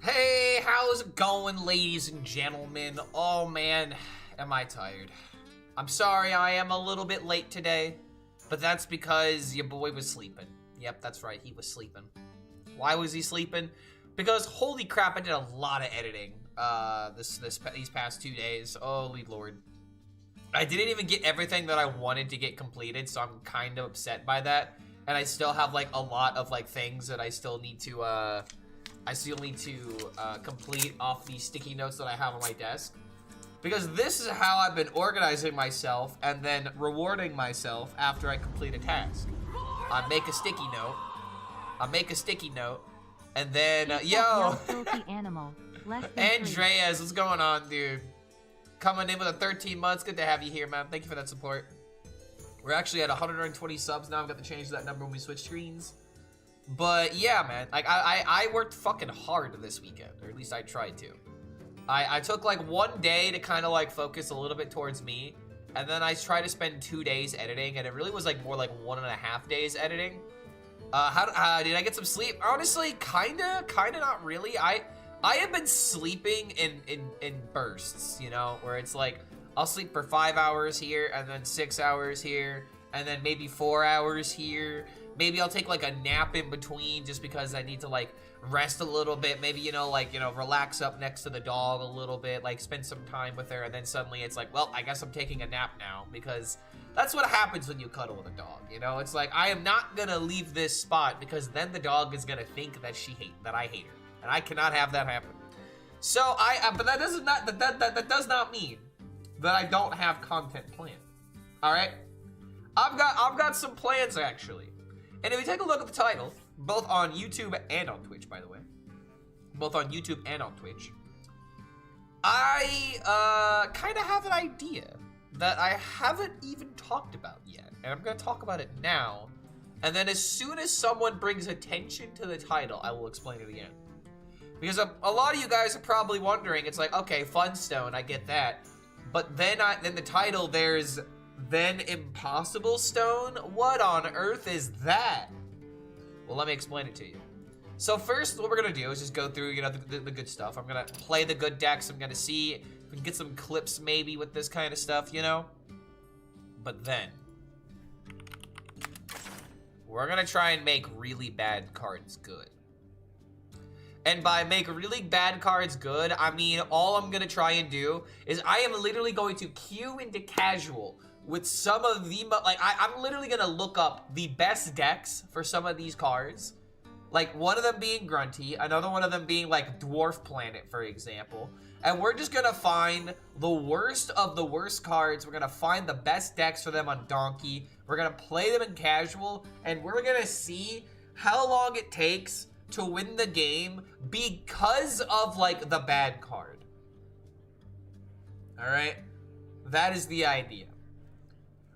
Hey, how's it going, ladies and gentlemen? Oh man, am I tired. I'm sorry I am a little bit late today, but that's because your boy was sleeping. Yep, that's right, he was sleeping. Why was he sleeping? Because holy crap, I did a lot of editing these past 2 days. Holy lord. I didn't even get everything that I wanted to get completed, so I'm kind of upset by that. And I still have like a lot of like things that I still need to complete off these sticky notes that I have on my desk. Because this is how I've been organizing myself and then rewarding myself after I complete a task. I make a sticky note. And then, yo! Animal. Andreas, what's going on, dude? Coming in with a 13 months. Good to have you here, man. Thank you for that support. We're actually at 120 subs now. I've got to change that number when we switch screens. But yeah, man, like I worked fucking hard this weekend, or at least I tried to. I took like 1 day to kind of like focus a little bit towards me, and then I tried to spend 2 days editing, and it really was like more like 1.5 days editing. Did I get some sleep? Honestly, kinda not really. I have been sleeping in bursts, you know, where it's like I'll sleep for 5 hours here, and then 6 hours here, and then maybe 4 hours here. Maybe I'll take like a nap in between just because I need to like rest a little bit. Maybe, relax up next to the dog a little bit, like spend some time with her. And then suddenly it's like, well, I guess I'm taking a nap now, because that's what happens when you cuddle with a dog. You know, it's like, I am not gonna leave this spot because then the dog is gonna think that I hate her. And I cannot have that happen. So but that does not mean that I don't have content planned. All right. I've got some plans actually. And if you take a look at the title, both on YouTube and on Twitch, by the way, both on YouTube and on Twitch, I kind of have an idea that I haven't even talked about yet, and I'm going to talk about it now, and then as soon as someone brings attention to the title, I will explain it again. Because a lot of you guys are probably wondering, it's like, okay, Funstone, I get that, but then the title, there's then Impossiblestone? What on earth is that? Well, let me explain it to you. So first, what we're gonna do is just go through, the good stuff. I'm gonna play the good decks. I'm gonna see if we can get some clips maybe with this kind of stuff, you know? But then, we're gonna try and make really bad cards good. And by make really bad cards good, I mean all I'm gonna try and do is I am literally going to queue into casual with some of the, I'm literally gonna look up the best decks for some of these cards. Like, one of them being Grunty, another one of them being, like, Dwarf Planet, for example. And we're just gonna find the worst of the worst cards. We're gonna find the best decks for them on Donkey. We're gonna play them in casual, and we're gonna see how long it takes to win the game because of, like, the bad card. Alright? That is the idea.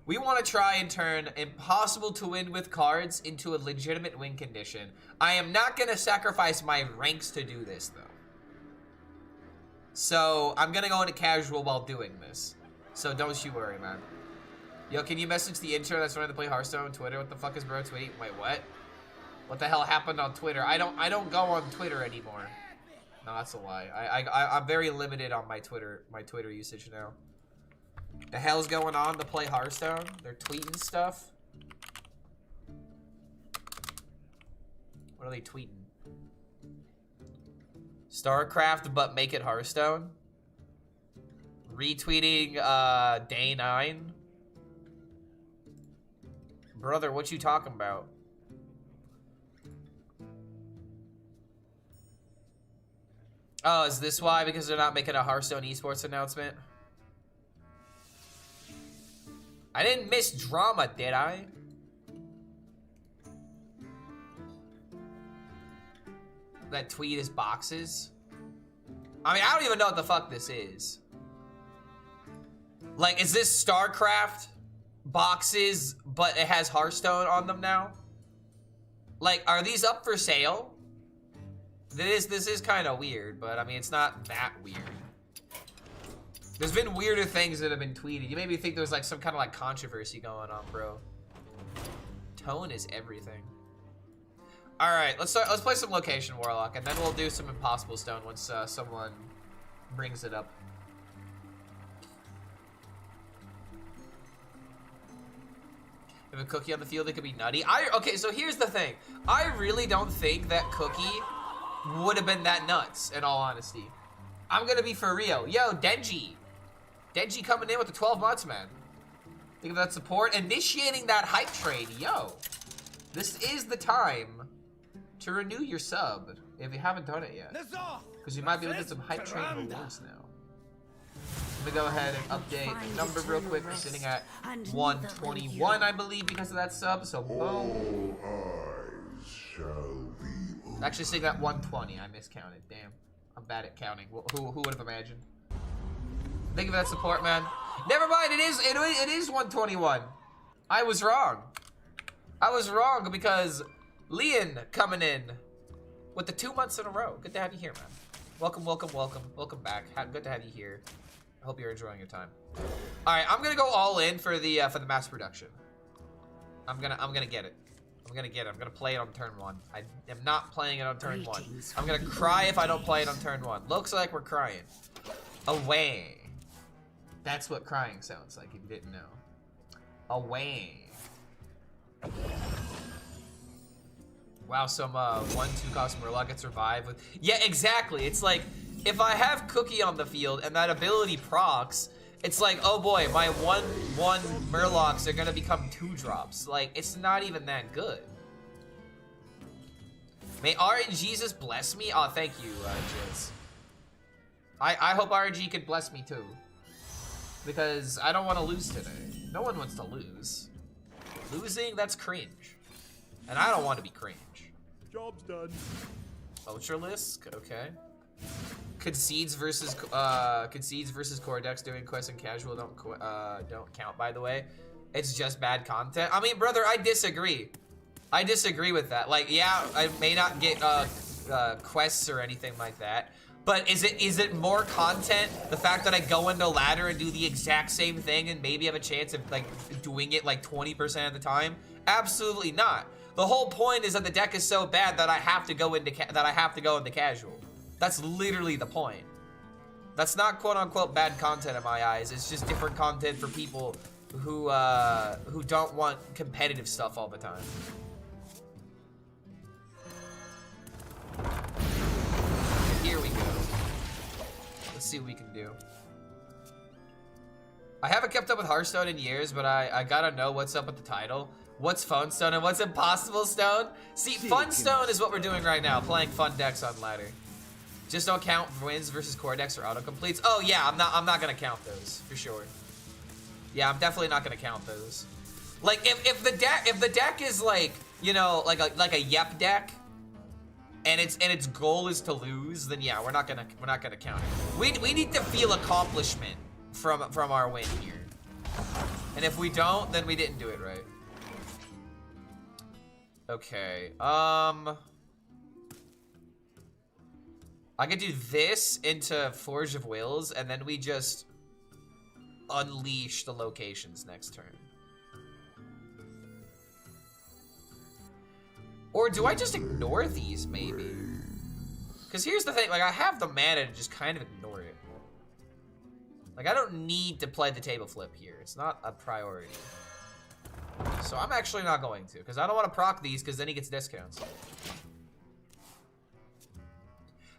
We want to try and turn impossible to win with cards into a legitimate win condition. I am not going to sacrifice my ranks to do this, though. So, I'm going to go into casual while doing this. So, don't you worry, man. Yo, can you message the intro that's running to play Hearthstone on Twitter? What the fuck is bro tweet? Wait, what? What the hell happened on Twitter? I don't go on Twitter anymore. No, that's a lie. I'm very limited on my Twitter usage now. The hell's going on to play Hearthstone? They're tweeting stuff. What are they tweeting? StarCraft, but make it Hearthstone? Retweeting, Day 9? Brother, what you talking about? Oh, is this why? Because they're not making a Hearthstone esports announcement? I didn't miss drama, did I? That tweet is boxes? I mean, I don't even know what the fuck this is. Like, is this StarCraft boxes, but it has Hearthstone on them now? Like, are these up for sale? This is kind of weird, but I mean, it's not that weird. There's been weirder things that have been tweeted. You made me think there was like some kind of like controversy going on, bro. Tone is everything. All right, let's play some location warlock, and then we'll do some Impossiblestone once someone brings it up. If a Cookie on the field, it could be nutty. Okay, so here's the thing. I really don't think that Cookie would have been that nuts, in all honesty. I'm gonna be for real. Yo, Denji. Denji coming in with the 12 months, man. Think of that support. Initiating that hype trade. Yo, this is the time to renew your sub if you haven't done it yet. Because you might be able to get some hype train rewards now. I'm gonna go ahead and update the number real quick. We're sitting at 121, I believe, because of that sub. So boom. Actually sitting at 120. I miscounted. Damn, I'm bad at counting. Who would have imagined? Thank you for that support, man. Never mind. It is 121. I was wrong. I was wrong because Leon coming in with the 2 months in a row. Good to have you here, man. Welcome, welcome, welcome. Welcome back. Good to have you here. I hope you're enjoying your time. All right, I'm gonna go all in for the mass production. I'm gonna get it. I'm gonna get it. I'm gonna play it on turn 1. I am not playing it on turn 1. I'm gonna cry if I don't play it on turn 1. Looks like we're crying. Away. That's what crying sounds like, if you didn't know. Away. Wow, some 1/2 cost Murloc gets revived with. Yeah, exactly. It's like if I have Cookie on the field and that ability procs, it's like, oh boy, my 1/1 Murlocs are gonna become 2-drops. Like, it's not even that good. May RNGesus bless me. Oh, thank you, Jizz. I hope RNG could bless me too, because I don't want to lose today. No one wants to lose. Losing, that's cringe. And I don't want to be cringe. Job's done. Ultralisk, okay. Concedes versus core decks doing quests and casual don't count, by the way. It's just bad content. I mean, brother, I disagree. I disagree with that. Like, yeah, I may not get quests or anything like that, but is it more content the fact that I go into ladder and do the exact same thing and maybe have a chance of like doing it like 20% of the time? Absolutely not. The whole point is that the deck is so bad that I have to go into casual. That's literally the point. That's not quote unquote bad content in my eyes. It's just different content for people who don't want competitive stuff all the time. Here we go. Let's see what we can do. I haven't kept up with Hearthstone in years, but I gotta know what's up with the title. What's Funstone and what's Impossiblestone? See, Funstone is what we're doing right now, playing fun decks on ladder. Just don't count wins versus core decks or autocompletes. Oh yeah, I'm not gonna count those for sure. Yeah, I'm definitely not gonna count those. Like if the deck is like, you know, like a Yep deck, and its goal is to lose, then yeah, we're not gonna count it. We need to feel accomplishment from our win here. And if we don't, then we didn't do it right. Okay, I could do this into Forge of Wills, and then we just unleash the locations next turn. Or do I just ignore these, maybe? Because here's the thing, like, I have the mana to just kind of ignore it. Like, I don't need to play the table flip here. It's not a priority. So I'm actually not going to, because I don't want to proc these, because then he gets discounts.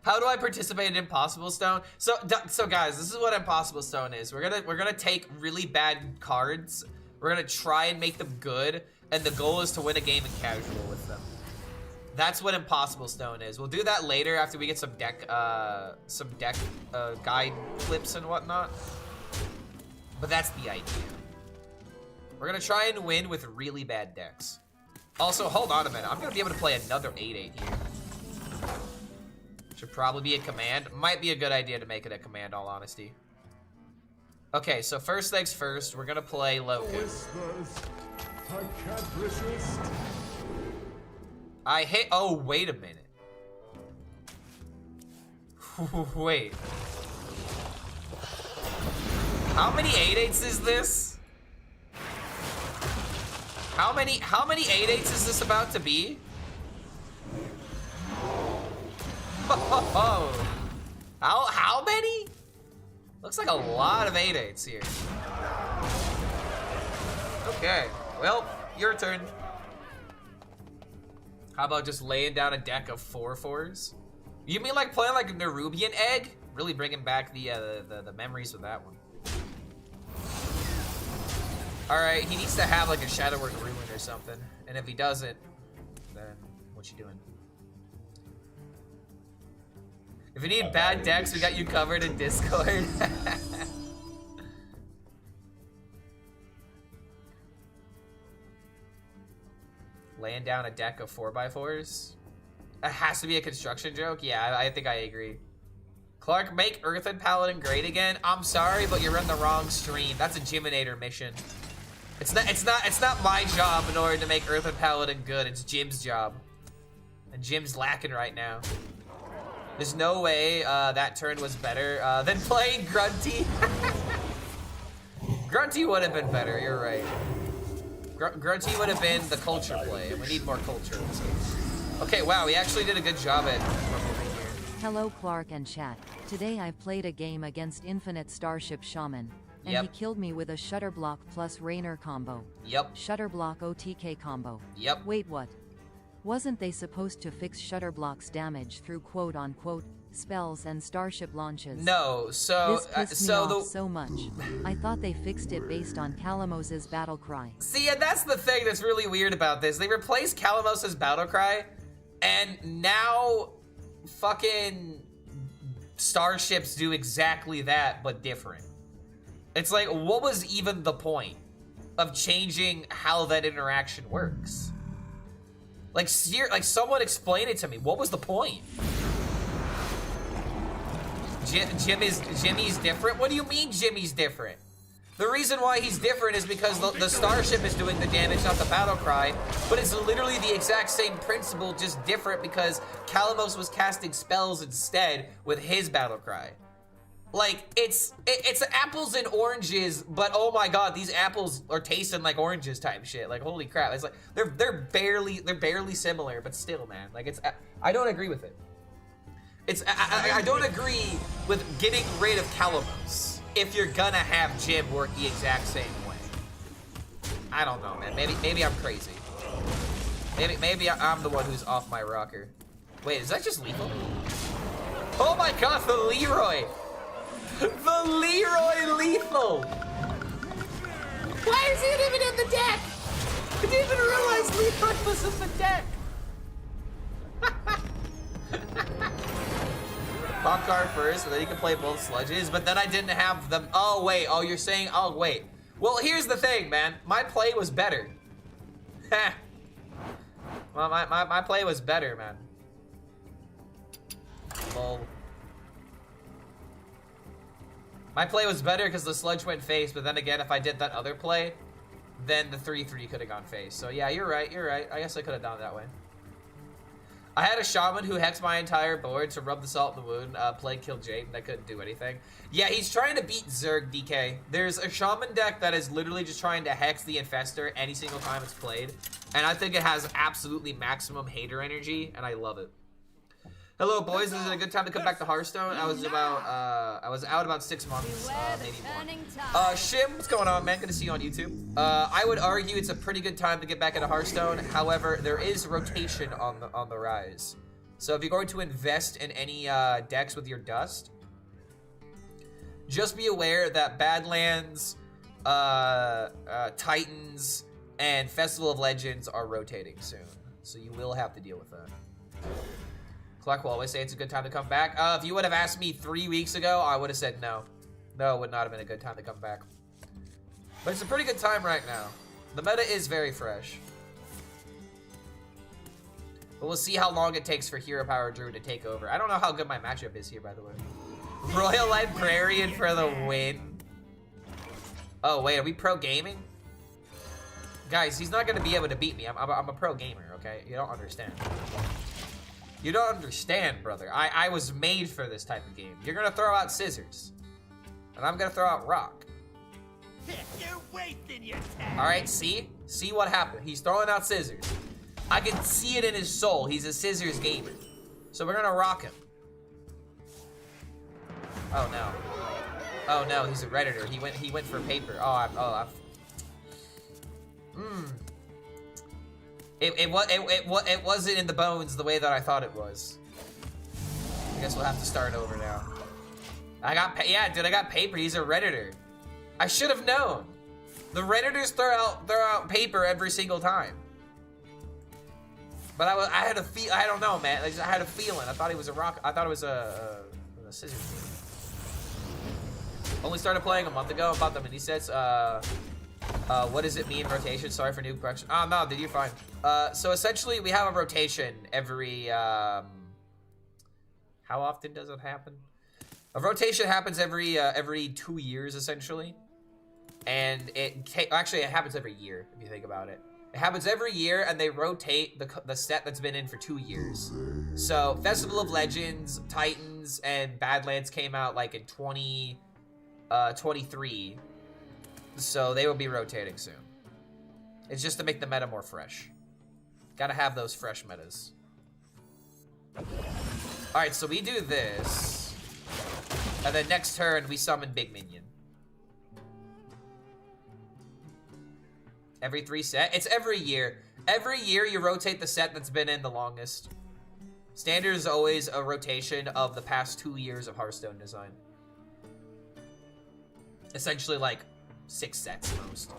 How do I participate in Impossiblestone? So guys, this is what Impossiblestone is. We're gonna take really bad cards. We're gonna try and make them good, and the goal is to win a game in casual with them. That's what Impossiblestone is. We'll do that later after we get some deck guide clips and whatnot. But that's the idea. We're gonna try and win with really bad decks. Also, hold on a minute. I'm gonna be able to play another 8/8 here. Should probably be a command. Might be a good idea to make it a command, all honesty. Okay, so first things first, we're gonna play Loco. I hate. Oh, wait a minute. Wait. How many 8/8s is this? How many 8/8s is this about to be? Oh. How many? Looks like a lot of 8/8s here. Okay, well, your turn. How about just laying down a deck of 4/4s? You mean like playing like a Nerubian egg? Really bringing back the memories of that one. All right, he needs to have like a Shadowwork Ruin or something. And if he doesn't, then what you doing? If you need bad decks, we got you covered in Discord. Laying down a deck of 4x4s? It has to be a construction joke? Yeah, I think I agree. Clark, make Earthen Paladin great again? I'm sorry, but you're in the wrong stream. That's a Jiminator mission. It's not my job in order to make Earthen Paladin good. It's Jim's job. And Jim's lacking right now. There's no way that turn was better than playing Grunty. Grunty would have been better, you're right. Grunty would have been the culture play, and we need more culture. Okay, wow, we actually did a good job at removing here. Hello Clark and chat. Today I played a game against Infinite Starship Shaman, and he killed me with a Shutterblock plus Rainer combo. Yep. Shutterblock OTK combo. Yep. Wait, what? Wasn't they supposed to fix Shutterblock's damage through quote-unquote spells and starship launches? No, so this pissed me off so much. I thought they fixed it based on Kalimos's battle cry. See, and that's the thing that's really weird about this. They replaced Kalimos's battle cry, and now fucking starships do exactly that, but different. It's like, what was even the point of changing how that interaction works? Like, someone explain it to me. What was the point? Jimmy's different? What do you mean Jimmy's different? The reason why he's different is because the starship is doing the damage, not the battle cry. But it's literally the exact same principle, just different because Kalimos was casting spells instead with his battle cry. Like, it's apples and oranges, but oh my god, these apples are tasting like oranges type shit. Like, holy crap. It's like, they're barely similar, but still, man. Like, I don't agree with it. I don't agree with getting rid of Kalimos if you're gonna have Jim work the exact same way. I don't know, man. Maybe I'm crazy. Maybe I'm the one who's off my rocker. Wait, is that just lethal? Oh my god, the Leroy! The Leroy lethal! Why is it even in the deck? I didn't even realize Leroy was in the deck. Popcar first, and then you can play both sludges, but then I didn't have them. Oh, wait. Oh, you're saying, oh, wait. Well, here's the thing, man. My play was better. Well, my play was better, man. Lol. My play was better because the sludge went face, but then again, if I did that other play, then the 3/3 could have gone face. So yeah, you're right, you're right. I guess I could have done it that way. I had a shaman who hexed my entire board to rub the salt in the wound, play kill Jaden. I couldn't do anything. Yeah, he's trying to beat Zerg, DK. There's a shaman deck that is literally just trying to hex the infestor any single time it's played. And I think it has absolutely maximum hater energy, and I love it. Hello, boys. This is a good time to come back to Hearthstone. I was out about 6 months, maybe more. Shim, what's going on, man? Good to see you on YouTube. I would argue it's a pretty good time to get back into Hearthstone. However, there is rotation on the rise. So if you're going to invest in any decks with your dust, just be aware that Badlands, Titans, and Festival of Legends are rotating soon. So you will have to deal with that. Clark will always say it's a good time to come back. If you would have asked me 3 weeks ago, I would have said no. No, it would not have been a good time to come back. But it's a pretty good time right now. The meta is very fresh. But we'll see how long it takes for Hero Power Druid to take over. I don't know how good my matchup is here, by the way. Royal Librarian for the win. Oh, wait, are we pro gaming? Guys, he's not going to be able to beat me. I'm a pro gamer, okay? You don't understand. You don't understand, brother. I was made for this type of game. You're gonna throw out scissors. And I'm gonna throw out rock. You're wasting your time. Alright, see? See what happened. He's throwing out scissors. I can see it in his soul. He's a scissors gamer. So we're gonna rock him. Oh no. Oh no, he's a redditor. He went for paper. It wasn't in the bones the way that I thought it was. I guess we'll have to start over now. Yeah, dude, I got paper. He's a redditor. I should have known. The redditors throw out paper every single time. But I had a feel. I don't know, man. I had a feeling. I thought he was a rock. I thought it was a scissors game. Only started playing a month ago. About the mini sets. What does it mean, rotation? Sorry for new correction. Oh no, dude, you're fine. So essentially, we have a rotation every. How often does it happen? A rotation happens every 2 years, essentially. And it happens every year, if you think about it. It happens every year, and they rotate the set that's been in for 2 years. So, Festival of Legends, Titans, and Badlands came out, like, in 2023. So, they will be rotating soon. It's just to make the meta more fresh. Gotta have those fresh metas. Alright, so we do this. And then next turn, we summon Big Minion. Every 3 set? It's every year. Every year you rotate the set that's been in the longest. Standard is always a rotation of the past 2 years of Hearthstone design. Essentially like 6 sets most.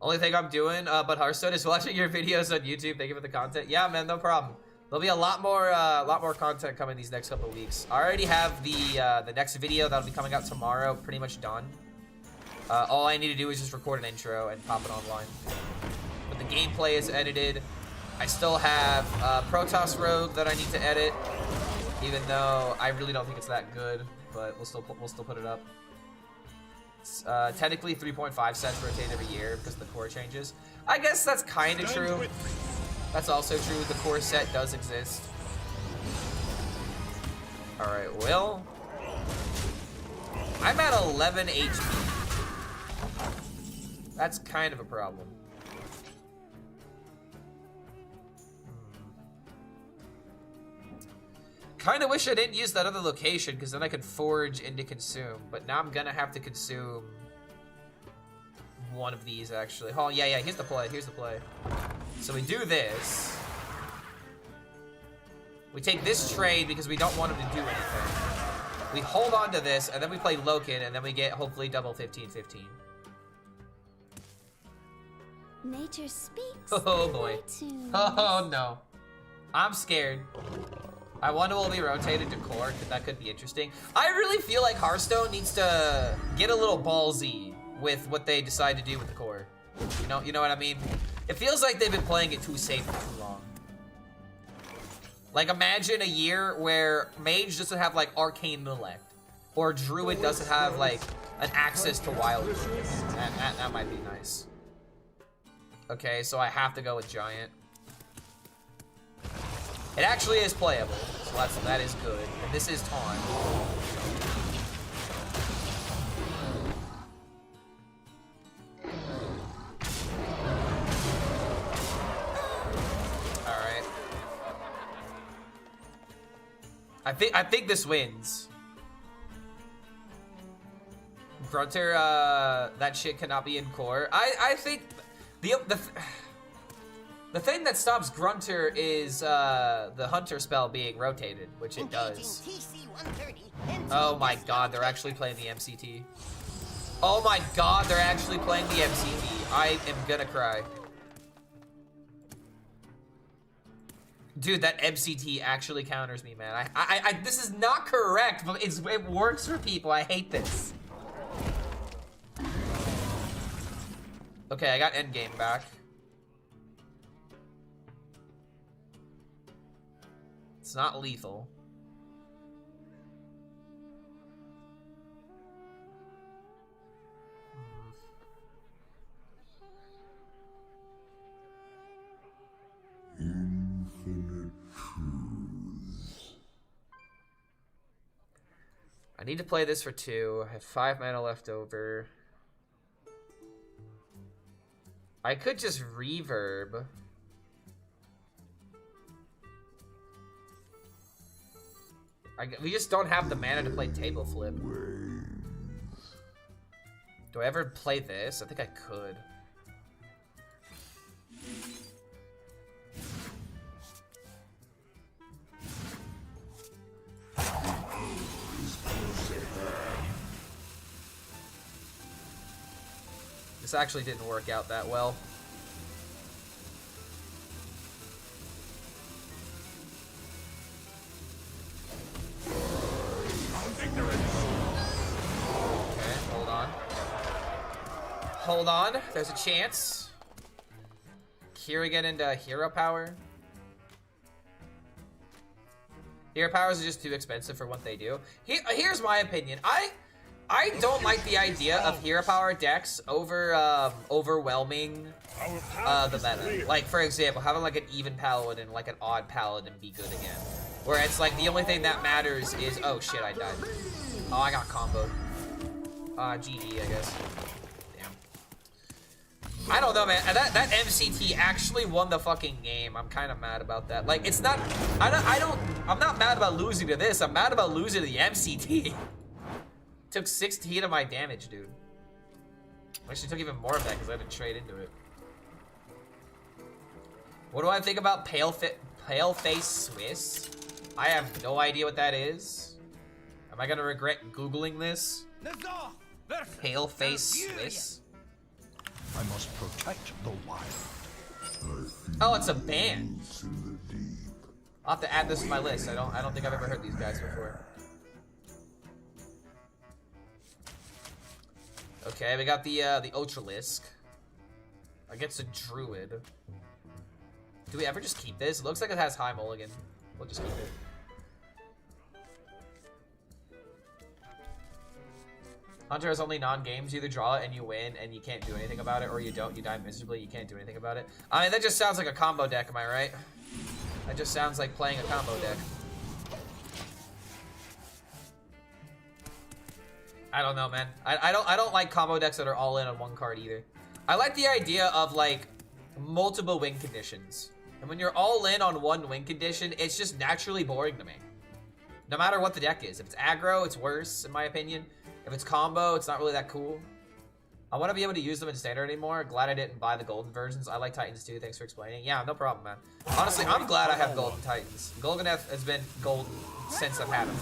Only thing I'm doing but Hearthstone is watching your videos on YouTube. Thank you for the content. Yeah, man, no problem. There'll be a lot more content coming these next couple of weeks. I already have the next video that'll be coming out tomorrow pretty much done. All I need to do is just record an intro and pop it online. But the gameplay is edited. I still have Protoss Rogue that I need to edit, even though I really don't think it's that good. But we'll still put it up. It's, technically 3.5 sets rotate every year because the core changes. I guess that's kind of true. That's also true. The core set does exist. Alright, well. I'm at 11 HP. That's kind of a problem. Kind of wish I didn't use that other location, because then I could forge into consume. But now I'm gonna have to consume one of these, actually. Oh, yeah, here's the play. Here's the play. So we do this. We take this trade because we don't want him to do anything. We hold on to this, and then we play Loken, and then we get, hopefully, double 15-15. Nature speaks. Oh, boy. Oh, no. I'm scared. I wonder will be rotated to core, because that could be interesting. I really feel like Hearthstone needs to get a little ballsy with what they decide to do with the core. You know what I mean? It feels like they've been playing it too safe for too long. Like, imagine a year where Mage doesn't have, like, Arcane Intellect. Or Druid doesn't have, like, an access to Wild. That might be nice. Okay, so I have to go with Giant. It actually is playable, so that is good. And this is Taunt. Alright. I think this wins. Grunter, that shit cannot be in core. I think the thing that stops Grunter is the Hunter spell being rotated, which it does. Oh my god, they're actually playing the MCT. Oh my god, they're actually playing the MCT. I am gonna cry. Dude, that MCT actually counters me, man. This is not correct, but it works for people. I hate this. Okay, I got endgame back. It's not lethal. Infinite truths. I need to play this for 2. I have 5 mana left over. I could just reverb. We just don't have the mana to play table flip. Do I ever play this? I think I could. This actually didn't work out that well. Hold on, there's a chance. Here we get into hero power. Hero powers are just too expensive for what they do. Here's my opinion. I don't like the idea of hero power decks over overwhelming the meta. Like, for example, having like an even paladin and like an odd paladin be good again. Where it's like the only thing that matters is, oh shit, I died. Oh, I got comboed. GG, I guess. I don't know, man. That MCT actually won the fucking game. I'm kind of mad about that. Like, it's not. I'm not mad about losing to this. I'm mad about losing to the MCT. Took 16 of my damage, dude. Actually, took even more of that because I had to trade into it. What do I think about Paleface Swiss? I have no idea what that is. Am I gonna regret Googling this? Paleface Swiss. I must protect the wild. Oh, it's a band. I'll have to add this to my list. I don't think I've ever heard these guys before. Okay, we got the Ultralisk against a Druid. Do we ever just keep this? It looks like it has high mulligan. We'll just keep it. Hunter has only non-games. You either draw it and you win and you can't do anything about it, or you don't, you die miserably, you can't do anything about it. I mean, that just sounds like a combo deck, am I right? That just sounds like playing a combo deck. I don't know, man. I don't like combo decks that are all in on one card either. I like the idea of like multiple win conditions. And when you're all in on one win condition, it's just naturally boring to me. No matter what the deck is. If it's aggro, it's worse, in my opinion. If it's combo, it's not really that cool. I want to be able to use them in standard anymore. Glad I didn't buy the golden versions. I like Titans too. Thanks for explaining. Yeah, no problem, man. Honestly, I'm glad I have golden Titans. Golganeth has been golden since I've had them.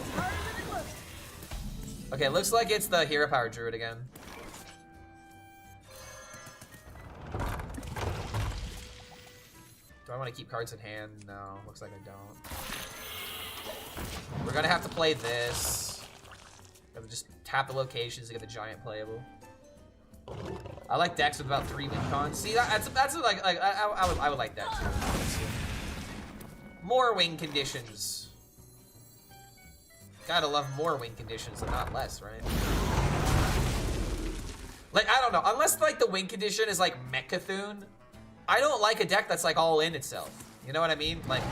Okay, looks like it's the hero power druid again. Do I want to keep cards in hand? No, looks like I don't. We're gonna have to play this. Just tap the locations to get the giant playable. I like decks with about 3 win cons. See, that's like I would like that too. More win conditions. Gotta love more win conditions and not less, right? Like, I don't know. Unless like the win condition is like Mechathune, I don't like a deck that's like all in itself. You know what I mean? Like,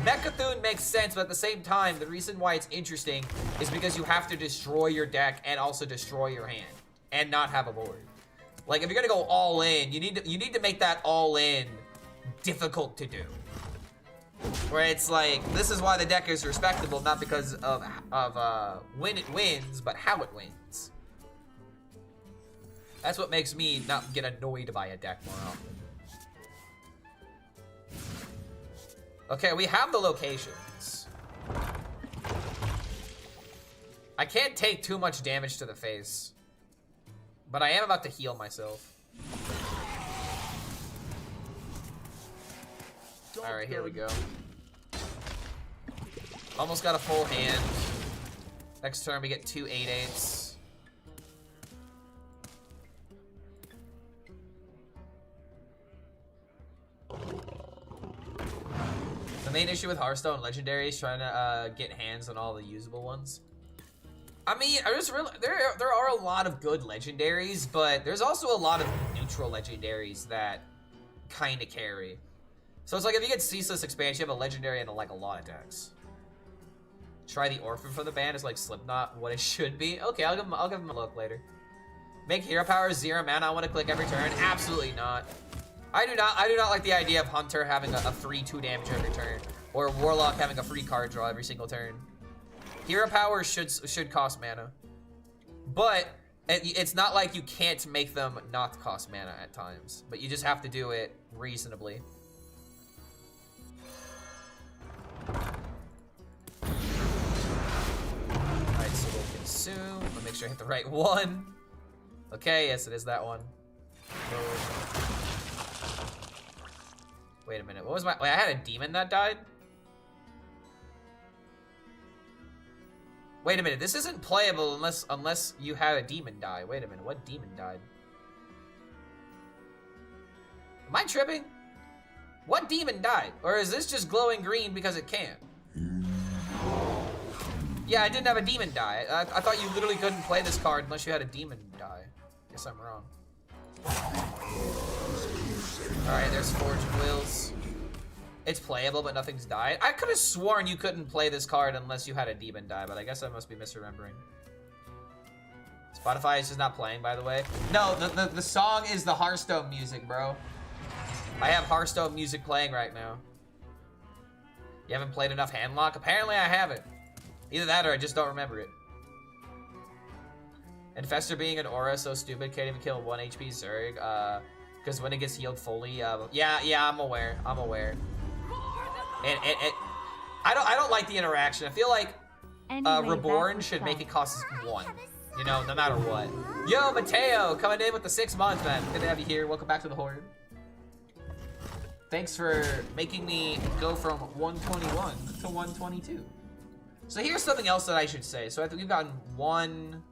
Mechathune makes sense, but at the same time, the reason why it's interesting is because you have to destroy your deck and also destroy your hand and not have a board. Like, if you're gonna go all in, you need to make that all in difficult to do. Where it's like, this is why the deck is respectable, not because of when it wins, but how it wins. That's what makes me not get annoyed by a deck more often. Okay, we have the locations. I can't take too much damage to the face, but I am about to heal myself. Alright, here we go. Almost got a full hand. Next turn we get 2 8/8s. The main issue with Hearthstone Legendary is trying to get hands on all the usable ones. I mean, I just realized there are a lot of good legendaries, but there's also a lot of neutral legendaries that kind of carry. So it's like if you get Ceaseless Expansion, you have a legendary and like a lot of decks. Try the Orphan for the ban is like Slipknot, what it should be. Okay, I'll give him a look later. Make hero power 0 mana. I want to click every turn. Absolutely not. I do not like the idea of Hunter having a free 2 damage every turn, or Warlock having a free card draw every single turn. Hero power should cost mana. But it's not like you can't make them not cost mana at times. But you just have to do it reasonably. Alright, so we'll consume. I'll make sure I hit the right one. Okay, yes, it is that one. Wait a minute, what was my... Wait, I had a demon that died? Wait a minute, this isn't playable unless you had a demon die. Wait a minute, what demon died? Am I tripping? What demon died? Or is this just glowing green because it can? Yeah, I didn't have a demon die. I thought you literally couldn't play this card unless you had a demon die. Guess I'm wrong. Alright, there's Forge of Wills. It's playable, but nothing's died. I could have sworn you couldn't play this card unless you had a demon die, but I guess I must be misremembering. Spotify is just not playing, by the way. No, the song is the Hearthstone music, bro. I have Hearthstone music playing right now. You haven't played enough Handlock? Apparently I haven't. Either that or I just don't remember it. Infestor being an aura so stupid, can't even kill 1 HP Zerg. Because when it gets healed fully, yeah, I'm aware. I'm aware. I don't like the interaction. I feel like Reborn should make it cost 1. You know, no matter what. Yo, Mateo, coming in with the 6 months, man. Good to have you here. Welcome back to the Horde. Thanks for making me go from 121 to 122. So here's something else that I should say. So I think we've gotten one...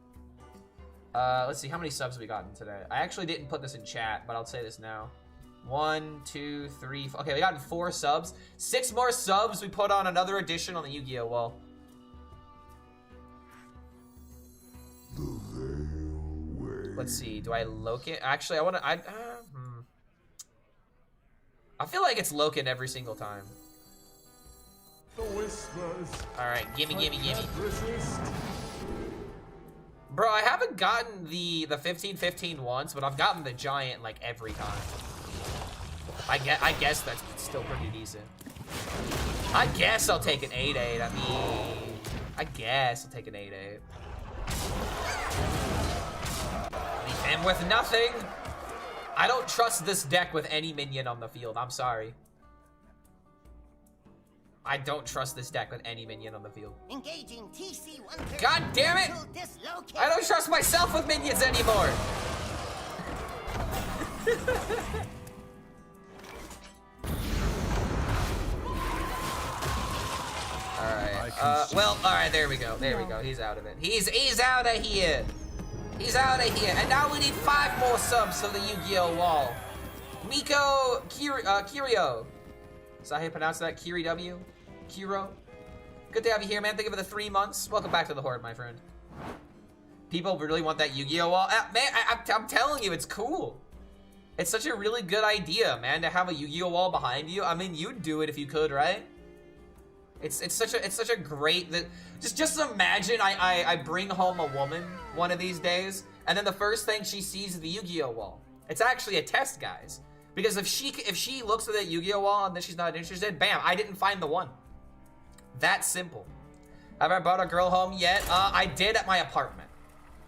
let's see, how many subs have we gotten today? I actually didn't put this in chat, but I'll say this now. 1, 2, 3, 4. Okay, we gotten 4 subs. 6 more subs, we put on another edition on the Yu-Gi-Oh! Wall. Let's see, do I locate? Actually, I wanna, I feel like it's Loken every single time. Alright, gimme. Bro, I haven't gotten the 15-15 once, but I've gotten the giant like every time. I guess that's still pretty decent. I guess I'll take an 8-8. I mean, I guess I'll take an 8-8. Leave him with nothing. I don't trust this deck with any minion on the field. I'm sorry. I don't trust this deck with any minion on the field. Engaging TC-130. God damn it! I don't trust myself with minions anymore. Alright. Well, alright, there we go. There we go. He's out of it. He's out of here. He's out of here. And now we need 5 more subs for the Yu-Gi-Oh! Wall. Miko Kirio. Is that how you pronounce that? Kiri-W? Kiro? Good to have you here, man. Thank you for the 3 months. Welcome back to the Horde, my friend. People really want that Yu-Gi-Oh! Wall. Man, I'm telling you, it's cool. It's such a really good idea, man, to have a Yu-Gi-Oh! Wall behind you. I mean, you'd do it if you could, right? It's such a great... Just imagine I bring home a woman one of these days, and then the first thing she sees is the Yu-Gi-Oh! Wall. It's actually a test, guys. Because if she looks at that Yu-Gi-Oh! Wall and then she's not interested, bam, I didn't find the one. That simple. Have I brought a girl home yet? I did at my apartment.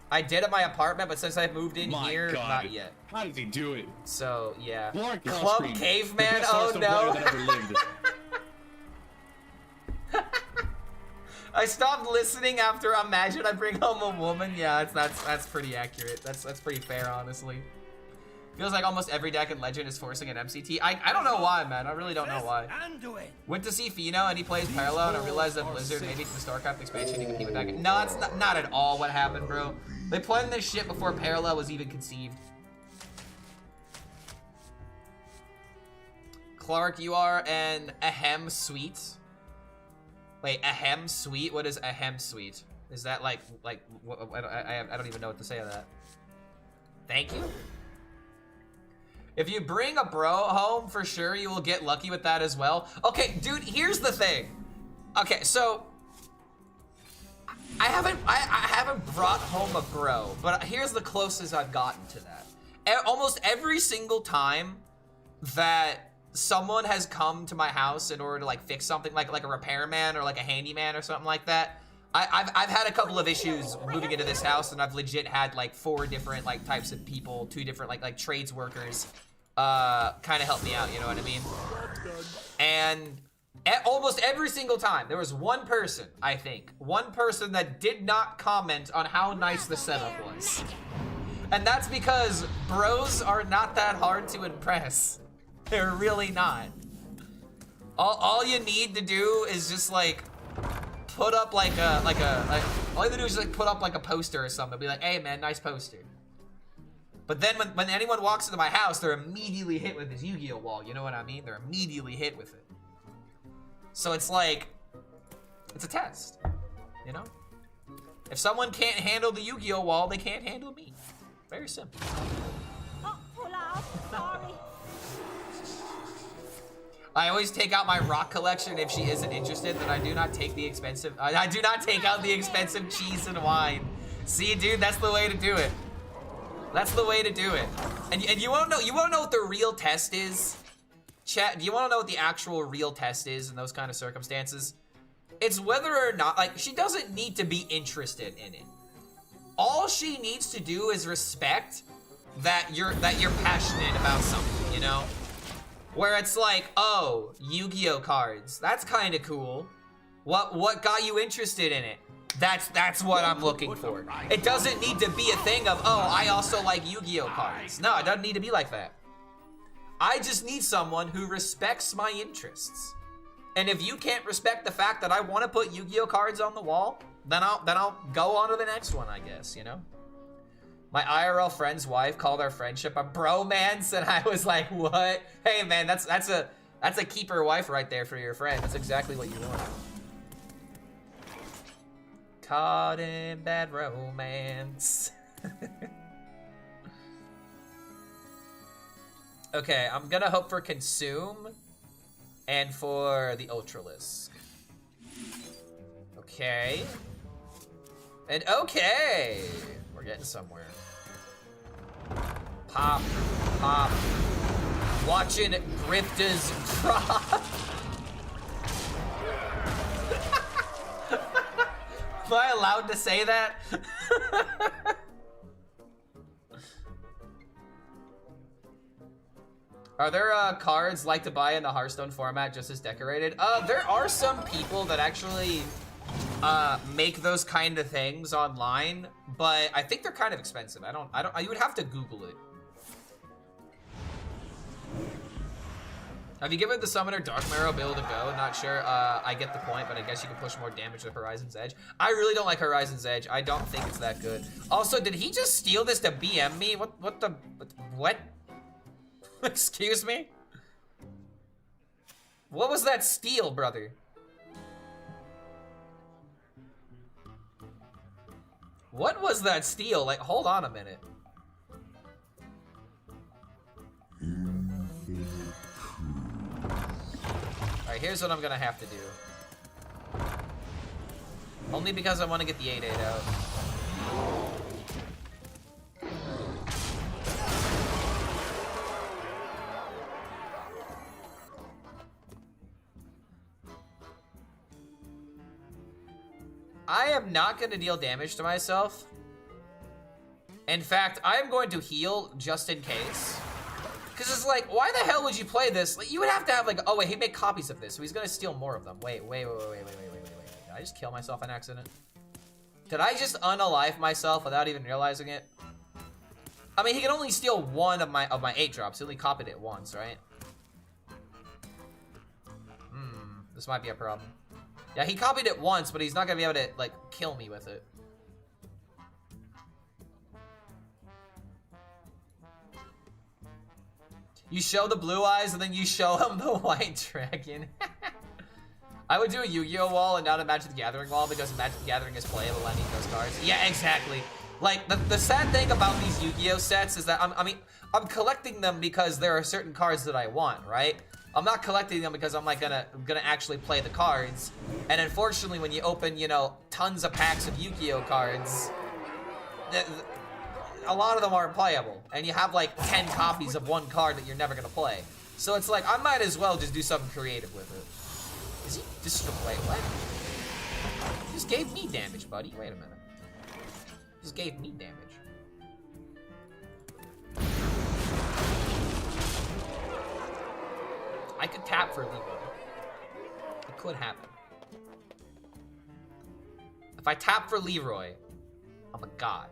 But since I've moved in here, not yet. How did he do it? So, yeah. Club Caveman, oh no. I stopped listening after imagine I bring home a woman. Yeah, that's pretty accurate. That's pretty fair, honestly. Feels like almost every deck in Legend is forcing an MCT. I don't know why, man. I really don't know why. Went to see Fino and he plays Parallel and I realized that Blizzard maybe for the StarCraft expansion you compete with that. No, it's not at all what happened, bro. They planned this shit before Parallel was even conceived. Clark, you are an ahem suite. Wait, ahem suite? What is ahem suite? Is that like I don't even know what to say to that. Thank you. If you bring a bro home, for sure you will get lucky with that as well. Okay, dude, here's the thing. Okay, so I haven't brought home a bro, but here's the closest I've gotten to that. Almost every single time that someone has come to my house in order to like fix something like a repairman or like a handyman or something like that, I've had a couple of issues moving into this house, and I've legit had like 4 different like types of people, 2 different like trades workers, kind of help me out. You know what I mean? And almost every single time, there was one person, I think, one person that did not comment on how nice the setup was. And that's because bros are not that hard to impress. They're really not. All you need to do is just like put up all you have to do is just like put up like a poster or something. Be like, hey man, nice poster. But then when anyone walks into my house, they're immediately hit with this Yu-Gi-Oh wall. You know what I mean? They're immediately hit with it. So it's like, it's a test, you know? If someone can't handle the Yu-Gi-Oh wall, they can't handle me. Very simple. Oh, pull out. Sorry. I always take out my rock collection if she isn't interested, then I do not take the expensive, I do not take out the expensive cheese and wine. See, dude, that's the way to do it. That's the way to do it. And you wanna know what the real test is? Chat, do you wanna know what the actual real test is in those kind of circumstances? It's whether or not, like, she doesn't need to be interested in it. All she needs to do is respect that you're passionate about something, you know? Where it's like, oh, Yu-Gi-Oh cards, that's kind of cool. What got you interested in it? That's what I'm looking for. It doesn't need to be a thing of, oh, I also like Yu-Gi-Oh cards. No, it doesn't need to be like that. I just need someone who respects my interests. And if you can't respect the fact that I want to put Yu-Gi-Oh cards on the wall, then I'll go on to the next one, I guess, you know? My IRL friend's wife called our friendship a bromance, and I was like, what? Hey man, that's a keeper wife right there for your friend. That's exactly what you want. Caught in bad romance. Okay, I'm gonna hope for consume and for the Ultralisk. Okay. And okay. We're getting somewhere. Pop, pop. Watching Grifta's drop. Am I allowed to say that? Are there cards like to buy in the Hearthstone format just as decorated? There are some people that actually make those kind of things online, but I think they're kind of expensive. You would have to Google it. Have you given the summoner Dark Marrow build a go? Not sure. I get the point, but I guess you can push more damage with Horizon's Edge. I really don't like Horizon's Edge. I don't think it's that good. Also, did he just steal this to BM me? What? Excuse me? What was that steal, brother? What was that steal? Like, hold on a minute. Alright, here's what I'm gonna have to do. Only because I want to get the 8/8 out. I am not going to deal damage to myself. In fact, I am going to heal just in case. Because it's like, why the hell would you play this? Like, you would have to have like, oh wait, he made copies of this, so he's going to steal more of them. Wait. Did I just kill myself on accident? Did I just unalive myself without even realizing it? I mean, he can only steal one of my 8 drops. He only copied it once, right? This might be a problem. Yeah, he copied it once, but he's not gonna be able to, like, kill me with it. You show the blue eyes, and then you show him the white dragon. I would do a Yu-Gi-Oh wall and not a Magic the Gathering wall, because Magic the Gathering is playable and I need those cards. Yeah, exactly. Like, the sad thing about these Yu-Gi-Oh sets is that, I'm collecting them because there are certain cards that I want, right? I'm not collecting them because I'm like gonna actually play the cards. And unfortunately, when you open, you know, tons of packs of Yu-Gi-Oh cards, a lot of them aren't playable. And you have like 10 copies of one card that you're never gonna play. So it's like, I might as well just do something creative with it. Is he just, wait, what? You just gave me damage, buddy. Wait a minute. You just gave me damage. I could tap for Leroy. It could happen. If I tap for Leroy, I'm a god.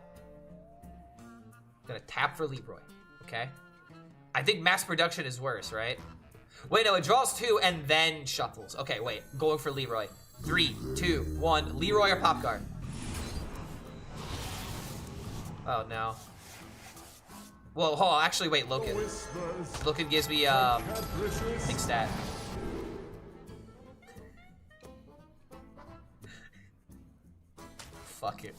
I'm gonna tap for Leroy, okay? I think mass production is worse, right? Wait, no, it draws 2 and then shuffles. Okay, wait, going for Leroy. 3, 2, 1, Leroy or Pop Guard? Oh, no. Whoa, hold on, actually, wait, Loken. Loken gives me, big stat. Fuck it.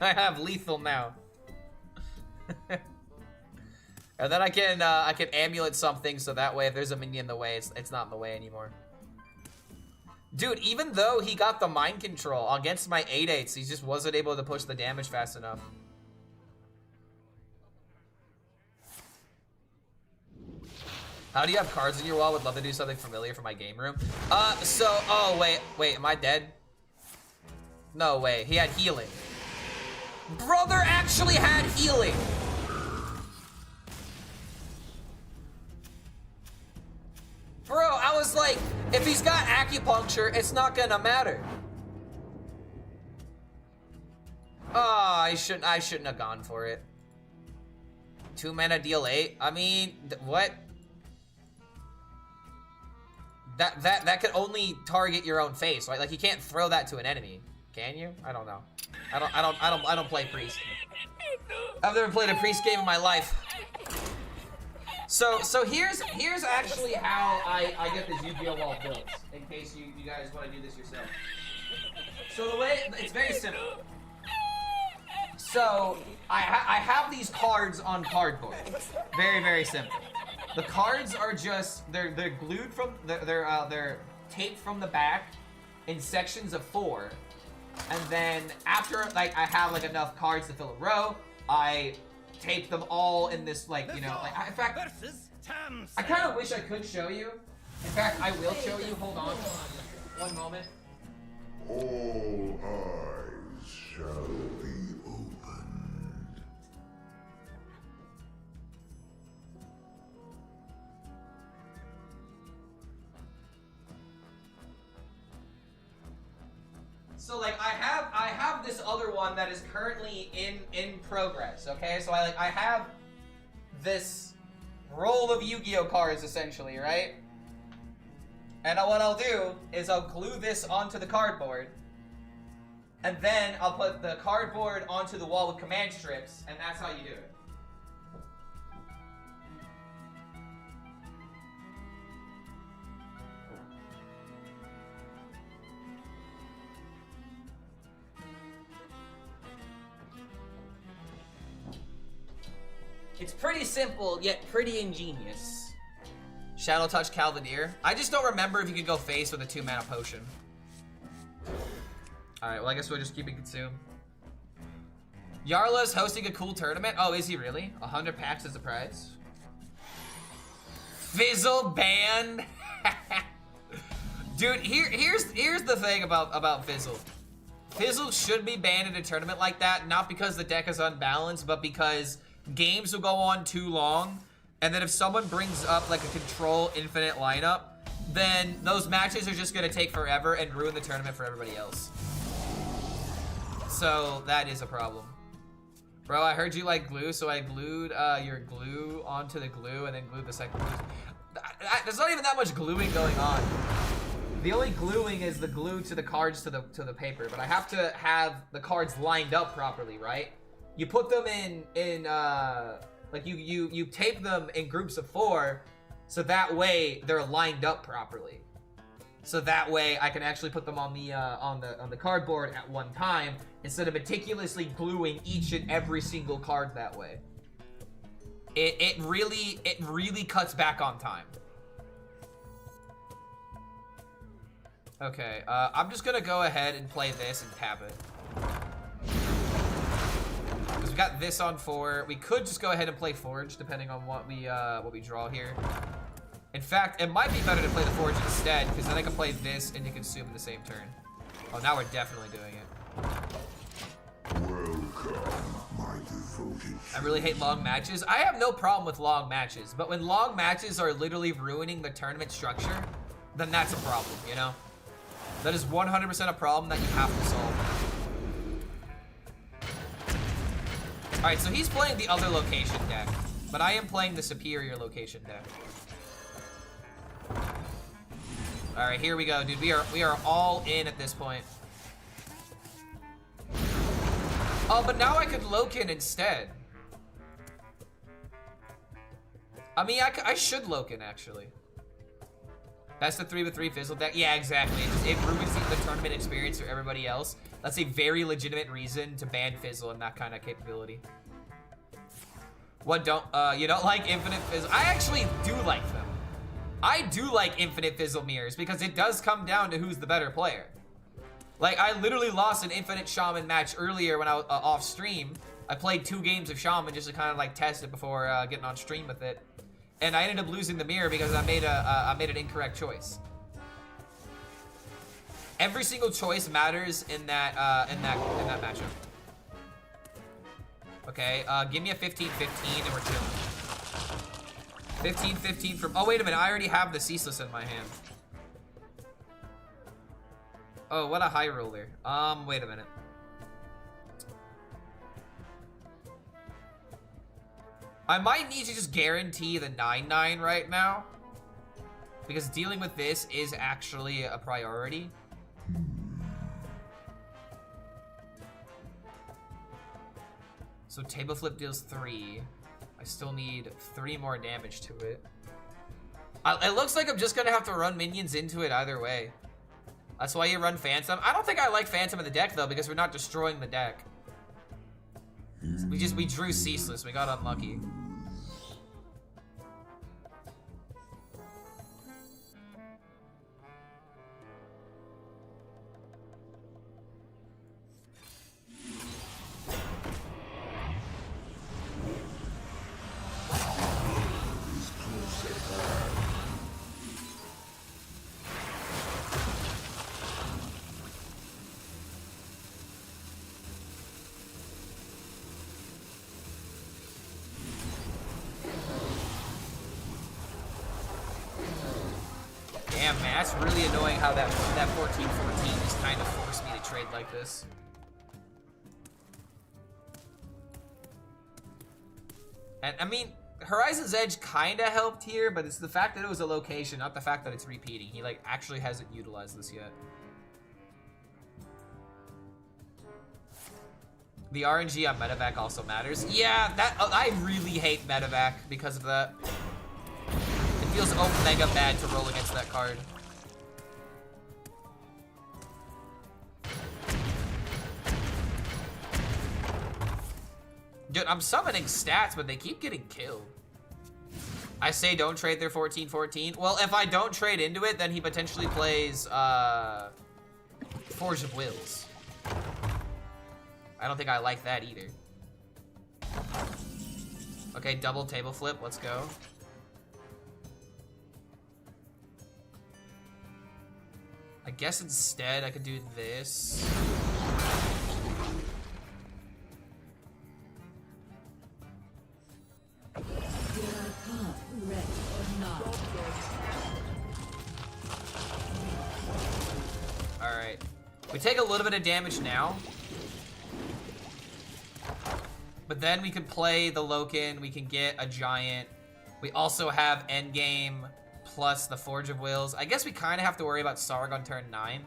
I have lethal now. And then I can amulet something so that way if there's a minion in the way, it's not in the way anymore. Dude, even though he got the mind control against my 8/8s, he just wasn't able to push the damage fast enough. How do you have cards in your wall? Would love to do something familiar for my game room. Oh wait, am I dead? No way, he had healing. Brother actually had healing. Bro, I was like, if he's got acupuncture, it's not gonna matter. Oh, I shouldn't have gone for it. 2 mana deal 8. I mean, what? That could only target your own face, right? Like you can't throw that to an enemy, can you? I don't know. I don't play priest. I've never played a priest game in my life. So here's actually how I get this Yu-Gi-Oh wall built, in case you guys want to do this yourself. So the way, it's very simple. So I have these cards on cardboard. Very, very simple. The cards are just, they're glued from, they're taped from the back in sections of 4. And then after like I have like enough cards to fill a row, I tape them all in this like, you know, like in fact, I kind of wish I could show you. In fact, I will show you. Hold on. One moment. All eyes shall be opened. So like I have this other one that is currently in progress, okay? So I have this roll of Yu-Gi-Oh cards essentially, right? And what I'll do is I'll glue this onto the cardboard, and then I'll put the cardboard onto the wall with command strips, and that's how you do it. It's pretty simple, yet pretty ingenious. Shadow Touch Calvinier. I just don't remember if you could go face with a 2-mana potion. Alright, well I guess we'll just keep it consumed. Yarla's hosting a cool tournament. Oh, is he really? 100 packs as a prize. Fizzle banned. Dude, here's the thing about Fizzle. Fizzle should be banned in a tournament like that, not because the deck is unbalanced, but because games will go on too long, and then if someone brings up like a control infinite lineup, then those matches are just gonna take forever and ruin the tournament for everybody else. So that is a problem. Bro, I heard you like glue, so I glued your glue onto the glue and then glued the second glue. There's not even that much gluing going on. The only gluing is the glue to the cards to the paper, but I have to have the cards lined up properly, right? You put them in like you tape them in groups of 4, so that way they're lined up properly. So that way I can actually put them on the cardboard at one time instead of meticulously gluing each and every single card that way. It really cuts back on time. Okay, I'm just gonna go ahead and play this and tap it. We've got this on 4. We could just go ahead and play Forge, depending on what we draw here. In fact, it might be better to play the Forge instead, because then I can play this and to consume in the same turn. Oh, now we're definitely doing it. Welcome, my devoted. I really hate long matches. I have no problem with long matches, but when long matches are literally ruining the tournament structure, then that's a problem, you know? That is 100% a problem that you have to solve. Alright, so he's playing the other location deck, but I am playing the superior location deck. Alright, here we go, dude. We are all in at this point. Oh, but now I could Loken instead. I mean, I should Loken, actually. That's the 3/3 Fizzle deck. Yeah, exactly. It ruins the tournament experience for everybody else. That's a very legitimate reason to ban Fizzle and that kind of capability. What you don't like Infinite Fizzle? I actually do like them. I do like Infinite Fizzle mirrors because it does come down to who's the better player. Like, I literally lost an Infinite Shaman match earlier when I was off stream. I played 2 games of Shaman just to kind of like test it before getting on stream with it. And I ended up losing the mirror because I made an incorrect choice. Every single choice matters in that matchup. Okay, give me a 15-15 and we're chilling. 15-15 from. Oh wait a minute, I already have the Ceaseless in my hand. Oh, what a high roller. Wait a minute. I might need to just guarantee the 9/9 right now, because dealing with this is actually a priority. So table flip deals 3. I still need 3 more damage to it. It looks like I'm just gonna have to run minions into it either way. That's why you run Phantom. I don't think I like Phantom in the deck though, because we're not destroying the deck. We drew Ceaseless. We got unlucky. Damn, man, that's really annoying how that 14-14 just kind of forced me to trade like this. And I mean, Horizon's Edge kind of helped here, but it's the fact that it was a location, not the fact that it's repeating. He like actually hasn't utilized this yet. The RNG on medevac also matters. Yeah, that I really hate medevac because of that. It feels mega bad to roll against that card. Dude, I'm summoning stats, but they keep getting killed. I say don't trade their 14-14. Well, if I don't trade into it, then he potentially plays Forge of Wills. I don't think I like that either. Okay, double table flip, let's go. I guess instead I could do this. Alright. We take a little bit of damage now. But then we can play the Loken, we can get a giant. We also have endgame plus the Forge of Wills. I guess we kind of have to worry about Sarg on turn 9.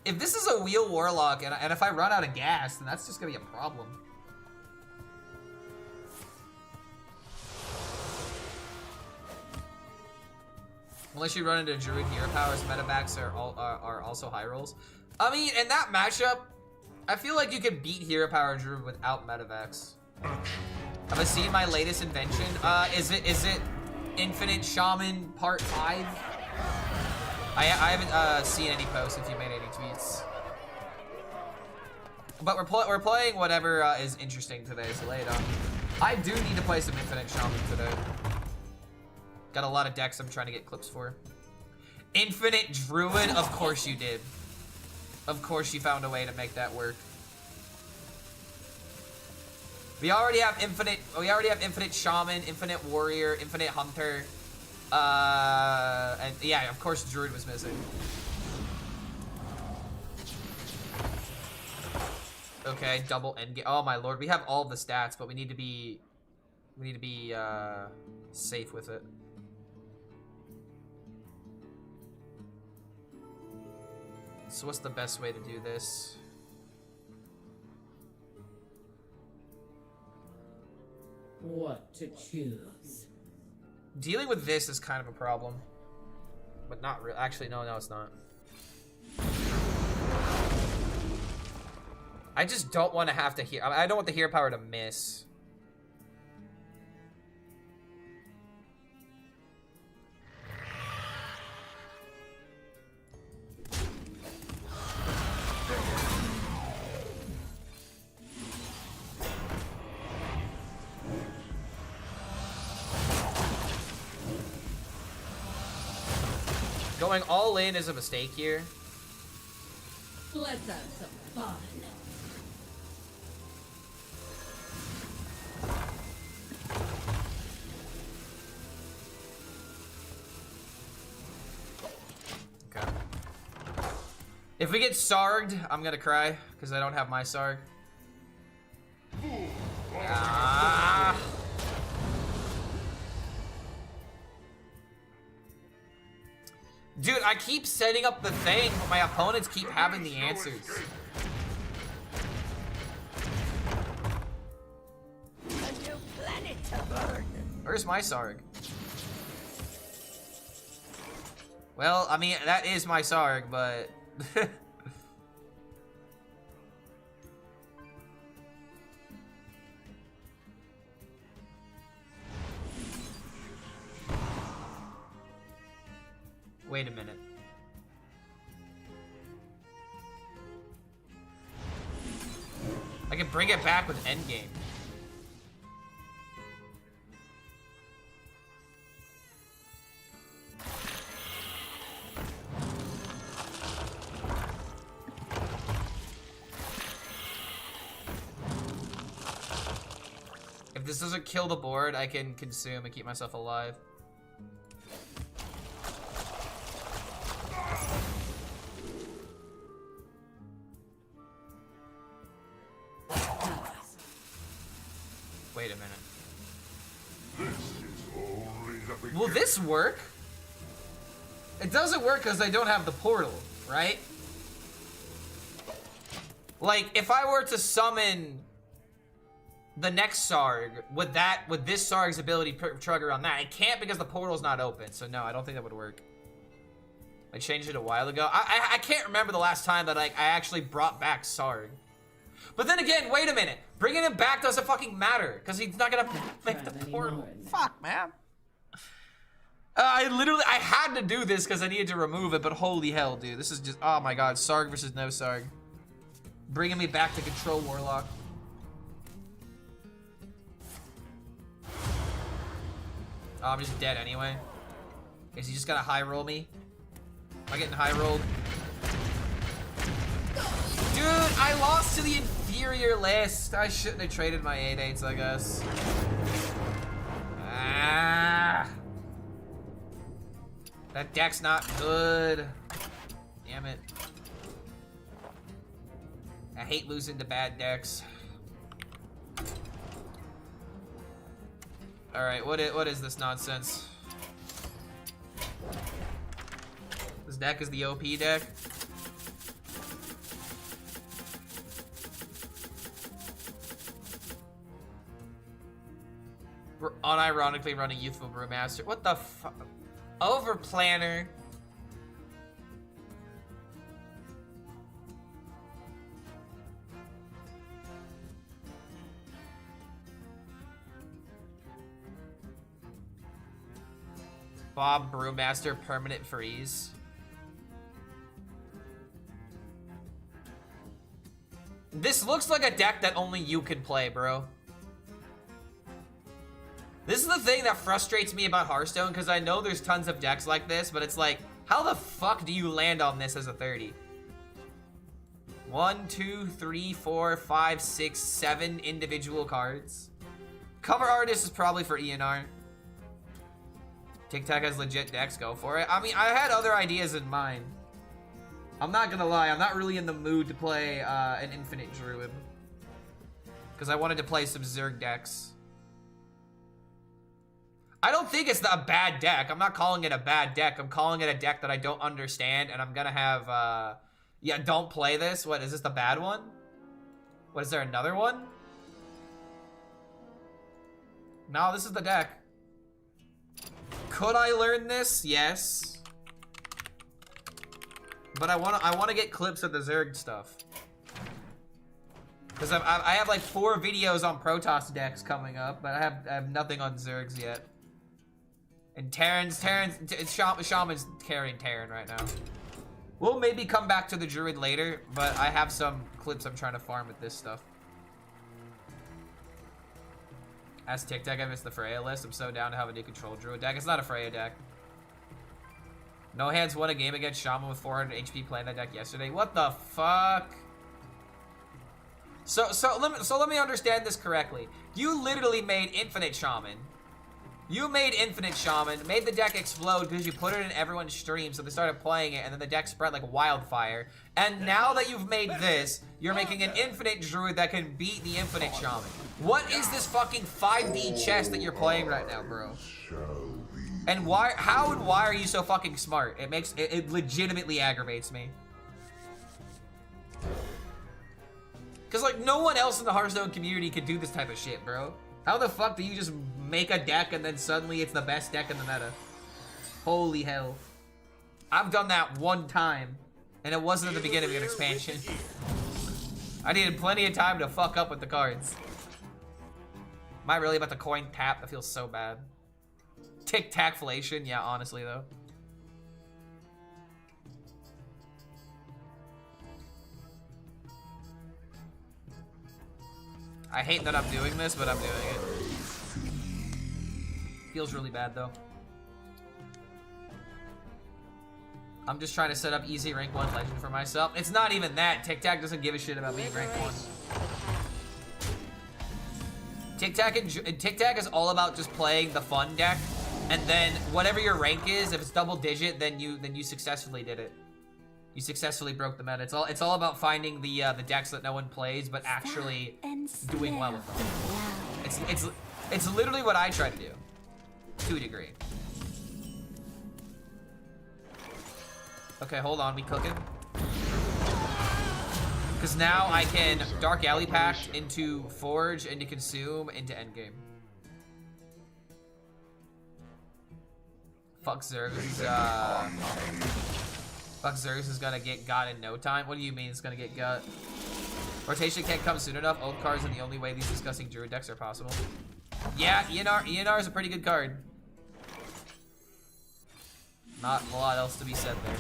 If this is a wheel warlock and if I run out of gas, then that's just gonna be a problem. Unless you run into Druid Hero Powers, medevacs are also high rolls. I mean, in that matchup, I feel like you can beat Hero Power Druid without medevacs. Have I seen my latest invention? Is it Infinite Shaman Part 5? I haven't seen any posts if you made any tweets. But we're playing whatever is interesting today, so lay it on. I do need to play some Infinite Shaman today. Got a lot of decks I'm trying to get clips for. Infinite Druid? Of course you did. Of course you found a way to make that work. We already have Infinite Shaman, Infinite Warrior, Infinite Hunter. And yeah, of course Druid was missing. Okay, double endgame. Oh my lord, we have all the stats, but we need to be safe with it. So what's the best way to do this? What to choose? Dealing with this is kind of a problem. But not really. Actually, no, it's not. I just don't want to have to hear. I don't want the hero power to miss. Going all in is a mistake here. Let's have some fun. Okay. If we get Sarged, I'm gonna cry because I don't have my Sarg. Ah. Dude, I keep setting up the thing, but my opponents keep having the answers. A new planet to burn. Where's my Sarg? Well, I mean, that is my Sarg, but... Wait a minute. I can bring it back with endgame. If this doesn't kill the board, I can consume and keep myself alive. Wait a minute. Will this work? It doesn't work because I don't have the portal, right? Like, if I were to summon the next Sarg, would this Sarg's ability trigger on that? It can't because the portal's not open, so no, I don't think that would work. I changed it a while ago. I can't remember the last time that I actually brought back Sarg. But then again, wait a minute. Bringing him back doesn't fucking matter because he's not gonna make the portal. Fuck, man. I had to do this because I needed to remove it, but holy hell, dude. This is just, oh my god. Sarg versus no Sarg. Bringing me back to control Warlock. Oh, I'm just dead anyway. Is he just gonna high roll me? Am I getting high rolled? Dude, I lost to the inferior list. I shouldn't have traded my 8/8s, I guess. Ah. That deck's not good. Damn it. I hate losing to bad decks. Alright, what is this nonsense? This deck is the OP deck. We're unironically running Youthful Brewmaster. What the fuck? Overplanner. Bob Brewmaster permanent freeze. This looks like a deck that only you can play, bro. This is the thing that frustrates me about Hearthstone, because I know there's tons of decks like this, but it's like, how the fuck do you land on this as a 30? 1, 2, 3, 4, 5, 6, 7 individual cards. Cover artist is probably for ENR. Tic Tac has legit decks, go for it. I mean, I had other ideas in mind. I'm not gonna lie, I'm not really in the mood to play an Infinite Druid. Because I wanted to play some Zerg decks. I don't think it's a bad deck. I'm not calling it a bad deck. I'm calling it a deck that I don't understand, and I'm gonna have, yeah, don't play this. What, is this the bad one? What, is there another one? No, this is the deck. Could I learn this? Yes. But I wanna get clips of the Zerg stuff. Because I have like 4 videos on Protoss decks coming up, but I have nothing on Zergs yet. And Shaman's carrying Terran right now. We'll maybe come back to the Druid later, but I have some clips I'm trying to farm with this stuff. As Tic Tac, I missed the Freya list. I'm so down to have a new control Druid deck. It's not a Freya deck. No Hands won a game against Shaman with 400 HP playing that deck yesterday. What the fuck? So let me understand this correctly. You literally made Infinite Shaman. You made Infinite Shaman, made the deck explode because you put it in everyone's stream, so they started playing it, and then the deck spread like wildfire. And now that you've made this, you're making an Infinite Druid that can beat the Infinite Shaman. What is this fucking 5D chess that you're playing right now, bro? And why? How and why are you so fucking smart? It legitimately aggravates me. Because, like, no one else in the Hearthstone community can do this type of shit, bro. How the fuck do you just make a deck and then suddenly it's the best deck in the meta? Holy hell. I've done that one time, and it wasn't at the beginning of an expansion. I needed plenty of time to fuck up with the cards. Am I really about to coin tap? That feels so bad. Tic-tac-flation? Yeah, honestly, though. I hate that I'm doing this, but I'm doing it. Feels really bad, though. I'm just trying to set up easy rank 1 legend for myself. It's not even that. Tic Tac doesn't give a shit about being rank 1. Tic Tac is all about just playing the fun deck, and then whatever your rank is, if it's double digit, then you successfully did it. You successfully broke the meta. It's all about finding the decks that no one plays, but actually doing well with them. It's literally what I try to do, to a degree. Okay, hold on, we cooking. Because now I can Dark Alley Pact into Forge, into Consume, into Endgame. Fuck Zergs. Fuck Zergs is gonna get got in no time. What do you mean it's gonna get got? Rotation can't come soon enough. Old cards are the only way these disgusting Druid decks are possible. Yeah, ENR is a pretty good card. Not a lot else to be said there.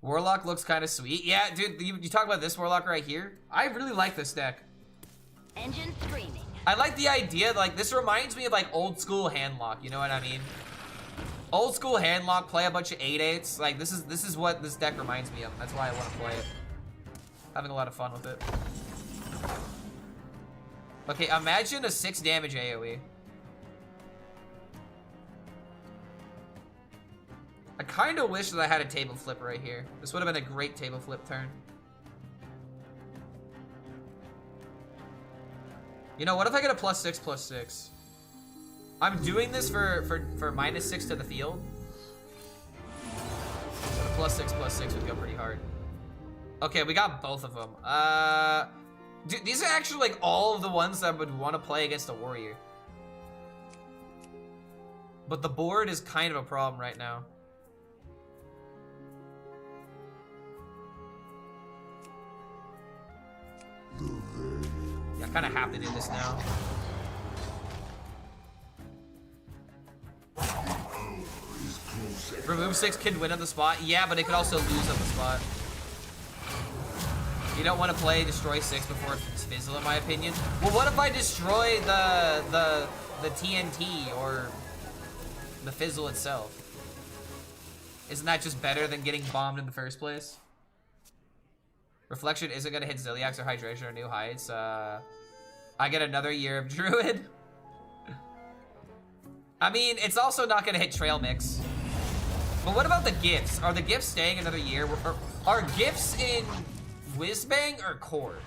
Warlock looks kind of sweet. Yeah, dude, you talk about this Warlock right here? I really like this deck. Engine screaming. I like the idea, like, this reminds me of, like, old school handlock, you know what I mean? Old school handlock, play a bunch of 8/8s. Like, this is what this deck reminds me of. That's why I want to play it. Having a lot of fun with it. Okay, imagine a 6 damage AoE. I kind of wish that I had a table flip right here. This would have been a great table flip turn. You know, what if I get a +6/+6? I'm doing this for -6 to the field. But a +6/+6 would go pretty hard. Okay, we got both of them. Dude, these are actually like all of the ones that I would want to play against a warrior. But the board is kind of a problem right now. Yeah, I kind of have to do this now. Remove 6 can win on the spot. Yeah, but it could also lose on the spot. You don't want to play Destroy 6 before it's Fizzle, in my opinion. Well, what if I destroy the TNT or the Fizzle itself? Isn't that just better than getting bombed in the first place? Reflection isn't gonna hit Ziliax or Hydration or New Heights. I get another year of Druid. I mean, it's also not gonna hit Trail Mix. But what about the gifts? Are the gifts staying another year? Are gifts in Whizbang or Core?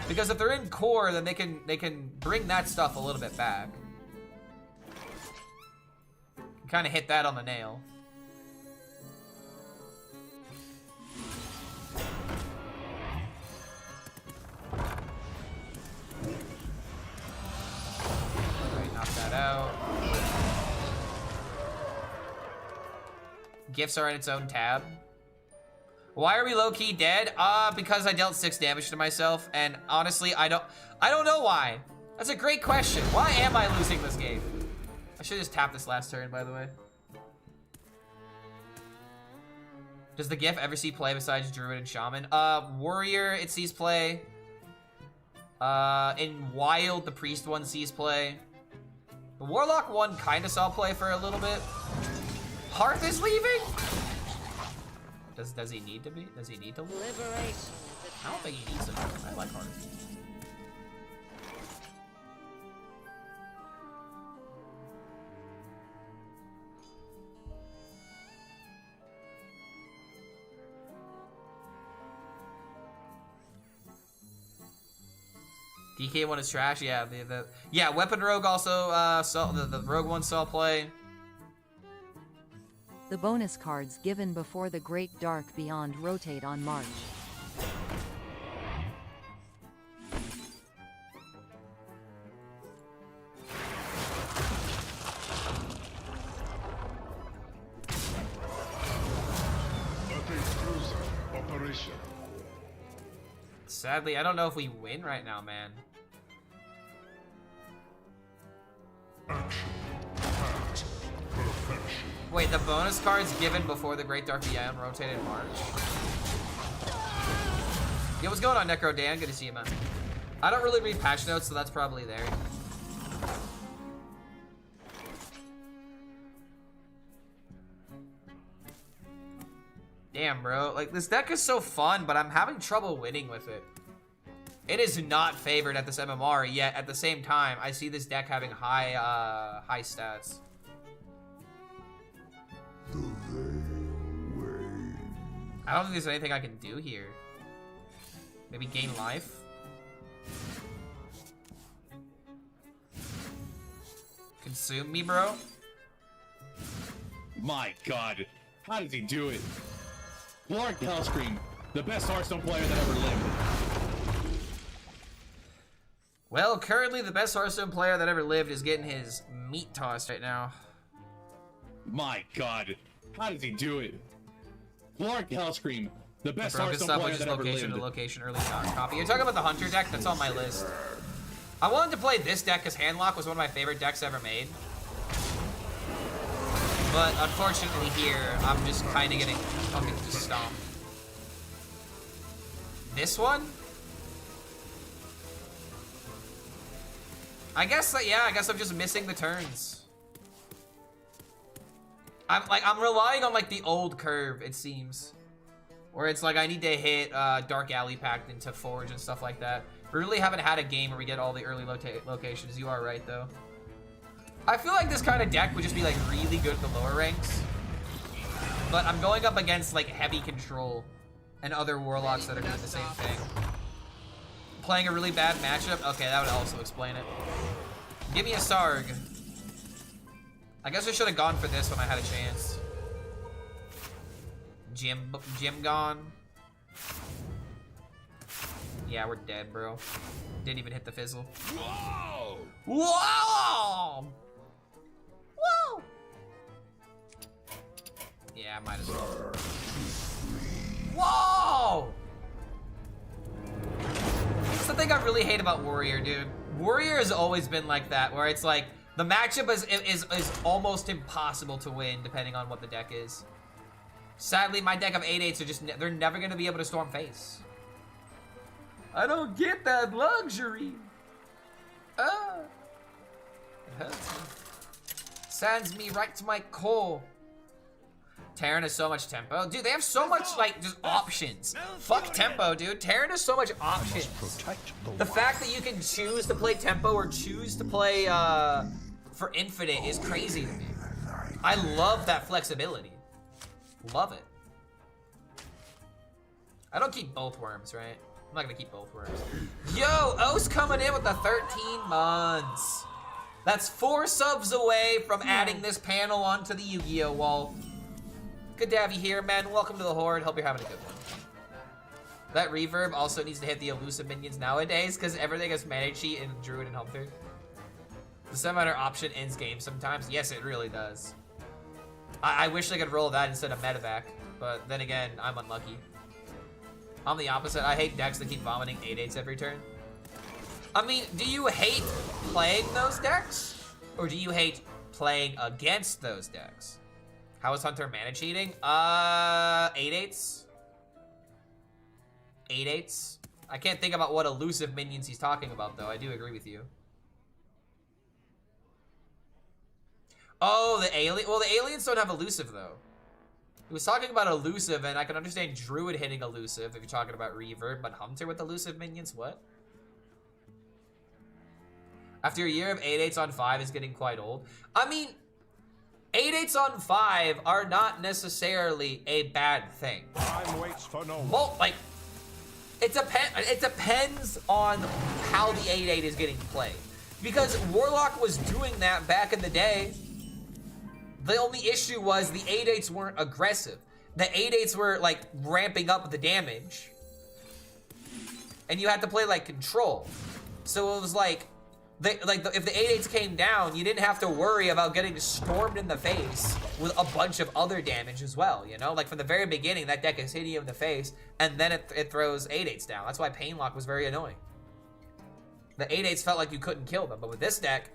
Because if they're in Core, then they can bring that stuff a little bit back. Kind of hit that on the nail. Alright, knock that out. Gifts are in its own tab. Why are we low-key dead? Because I dealt 6 damage to myself, and honestly, I don't know why. That's a great question. Why am I losing this game? I should just tap this last turn, by the way. Does the GIF ever see play besides Druid and Shaman? Warrior, it sees play. In Wild, the Priest one sees play. The Warlock one kind of saw play for a little bit. Hearth is leaving? Does he need to be? Does he need to leave? I don't think he needs to. I like Hearth. DK one is trash. Yeah, yeah. Weapon Rogue also saw the Rogue one saw play. The bonus cards given before the Great Dark Beyond rotate on March. Sadly, I don't know if we win right now, man. Wait, the bonus cards given before the Great Dark Beyond rotated in March. Yo, what's going on, Necro Dan? Good to see you, man. I don't really read patch notes, so that's probably there. Damn, bro. Like, this deck is so fun, but I'm having trouble winning with it. It is not favored at this MMR, yet at the same time, I see this deck having high stats. I don't think there's anything I can do here. Maybe gain life? Consume me, bro? My god. How does he do it? Lord HELLSCREAM, the best Hearthstone player that ever lived. Well, currently the best Hearthstone player that ever lived is getting his meat tossed right now. My god. How does he do it? Lord HELLSCREAM, the best Hearthstone player that ever lived. Location, early copy. You're talking about the Hunter deck? That's on my list. I wanted to play this deck because Handlock was one of my favorite decks ever made. But unfortunately here, I'm just kind of getting fucking just stomped. This one? I guess that, yeah, I guess I'm just missing the turns. I'm relying on like the old curve, it seems. Where it's like I need to hit Dark Alley Pact into Forge and stuff like that. We really haven't had a game where we get all the early locations. You are right, though. I feel like this kind of deck would just be like really good at the lower ranks. But I'm going up against like heavy control and other warlocks that are doing the same thing. Playing a really bad matchup? Okay, that would also explain it. Give me a Sarg. I guess I should have gone for this when I had a chance. Jim gone. Yeah, we're dead, bro. Didn't even hit the fizzle. Whoa! Whoa! Whoa! Yeah, I might as well. Whoa! That's the thing I really hate about Warrior, dude. Warrior has always been like that, where it's like, the matchup is almost impossible to win, depending on what the deck is. Sadly, my deck of 8/8s are just, they're never going to be able to Storm Face. I don't get that luxury. Ah. It hurts me. Sands me right to my core. Terran has so much tempo. Dude, they have so much, like, just options. Fuck tempo, dude. Terran has so much options. The fact that you can choose to play tempo or choose to play for infinite is crazy to me. I love that flexibility. Love it. I don't keep both worms, right? I'm not gonna keep both worms. Yo, O's coming in with the 13 months. That's 4 subs away from adding this panel onto the Yu-Gi-Oh wall. Good to have you here, man. Welcome to the Horde. Hope you're having a good one. That reverb also needs to hit the elusive minions nowadays because everything has mana cheat in Druid and Hunter. The summoner option ends game sometimes. Yes, it really does. I wish I could roll that instead of medevac, but then again, I'm unlucky. I'm the opposite. I hate decks that keep vomiting 8/8s every turn. I mean, do you hate playing those decks? Or do you hate playing against those decks? How is Hunter mana cheating? 8/8s. 8/8s. I can't think about what elusive minions he's talking about, though. I do agree with you. Oh, the alien. Well, the aliens don't have elusive, though. He was talking about elusive, and I can understand Druid hitting elusive if you're talking about reverb, but Hunter with elusive minions? What? After a year of 8/8s on 5 is getting quite old. I mean, 8/8s on 5 are not necessarily a bad thing. Time waits for no one. Well, like, it depends on how the 8/8 is getting played. Because Warlock was doing that back in the day. The only issue was the 8/8s weren't aggressive. The 8/8s were, like, ramping up the damage. And you had to play, like, control. So it was like, if the 8/8s came down, you didn't have to worry about getting stormed in the face with a bunch of other damage as well, you know? Like, from the very beginning, that deck is hitting you in the face, and then it throws 8/8s down. That's why Painlock was very annoying. The 8/8s felt like you couldn't kill them, but with this deck,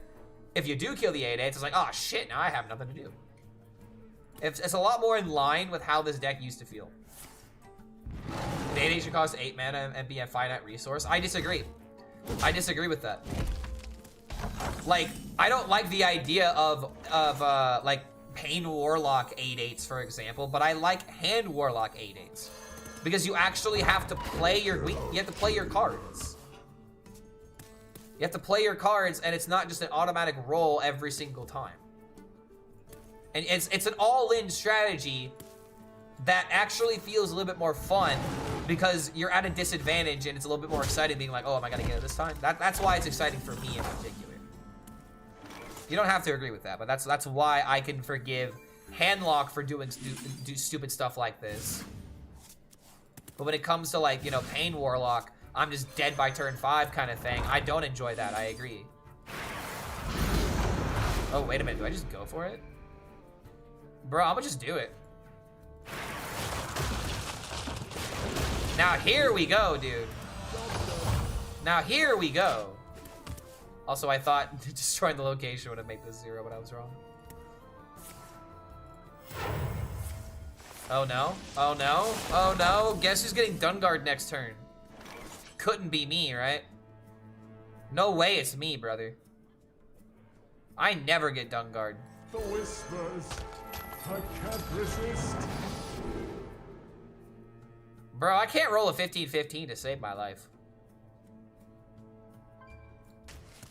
if you do kill the 8/8s, it's like, oh shit, now I have nothing to do. It's a lot more in line with how this deck used to feel. The 8/8 should cost 8 mana and be a finite resource. I disagree. I disagree with that. Like, I don't like the idea of like, Pain Warlock 8/8s, for example, but I like Hand Warlock 8/8s. Because you actually have to play your cards. You have to play your cards, and it's not just an automatic roll every single time. And it's an all-in strategy that actually feels a little bit more fun because you're at a disadvantage and it's a little bit more exciting being like, oh, am I gonna get it this time? That's why it's exciting for me in particular. You don't have to agree with that, but that's why I can forgive Handlock for doing stupid stuff like this. But when it comes to, like, you know, Pain Warlock, I'm just dead by turn 5 kind of thing. I don't enjoy that, I agree. Oh, wait a minute, do I just go for it? Bro, I'm gonna just do it. Now here we go, dude. Now here we go. Also, I thought destroying the location would have made this 0, but I was wrong. Oh no, oh no, oh no. Guess who's getting Dunguard next turn? Couldn't be me, right? No way it's me, brother. I never get Dunguard. The whispers. I can't resist. Bro, I can't roll a 15-15 to save my life.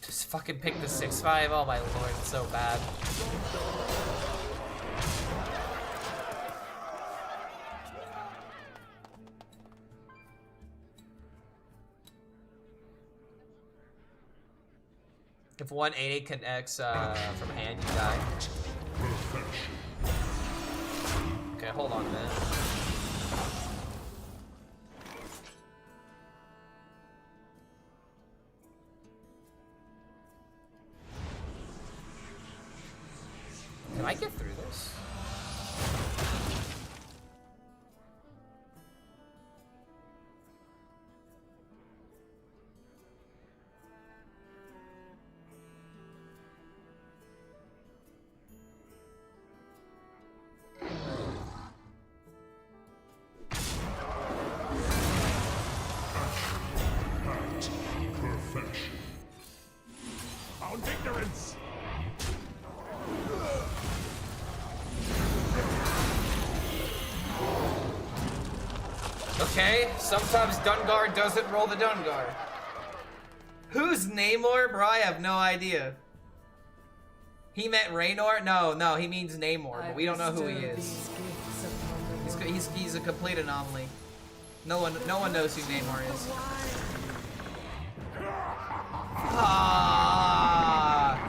Just fucking pick the 6-5. Oh my lord, it's so bad. If 1/8 connects from hand, you die. Okay, hold on a minute. Can I get through this? Confound ignorance! Okay, sometimes Dungar doesn't roll the Dungar. Who's Namor? Bro, I have no idea. He meant Raynor? No, he means Namor, but we don't know who he is. He's a complete anomaly. No one knows who Namor is. Ah.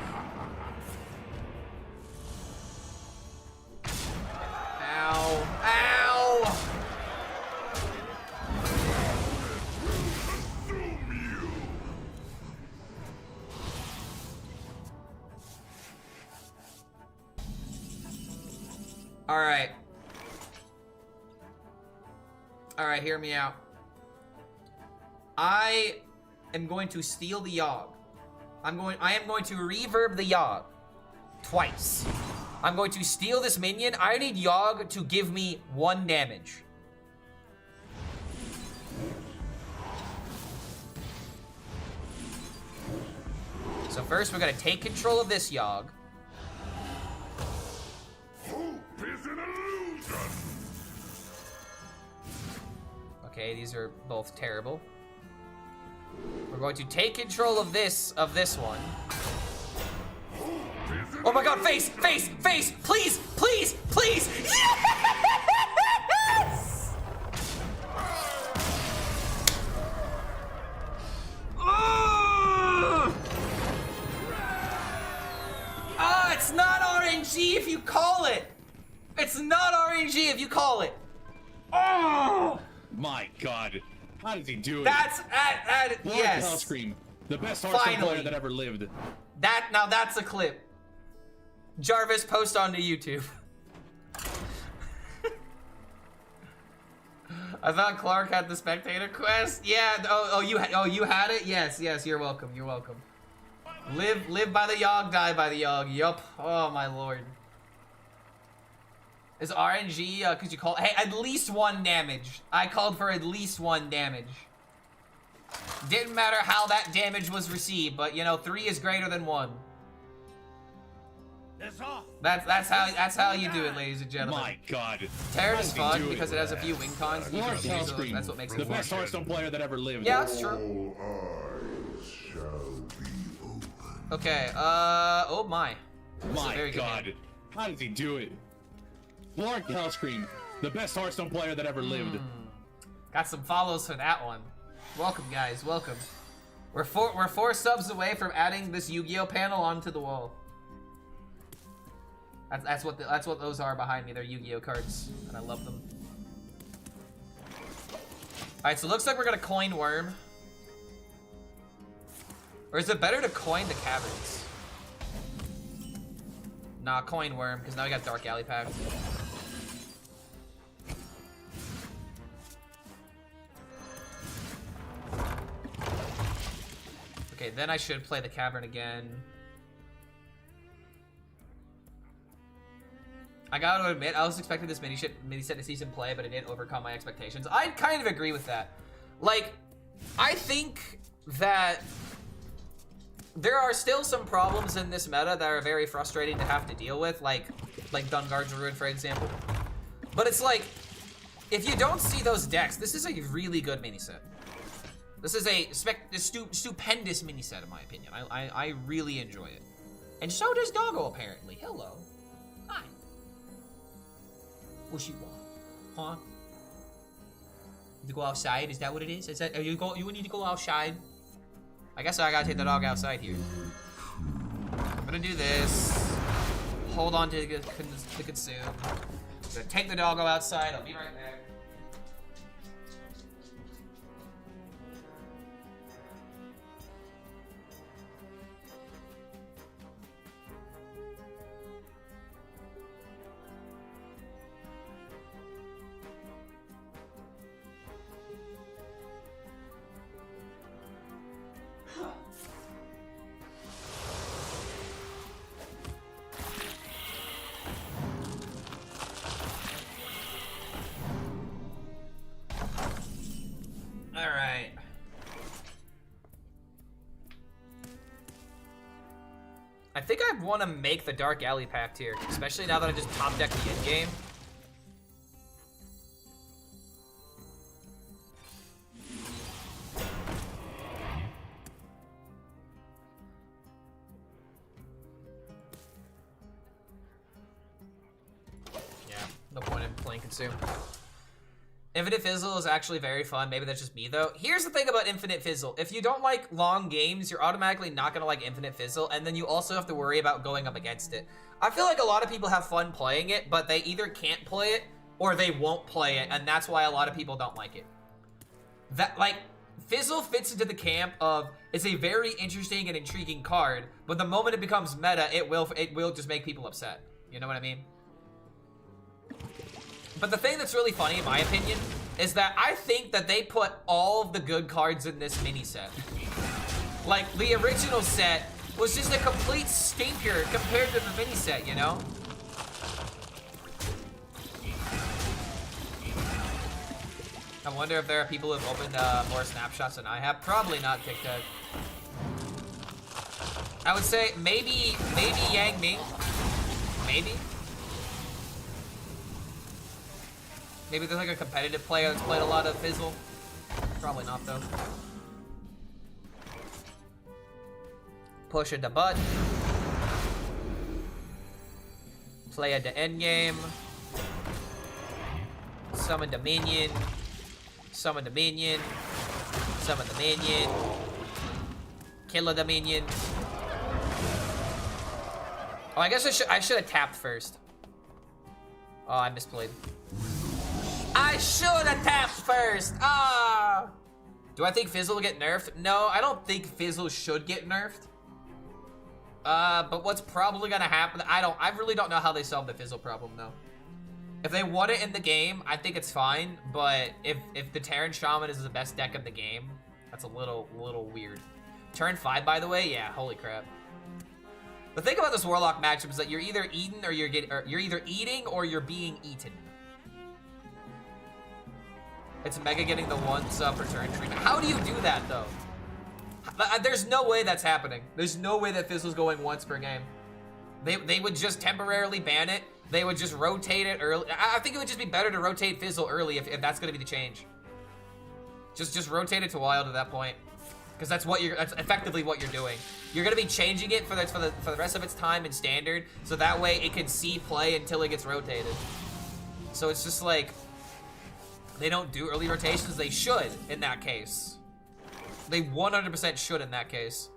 Ow. Ow! Alright. Alright, hear me out. I am going to steal the Yogg. I am going to reverb the Yogg twice. I'm going to steal this minion. I need Yogg to give me 1 damage. So first we're gonna take control of this Yogg. Hope is an illusion! Okay, these are both terrible. We're going to take control of this one. Oh my god, face! Face! Face! Please! Please! Please! Yes! Ah, it's not RNG if you call it! It's not RNG if you call it! Oh! My god. How does he do it? That's yes. HELLSCREAM, the best Hearthstone player that ever lived. Now that's a clip. Jarvis, post onto YouTube. I thought Clark had the spectator quest. Yeah. Oh, you had it. Yes. You're welcome. You're welcome. Live by the Yogg, die by the Yogg. Yup. Oh my lord. Is RNG, could you call, hey, at least 1 damage. I called for at least 1 damage. Didn't matter how that damage was received, but you know, 3 is greater than 1. That's how you do it, ladies and gentlemen. My god. Terran is fun because it has a few win cons. HELLSCREAM, That's what makes the it best Hearthstone player that ever lived. Yeah, that's true. All eyes shall be open. Okay, oh my. My god. How does he do it? HELLSCREAM, the best Hearthstone player that ever lived. Got some follows for that one. Welcome, guys. Welcome. We're 4 subs away from adding this Yu-Gi-Oh panel onto the wall. That's what those are behind me. They're Yu-Gi-Oh cards, and I love them. All right, so it looks like we're gonna coin Worm. Or is it better to coin the Caverns? Nah, coin Worm, because now we got Dark Alley Pact. Okay, then I should play the Cavern again. I gotta admit, I was expecting this mini set to see some play, but it didn't overcome my expectations. I kind of agree with that. Like, I think that there are still some problems in this meta that are very frustrating to have to deal with, like Dungar's Ruin, for example. But it's like, if you don't see those decks, this is a really good mini set. This is a stupendous mini set, in my opinion. I really enjoy it. And so does Doggo, apparently. Hello. Hi. What you want? Huh? Need to go outside? Is that what it is? Is that you need to go outside? I guess I gotta take the dog outside here. I'm gonna do this. Hold on to consume. I'm gonna take the doggo outside. I'll be right back. I think I want to make the Dark Alley Pact here, especially now that I just top deck the end game. Yeah, no point in playing Consume. Infinite Fizzle is actually very fun. Maybe that's just me, though. Here's the thing about Infinite Fizzle. If you don't like long games, you're automatically not going to like Infinite Fizzle, and then you also have to worry about going up against it. I feel like a lot of people have fun playing it, but they either can't play it or they won't play it, and that's why a lot of people don't like it. That, like, Fizzle fits into the camp of it's a very interesting and intriguing card, but the moment it becomes meta, it will just make people upset. You know what I mean? But the thing that's really funny, in my opinion, is that I think that they put all of the good cards in this mini set. Like, the original set was just a complete stinker compared to the mini set, you know? I wonder if there are people who have opened more snapshots than I have. Probably not TikTok. I would say maybe Yang Ming. Maybe. Maybe there's like a competitive player that's played a lot of Fizzle. Probably not, though. Push into button. Play at the end game. Summon the minion. Summon the minion. Summon the minion. Kill the minion. Oh, I guess I should have tapped first. Oh, I misplayed. I should have tapped first. Ah. Do I think Fizzle will get nerfed? No, I don't think Fizzle should get nerfed. But what's probably gonna happen? I really don't know how they solve the Fizzle problem though. If they want it in the game, I think it's fine. But if the Terran Shaman is the best deck of the game, that's a little weird. Turn 5, by the way, yeah, holy crap. The thing about this Warlock matchup is that you're either eaten or you're either eating or you're being eaten. It's Mega getting the 1 sub per turn treatment. How do you do that, though? There's no way that's happening. There's no way that Fizzle's going once per game. They would just temporarily ban it. They would just rotate it early. I think it would just be better to rotate Fizzle early if that's going to be the change. Just rotate it to Wild at that point. Because that's effectively what you're doing. You're going to be changing it for the rest of its time in Standard, so that way it can see play until it gets rotated. So it's just like... They don't do early rotations. They should in that case. They 100% should in that case.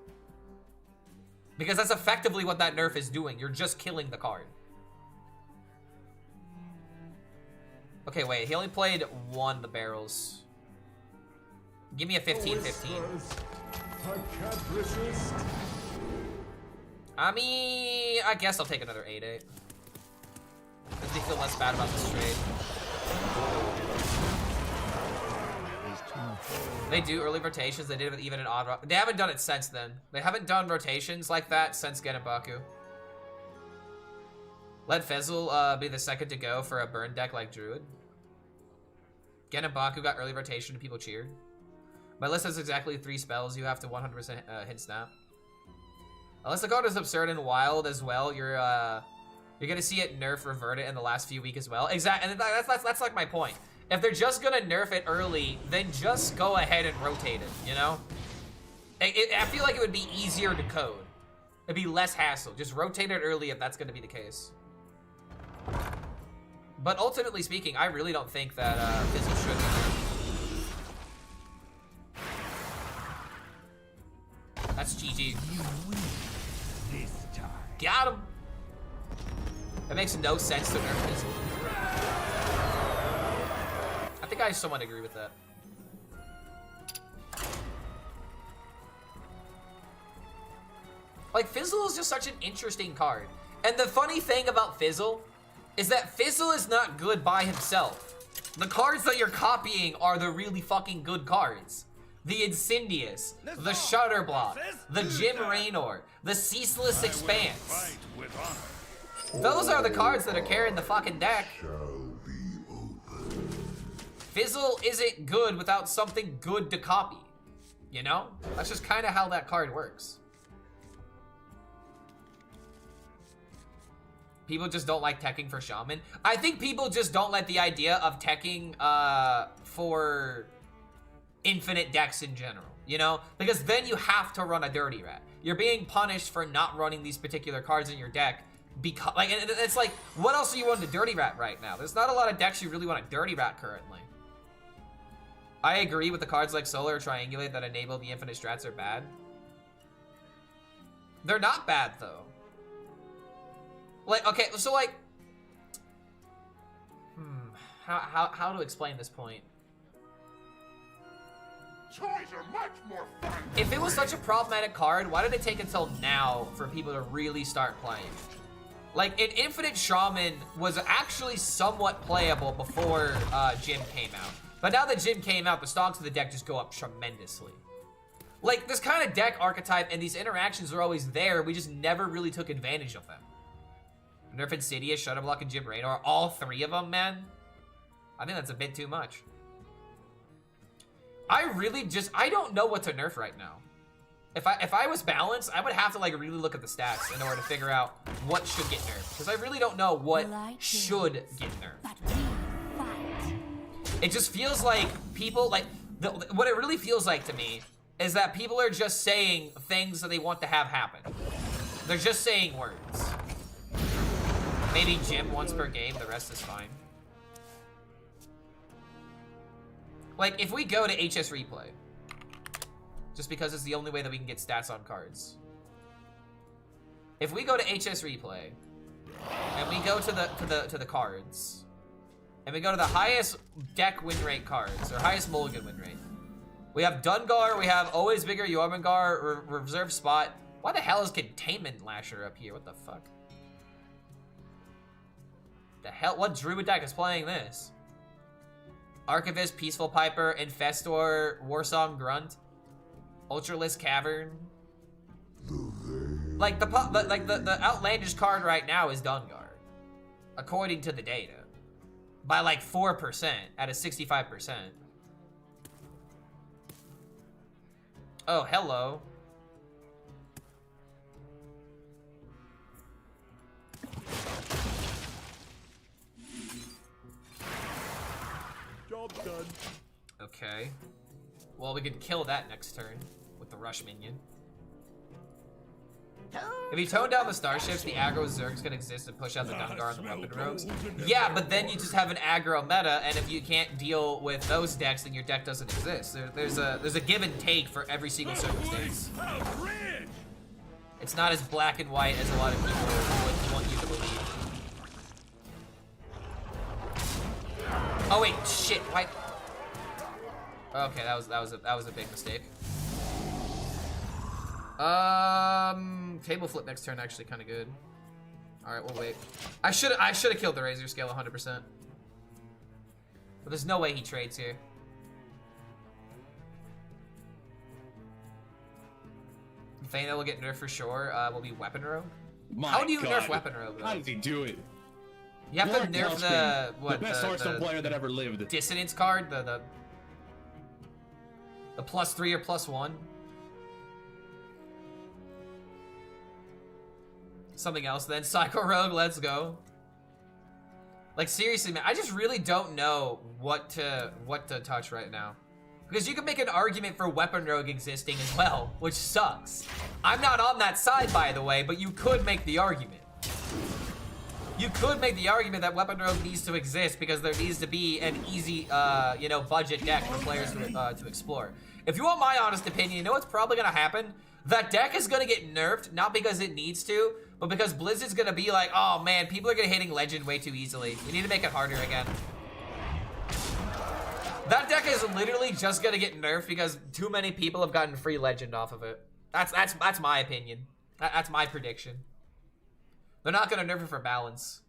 Because that's effectively what that nerf is doing. You're just killing the card. Okay, wait. He only played 1 of the barrels. Give me a 15-15. I can't resist. I mean, I guess I'll take another 8-8. Makes me feel less bad about this trade. They do early rotations. They did it with even an odd. They haven't done it since then. They haven't done rotations like that since Genabaku. Let Fizzle be the second to go for a burn deck like Druid. Genabaku got early rotation and people cheered. My list has exactly 3 spells. You have to 100% hit snap. Unless the card is absurd and wild as well, you're gonna see it nerf revert it in the last few weeks as well. Exactly, and that's like my point. If they're just gonna nerf it early, then just go ahead and rotate it, you know? I feel like it would be easier to code. It'd be less hassle. Just rotate it early if that's gonna be the case. But ultimately speaking, I really don't think that Fizzle should be nerfed. That's GG. Got him! That makes no sense to nerf Fizzle. I think I somewhat agree with that. Like, Fizzle is just such an interesting card. And the funny thing about Fizzle is that Fizzle is not good by himself. The cards that you're copying are the really fucking good cards. The Incendious, the Shutterblock, the Jim Raynor, the Ceaseless Expanse. Those are the cards that are carrying the fucking deck. Fizzle isn't good without something good to copy. You know? That's just kind of how that card works. People just don't like teching for Shaman. I think people just don't like the idea of teching for infinite decks in general, you know? Because then you have to run a Dirty Rat. You're being punished for not running these particular cards in your deck because, like, and it's like, what else are you running to Dirty Rat right now? There's not a lot of decks you really want to Dirty Rat currently. I agree with the cards like Solar or Triangulate that enable the infinite strats are bad. They're not bad though. Like, okay, so like, how to explain this point? Toys are much more fun. If it was such a problematic card, why did it take until now for people to really start playing? Like, an Infinite Shaman was actually somewhat playable before Jim came out. But now that Jim came out, the stocks of the deck just go up tremendously. Like, this kind of deck archetype and these interactions are always there, we just never really took advantage of them. Nerf Insidious, Shutterblock, and Jim Raynor, all three of them, man? I think that's a bit too much. I don't know what to nerf right now. If I was balanced, I would have to like really look at the stats in order to figure out what should get nerfed. Because I really don't know what should get nerfed. It just feels like people, like, what it really feels like to me is that people are just saying things that they want to have happen. They're just saying words. Maybe Jim once per game, the rest is fine. Like, if we go to HSReplay, just because it's the only way that we can get stats on cards. If we go to HSReplay, and we go to the cards, and we go to the highest deck win rate cards, or highest mulligan win rate. We have Dungar, we have Always Bigger Jormungandr, Reserve Spot. Why the hell is Containment Lasher up here? What the fuck? The hell? What Druid deck is playing this? Archivist, Peaceful Piper, Infestor, Warsong Grunt, Ultralisk Cavern. Like the outlandish card right now is Dungar, according to the data, by like 4% at a 65%. Oh, hello. Job done. Okay. Well, we could kill that next turn with the rush minion. If you tone down the starships, the aggro Zerg's gonna exist and push out the Dungar and the weapon rogues. Yeah, but then you just have an aggro meta, and if you can't deal with those decks, then your deck doesn't exist. There's a give and take for every single circumstance. It's not as black and white as a lot of people would want you to believe. Oh wait, shit! Why? Okay, that was a big mistake. Table flip next turn actually kind of good. All right, we'll wait. I should have killed the Razor Scale 100%. But there's no way he trades here. Thana will get nerfed for sure. Will be Weapon Rogue. How do you nerf Weapon Rogue though? How does he do it? You have to nerf the best Hearthstone player that ever lived. Dissonance card, the +3 or +1. Something else then. Psycho Rogue, let's go. Like seriously, man, I just really don't know what to touch right now. Because you can make an argument for Weapon Rogue existing as well, which sucks. I'm not on that side, by the way, but you could make the argument. You could make the argument that Weapon Rogue needs to exist because there needs to be an easy, you know, budget deck for players to explore. If you want my honest opinion, you know what's probably gonna happen? That deck is gonna get nerfed, not because it needs to, but because Blizzard's gonna be like, oh man, people are gonna hitting Legend way too easily. You need to make it harder again. That deck is literally just gonna get nerfed because too many people have gotten free Legend off of it. That's my opinion. That's my prediction. They're not gonna nerf it for balance.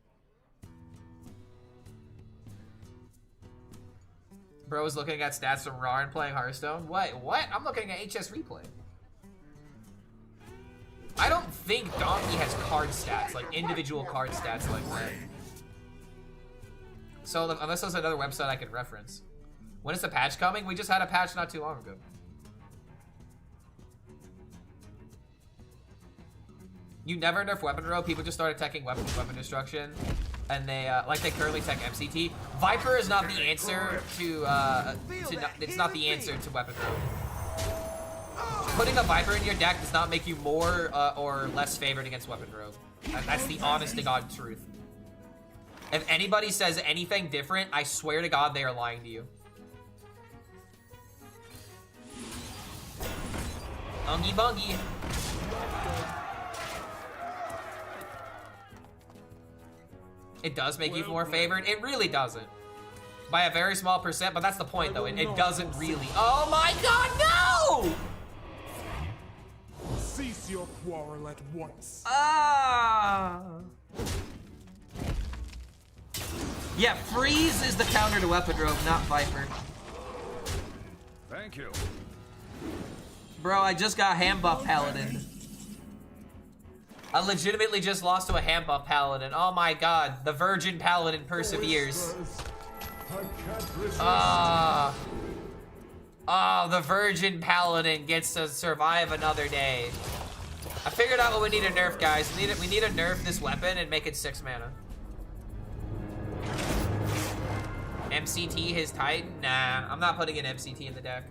Bro is looking at stats from Raw and playing Hearthstone. What? I'm looking at HSReplay. I don't think Donkey has card stats, like individual card stats like that. So unless there's another website I can reference. When is the patch coming? We just had a patch not too long ago. You never nerf weapon row. People just start attacking weapon destruction, and they like they currently tech MCT. Viper is not the answer to it's not the answer to weapon row. Putting a Viper in your deck does not make you more or less favored against weapon row. That's the honest to God truth. If anybody says anything different, I swear to God they are lying to you. Ungy bungy. It does make you more favored. It really doesn't. By a very small percent, but that's the point though. It doesn't really. Oh my God, no! Cease your quarrel at once. Ah. Yeah, freeze is the counter to weapon robe, not Viper. Thank you. Bro, I just got hand buff paladin. I legitimately just lost to a hand buff paladin. Oh my God, the virgin paladin perseveres. Oh, the virgin paladin gets to survive another day. I figured out what we need to nerf, guys. We need to nerf this weapon and make it 6 mana. MCT his Titan? Nah, I'm not putting an MCT in the deck.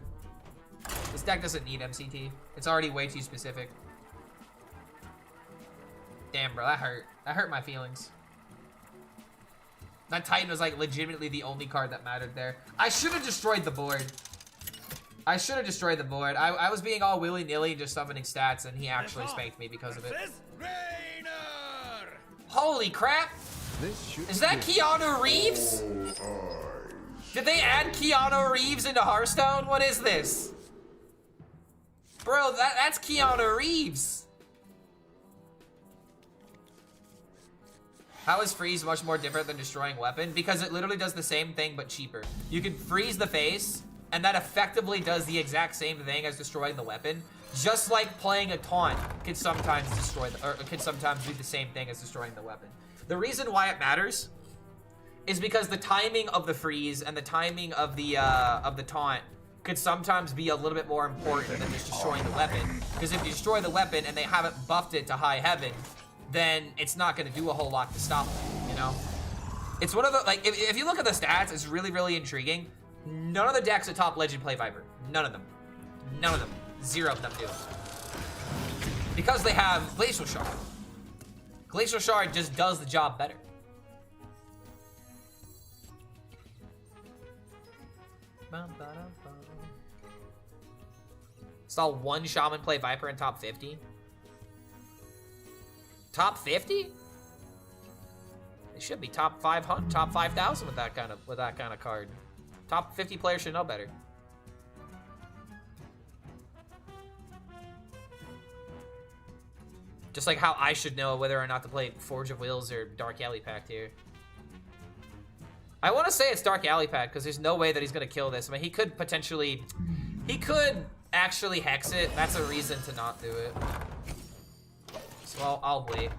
This deck doesn't need MCT. It's already way too specific. Damn, bro, that hurt. That hurt my feelings. That Titan was like legitimately the only card that mattered there. I should have destroyed the board. I should have destroyed the board. I was being all willy-nilly just summoning stats, and he actually spanked me because of it. Holy crap! Is that Keanu Reeves? Did they add Keanu Reeves into Hearthstone? What is this? Bro, that's Keanu Reeves. How is freeze much more different than destroying weapon? Because it literally does the same thing but cheaper. You can freeze the face, and that effectively does the exact same thing as destroying the weapon. Just like playing a taunt can sometimes destroy can sometimes do the same thing as destroying the weapon. The reason why it matters is because the timing of the freeze and the timing of the taunt could sometimes be a little bit more important than just destroying the weapon. Because if you destroy the weapon and they haven't buffed it to high heaven, then it's not going to do a whole lot to stop them, you know? It's one of the, like, if you look at the stats, it's really, really intriguing. None of the decks at top legend play Viper. None of them. None of them. 0 of them do. Because they have Glacial Shard. Glacial Shard just does the job better. Saw one Shaman play Viper in top 50. Top 50? They should be top 500, top 5,000 with that kind of card. Top 50 players should know better. Just like how I should know whether or not to play Forge of Wills or Dark Alley Pact here. I want to say it's Dark Alley Pact because there's no way that he's going to kill this. I mean, he could potentially... He could actually hex it. That's a reason to not do it. So I'll wait.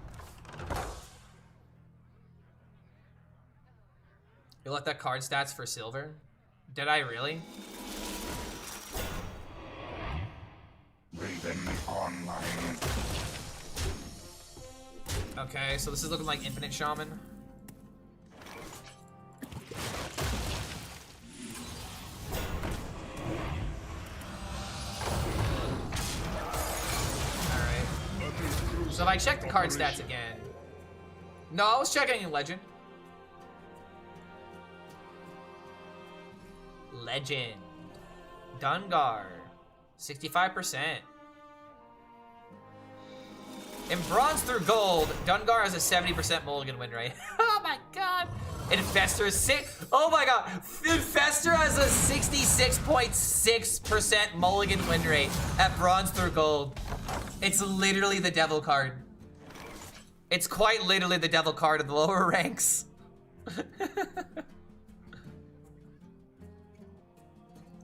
You left that card stats for silver? Did I really? Raven online. Okay, so this is looking like Infinite Shaman. Alright. So if I check the card stats again. No, I was checking in Legend. Legend. Dungar. 65%. In Bronze through Gold, Dungar has a 70% mulligan win rate. Oh my god. Infestor is oh my god. Infestor has a 66.6% mulligan win rate at Bronze through Gold. It's literally the devil card. It's quite literally the devil card of the lower ranks.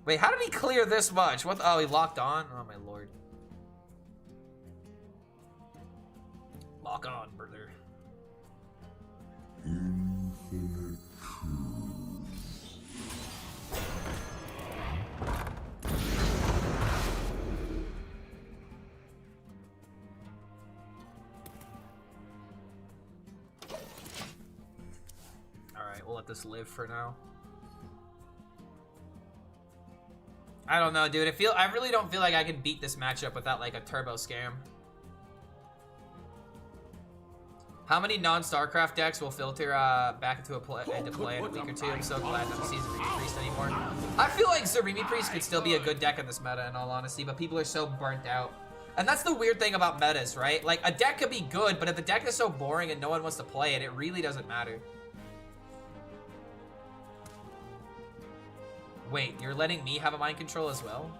Wait, how did he clear this much? What? Oh, he locked on? Oh my lord. Lock on, brother. Infinite truth. we'll let this live for now. I don't know, dude. I really don't feel like I can beat this matchup without like a turbo scam. How many non-StarCraft decks will filter back into play in a week or two? I'm so glad not to see Zarimi Priest anymore. I feel like Zarimi Priest could still be a good deck in this meta, in all honesty, but people are so burnt out. And that's the weird thing about metas, right? Like, a deck could be good, but if the deck is so boring and no one wants to play it, it really doesn't matter. Wait, you're letting me have a mind control as well?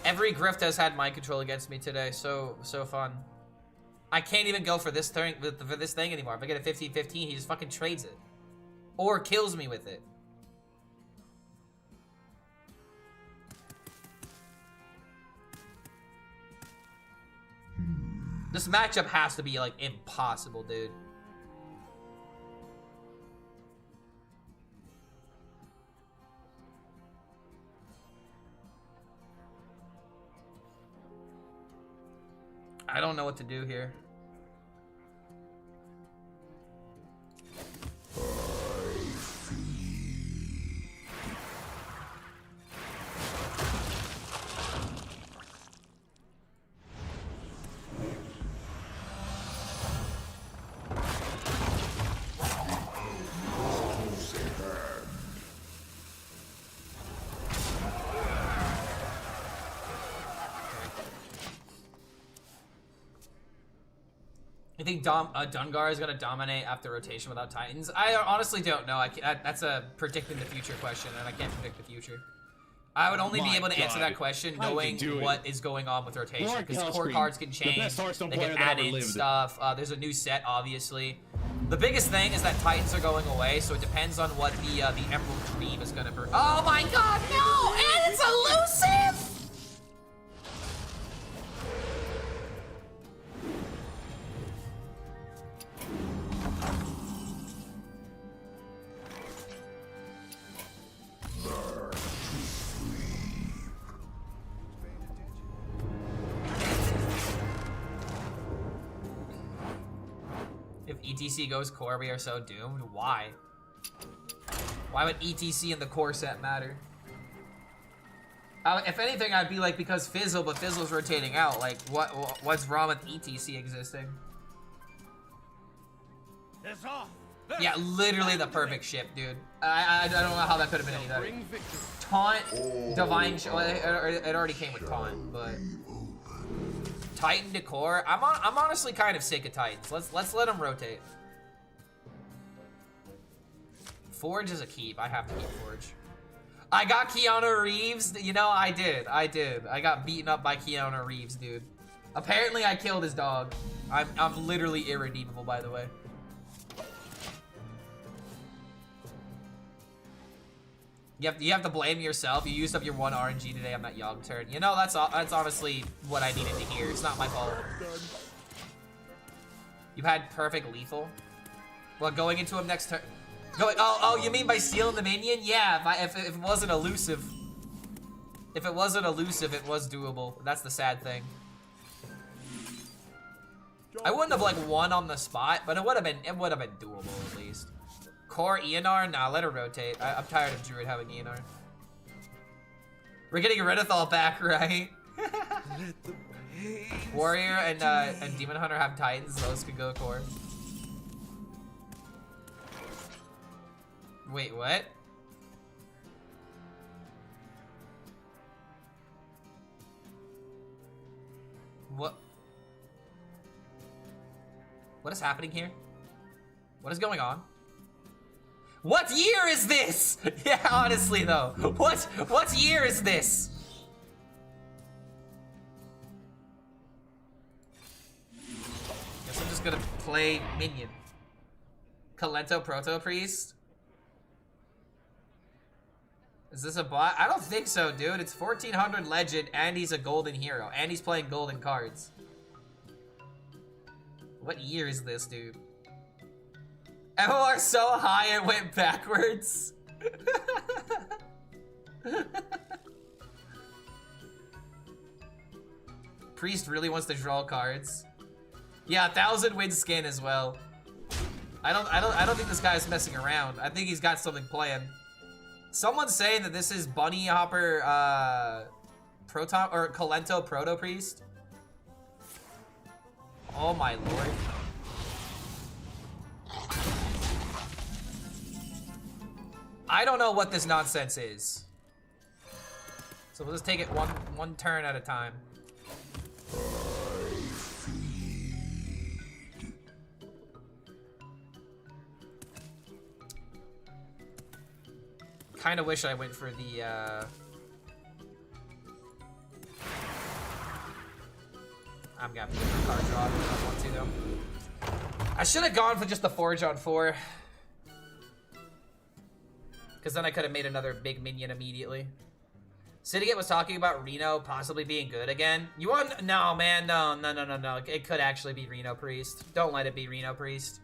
Every grift has had mind control against me today. So fun. I can't even go for this thing anymore. If I get a 15-15, he just fucking trades it. Or kills me with it. This matchup has to be like impossible, dude. I don't know what to do here. You think Dungar is going to dominate after rotation without Titans? I honestly don't know. That's a predicting the future question, and I can't predict the future. I would only be able to answer that question knowing what is going on with rotation, because core cards can change, they can add in stuff. There's a new set, obviously. The biggest thing is that Titans are going away, so it depends on what the Emerald Dream is going to bring. Oh my god, no! And it's elusive! If ETC goes core, we are so doomed. Why? Why would ETC and the core set matter? If anything, I'd be like, because Fizzle, but Fizzle's rotating out. Like, what's wrong with ETC existing? Yeah, literally the perfect ship, dude. I don't know how that could have been any better. Taunt, Divine, it already came with Taunt, but Titan to core. I'm honestly kind of sick of Titans. Let's let them rotate. Forge is a keep. I have to keep Forge. I got Keanu Reeves. You know, I did. I got beaten up by Keanu Reeves, dude. Apparently, I killed his dog. I'm literally irredeemable, by the way. You have to blame yourself. You used up your 1 RNG today on that Yogg turn. You know, that's honestly what I needed to hear. It's not my fault. You had perfect lethal. Well, going into him next turn. Oh, you mean by stealing the minion? Yeah, if it wasn't elusive. If it wasn't elusive, it was doable. That's the sad thing. I wouldn't have like won on the spot, but it would have been doable at least. Core ENR? Nah, let her rotate. I'm tired of Druid having ENR. We're getting Redithal back, right? Warrior and Demon Hunter have Titans. Those could go core. Wait, what? What is happening here? What is going on? What year is this? Yeah, honestly though. What year is this? Guess I'm just gonna play minion. Kalento Proto Priest? Is this a bot? I don't think so, dude. It's 1400 legend and he's a golden hero. And he's playing golden cards. What year is this, dude? MOR so high it went backwards. Priest really wants to draw cards. Yeah, 1,000 win skin as well. I don't think this guy's messing around. I think he's got something planned. Someone's saying that this is Bunny Hopper Proton or Colento Proto Priest. Oh my lord. I don't know what this nonsense is. So we'll just take it one turn at a time. Kind of wish I went for the I'm gonna have to get my card draw if I want to though. I should have gone for just the Forge on 4. Because then I could have made another big minion immediately. Syndicate was talking about Reno possibly being good again. You want? No, man, no. It could actually be Reno Priest. Don't let it be Reno Priest.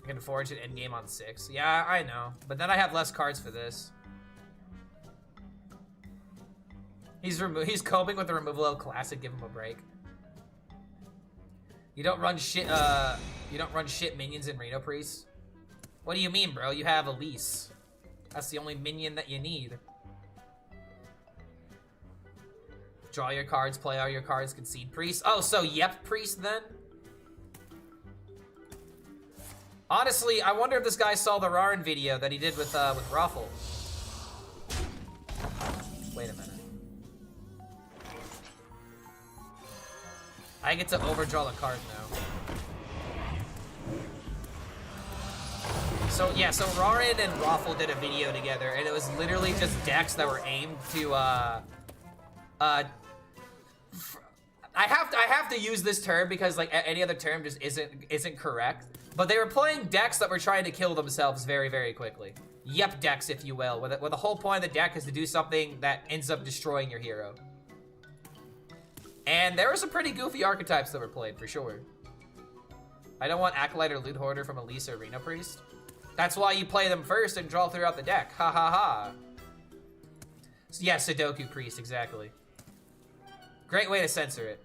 I can forge it endgame on 6. Yeah, I know. But then I have less cards for this. He's coping with the removal of classic. Give him a break. You don't run shit. You don't run shit minions in Reno Priest. What do you mean, bro? You have Elise. That's the only minion that you need. Draw your cards, play all your cards, concede Priest. Oh, so yep, Priest then? Honestly, I wonder if this guy saw the Rarin video that he did with Raffle. Wait a minute. I get to overdraw the card now. So yeah, so Rarin and Raffle did a video together, and it was literally just decks that were aimed to I have to use this term because like any other term just isn't correct. But they were playing decks that were trying to kill themselves very, very quickly. Yep decks, if you will, where the whole point of the deck is to do something that ends up destroying your hero. And there were some pretty goofy archetypes that were played, for sure. I don't want Acolyte or Loot Hoarder from Elise or Reno Priest. That's why you play them first and draw throughout the deck. Ha ha ha. So, yeah, Sudoku Priest, exactly. Great way to censor it.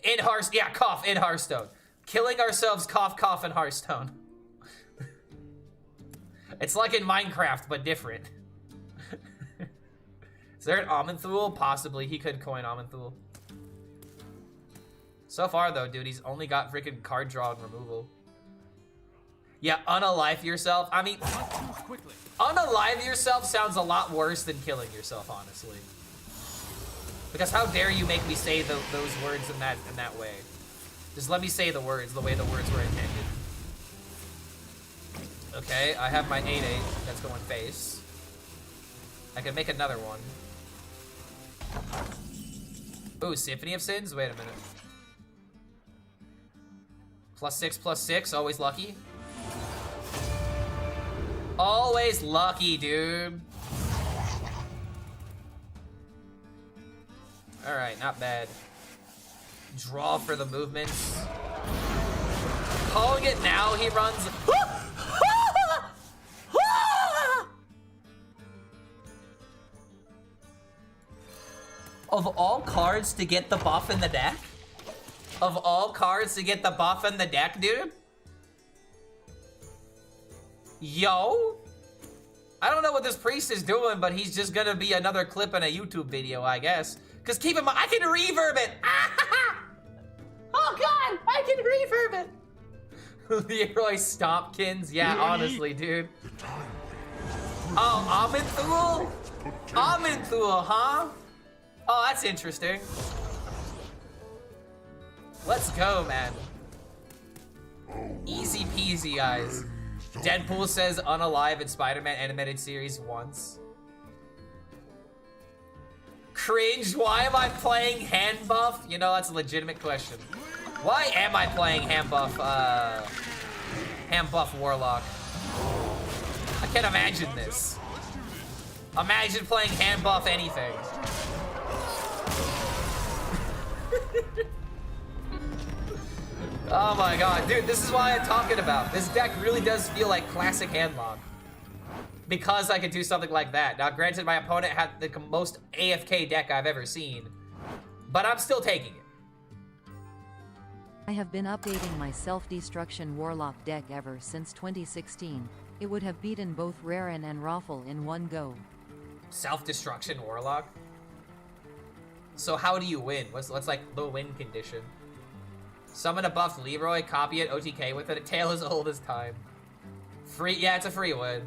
In Hearthstone, yeah, cough, in Hearthstone. Killing ourselves, cough, cough, in Hearthstone. It's like in Minecraft, but different. Is there an Amenthul? Possibly. He could coin Amenthul. So far, though, dude, he's only got freaking card draw and removal. Yeah, unalive yourself. I mean, unalive yourself sounds a lot worse than killing yourself, honestly. Because how dare you make me say those words in that way? Just let me say the words the way the words were intended. Okay, I have my 8/8 that's going face. I can make another one. Ooh, Symphony of Sins? Wait a minute. +6/+6, always lucky. Always lucky, dude. Alright, not bad. Draw for the movements. Calling it now, he runs. Of all cards to get the buff in the deck? Of all cards to get the buff in the deck, dude? Yo? I don't know what this priest is doing, but he's just gonna be another clip in a YouTube video, I guess. Because keep in mind, I can reverb it! Oh god, I can reverb it! Leroy Stompkins? Yeah, honestly, dude. Oh, Amenthul? Amenthul, huh? Oh, that's interesting. Let's go, man. Easy peasy, guys. Deadpool says unalive in Spider-Man animated series once. Cringe, why am I playing hand buff? You know, that's a legitimate question. Why am I playing hand buff Warlock? I can't imagine this. Imagine playing hand buff anything. Oh my god, dude, this is why I'm talking about. This deck really does feel like classic handlock. because I could do something like that. Now, granted, my opponent had the most AFK deck I've ever seen, but I'm still taking it. I have been updating my self-destruction warlock deck ever since 2016. It would have beaten both Raren and Raffle in one go. Self-destruction warlock? So how do you win? What's like the win condition? Summon a buff Leroy, copy it, OTK with it. A tale as old as time. Free, yeah, it's a free win.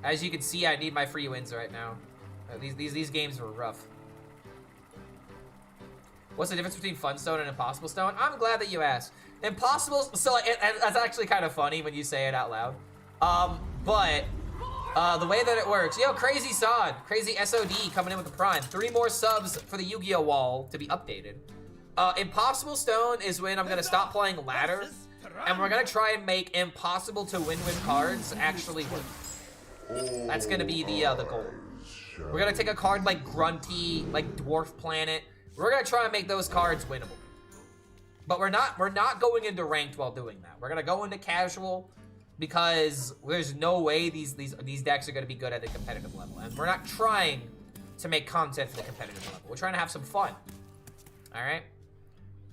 As you can see, I need my free wins right now. These games were rough. What's the difference between Funstone and Impossiblestone? I'm glad that you asked. So that's actually kind of funny when you say it out loud. But the way that it works, yo, Crazy Sod, Crazy SOD coming in with the Prime. 3 more subs for the Yu-Gi-Oh wall to be updated. Impossiblestone is when I'm gonna stop playing ladder, and we're gonna try and make impossible to win with cards actually work. That's gonna be the goal. We're gonna take a card like Grunty, like Dwarf Planet. We're gonna try and make those cards winnable. But we're not going into ranked while doing that. We're gonna go into casual because there's no way these decks are gonna be good at the competitive level. And we're not trying to make content for the competitive level. We're trying to have some fun. Alright?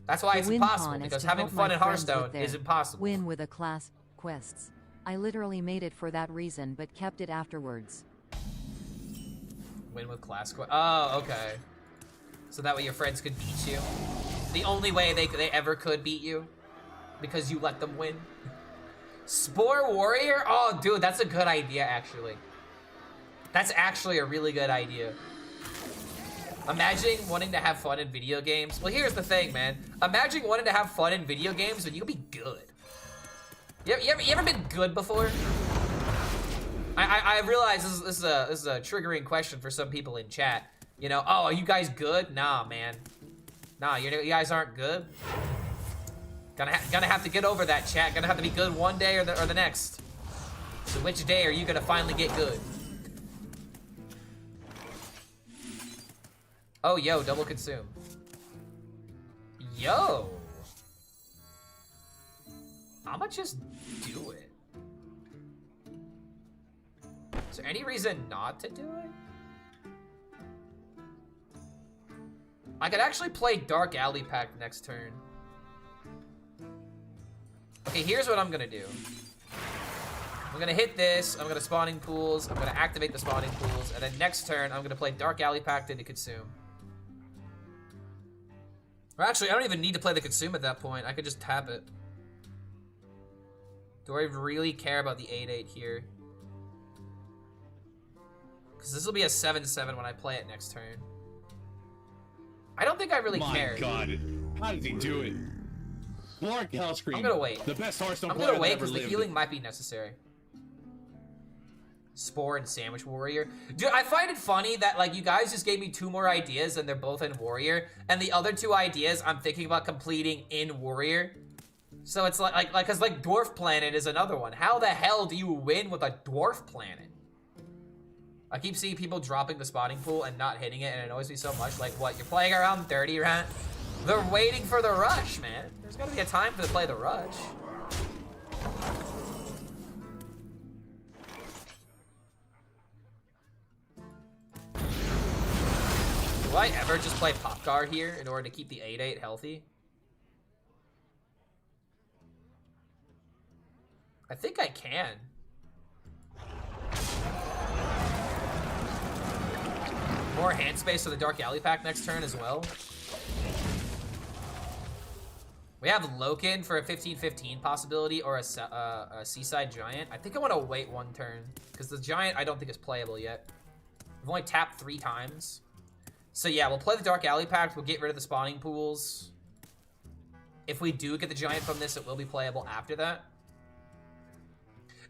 That's why it's impossible, because having fun in Hearthstone is impossible. Win with a class quests. I literally made it for that reason, but kept it afterwards. Win with class quests. Oh, okay. So that way your friends could beat you. The only way they ever could beat you, because you let them win. Spore Warrior? Oh, dude, that's a good idea, actually. That's actually a really good idea. Imagine wanting to have fun in video games. Well, here's the thing, man. Imagine wanting to have fun in video games when you can be good. You ever been good before? I realize this is a triggering question for some people in chat. You know, oh, are you guys good? Nah, man. Nah, you guys aren't good. Gonna have to get over that, chat. Gonna have to be good one day or the next. So which day are you gonna finally get good? Oh, yo, double consume. Yo. I'ma just do it. Is there any reason not to do it? I could actually play Dark Alley Pact next turn. Okay, here's what I'm gonna do. I'm gonna hit this, I'm gonna spawning pools, I'm gonna activate the spawning pools, and then next turn, I'm gonna play Dark Alley Pact into consume. Or actually, I don't even need to play the consume at that point. I could just tap it. Do I really care about the 8/8 here? Because this will be a 7/7 when I play it next turn. I don't think I really care. My God, how did he do it? Clark HELLSCREAM. I'm gonna wait. The best Hearthstone I'm player gonna wait that ever because the lived. healing might be necessary. Spore and Sandwich Warrior. Dude, I find it funny that, like, you guys just gave me 2 more ideas and they're both in Warrior, and the other 2 ideas I'm thinking about completing in Warrior. So it's cause like Dwarf Planet is another one. How the hell do you win with a Dwarf Planet? I keep seeing people dropping the spawning pool and not hitting it, and it annoys me so much. Like, what, you're playing around 30, right? They're waiting for the rush, man. There's gotta be a time to play the rush. Do I ever just play Popgar here in order to keep the 8/8 healthy? I think I can. More hand space for the Dark Alley Pact next turn as well. We have Loken for a 15/15 possibility or a Seaside Giant. I think I want to wait 1 turn because the Giant I don't think is playable yet. We've only tapped 3 times. So yeah, we'll play the Dark Alley Pact. We'll get rid of the spawning pools. If we do get the Giant from this, it will be playable after that.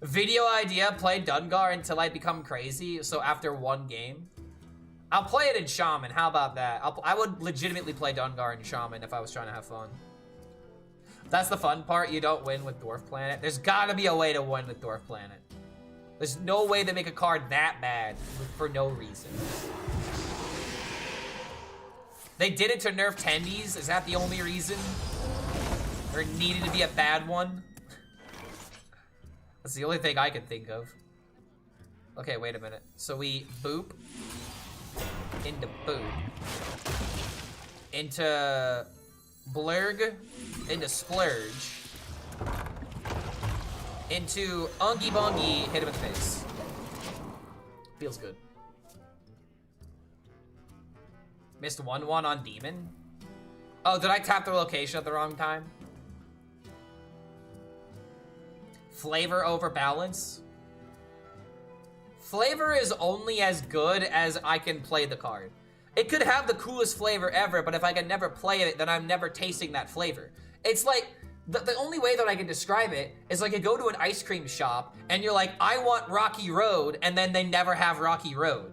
Video idea, play Dungar until I become crazy. So after 1 game. I'll play it in Shaman. How about that? I would legitimately play Dungar in Shaman if I was trying to have fun. That's the fun part. You don't win with Dwarf Planet. There's gotta be a way to win with Dwarf Planet. There's no way to make a card that bad for no reason. They did it to nerf Tendies. Is that the only reason? Or it needed to be a bad one? That's the only thing I can think of. Okay, wait a minute. So we boop into boop into blurg into splurge into ungy bungy, hit him in the face. Feels good. Missed 1/1 on demon. Oh, did I tap the location at the wrong time? Flavor over balance. Flavor is only as good as I can play the card. It could have the coolest flavor ever, but if I can never play it, then I'm never tasting that flavor. It's like, the only way that I can describe it is like you go to an ice cream shop and you're like, I want Rocky Road, and then they never have Rocky Road.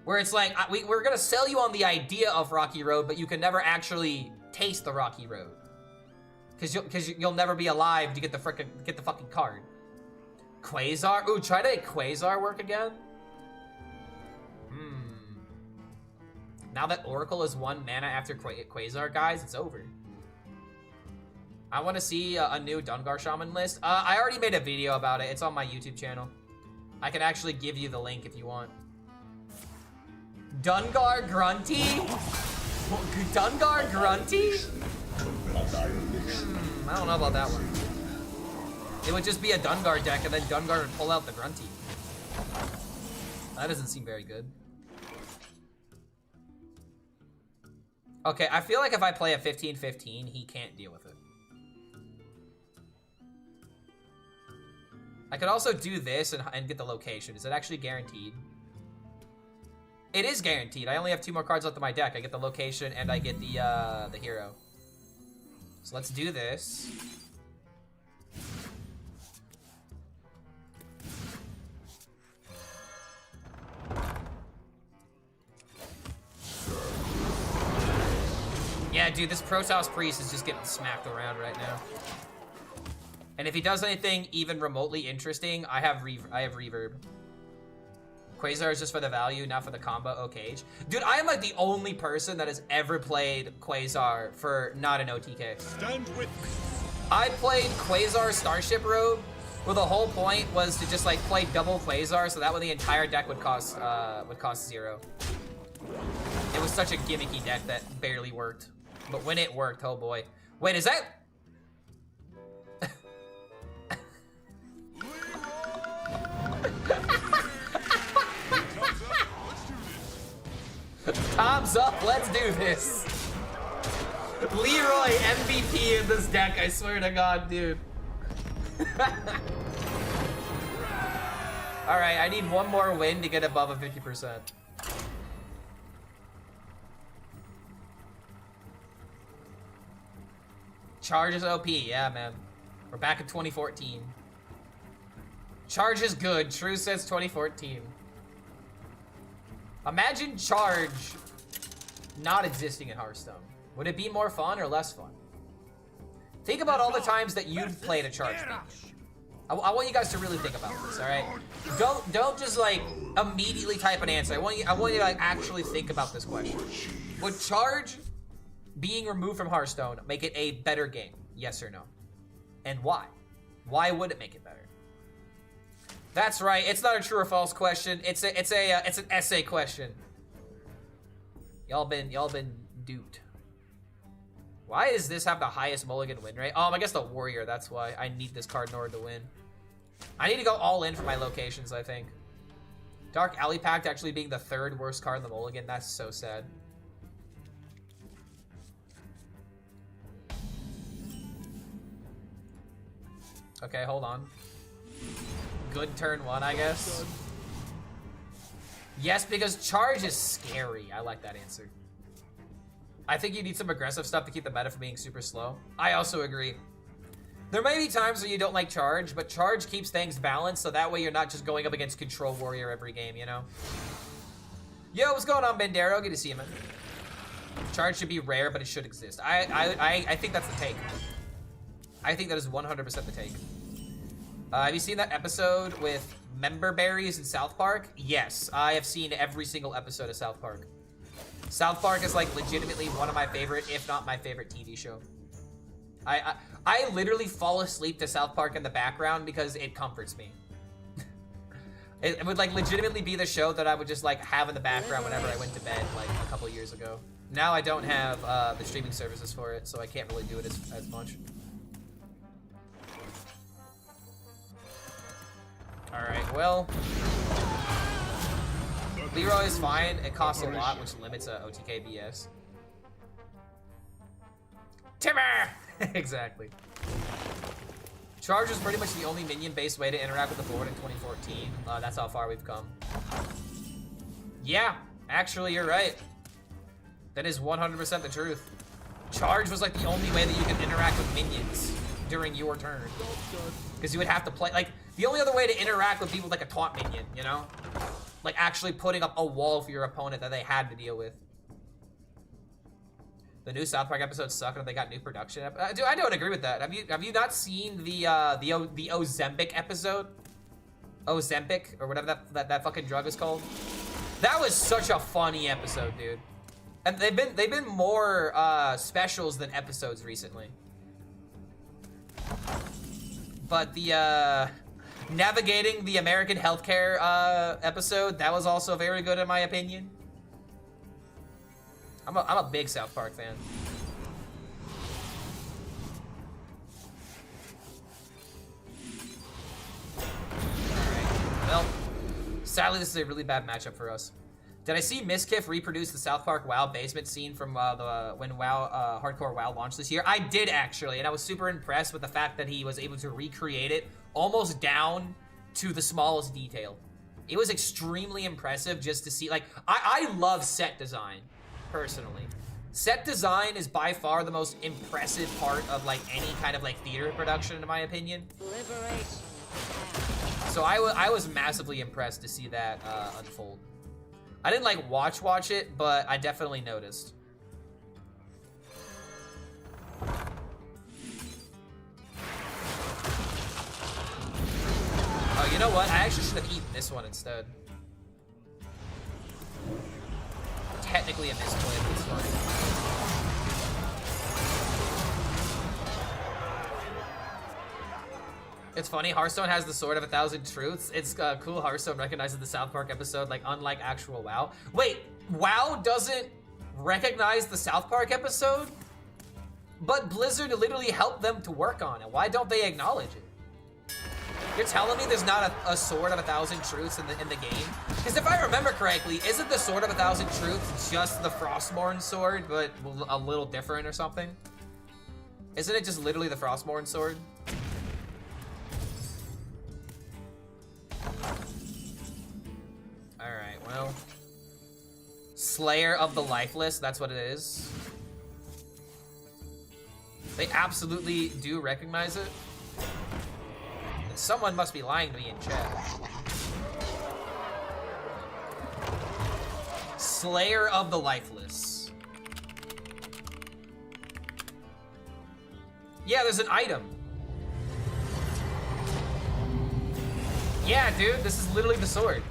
Where it's like, we're gonna sell you on the idea of Rocky Road, but you can never actually taste the Rocky Road. Cause you'll never be alive to get the fucking card. Quasar? Ooh, try to make Quasar work again? Now that Oracle is 1 mana after Quasar, guys, it's over. I want to see a new Dungar Shaman list. I already made a video about it. It's on my YouTube channel. I can actually give you the link if you want. Dungar Grunty? Dungar Grunty? I don't know about that one. It would just be a Dungar deck, and then Dungar would pull out the Grunty. That doesn't seem very good. Okay, I feel like if I play a 15-15, he can't deal with it. I could also do this and get the location. Is it actually guaranteed? It is guaranteed. I only have 2 more cards left in my deck. I get the location and I get the hero. So let's do this. Yeah, dude, this Protoss Priest is just getting smacked around right now. And if he does anything even remotely interesting, I have reverb. Quasar is just for the value, not for the combo. Okay. Dude, I am like the only person that has ever played Quasar for not an OTK. Stand with me. I played Quasar Starship Robe, where the whole point was to just like play double Quasar, so that way the entire deck would cost 0. It was such a gimmicky deck that barely worked. But when it worked, oh boy. Wait, is that... Tom's up, let's do this. Leroy MVP in this deck, I swear to God, dude. Alright, I need 1 more win to get above a 50%. Charge is OP, yeah, man. We're back in 2014. Charge is good. True says 2014. Imagine Charge not existing in Hearthstone. Would it be more fun or less fun? Think about all the times that you've played a Charge deck. I want you guys to really think about this, all right? Don't just like immediately type an answer. I want you to like actually think about this question. Would Charge being removed from Hearthstone make it a better game? Yes or no? And why? Why would it make it better? That's right. It's not a true or false question. It's an essay question. Y'all been duped. Why does this have the highest mulligan win rate? I guess the Warrior. That's why I need this card in order to win. I need to go all in for my locations, I think. Dark Alley Pact actually being the 3rd worst card in the mulligan. That's so sad. Okay, hold on. Good turn 1, I guess. Yes, because Charge is scary. I like that answer. I think you need some aggressive stuff to keep the meta from being super slow. I also agree. There may be times where you don't like Charge, but Charge keeps things balanced, so that way you're not just going up against Control Warrior every game, you know? Yo, what's going on, Bendero? Good to see you, man. Charge should be rare, but it should exist. I think that's the take. I think that is 100% the take. Have you seen that episode with member berries in South Park? Yes, I have seen every single episode of South Park. South Park is like legitimately one of my favorite, if not my favorite TV show. I literally fall asleep to South Park in the background because it comforts me. It would like legitimately be the show that I would just like have in the background whenever I went to bed like a couple years ago. Now I don't have the streaming services for it, so I can't really do it as much. Alright, well. Leroy is fine. It costs a lot, which limits OTK BS. Timber! Exactly. Charge is pretty much the only minion-based way to interact with the board in 2014. That's how far we've come. Yeah, actually, you're right. That is 100% the truth. Charge was like the only way that you could interact with minions during your turn. Because you would have to play, like, the only other way to interact with people with like a taunt minion, you know? Like actually putting up a wall for your opponent that they had to deal with. The new South Park episodes suck and they got new production. Dude, I don't agree with that. Have you not seen the Ozempic episode? Ozempic or whatever that fucking drug is called? That was such a funny episode, dude. And they've been more specials than episodes recently. But the navigating the American healthcare episode, that was also very good in my opinion. I'm a big South Park fan. Alright, well, sadly this is a really bad matchup for us. Did I see Miskiff reproduce the South Park WoW basement scene from when WoW Hardcore WoW launched this year? I did actually, and I was super impressed with the fact that he was able to recreate it almost down to the smallest detail. It was extremely impressive just to see, like, I love set design, personally. Set design is by far the most impressive part of like any kind of like theater production in my opinion. So I was massively impressed to see that unfold. I didn't like watch it, but I definitely noticed. Oh, you know what? I actually should have eaten this one instead. Technically a misplay, but it's fine. It's funny, Hearthstone has the Sword of 1,000 Truths. It's cool Hearthstone recognizes the South Park episode, like, unlike actual WoW. Wait, WoW doesn't recognize the South Park episode? But Blizzard literally helped them to work on it. Why don't they acknowledge it? You're telling me there's not a Sword of 1,000 Truths in the game? Because if I remember correctly, isn't the Sword of 1,000 Truths just the Frostmourne sword, but a little different or something? Isn't it just literally the Frostmourne sword? Alright, well. Slayer of the Lifeless, that's what it is. They absolutely do recognize it. And someone must be lying to me in chat. Slayer of the Lifeless. Yeah, there's an item. Yeah, dude, this is literally the sword.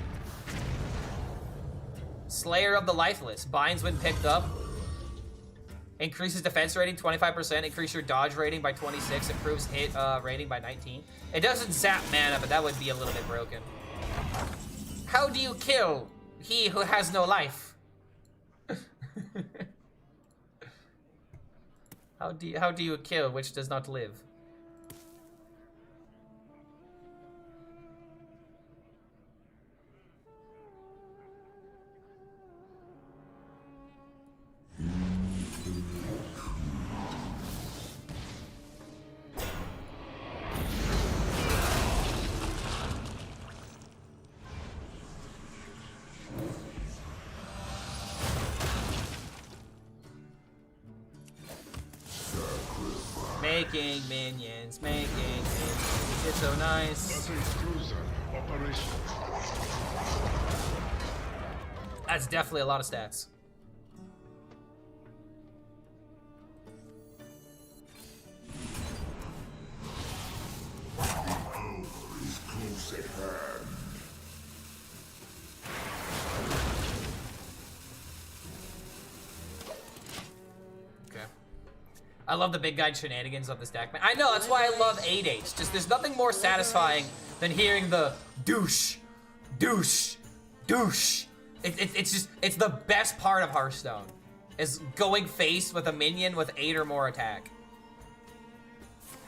Slayer of the Lifeless. Binds when picked up. Increases defense rating 25%. Increase your dodge rating by 26. Improves hit rating by 19. It doesn't zap mana, but that would be a little bit broken. How do you kill he who has no life? How do you kill which does not live? Making minions, it's so nice. That's definitely a lot of stats. I love the big guy shenanigans of this deck, man. I know, that's why I love 8/8. Just, there's nothing more satisfying than hearing the douche, Douche. Douche. It's just, it's the best part of Hearthstone. Is going face with a minion with 8 or more attack.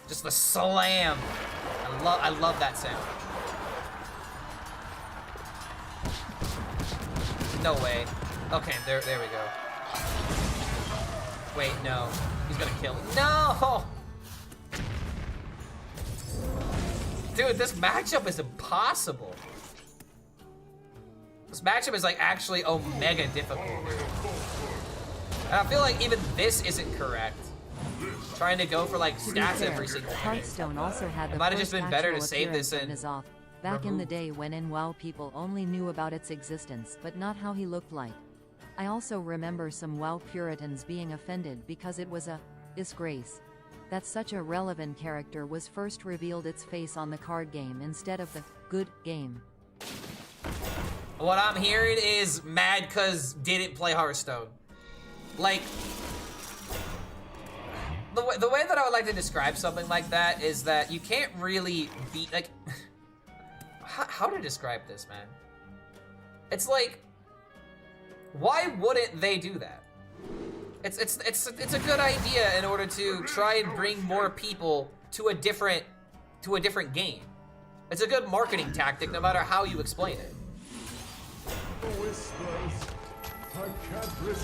Just the slam. I love that sound. No way. Okay, there we go. Wait, no. He's gonna kill me. No! Dude, this matchup is impossible. This matchup is like actually omega difficult. And I feel like even this isn't correct. Trying to go for like stats every single minute. Hearthstone also had the It might have just been better to save this in N'Zoth, back in the day when in WoW people only knew about its existence but not how he looked like. I also remember some WoW Puritans being offended because it was a disgrace that such a relevant character was first revealed its face on the card game instead of the good game. What I'm hearing is mad cause didn't play Hearthstone. Like, the way that I would like to describe something like that is that you can't really be, like, how to describe this, man? It's like, why wouldn't they do that? It's a good idea in order to try and bring more people to a different game. It's a good marketing tactic no matter how you explain it.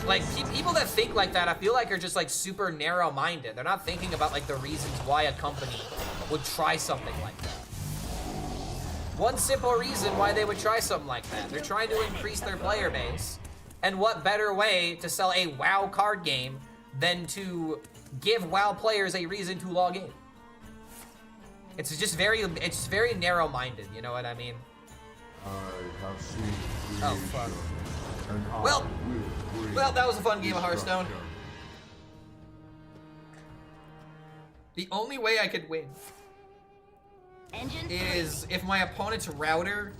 Like, people that think like that, I feel like are just like super narrow-minded. They're not thinking about like the reasons why a company would try something like that. One simple reason why they would try something like that. They're trying to increase their player base. And what better way to sell a WoW card game than to give WoW players a reason to log in? It's just very narrow-minded, you know what I mean? I have seen Oh, fuck. and I Well, will bring well, that was a fun game of Hearthstone. destruction. The only way I could win Engine is if my opponent's router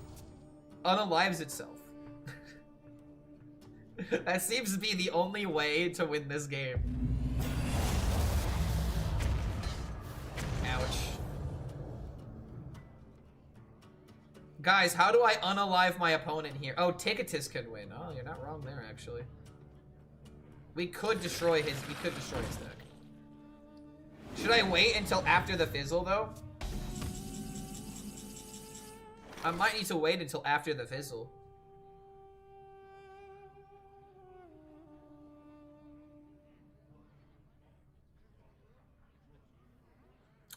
unalives itself. That seems to be the only way to win this game. Ouch. Guys, how do I unalive my opponent here? Oh, Ticketus could win. Oh, you're not wrong there, actually. We could destroy his deck. Should I wait until after the fizzle, though? I might need to wait until after the fizzle.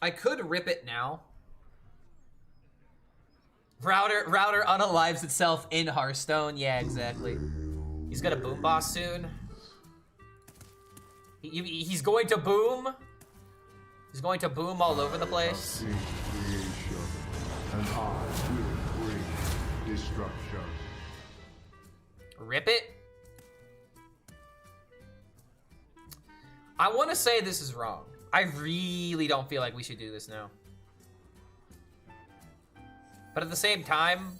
I could rip it now. Router unalives itself in Hearthstone. Yeah, exactly. He's gonna boom boss soon. He's going to boom. He's going to boom all over the place. See creation, and I will bring destruction. Rip it. I want to say this is wrong. I really don't feel like we should do this now. But at the same time,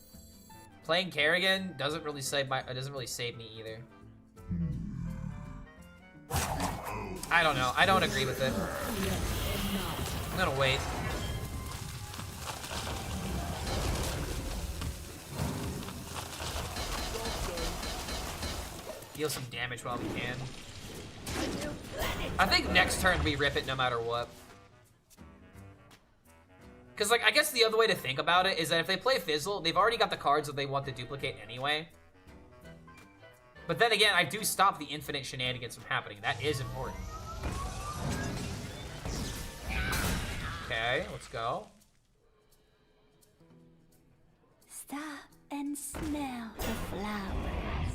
playing Kerrigan doesn't really save me either. I don't know. I don't agree with it. I'm gonna wait. Deal some damage while we can. I think next turn we rip it no matter what. Because, like, I guess the other way to think about it is that if they play Fizzle, they've already got the cards that they want to duplicate anyway. But then again, I do stop the infinite shenanigans from happening. That is important. Okay, let's go. Stop and smell the flowers.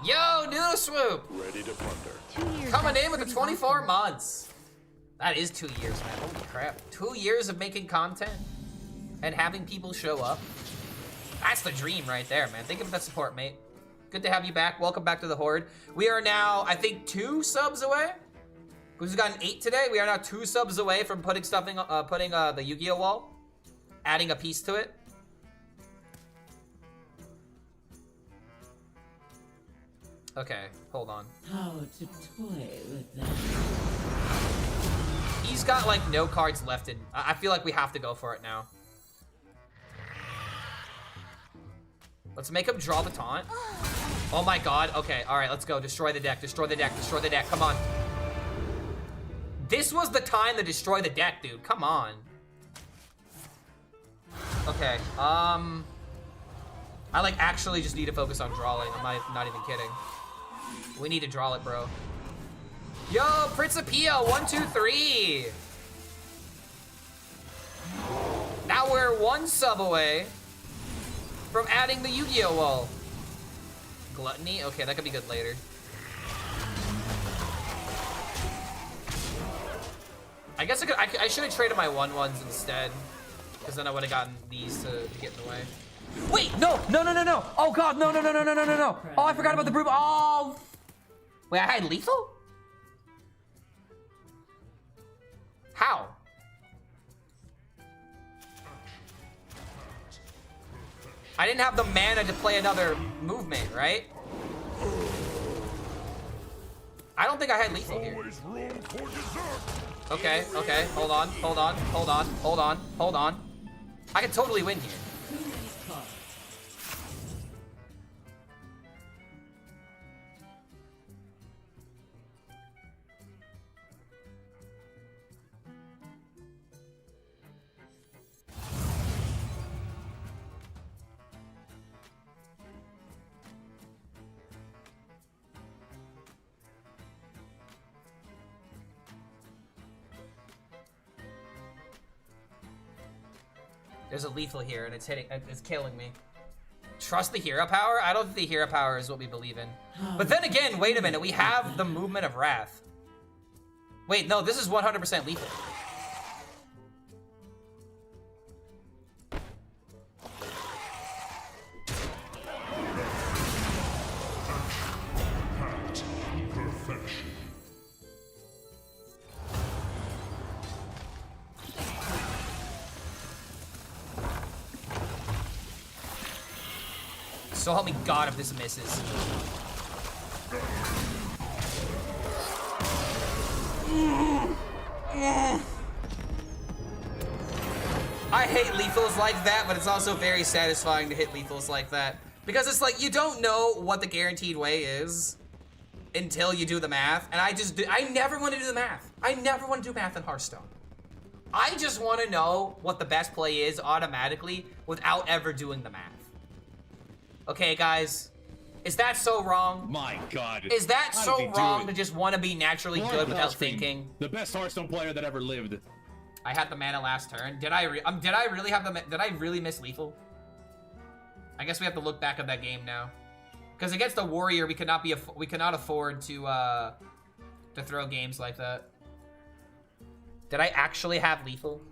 Yo, Noodle Swoop! Ready to plunder. 2 years. Coming that's in with the pretty 24 awesome. months. That is 2 years, man. Holy crap. 2 years of making content and having people show up. That's the dream right there, man. Thank you for that support, mate. Good to have you back. Welcome back to the Horde. We are now, I think, 2 subs away. We've gotten 8 today. We are now 2 subs away from putting the Yu-Gi-Oh wall, adding a piece to it. Okay, hold on. How to toy with them. He's got like no cards left in. I feel like we have to go for it now. Let's make him draw the taunt. Oh my god. Okay, alright, let's go. Destroy the deck, destroy the deck, destroy the deck. Come on. This was the time to destroy the deck, dude. Come on. Okay, I like actually just need to focus on drawing. I'm not even kidding. We need to draw it, bro. Yo, Principia, 1, 2, 3. Now we're 1 sub away from adding the Yu-Gi-Oh wall. Gluttony? Okay, that could be good later. I guess I should have traded my 1/1s instead, because then I would have gotten these to get in the way. Wait, no! Oh god, no. Oh, I forgot about the broom. Oh! Wait, I had lethal? How? I didn't have the mana to play another movement, right? I don't think I had lethal here. Okay, hold on. I can totally win here. There's a lethal here, and it's killing me. Trust the hero power? I don't think the hero power is what we believe in. But then again, wait a minute, we have the movement of wrath. Wait, no, this is 100% lethal. So help me God if this misses. I hate lethals like that, but it's also very satisfying to hit lethals like that. Because it's like, you don't know what the guaranteed way is until you do the math. And I never want to do the math. I never want to do math in Hearthstone. I just want to know what the best play is automatically without ever doing the math. Okay, guys, is that so wrong? My God. Is that so wrong to just want to be naturally good without thinking? The best Hearthstone player that ever lived. I had the mana last turn. Did I really have the? Did I really miss lethal? I guess we have to look back at that game now, because against the warrior we cannot afford to throw games like that. Did I actually have lethal?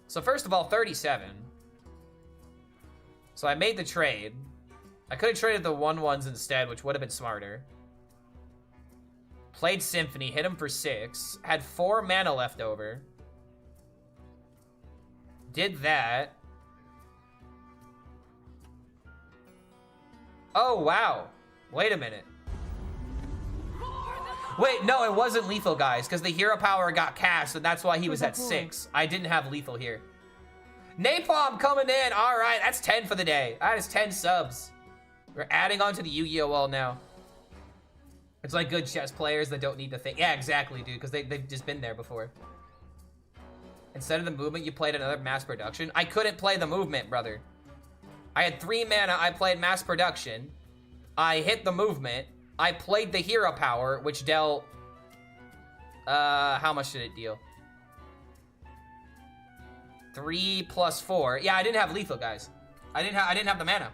So first of all, 37. So I made the trade. I could have traded the 1/1s instead, which would have been smarter. Played Symphony, hit him for 6. Had 4 mana left over. Did that. Oh, wow. Wait a minute. Wait, no, it wasn't lethal, guys, because the hero power got cast, and that's why he was at 6. I didn't have lethal here. Napalm coming in. All right, that's 10 for the day. That is 10 subs. We're adding on to the Yu-Gi-Oh wall now. It's like good chess players that don't need to think. Yeah, exactly, dude, because they've just been there before. Instead of the movement, you played another mass production. I couldn't play the movement, brother. I had 3 mana. I played mass production. I hit the movement. I played the hero power, which dealt... how much did it deal? 3 plus 4. Yeah, I didn't have lethal, guys. I didn't have the mana.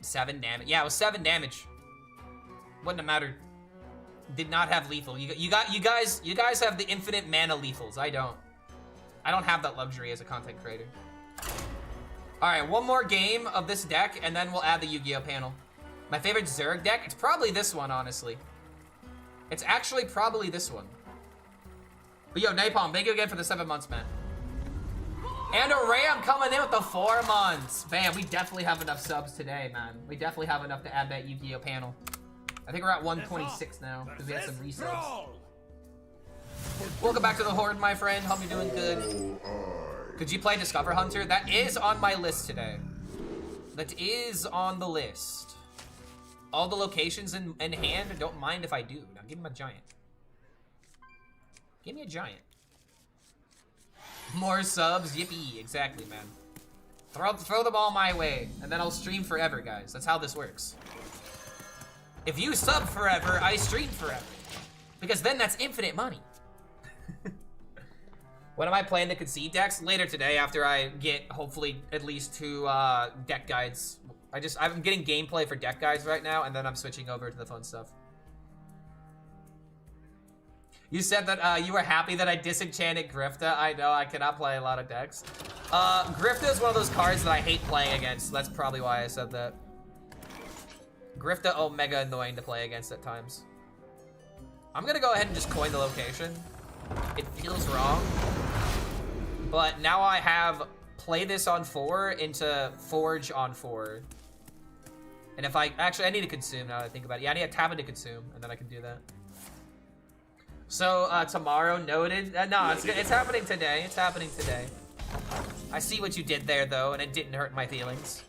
7 damage. Yeah, it was 7 damage. Wouldn't have mattered. Did not have lethal. You guys have the infinite mana lethals. I don't have that luxury as a content creator. All right, one more game of this deck, and then we'll add the Yu-Gi-Oh panel. My favorite Zerg deck? It's probably this one, honestly. It's actually probably this one. But yo, Napalm, thank you again for the 7 months, man. And a Ram coming in with the 4 months. Bam, we definitely have enough subs today, man. We definitely have enough to add that Yu-Gi-Oh panel. I think we're at 126 now, because we had some resubs. Welcome back to the Horde, my friend. Hope you're doing good. Could you play Discover Hunter? That is on my list today. That is on the list. All the locations in hand. Don't mind if I do. Now give him a giant. Give me a giant. More subs, yippee. Exactly, man. Throw them all my way, and then I'll stream forever, guys. That's how this works. If you sub forever, I stream forever. Because then that's infinite money. When am I playing the concede decks? Later today, after I get, hopefully, at least 2 deck guides. I'm getting gameplay for deck guides right now, and then I'm switching over to the fun stuff. You said that you were happy that I disenchanted Grifta. I know, I cannot play a lot of decks. Grifta is one of those cards that I hate playing against, so that's probably why I said that. Grifta, oh, mega annoying to play against at times. I'm gonna go ahead and just coin the location. It feels wrong. But now I have play this on 4 into forge on 4. And if I need to consume now that I think about it. Yeah, I need to tap into consume, and then I can do that. So, tomorrow, noted. No, it's happening today. It's happening today. I see what you did there, though, and it didn't hurt my feelings.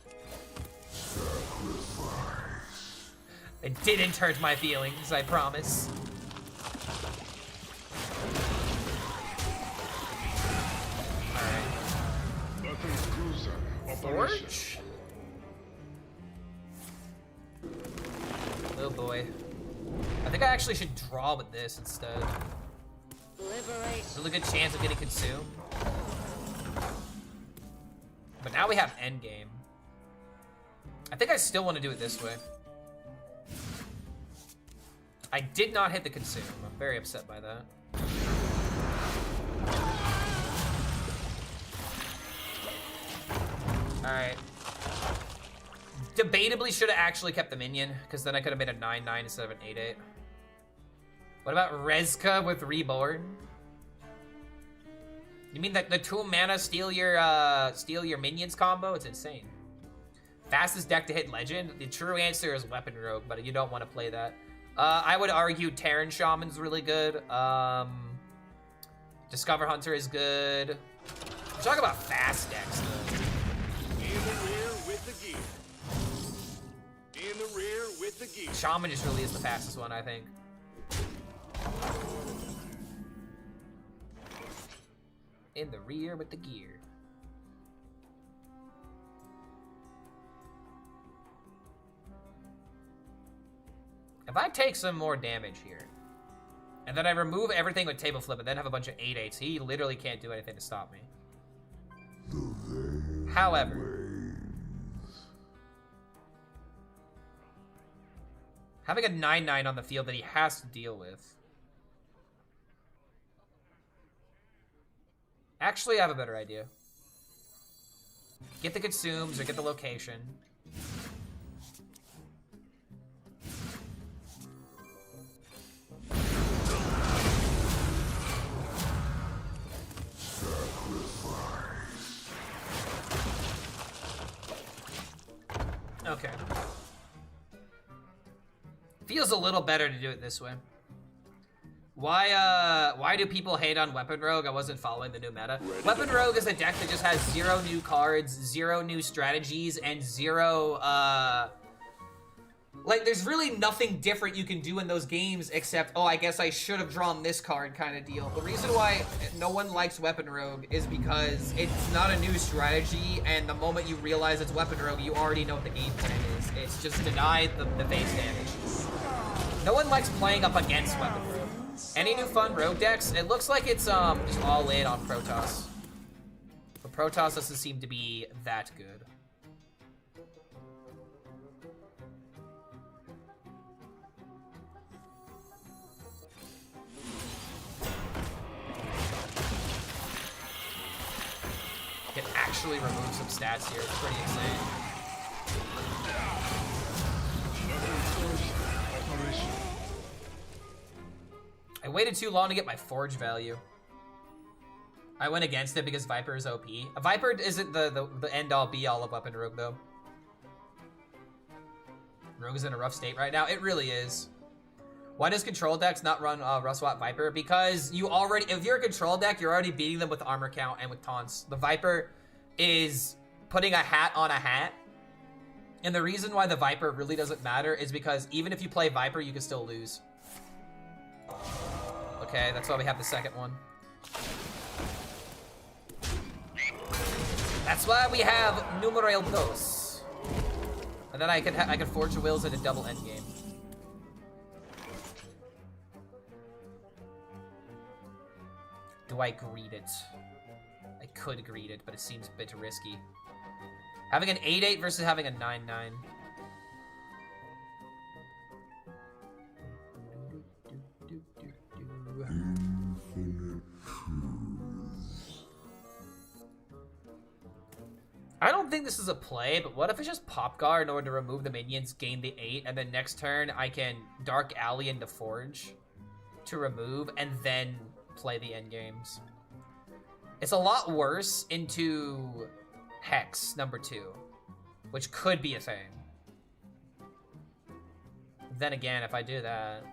It didn't hurt my feelings, I promise. Forge? Oh boy. I think I actually should draw with this instead. Really good chance of getting consumed. But now we have endgame. I think I still want to do it this way. I did not hit the consume. I'm very upset by that. Alright. Debatably should have actually kept the minion, because then I could have made a 9-9 instead of an 8-8. What about Rezka with Reborn? You mean that the 2 mana steal your minions combo? It's insane. Fastest deck to hit Legend? The true answer is Weapon Rogue, but you don't want to play that. I would argue Terran Shaman's really good. Discover Hunter is good. Talk about fast decks, though. In the rear with the gear. In the rear with the gear. Shaman just really is the fastest one, I think. In the rear with the gear. If I take some more damage here, and then I remove everything with table flip and then have a bunch of 8-8s, he literally can't do anything to stop me. However, having a 9-9 on the field that he has to deal with. Actually, I have a better idea. Get the consumes or get the location. Okay. Feels a little better to do it this way. Why do people hate on Weapon Rogue? I wasn't following the new meta. Weapon Rogue is a deck that just has 0 new cards, 0 new strategies, and 0, like, there's really nothing different you can do in those games except, oh, I guess I should have drawn this card kind of deal. The reason why no one likes Weapon Rogue is because it's not a new strategy, and the moment you realize it's Weapon Rogue, you already know what the game plan is. It's just deny the base damage. No one likes playing up against Weapon Rogue. Any new fun Rogue decks? It looks like it's just all in on Protoss. But Protoss doesn't seem to be that good. Can actually remove some stats here. It's pretty insane. I waited too long to get my Forge value. I went against it because Viper is OP. Viper isn't the end-all be-all of Weapon Rogue, though. Rogue is in a rough state right now. It really is. Why does control decks not run Rustwat Viper? Because you already, if you're a control deck, you're already beating them with armor count and with taunts. The Viper is putting a hat on a hat. And the reason why the Viper really doesn't matter is because even if you play Viper, you can still lose. Okay, that's why we have the second one. That's why we have numero dos. And then I can forge the wills at a double endgame. Do I greed it? I could greed it, but it seems a bit risky. Having an 8-8 versus having a 9-9. I don't think this is a play, but what if it's just pop guard in order to remove the minions, gain the 8, and then next turn I can Dark Alley into Forge to remove, and then play the end games. It's a lot worse into Hex number 2, which could be a thing. Then again, if I do that...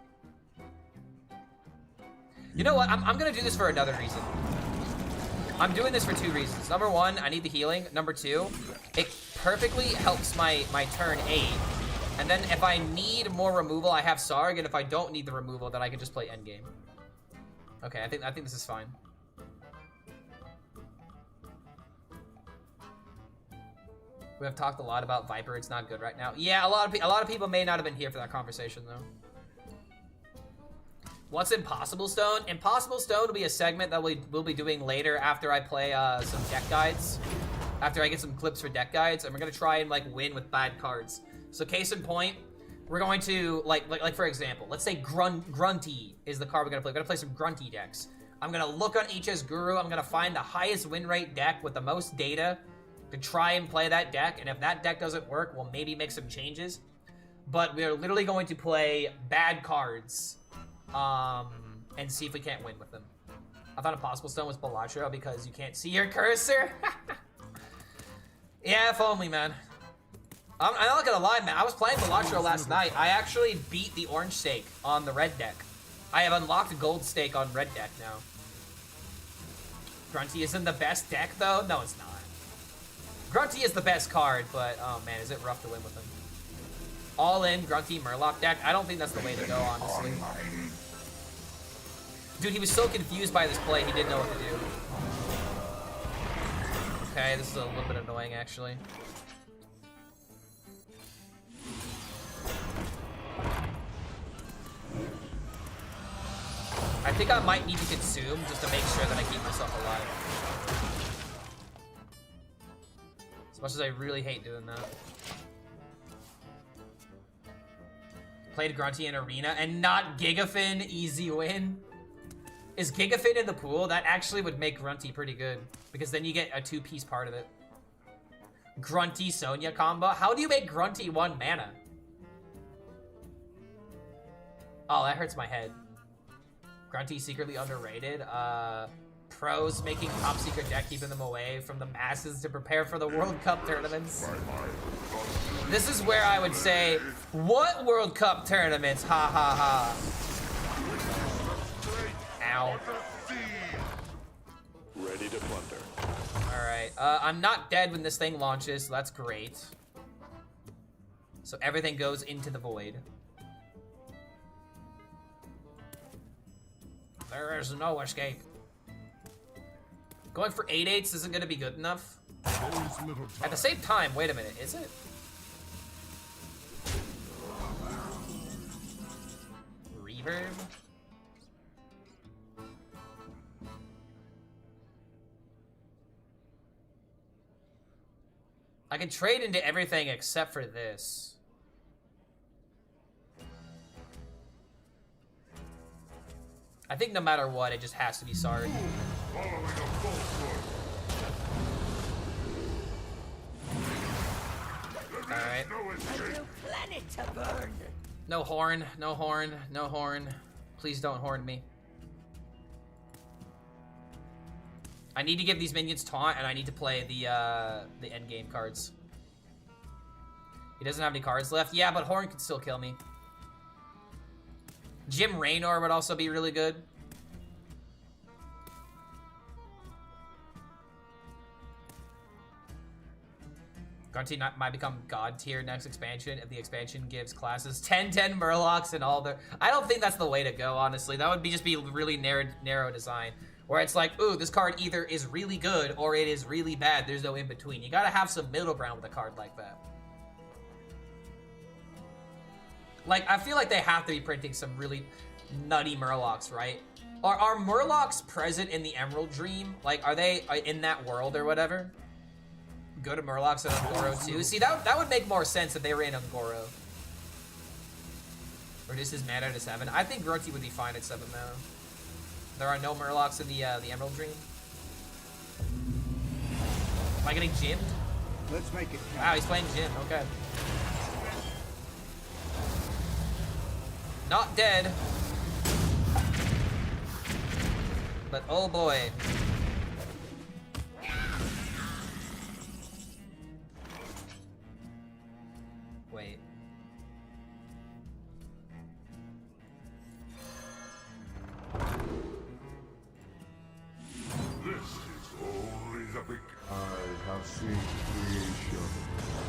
You know what? I'm gonna do this for another reason. I'm doing this for 2 reasons. Number 1, I need the healing. Number 2, it perfectly helps my turn 8. And then if I need more removal, I have Sarg, and if I don't need the removal, then I can just play endgame. Okay, I think this is fine. We have talked a lot about Viper. It's not good right now. Yeah, a lot of people may not have been here for that conversation though. What's Impossiblestone? Impossiblestone will be a segment that we'll be doing later after I play some deck guides. After I get some clips for deck guides, and we're gonna try and like win with bad cards. So case in point, we're going to like for example, let's say Grunty is the card we're gonna play. We're gonna play some Grunty decks. I'm gonna look on HS Guru. I'm gonna find the highest win rate deck with the most data to try and play that deck. And if that deck doesn't work, we'll maybe make some changes. But we're literally going to play bad cards, and see if we can't win with them. I thought Impossiblestone was Balatro because you can't see your cursor. Yeah, if only, man. I'm not gonna lie, man. I was playing Balatro last night. I actually beat the orange stake on the red deck. I have unlocked a gold stake on red deck now. Grunty isn't the best deck, though? No, it's not. Grunty is the best card, but, oh, man, is it rough to win with him. All in Grunty Murloc deck? I don't think that's the way to go, honestly. Dude, he was so confused by this play, he didn't know what to do. Okay, this is a little bit annoying, actually. I think I might need to consume just to make sure that I keep myself alive. As much as I really hate doing that. Played Grunty in Arena and not Gigafin, easy win. Is Gigafin in the pool? That actually would make Grunty pretty good, because then you get a 2-piece part of it. Grunty Sonya combo? How do you make Grunty 1 mana? Oh, that hurts my head. Grunty secretly underrated. Pros making top secret deck, keeping them away from the masses to prepare for the World Cup tournaments. This is where I would say, what World Cup tournaments? Ha ha ha. Ow. Ready to plunder. Alright, I'm not dead when this thing launches, so that's great. So everything goes into the void. There is no escape. Going for 8/8s isn't going to be good enough. At the same time, wait a minute, is it? Reverb? I can trade into everything except for this. I think no matter what, it just has to be Sarg. Alright. No horn, no horn, no horn. Please don't horn me. I need to give these minions taunt, and I need to play the endgame cards. He doesn't have any cards left. Yeah, but horn can still kill me. Jim Raynor would also be really good. Guaranteed might become god tier next expansion if the expansion gives classes 10/10 Murlocs and all the... I don't think that's the way to go, honestly. That would just be really narrow design. Where it's like, ooh, this card either is really good or it is really bad. There's no in between. You gotta have some middle ground with a card like that. Like, I feel like they have to be printing some really nutty Murlocs, right? Are Murlocs present in the Emerald Dream? Like, are they in that world or whatever? Go to Murlocs and Ungoro too. See, that would make more sense if they were in Ungoro. Reduce his mana to 7. I think Groti would be fine at 7 mana. There are no Murlocs in the Emerald Dream. Am I getting gymmed? Let's make it count. Wow, he's playing Jim. Okay. Not dead. But oh boy. Wait. This is only the beginning. I have seen creation,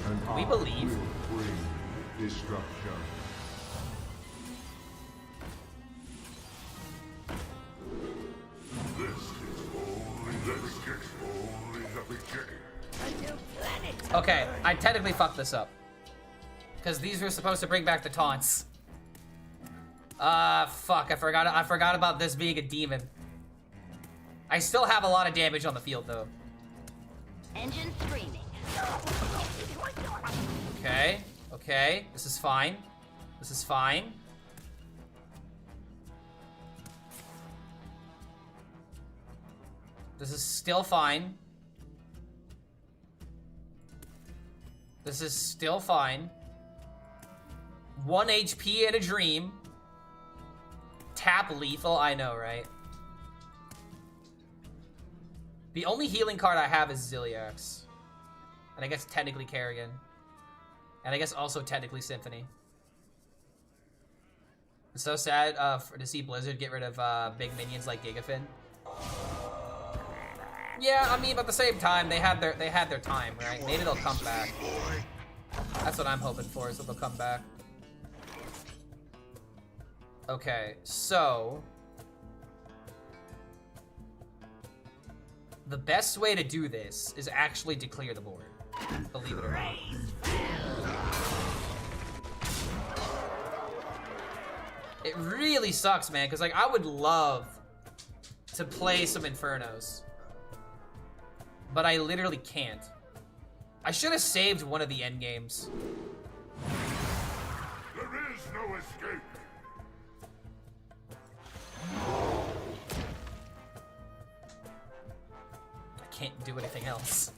and We I believe. will bring destruction. This is only the beginning. Okay, I technically fucked this up. Because these were supposed to bring back the taunts. Fuck, I forgot about this being a demon. I still have a lot of damage on the field, though. Engine screaming. Okay, okay, this is fine. This is fine. This is still fine. This is still fine. 1 HP in a dream. Tap lethal, I know, right? The only healing card I have is Ziliax. And I guess technically Kerrigan. And I guess also technically Symphony. It's so sad to see Blizzard get rid of big minions like Gigafin. Yeah, I mean, but at the same time, they had their time, right? Maybe they'll come back. That's what I'm hoping for, is that they'll come back. Okay, so the best way to do this is actually to clear the board, believe it or not. It really sucks, man, because like I would love to play some Infernos, but I literally can't. I should have saved one of the end games. There is no escape. I can't do anything else.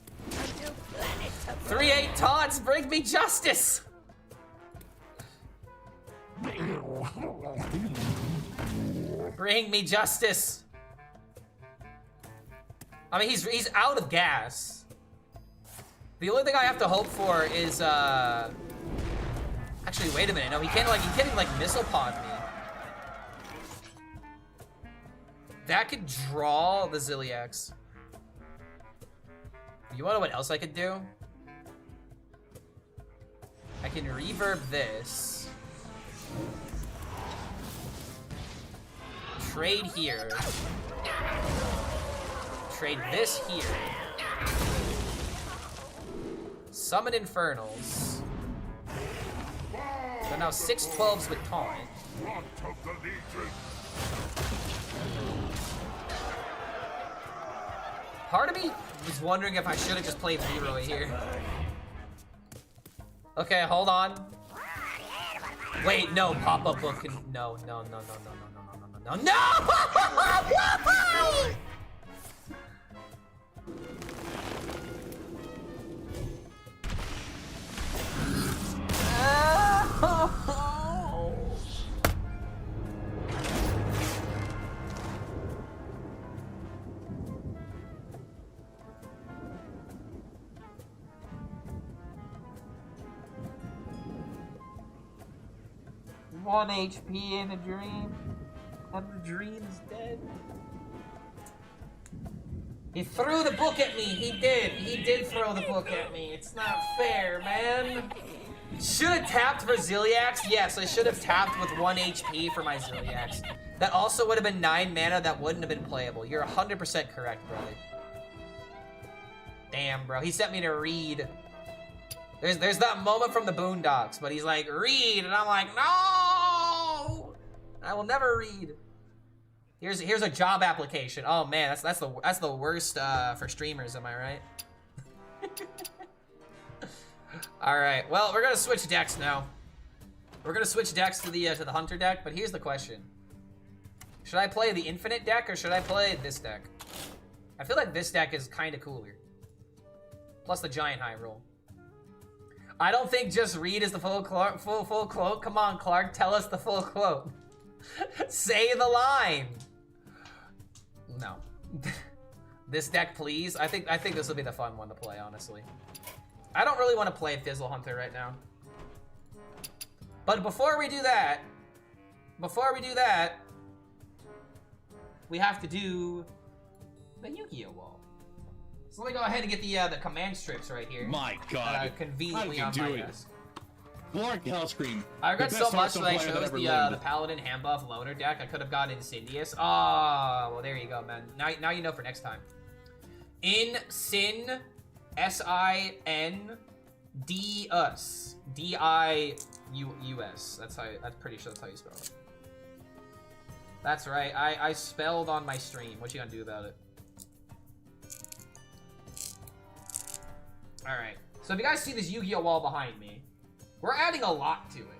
3/8 taunts, bring me justice! Bring me justice! I mean, he's out of gas. The only thing I have to hope for is, actually, wait a minute. No, he can't even, missile pod me. That could draw the Ziliax. You wanna know what else I could do? I can reverb this. Trade here. Trade this here. Summon Infernals. So now 6/12s with taunt. Part of me was wondering if I should have just played Leroy here. Okay, hold on. Wait, no, pop-up book can... No. 1 HP in a dream. And the dream's dead. He threw the book at me. He did. He did throw the book at me. It's not fair, man. Should have tapped for Ziliax? Yes, I should have tapped with 1 HP for my Ziliax. That also would have been 9 mana that wouldn't have been playable. You're 100% correct, brother. Damn, bro. He sent me to read. There's that moment from the Boondocks, but he's like, read, and I'm like, no! I will never read. Here's a job application. Oh man, that's the worst for streamers, am I right? All right, well, we're gonna switch decks now. We're gonna switch decks to the hunter deck, but here's the question: should I play the infinite deck or should I play this deck? I feel like this deck is kind of cooler. Plus the giant high roll. I don't think just read is the full quote. Come on, Clark, tell us the full quote. Say the line. No. This deck, please. I think this will be the fun one to play, honestly. I don't really want to play Fizzle Hunter right now. But before we do that, we have to do the Yu-Gi-Oh wall. So let me go ahead and get the command strips right here. My God. Conveniently on my desk. Clark HELLSCREAM. I regret so much that I chose the Paladin Handbuff Loner deck. I could have gotten Insidious. Oh, well, there you go, man. Now you know for next time. Sin S-I-N-D-US. D-I-U-S. I'm pretty sure that's how you spell it. That's right. I spelled on my stream. What you gonna do about it? Alright. So if you guys see this Yu-Gi-Oh wall behind me, we're adding a lot to it.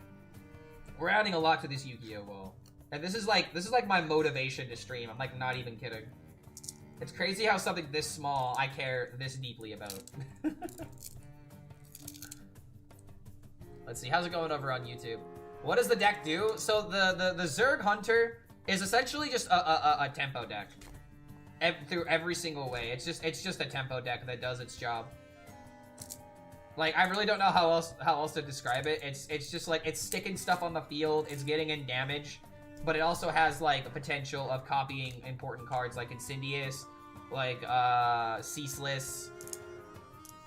We're adding a lot to this Yu-Gi-Oh wall. And this is like my motivation to stream. I'm like not even kidding. It's crazy how something this small I care this deeply about. Let's see, how's it going over on YouTube? What does the deck do? So the Zerg Hunter is essentially just a tempo deck. Through every single way. It's just a tempo deck that does its job. Like, I really don't know how else to describe it. It's just like, it's sticking stuff on the field, it's getting in damage, but it also has like the potential of copying important cards like Insidious, like Ceaseless.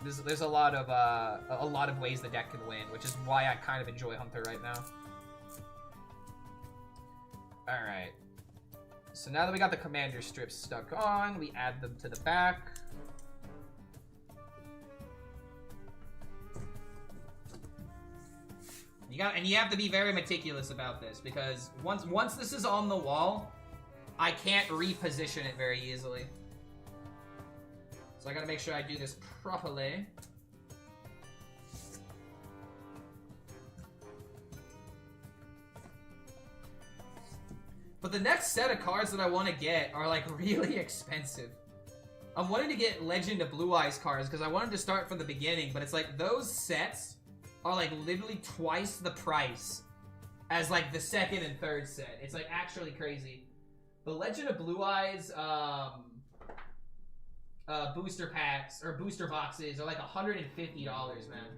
There's a lot of ways the deck can win, which is why I kind of enjoy Hunter right now. Alright. So now that we got the commander strips stuck on, we add them to the back. You have to be very meticulous about this, because once this is on the wall, I can't reposition it very easily. So I gotta make sure I do this properly. But the next set of cards that I want to get are like really expensive. I'm wanting to get Legend of Blue Eyes cards because I wanted to start from the beginning, but it's like those sets are like literally twice the price as like the second and third set. It's like actually crazy. The Legend of Blue Eyes booster packs or booster boxes are like $150, man.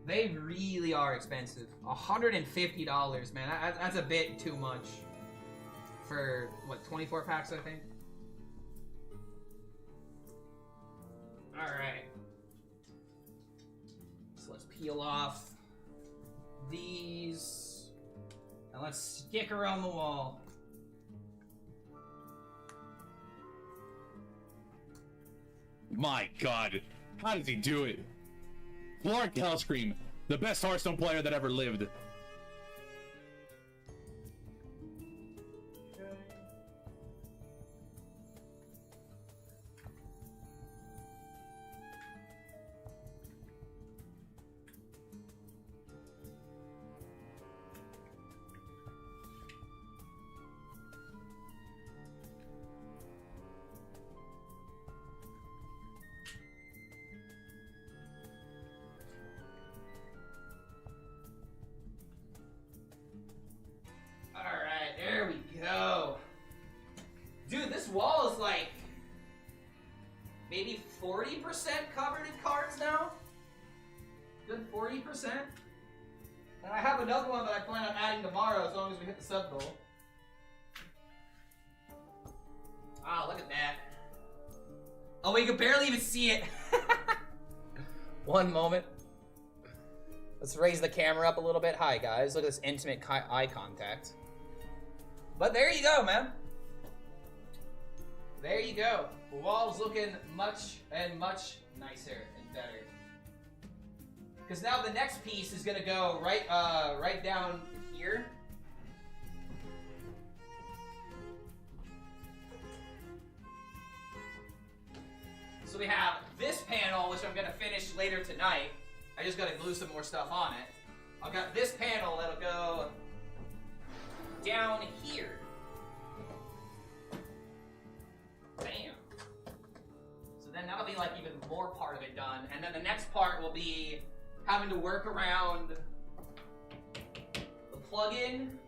They really are expensive. $150, man. That's a bit too much for what, 24 packs, I think. All right. Let's peel off these and let's stick around the wall. My God, how does he do it? Clark HELLSCREAM, the best Hearthstone player that ever lived. Wall is like maybe 40% covered in cards now. Good 40%. And I have another one that I plan on adding tomorrow as long as we hit the sub goal. Ah, look at that. Oh, we can barely even see it. One moment. Let's raise the camera up a little bit. Hi, guys. Look at this intimate eye contact. But there you go, man. There you go. The wall's looking much nicer and better. Because now the next piece is gonna go right down here. So we have this panel, which I'm gonna finish later tonight. I just gotta glue some more stuff on it. I've got this panel that'll go down here. Bam. So then that'll be like even more part of it done. And then the next part will be having to work around the plug-in.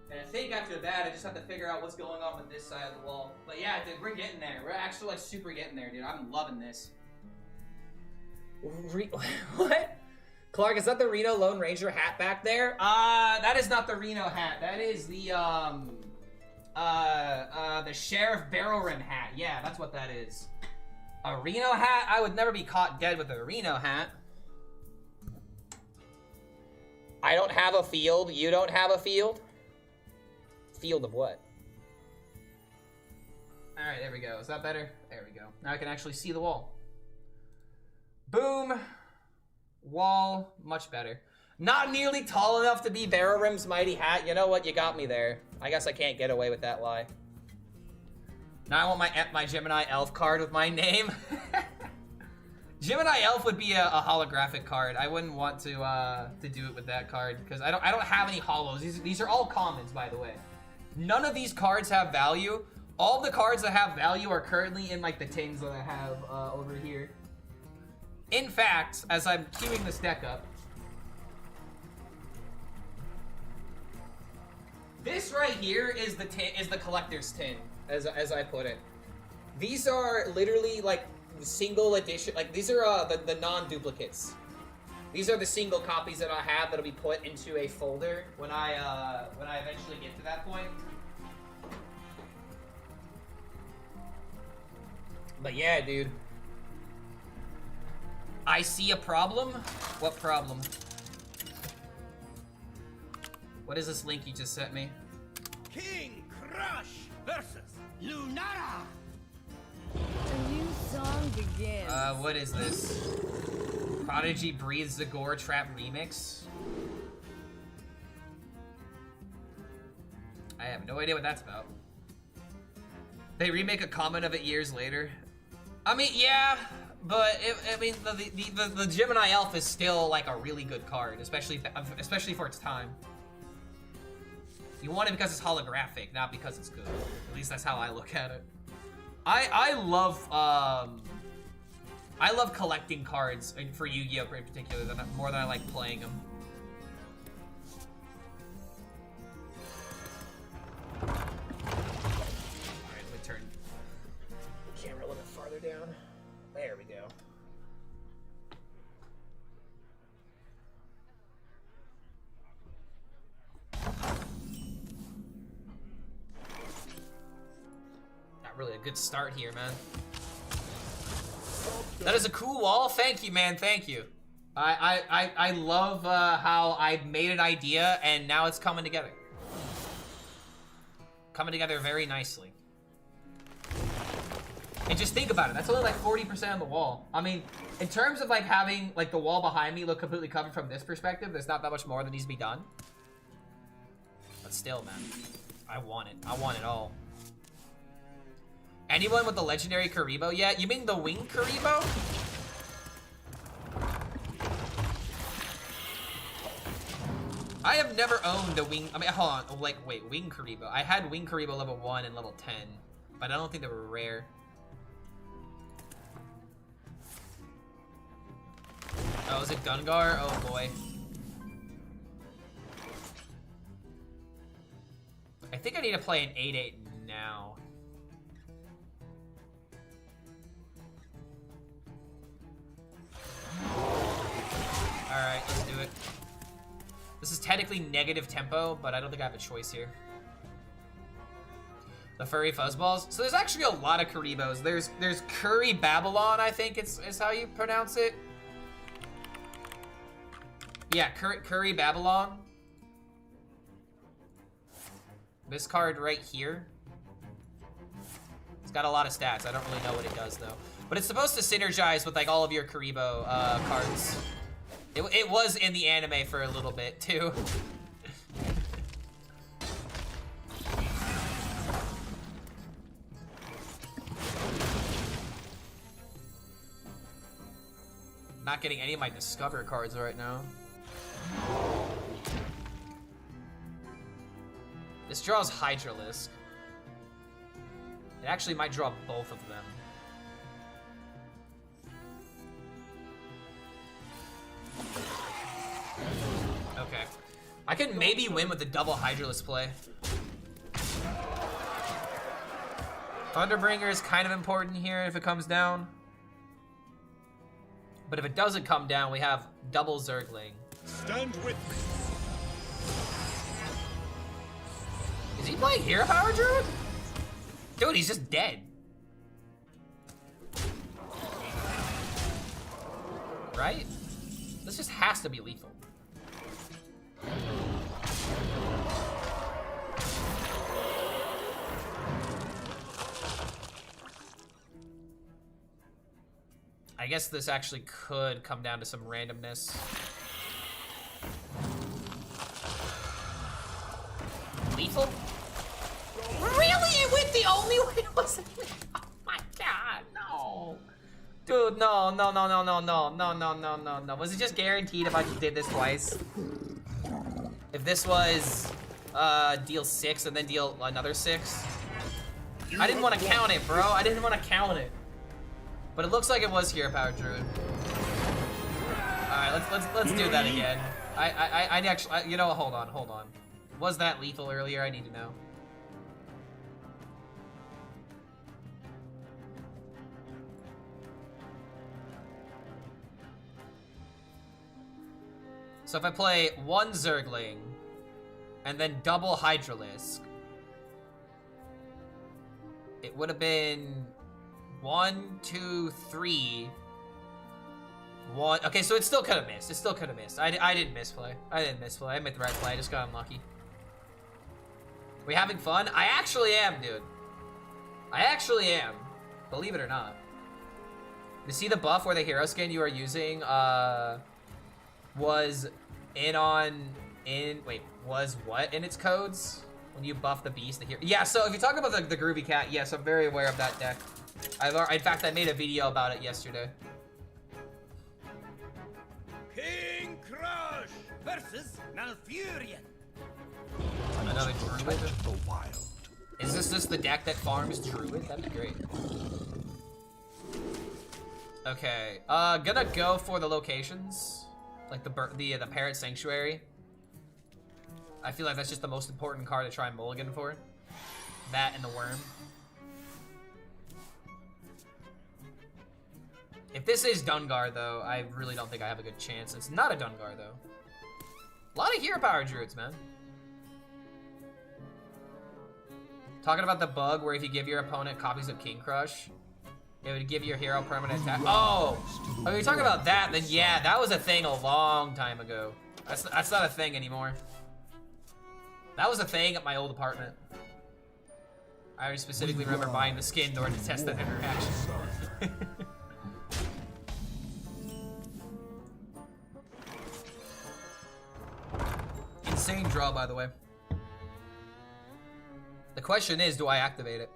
And I think after that, I just have to figure out what's going on with this side of the wall. But yeah, dude, we're getting there. We're actually like super getting there, dude. I'm loving this. What? Clark, is that the Reno Lone Ranger hat back there? That is not the Reno hat. That is the Sheriff Barrel Rim hat. Yeah, that's what that is. A Reno hat? I would never be caught dead with a Reno hat. I don't have a field. You don't have a field? Field of what? Alright, there we go. Is that better? There we go. Now I can actually see the wall. Boom. Wall. Much better. Not nearly tall enough to be Barrel Rim's mighty hat. You know what? You got me there. I guess I can't get away with that lie. Now I want my Gemini Elf card with my name. Gemini Elf would be a holographic card. I wouldn't want to do it with that card because I don't have any holos. These are all commons, by the way. None of these cards have value. All the cards that have value are currently in like the tins that I have over here. In fact, as I'm queuing this deck up, this right here is the collector's tin, as I put it. These are literally like single edition, like these are the non-duplicates. These are the single copies that I have that'll be put into a folder when I eventually get to that point. But yeah, dude. I see a problem? What problem? What is this link you just sent me? King Crush versus Lunara. A new song begins. What is this? Prodigy Breathes the Gore Trap Remix? I have no idea what that's about. They remake a comment of it years later. I mean, yeah, but the Gemini Elf is still like a really good card, especially for its time. You want it because it's holographic, not because it's good. At least that's how I look at it. I love collecting cards for Yu-Gi-Oh! In particular more than I like playing them. Alright, let me turn the camera a little bit farther down. There we go. Not really a good start here, man. That is a cool wall. Thank you, man. Thank you. I love how I made an idea and now it's coming together. Coming together very nicely. And just think about it. That's only like 40% of the wall. I mean, in terms of like having like the wall behind me look completely covered from this perspective, there's not that much more that needs to be done. But still, man, I want it. I want it all. Anyone with the legendary Karibo yet? You mean the winged Karibo? I have never owned a wing. I mean, hold on. Like, wait, winged Karibo. I had winged Karibo level 1 and level 10, but I don't think they were rare. Oh, is it Gungar? Oh boy. I think I need to play an 8/8 now. Alright, let's do it. This is technically negative tempo, but I don't think I have a choice here. The furry fuzzballs. So there's actually a lot of Karibos. There's Curry Babylon, I think is how you pronounce it. Yeah, Curry Babylon. This card right here. It's got a lot of stats. I don't really know what it does though. But it's supposed to synergize with like all of your Karibo cards. It was in the anime for a little bit too. Not getting any of my Discover cards right now. This draws Hydralisk. It actually might draw both of them. Okay. I can maybe win with the double Hydralisk play. Thunderbringer is kind of important here if it comes down. But if it doesn't come down, we have double Zergling. Stand with me. Is he playing Hero Power Druid? Dude, he's just dead. Right? This just has to be lethal. I guess this actually could come down to some randomness. Lethal? Really? It went the only way it wasn't. Oh my god, no. Dude, no. Was it just guaranteed if I just did this twice? If this was deal 6 and then deal another 6? I didn't want to count it, bro. I didn't want to count it. But it looks like it was Hero Power Druid. Alright, let's do that again. I actually, you know, hold on. Was that lethal earlier? I need to know. So if I play one Zergling and then double Hydralisk, it would have been 1, 2, 3. 1. Okay, so it still could have missed. It still could have missed. I didn't misplay. I made the right play. I just got unlucky. We having fun? I actually am, dude. I actually am. Believe it or not. You see the buff where the hero skin you are using was was what in its codes? When you buff the beast, the hero. Yeah, so if you talk about the Groovy Cat, yes, I'm very aware of that deck. In fact, I made a video about it yesterday. King Crush versus Malfurion. Another Druid? The wild. Is this just the deck that farms Druid? That'd be great. Okay, gonna go for the locations. Like the Parrot Sanctuary. I feel like that's just the most important card to try and mulligan for. That and the Worm. If this is Dungar, though, I really don't think I have a good chance. It's not a Dungar, though. A lot of Hero Power Druids, man. Talking about the bug where if you give your opponent copies of King Crush, it would give your hero permanent attack. Oh, if you're talking about that, then yeah, that was a thing a long time ago. That's not a thing anymore. That was a thing at my old apartment. I specifically remember buying the skin in order to test that interaction. Insane draw, by the way. The question is, do I activate it?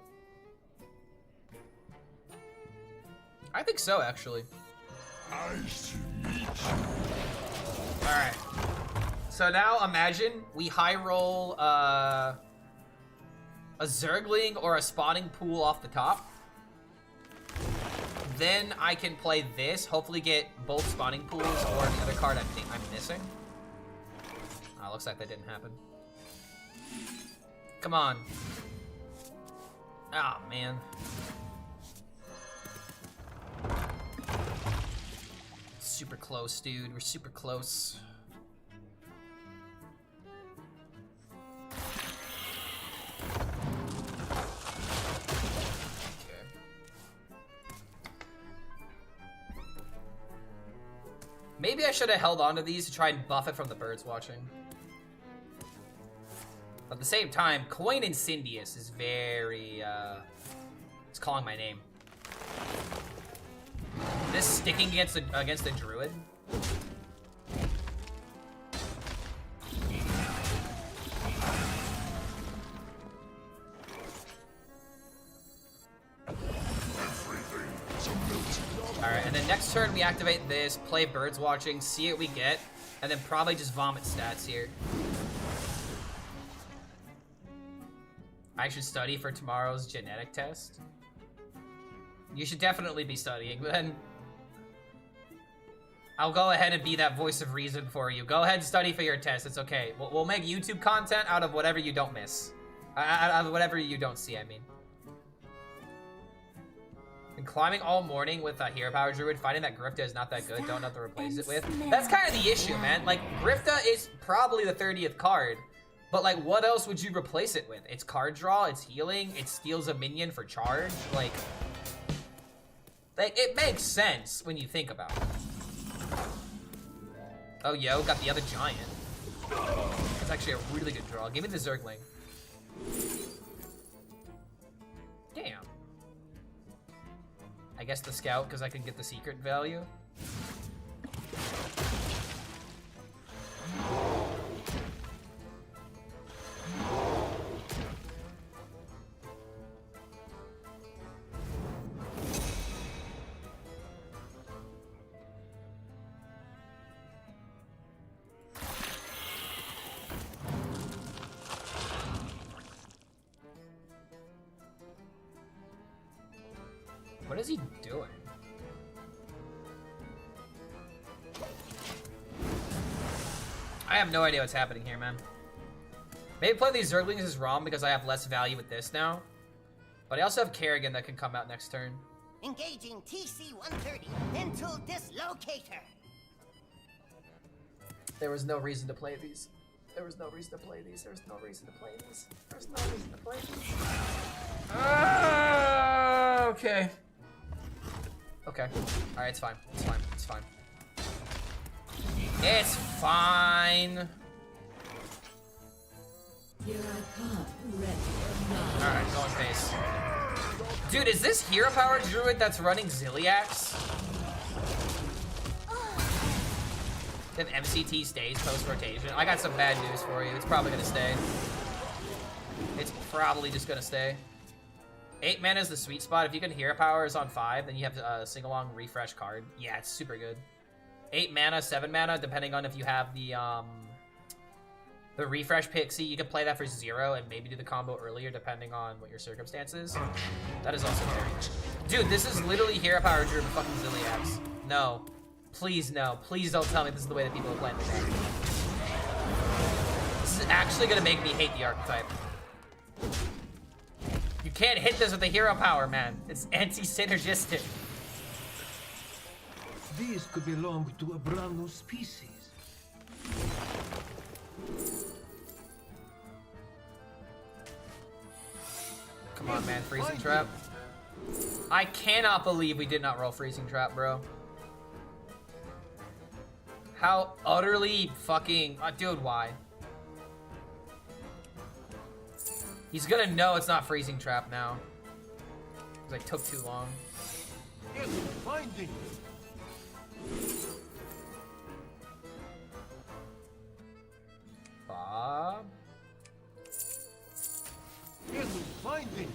I think so, actually. Alright. So now imagine we high roll a Zergling or a spawning pool off the top. Then I can play this, hopefully get both spawning pools or the other card I think I'm missing. Oh, looks like that didn't happen. Come on. Oh, man. Super close, dude. We're super close. Maybe I should have held on to these to try and buff it from the birds watching. At the same time, Coin Incendious is very, it's calling my name. This sticking against the druid. Alright, and then next turn we activate this, play birds watching, see what we get, and then probably just vomit stats here. I should study for tomorrow's genetic test. You should definitely be studying, but then I'll go ahead and be that voice of reason for you. Go ahead and study for your test. It's okay. We'll make YouTube content out of whatever you don't miss. Out of whatever you don't see, I mean. Been climbing all morning with a Hero Power Druid, finding that Grifta is not that good, don't know what to replace it with. That's kind of the issue, man. Like, Grifta is probably the 30th card, but like, what else would you replace it with? It's card draw, it's healing, it steals a minion for charge. Like, it makes sense when you think about it. Oh, yo, got the other giant. That's actually a really good draw. Give me the Zergling. Damn. I guess the scout, because I can get the secret value. What is he doing? I have no idea what's happening here, man. Maybe playing these Zerglings is wrong because I have less value with this now. But I also have Kerrigan that can come out next turn. Engaging TC-130 into dislocator. There was no reason to play these. There was no reason to play these. There was no reason to play these. There's no reason to play these. Okay. Okay. Alright, it's fine. It's fine. It's fine. It's fine. Here I come, ready or not. Alright, going base. Dude, is this Hero Power Druid that's running Ziliax? If MCT stays post-rotation. I got some bad news for you. It's probably gonna stay. It's probably just gonna stay. 8 mana is the sweet spot. If you can Hero Power is on 5, then you have a sing-along refresh card. Yeah, it's super good. 8 mana, 7 mana, depending on if you have the refresh pixie. You can play that for 0 and maybe do the combo earlier, depending on what your circumstances. That is also very good. Dude, this is literally Hero Power Druid with fucking Ziliax. No. Please, no. Please don't tell me this is the way that people are playing the deck. This is actually gonna make me hate the archetype. You can't hit this with the Hero Power, man. It's anti-synergistic. These could belong to a brand new species. Come on, man. Freezing Trap. I cannot believe we did not roll Freezing Trap, bro. How utterly fucking... dude, why? He's gonna know it's not Freezing Trap now. Because I took too long. Yes, finding. Bob? Yes, finding.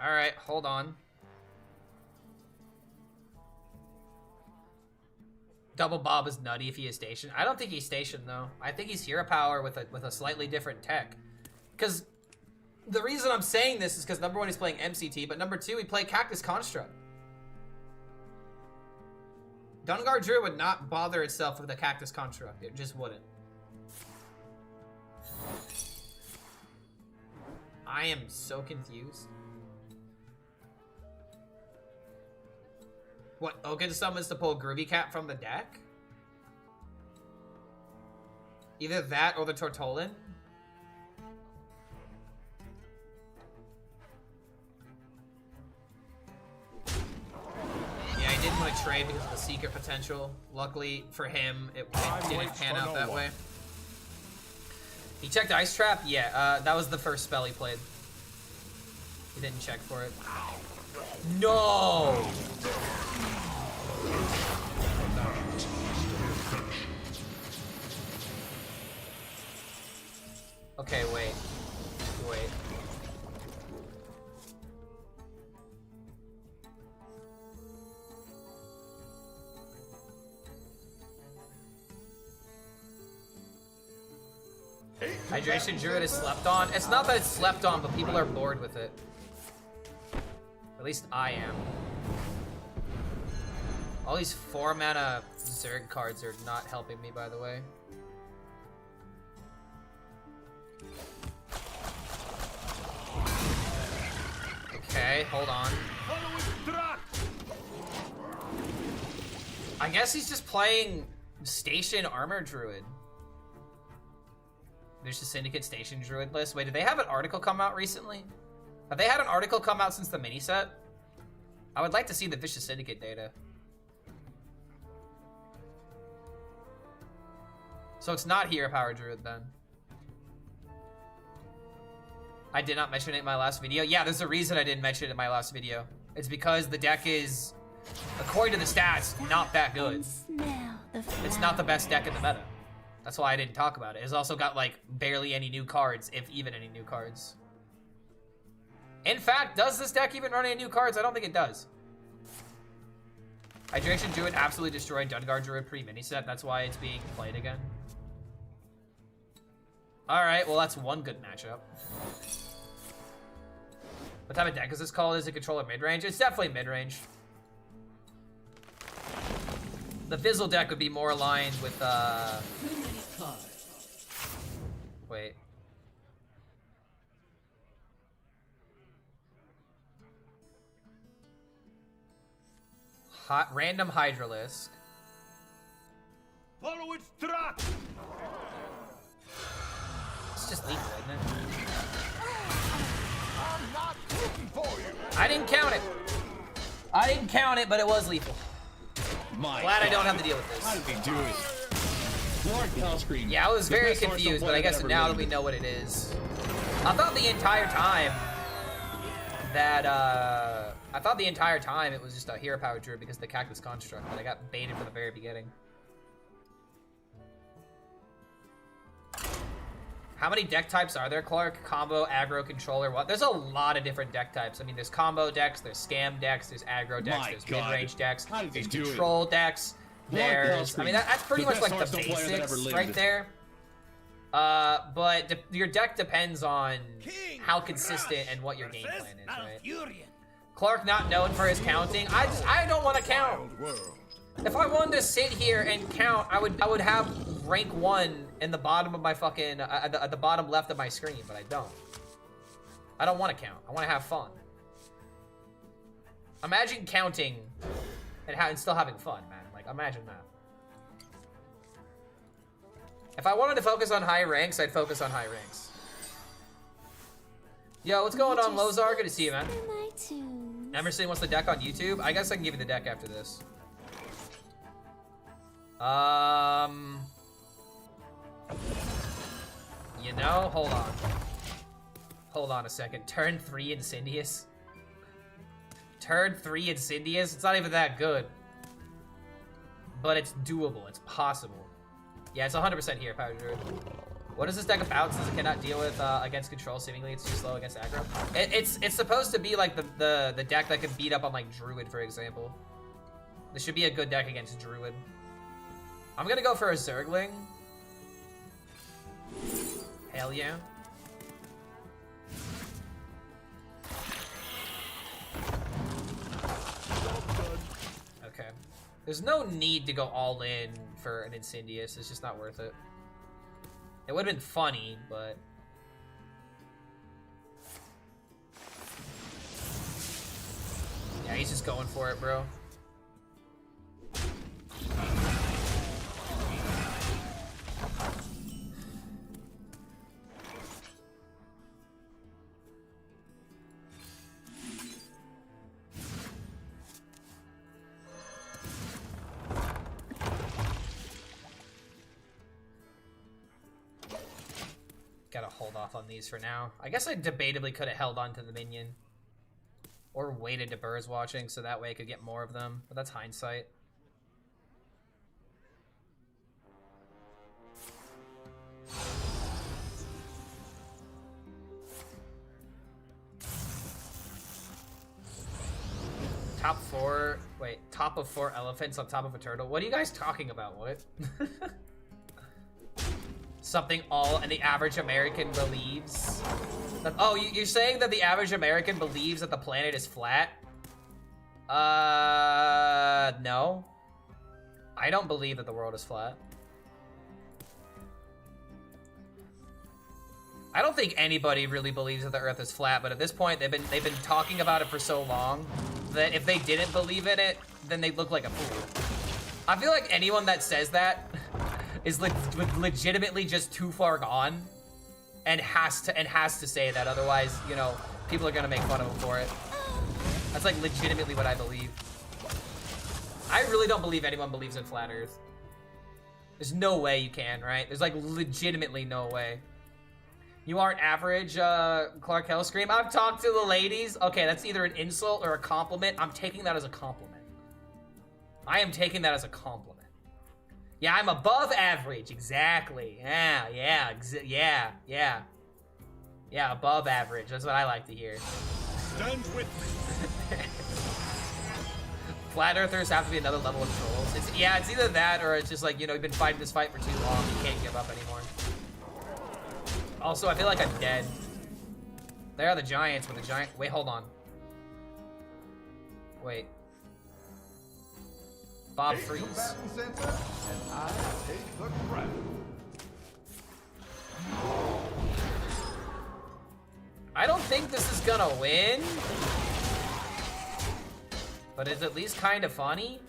Alright, hold on. Double Bob is nutty if he is stationed. I don't think he's stationed though. I think he's Hero Power with a slightly different tech. Because the reason I'm saying this is because number 1 he's playing MCT, but number 2 we play Cactus Construct. Dungar Druid would not bother itself with a Cactus Construct. It just wouldn't. I am so confused. What, Oaken summons to pull Groovy Cat from the deck? Either that or the Tortolin. Yeah, I didn't want to trade because of the secret potential. Luckily for him, it didn't pan out that way. He checked Ice Trap? Yeah, that was the first spell he played. He didn't check for it. No! Okay, wait. Wait. Hydration Druid is slept on. It's not that it's slept on, but people are bored with it. At least I am. All these 4-mana Zerg cards are not helping me, by the way. Okay, hold on. I guess he's just playing Station Armor Druid. There's a Syndicate Station Druid list. Wait, did they have an article come out recently? Have they had an article come out since the mini set? I would like to see the Vicious Syndicate data. So it's not Hero Power Druid then. I did not mention it in my last video. Yeah, there's a reason I didn't mention it in my last video. It's because the deck is, according to the stats, not that good. It's not the best deck in the meta. That's why I didn't talk about it. It's also got like barely any new cards, if even any new cards. In fact, does this deck even run any new cards? I don't think it does. Hydration Druid absolutely destroyed Dungar Druid pre-mini set. That's why it's being played again. Alright, well that's one good matchup. What type of deck is this called? Is it controller mid-range? It's definitely mid-range. The Fizzle deck would be more aligned with, wait. Random Hydralisk. Follow its track. It's just lethal, isn't it? I'm not looking for you. I didn't count it. I didn't count it, but it was lethal. Glad I don't have to deal with this. How did he do it? Lord HELLSCREAM. Yeah, I was very confused, but I guess now that we know what it is. I thought the entire time that, I thought the entire time it was just a Hero Power Druid because of the Cactus Construct, but I got baited from the very beginning. How many deck types are there, Clark? Combo, aggro, controller, what? There's a lot of different deck types. I mean, there's combo decks, there's scam decks, there's aggro decks, there's mid-range decks, there's control decks, there's... I mean, that's pretty much like the basics right there. But your deck depends on how consistent and what your game plan is, right? Clark not known for his counting. I don't want to count. If I wanted to sit here and count, I would have rank 1 in the bottom of my fucking at the bottom left of my screen, but I don't. I don't want to count. I want to have fun. Imagine counting and still having fun, man. Like, imagine that. If I wanted to focus on high ranks, I'd focus on high ranks. Yo, what's going on, Lozar? Good to see you, man. Emerson wants the deck on YouTube. I guess I can give you the deck after this. You know, hold on. Hold on a second. Turn 3 Incendious. Turn 3 Incendious? It's not even that good. But it's doable. It's possible. Yeah, it's 100% here, Power Druid. What is this deck about since it cannot deal with against control? Seemingly it's too slow against aggro. It's supposed to be like the deck that can beat up on like Druid, for example. This should be a good deck against Druid. I'm gonna go for a Zergling. Hell yeah. Okay. There's no need to go all in for an Incendious. It's just not worth it. It would have been funny, but... yeah, he's just going for it, bro. hold off on these for now. I guess I debatably could have held on to the minion. Or waited to Burr's watching so that way I could get more of them. But that's hindsight. Top 4, wait, top of 4 elephants on top of a turtle. What are you guys talking about? What? Something and the average American believes. Oh, you're saying that the average American believes that the planet is flat? No. I don't believe that the world is flat. I don't think anybody really believes that the Earth is flat, but at this point, they've been talking about it for so long that if they didn't believe in it, then they look like a fool. I feel like anyone that says that is legitimately just too far gone, and has to say that. Otherwise, you know, people are gonna make fun of them for it. That's like legitimately what I believe. I really don't believe anyone believes in flat Earth. There's no way you can, right? There's like legitimately no way. You aren't average, Clark HELLSCREAM. I've talked to the ladies. Okay, that's either an insult or a compliment. I'm taking that as a compliment. I am taking that as a compliment. Yeah, I'm above average. Exactly. Yeah, above average. That's what I like to hear. Stand with me. Flat Earthers have to be another level of trolls. It's either that or it's just like, you know, you've been fighting this fight for too long. You can't give up anymore. Also, I feel like I'm dead. There are the giants with the giant. Wait, hold on. Wait. Bob Freeze. And I take the crown. I don't think this is gonna win. But it's at least kind of funny.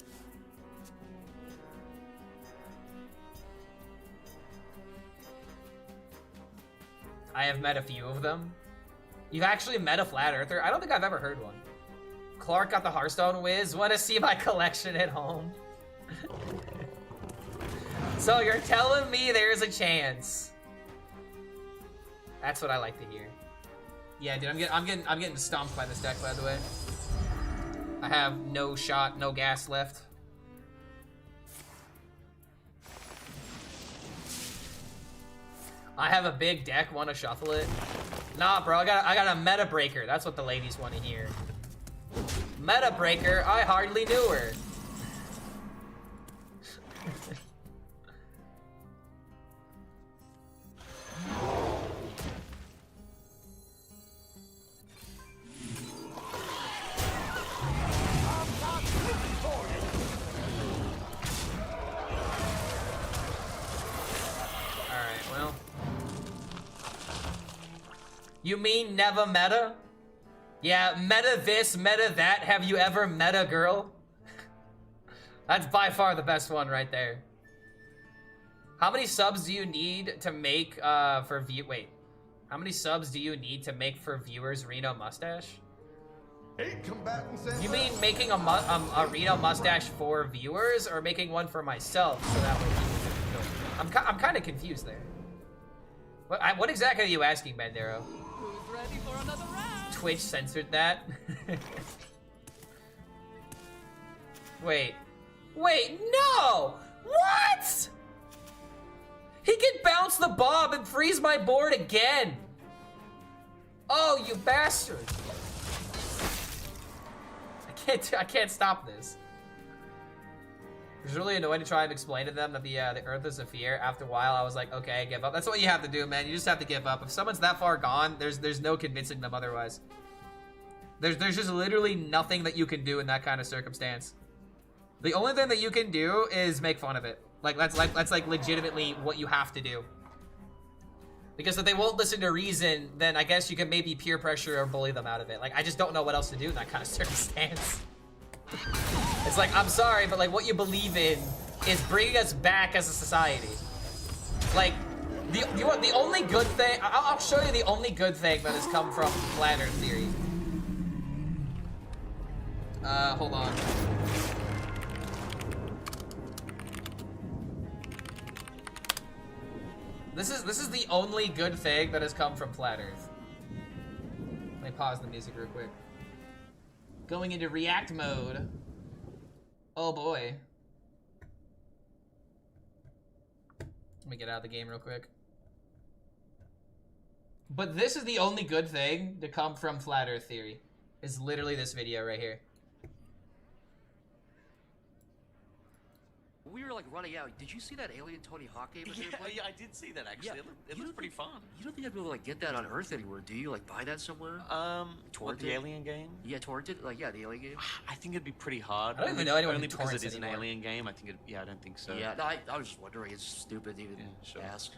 I have met a few of them. You've actually met a flat earther? I don't think I've ever heard one. Clark got the Hearthstone whiz. Want to see my collection at home? So you're telling me there's a chance? That's what I like to hear. Yeah, dude, I'm getting stomped by this deck, by the way. I have no shot, no gas left. I have a big deck, want to shuffle it? Nah, bro, I got a meta breaker. That's what the ladies want to hear. Meta breaker, I hardly knew her. You mean never meta? Yeah, meta this, meta that. Have you ever met a girl? That's by far the best one right there. How many subs do you need to make for view? Wait, how many subs do you need to make for viewers Reno mustache? 8 combatants. You mean making a Reno mustache for viewers, or making one for myself so that way people can? I'm kind of confused there. What exactly are you asking, Bandero? Who's ready for another round? Twitch censored that. Wait, no! What? He can bounce the bob and freeze my board again. Oh, you bastard! I can't stop this. It was really annoying to try and explain to them that the Earth is a sphere. After a while, I was like, okay, I give up. That's what you have to do, man. You just have to give up. If someone's that far gone, there's no convincing them otherwise. There's just literally nothing that you can do in that kind of circumstance. The only thing that you can do is make fun of it. That's like legitimately what you have to do. Because if they won't listen to reason, then I guess you can maybe peer pressure or bully them out of it. Like, I just don't know what else to do in that kind of circumstance. It's like, I'm sorry, but like what you believe in is bringing us back as a society. Like, the only good thing, I'll show you the only good thing that has come from flat Earth theory. Hold on. This is the only good thing that has come from Flat Earth. Let me pause the music real quick. Going into react mode. Oh boy. Let me get out of the game real quick. But this is the only good thing to come from Flat Earth Theory. Is literally this video right here. We were like running out. Did you see that Alien Tony Hawk game? Yeah, I did see that actually. Yeah. It looked pretty fun. You don't think I'd be able to like get that on Earth anywhere, do you? Like buy that somewhere? What, the Alien game? Yeah, torrented. Like yeah, the Alien game. I think it'd be pretty hard. I don't even know anyone only who because torrents it is anymore. an Alien game. I think it. Yeah, I don't think so. Yeah, no, I was just wondering. It's stupid to even ask.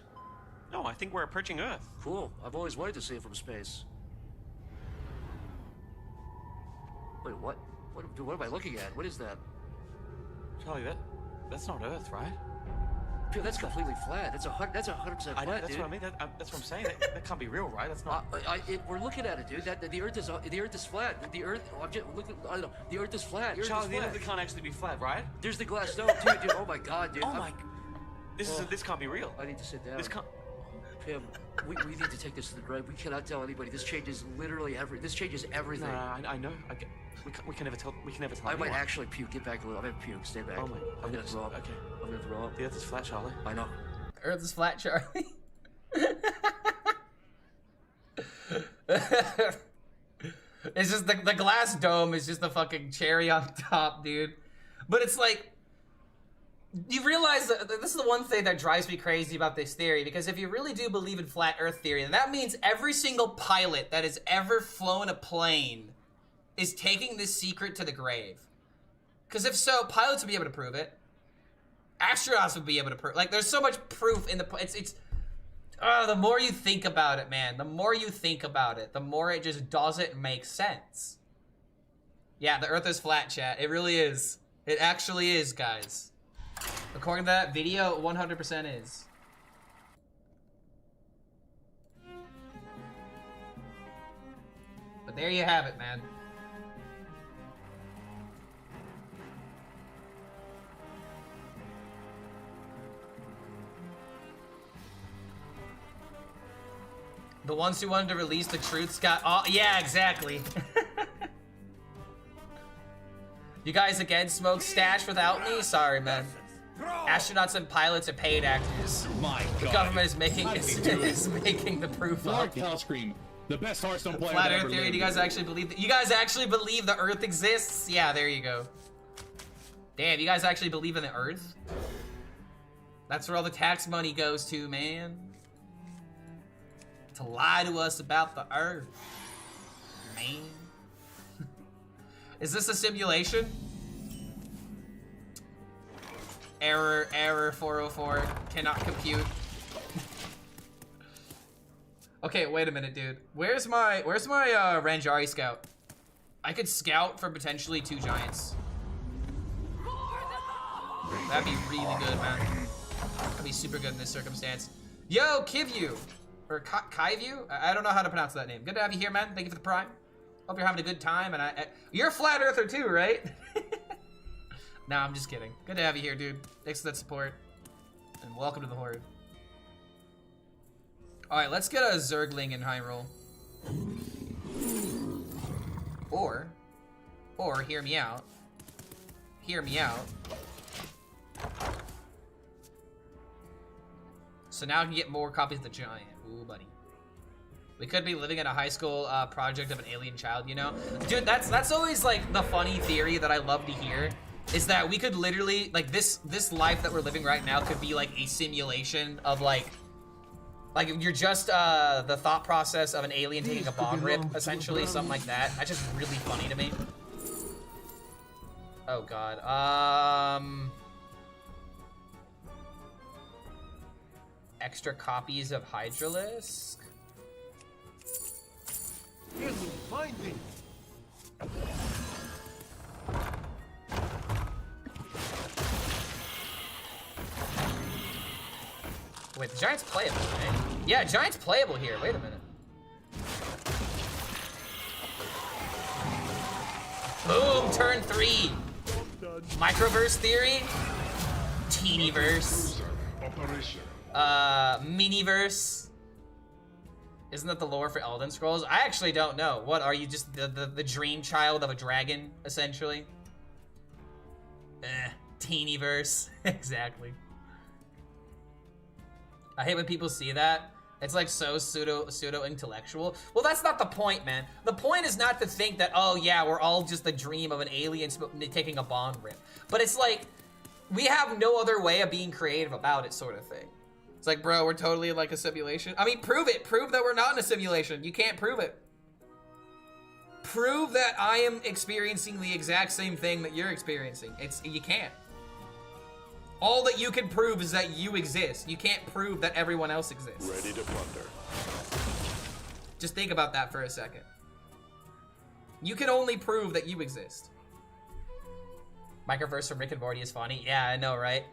No, I think we're approaching Earth. Cool. I've always wanted to see it from space. Wait, what? What am I looking at? What is that? Charlie, that's not Earth, right? Dude, that's completely flat. That's 100% flat, I know, that's dude. what I mean. That's what I'm saying. That can't be real, right? That's not. We're looking at it, dude. The Earth is flat. The Earth. I don't know. The Earth is flat. Charlie, the Earth can't actually be flat, right? There's the glass dome, dude. Oh my god, dude. Oh my. This can't be real. I need to sit down. This can't. Pim, we need to take this to the grave. We cannot tell anybody. This changes literally This changes everything. No, I know. We can never tell. I anyone. might actually puke. Get back a little. I'm gonna puke. Stay back. Oh my. I'm gonna throw up. Okay. I'm gonna throw up. The Earth is flat, Charlie. I know. Earth is flat, Charlie. It's just the glass dome is just the fucking cherry on top, dude. But it's like, you realize that this is the one thing that drives me crazy about this theory, because if you really do believe in flat Earth theory, then that means every single pilot that has ever flown a plane is taking this secret to the grave. Because if so, pilots would be able to prove it. Astronauts would be able to prove. Like, there's so much proof in the. The more you think about it, man, the more you think about it, the more it just doesn't make sense. Yeah, the Earth is flat, chat. It really is. It actually is, guys. According to that video, 100% is. But there you have it, man. The ones who wanted to release the truths got all. Yeah, exactly. You guys again smoke stash without me? Sorry, man. Astronauts and pilots are paid actors. My God. The government is making making the proof Lord up. HELLSCREAM, the best Hearthstone player. Flat that Earth ever theory. lived. Do you guys actually believe that? You guys actually believe the Earth exists? Yeah, there you go. Damn, you guys actually believe in the Earth? That's where all the tax money goes to, man. To lie to us about the Earth, man. Is this a simulation? Error 404, cannot compute. Okay, wait a minute, dude. Where's my Ranjari scout? I could scout for potentially 2 giants. That'd be really good, man. That'd be super good in this circumstance. Yo, Kivyu! Or Kaivyu? I don't know how to pronounce that name. Good to have you here, man. Thank you for the prime. Hope you're having a good time. And you're a flat earther too, right? Nah, I'm just kidding. Good to have you here, dude. Thanks for that support. And welcome to the Horde. Alright, let's get a Zergling in high roll. Or, hear me out. Hear me out. So now I can get more copies of the giant. Ooh, buddy. We could be living in a high school project of an alien child, you know? Dude, that's always like the funny theory that I love to hear, is that we could literally, like this life that we're living right now could be like a simulation of like you're just the thought process of an alien taking a bong rip, essentially, something like that. That's just really funny to me. Oh God, extra copies of Hydralisk? Here's the finding. Wait, the giant's playable, right? Yeah, giant's playable here. Wait a minute. Boom, turn 3. Microverse theory? Teenyverse. Miniverse. Isn't that the lore for Elden Scrolls? I actually don't know. What, are you just the dream child of a dragon, essentially? Teenyverse. Exactly. I hate when people see that. It's like so pseudo intellectual. Well, that's not the point, man. The point is not to think that, oh yeah, we're all just the dream of an alien taking a bond rip. But it's like, we have no other way of being creative about it, sort of thing. It's like, bro, we're totally like a simulation. I mean, prove it. Prove that we're not in a simulation. You can't prove it. Prove that I am experiencing the exact same thing that you're experiencing. You can't. All that you can prove is that you exist. You can't prove that everyone else exists. Ready to plunder. Just think about that for a second. You can only prove that you exist. Microverse from Rick and Morty is funny. Yeah, I know, right?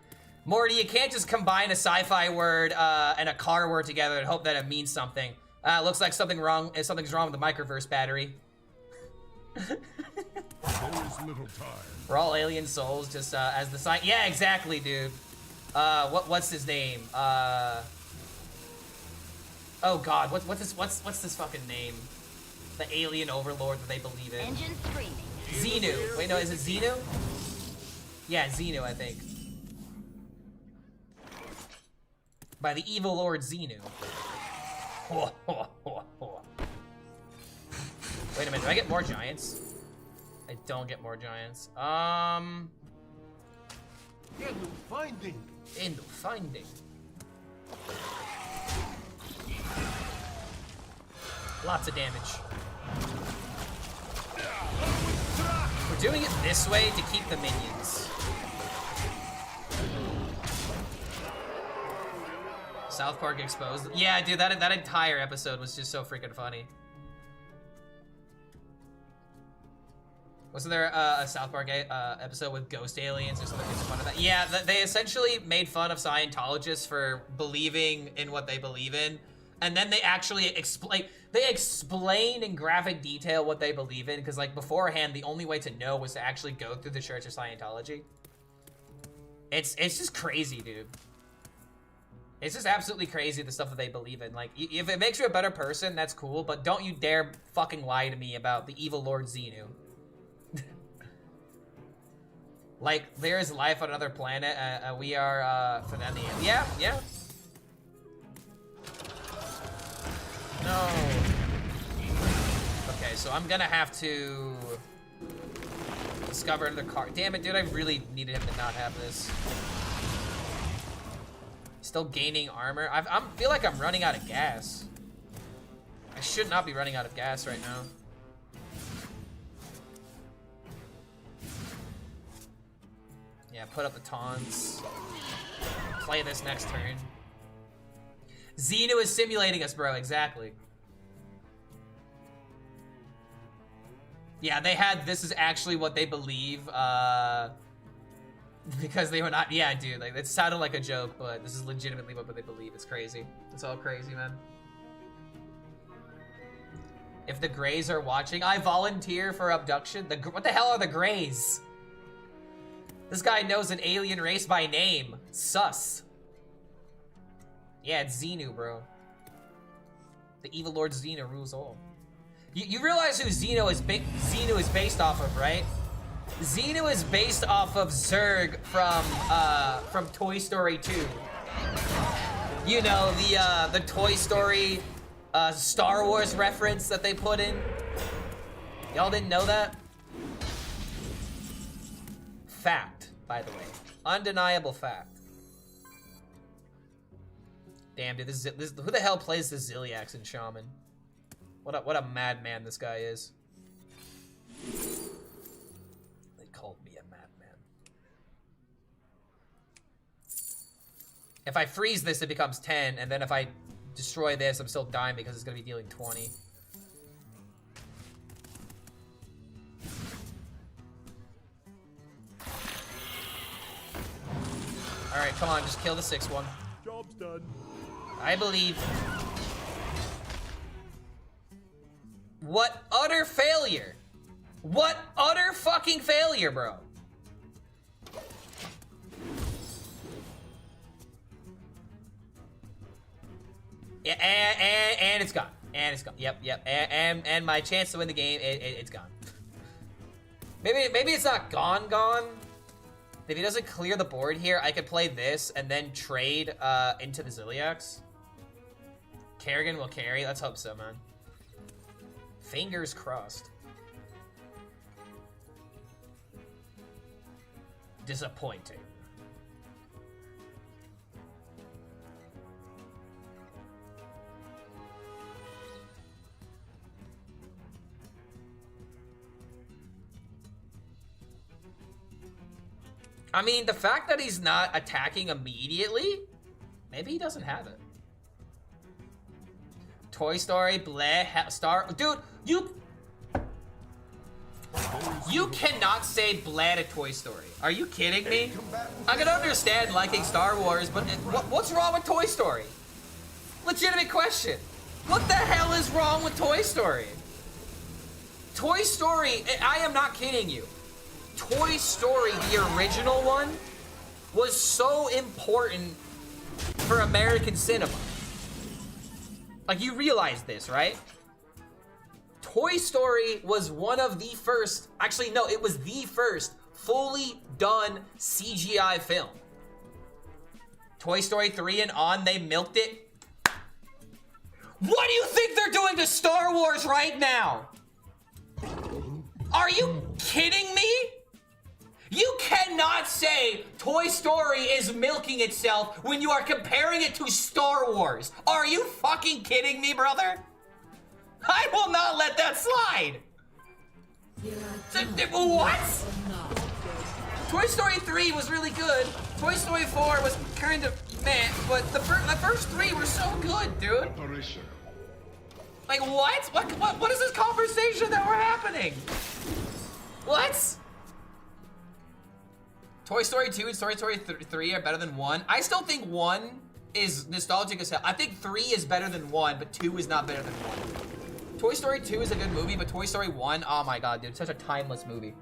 Morty, you can't just combine a sci-fi word and a car word together and hope that it means something. Looks like something's wrong with the microverse battery. There is little time. We're all alien souls, just as the sign. Yeah, exactly, dude. What's his name? Oh God, what's this fucking name? The alien overlord that they believe in. Engine screaming. Xenu. Wait, no, is it Xenu? Yeah, Xenu, I think. By the evil lord Xenu. Wait a minute, do I get more giants? I don't get more giants. End of finding. Lots of damage. We're doing it this way to keep the minions. South Park exposed. Yeah, dude, that entire episode was just so freaking funny. Wasn't there a South Park episode with ghost aliens or something? Fun of that? Yeah, they essentially made fun of Scientologists for believing in what they believe in, and then they actually explain in graphic detail what they believe in, because like beforehand, the only way to know was to actually go through the Church of Scientology. It's just crazy, dude. It's just absolutely crazy, the stuff that they believe in. Like, if it makes you a better person, that's cool, but don't you dare fucking lie to me about the evil Lord Xenu. Like, there is life on another planet, we are, for them, yeah. No. Okay, so I'm gonna have to discover another car. Damn it, dude, I really needed him to not have this. Still gaining armor. I feel like I'm running out of gas. I should not be running out of gas right now. Yeah, put up the taunts. Play this next turn. Xenu is simulating us, bro. Exactly. Yeah, they had this is actually what they believe. Because they were not, yeah, dude, like, it sounded like a joke, but this is legitimately what they believe. It's crazy. It's all crazy, man. If the Greys are watching, I volunteer for abduction. What the hell are the Greys? This guy knows an alien race by name. Sus. Yeah, it's Xenu, bro. The evil Lord Xenu rules all. You realize who Xenu is based off of, right? Xenu is based off of Zurg from Toy Story 2. You know, the Toy Story Star Wars reference that they put in. Y'all didn't know that? Fact, by the way. Undeniable fact. Damn, dude, this who the hell plays the Ziliax in Shaman? What a madman this guy is. Called me a madman. If I freeze this, it becomes 10, and then if I destroy this, I'm still dying because it's gonna be dealing 20. Alright, come on, just kill the 6-1. Job's done. I believe. What utter failure! What utter fucking failure, bro! Yeah, and it's gone. And it's gone. Yep. And my chance to win the game, it's gone. Maybe it's not gone. If he doesn't clear the board here, I could play this and then trade into the Zilliax. Kerrigan will carry. Let's hope so, man. Fingers crossed. Disappointing. I mean, the fact that he's not attacking immediately, maybe he doesn't have it. Toy Story, bleh, Star... Dude, you cannot say bleh to Toy Story. Are you kidding me? I can understand liking Star Wars, but what's wrong with Toy Story? Legitimate question. What the hell is wrong with Toy Story? Toy Story, I am not kidding you. Toy Story, the original one, was so important for American cinema. Like, you realize this, right? Toy Story was one of the first, actually no, it was the first fully done CGI film. Toy Story 3 and on, they milked it. What do you think they're doing to Star Wars right now? Are you kidding me? You cannot say Toy Story is milking itself when you are comparing it to Star Wars. Are you fucking kidding me, brother? I will not let that slide. What? Toy Story 3 was really good. Toy Story 4 was kind of meh, but the first three were so good, dude. Like, what? What is this conversation that we're happening? What? Toy Story 2 and Toy Story 3 are better than 1. I still think 1 is nostalgic as hell. I think 3 is better than 1, but 2 is not better than 1. Toy Story 2 is a good movie, but Toy Story 1, oh my god, dude, such a timeless movie.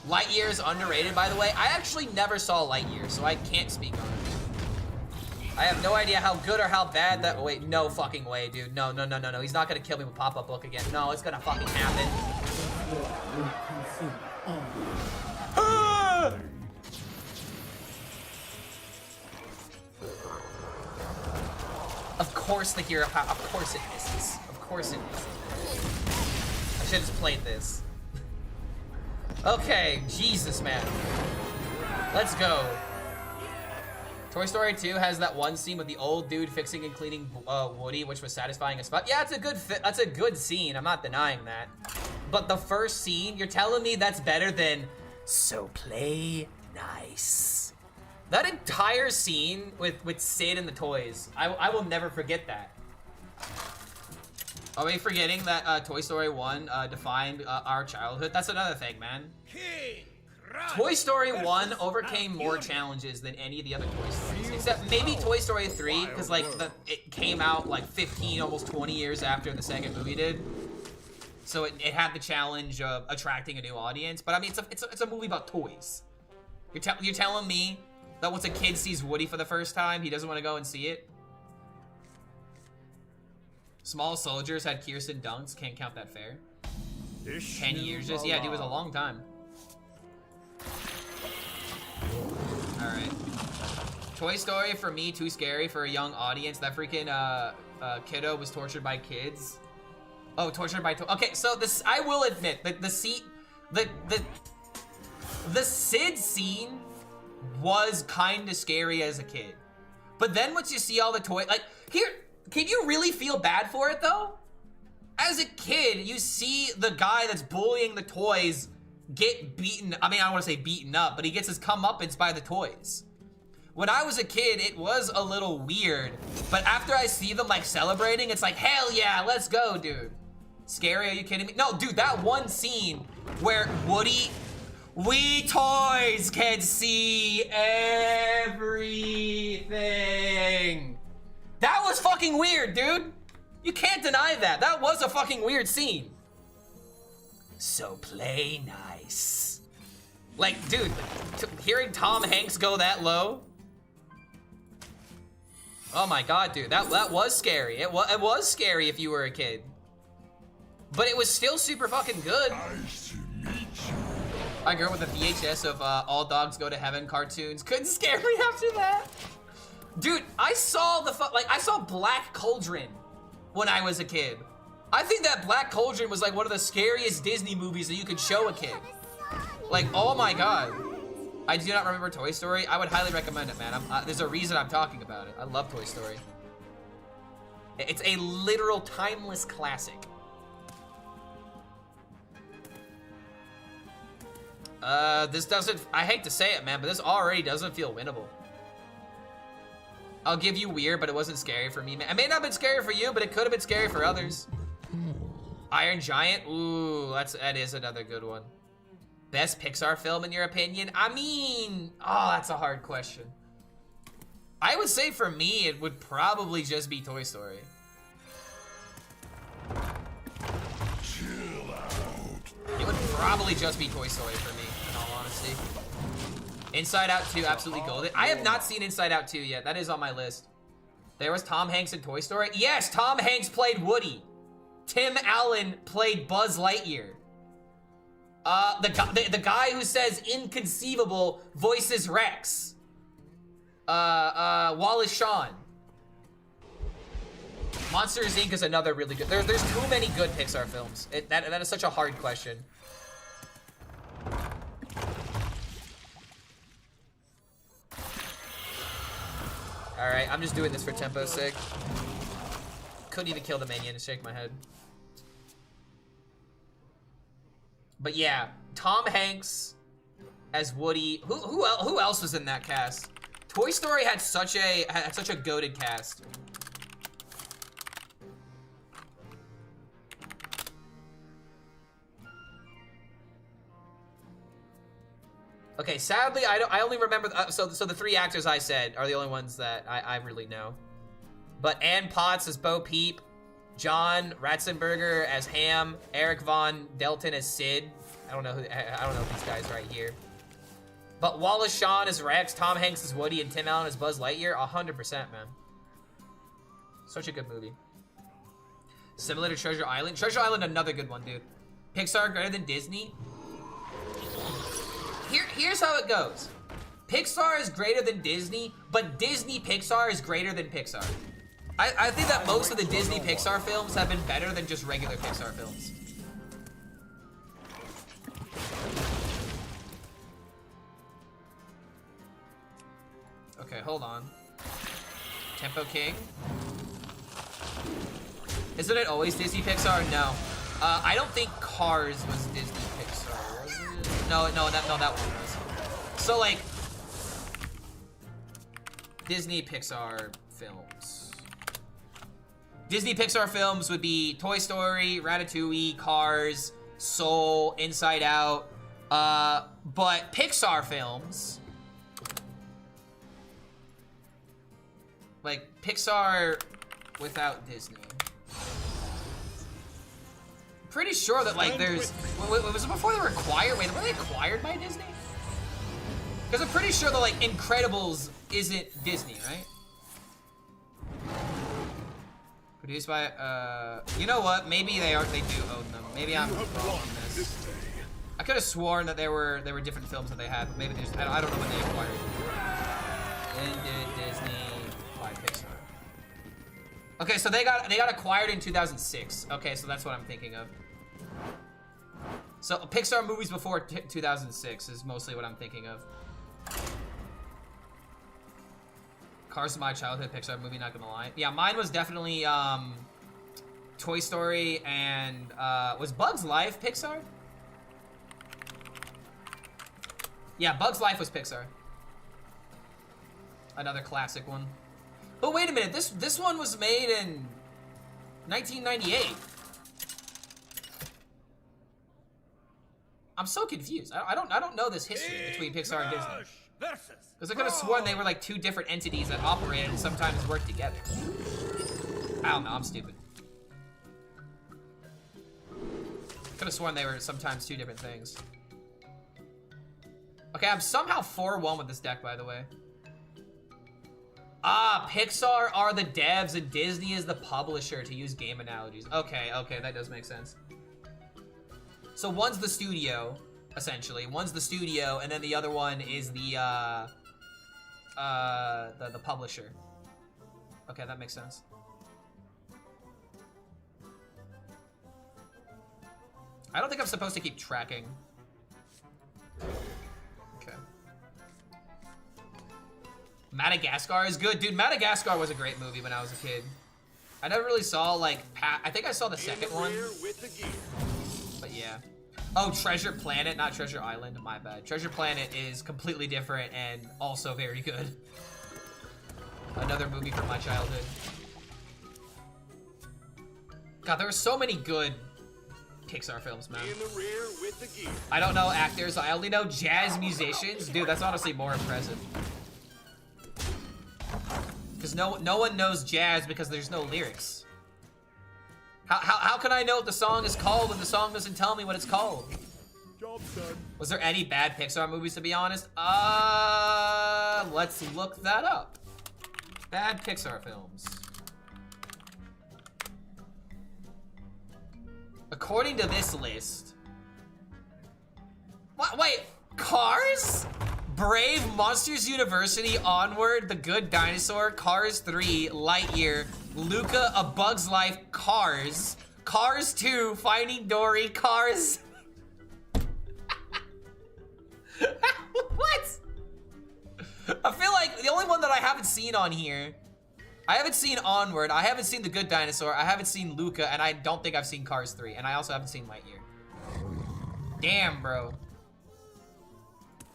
Lightyear is underrated, by the way. I actually never saw Lightyear, so I can't speak on it. I have no idea how good or how bad that... Wait, no fucking way, dude. No. He's not gonna kill me with Pop-Up Book again. No, it's gonna fucking happen. Of course the hero power. Of course it misses. Of course it misses. I should have just played this. Okay, Jesus, man. Let's go. Toy Story 2 has that one scene with the old dude fixing and cleaning Woody, which was satisfying as fuck. Yeah, that's a good scene. I'm not denying that. But the first scene, you're telling me that's better than "So play nice." That entire scene with Sid and the toys, I will never forget that. Are we forgetting that Toy Story 1 defined our childhood? That's another thing, man. Toy Story 1 overcame more challenges than any of the other Toy Stories. Except maybe Toy Story 3, because like it came out like 15, almost 20 years after the second movie did. So it had the challenge of attracting a new audience. But I mean, it's a movie about toys. You're telling me that once a kid sees Woody for the first time, he doesn't want to go and see it? Small Soldiers had Kirsten Dunst. Can't count that fair. 10 years just... Yeah, dude, it was a long time. Alright. Toy Story, for me, too scary for a young audience. That freaking kiddo was tortured by kids. Oh, tortured by... Okay, so this... I will admit, that the Sid scene was kind of scary as a kid. But then once you see all the toys... Like, here... Can you really feel bad for it, though? As a kid, you see the guy that's bullying the toys get beaten... I mean, I don't want to say beaten up, but he gets his comeuppance by the toys. When I was a kid, it was a little weird. But after I see them, like, celebrating, it's like, hell yeah, let's go, dude. Scary, are you kidding me? No, dude, that one scene where Woody... We toys can see everything. That was fucking weird, dude. You can't deny that. That was a fucking weird scene. So play nice. Like, dude, hearing Tom Hanks go that low. Oh my god, dude, that was scary. It was scary if you were a kid. But it was still super fucking good. Nice to meet you. I grew up with a VHS of All Dogs Go to Heaven cartoons. Couldn't scare me after that. Dude, I saw I saw Black Cauldron when I was a kid. I think that Black Cauldron was like one of the scariest Disney movies that you could show a kid. Like, oh my god. I do not remember Toy Story. I would highly recommend it, man. There's a reason I'm talking about it. I love Toy Story. It's a literal timeless classic. This doesn't, I hate to say it, man, but this already doesn't feel winnable. I'll give you weird, but it wasn't scary for me, man. It may not have been scary for you, but it could have been scary for others. Iron Giant, ooh, that is another good one. Best Pixar film in your opinion? I mean, oh, that's a hard question. I would say for me, it would probably just be Toy Story. Chill out. It would probably just be Toy Story for me, in all honesty. Inside Out 2, absolutely golden. I have not seen Inside Out 2 yet. That is on my list. There was Tom Hanks in Toy Story. Yes, Tom Hanks played Woody. Tim Allen played Buzz Lightyear. The guy who says inconceivable voices Rex. Wallace Shawn. Monsters Inc. is another really good. There's too many good Pixar films. That is such a hard question. All right, I'm just doing this for tempo's sake. Couldn't even kill the minion to shake my head. But yeah, Tom Hanks as Woody. Who else was in that cast? Toy Story had such a goated cast. Okay, sadly, I only remember so the three actors I said are the only ones that I really know. But Ann Potts as Bo Peep, John Ratzenberger as Ham, Eric Von Delton as Sid. I don't know these guys right here. But Wallace Shawn as Rex, Tom Hanks as Woody, and Tim Allen as Buzz Lightyear. 100%, man. Such a good movie. Similar to Treasure Island. Treasure Island, another good one, dude. Pixar greater than Disney. Here's how it goes. Pixar is greater than Disney, but Disney Pixar is greater than Pixar. I think that most of the Disney Pixar films have been better than just regular Pixar films. Okay, hold on. Tempo King. Isn't it always Disney Pixar? No. I don't think Cars was Disney Pixar, was it? No, that one was. So like, Disney Pixar films. Disney Pixar films would be Toy Story, Ratatouille, Cars, Soul, Inside Out. But Pixar films, like Pixar without Disney. Pretty sure that like there's, was it before they were acquired? Wait, were they acquired by Disney? Because I'm pretty sure that like Incredibles isn't Disney, right? Produced by, you know what? Maybe they do own them. Maybe I'm wrong on this. I could have sworn that there were different films that they had, but maybe they just, I don't know when they acquired them. Ended Disney by Pixar. Okay, so they got acquired in 2006. Okay, so that's what I'm thinking of. So Pixar movies before 2006 is mostly what I'm thinking of. Cars is my childhood Pixar movie, not gonna lie. Yeah, mine was definitely Toy Story and was Bugs Life Pixar? Yeah, Bugs Life was Pixar. Another classic one. But wait a minute, this one was made in 1998. I'm so confused. I don't know this history between Pixar and Disney. Because I could have sworn they were like two different entities that operated and sometimes worked together. I don't know, I'm stupid. Could have sworn they were sometimes two different things. Okay, I'm somehow 4-1 with this deck, by the way. Ah, Pixar are the devs and Disney is the publisher, to use game analogies. Okay, okay, that does make sense. So one's the studio, essentially. One's the studio, and then the other one is the publisher. Okay, that makes sense. I don't think I'm supposed to keep tracking. Okay. Madagascar is good. Dude, Madagascar was a great movie when I was a kid. I never really saw, like, I think I saw the second one. But yeah. Oh, Treasure Planet, not Treasure Island. My bad. Treasure Planet is completely different and also very good. Another movie from my childhood. God, there were so many good Pixar films, man. I don't know actors. I only know jazz musicians. Dude, that's honestly more impressive. Because no one knows jazz because there's no lyrics. How can I know what the song is called when the song doesn't tell me what it's called? Job done. Was there any bad Pixar movies, to be honest? Let's look that up. Bad Pixar films. According to this list... What? Wait, Cars? Brave, Monsters University, Onward, The Good Dinosaur, Cars 3, Lightyear, Luca, A Bug's Life, Cars, Cars 2, Finding Dory, Cars... What? I feel like the only one that I haven't seen on here... I haven't seen Onward, I haven't seen The Good Dinosaur, I haven't seen Luca, and I don't think I've seen Cars 3, and I also haven't seen Lightyear. Damn, bro.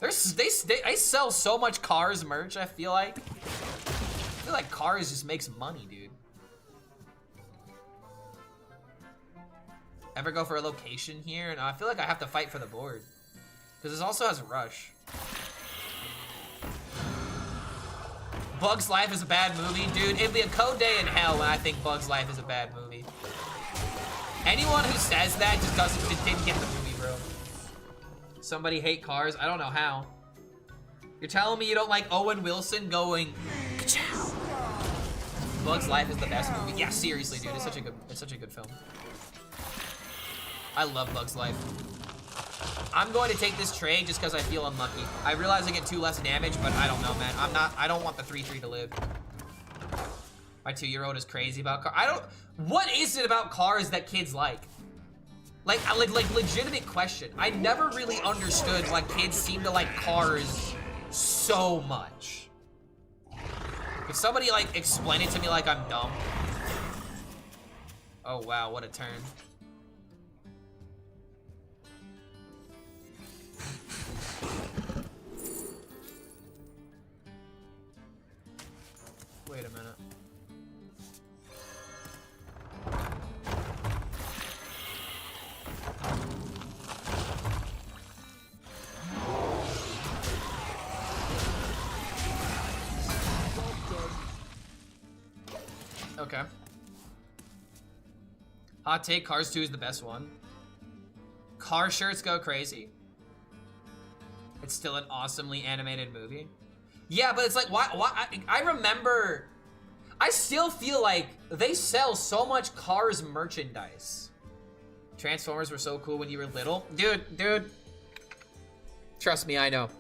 They sell so much Cars merch, I feel like. I feel like Cars just makes money, dude. Ever go for a location here? No, I feel like I have to fight for the board. Because this also has Rush. Bug's Life is a bad movie, dude. It'd be a cold day in hell when I think Bug's Life is a bad movie. Anyone who says that just didn't get the movie, bro. Somebody hate Cars? I don't know how. You're telling me you don't like Owen Wilson going ka-chow. Bug's Life is the best movie. Yeah, seriously, dude. It's such a good film. I love Bug's Life. I'm going to take this trade just because I feel unlucky. I realize I get 2 less damage, but I don't know, man. I don't want the 3/3 to live. My 2-year-old is crazy about Cars. What is it about Cars that kids like? Like legitimate question. I never really understood why kids seem to like Cars so much. Could somebody like explain it to me like I'm dumb? Oh wow, what a turn. Wait a minute. Okay. Hot take, Cars 2 is the best one. Car shirts go crazy. It's still an awesomely animated movie. Yeah, but it's like, why I remember, I still feel like they sell so much Cars merchandise. Transformers were so cool when you were little. Dude. Trust me, I know.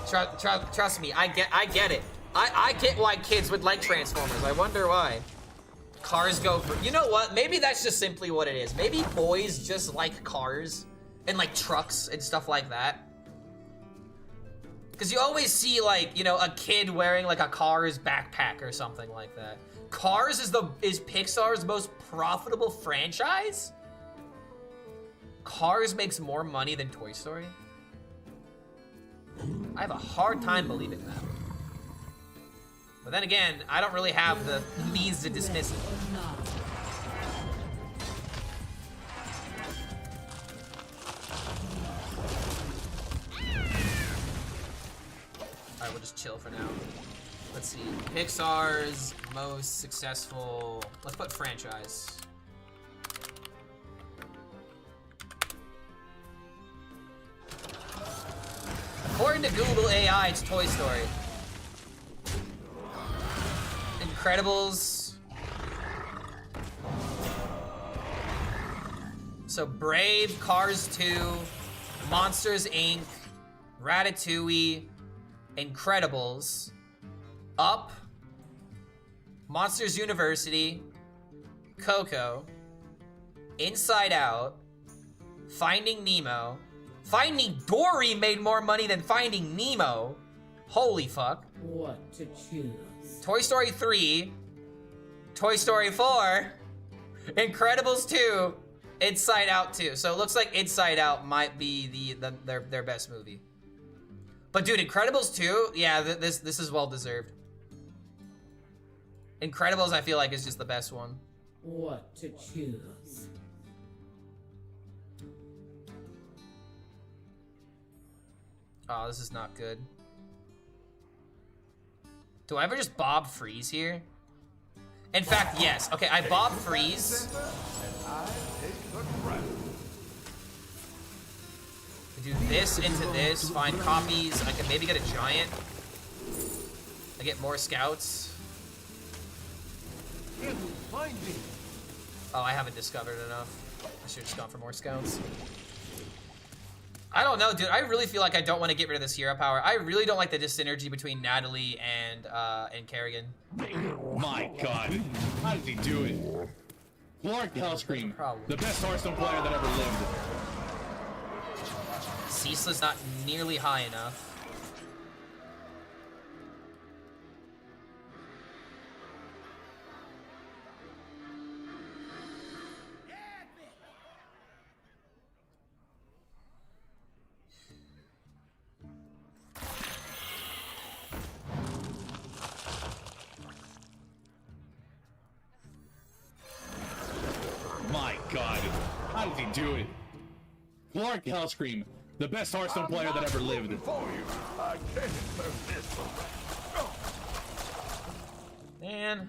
Trust me, I get it. I get why kids would like Transformers. I wonder why. Cars go for, you know what? Maybe that's just simply what it is. Maybe boys just like cars and like trucks and stuff like that. Because you always see, like, you know, a kid wearing, like, a Cars backpack or something like that. Cars is Pixar's most profitable franchise? Cars makes more money than Toy Story? I have a hard time believing that. But then again, I don't really have the means to dismiss it. Alright, we'll just chill for now. Let's see. Pixar's most successful... Let's put franchise. According to Google AI, it's Toy Story. Incredibles. So Brave, Cars 2, Monsters Inc., Ratatouille, Incredibles, Up, Monsters University, Coco, Inside Out, Finding Nemo. Finding Dory made more money than Finding Nemo. Holy fuck. What to choose? Toy Story 3, Toy Story 4, Incredibles 2, Inside Out 2. So it looks like Inside Out might be their best movie. But dude, Incredibles 2, yeah, this is well deserved. Incredibles, I feel like, is just the best one. What to choose? Oh, this is not good. Do I ever just Bob Freeze here? In fact, yes. Okay, I Bob Freeze. I do this into this, find copies. I can maybe get a giant. I get more scouts. Oh, I haven't discovered enough. I should have just gone for more scouts. I don't know, dude. I really feel like I don't want to get rid of this hero power. I really don't like the dyssynergy between Natalie and Kerrigan. My God, how did he do it? Clark HELLSCREAM, the best Hearthstone player that ever lived. Ceaseless not nearly high enough. My God, how did he do it? Clark HELLSCREAM, the best Hearthstone player that ever lived. Man.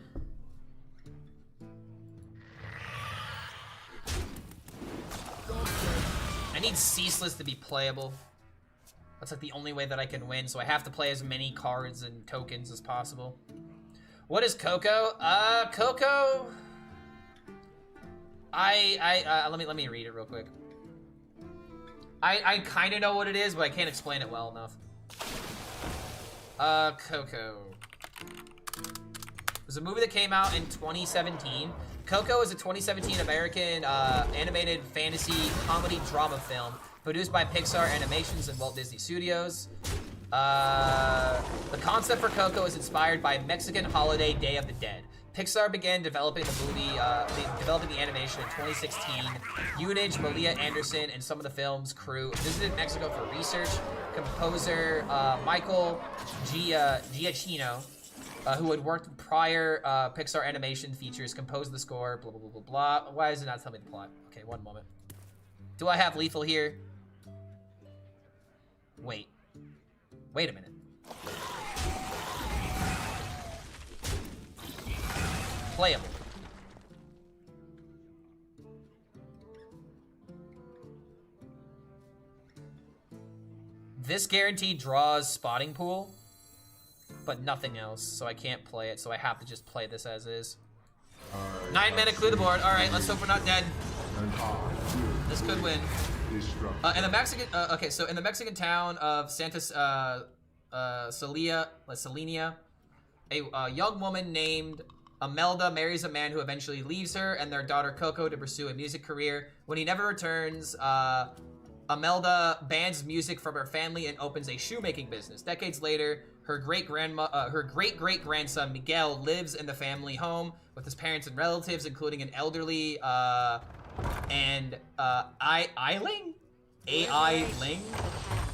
I need Ceaseless to be playable. That's like the only way that I can win, so I have to play as many cards and tokens as possible. What is Coco? Coco... let me read it real quick. I kind of know what it is, but I can't explain it well enough. Coco. It was a movie that came out in 2017. Coco is a 2017 American animated fantasy comedy drama film produced by Pixar Animations and Walt Disney Studios. The concept for Coco is inspired by Mexican holiday Day of the Dead. Pixar began developing the movie, developing the animation in 2016. Unage, Malia Anderson, and some of the film's crew visited Mexico for research. Composer Michael Giacchino, who had worked with prior Pixar animation features, composed the score, blah, blah, blah, blah, blah. Why does it not tell me the plot? Okay, one moment. Do I have Lethal here? Wait a minute. Playable. This guaranteed draws Spotting Pool, but nothing else, so I can't play it, so I have to just play this as is. 9 mana, clear the board. Alright, let's hope we're not dead. This could win. In the Mexican, okay, so in the Mexican town of Santa Selenia, a young woman named Imelda marries a man who eventually leaves her and their daughter Coco to pursue a music career. When he never returns, Imelda bans music from her family and opens a shoemaking business. Decades later, her great-great-grandson Miguel lives in the family home with his parents and relatives, including an elderly Ailing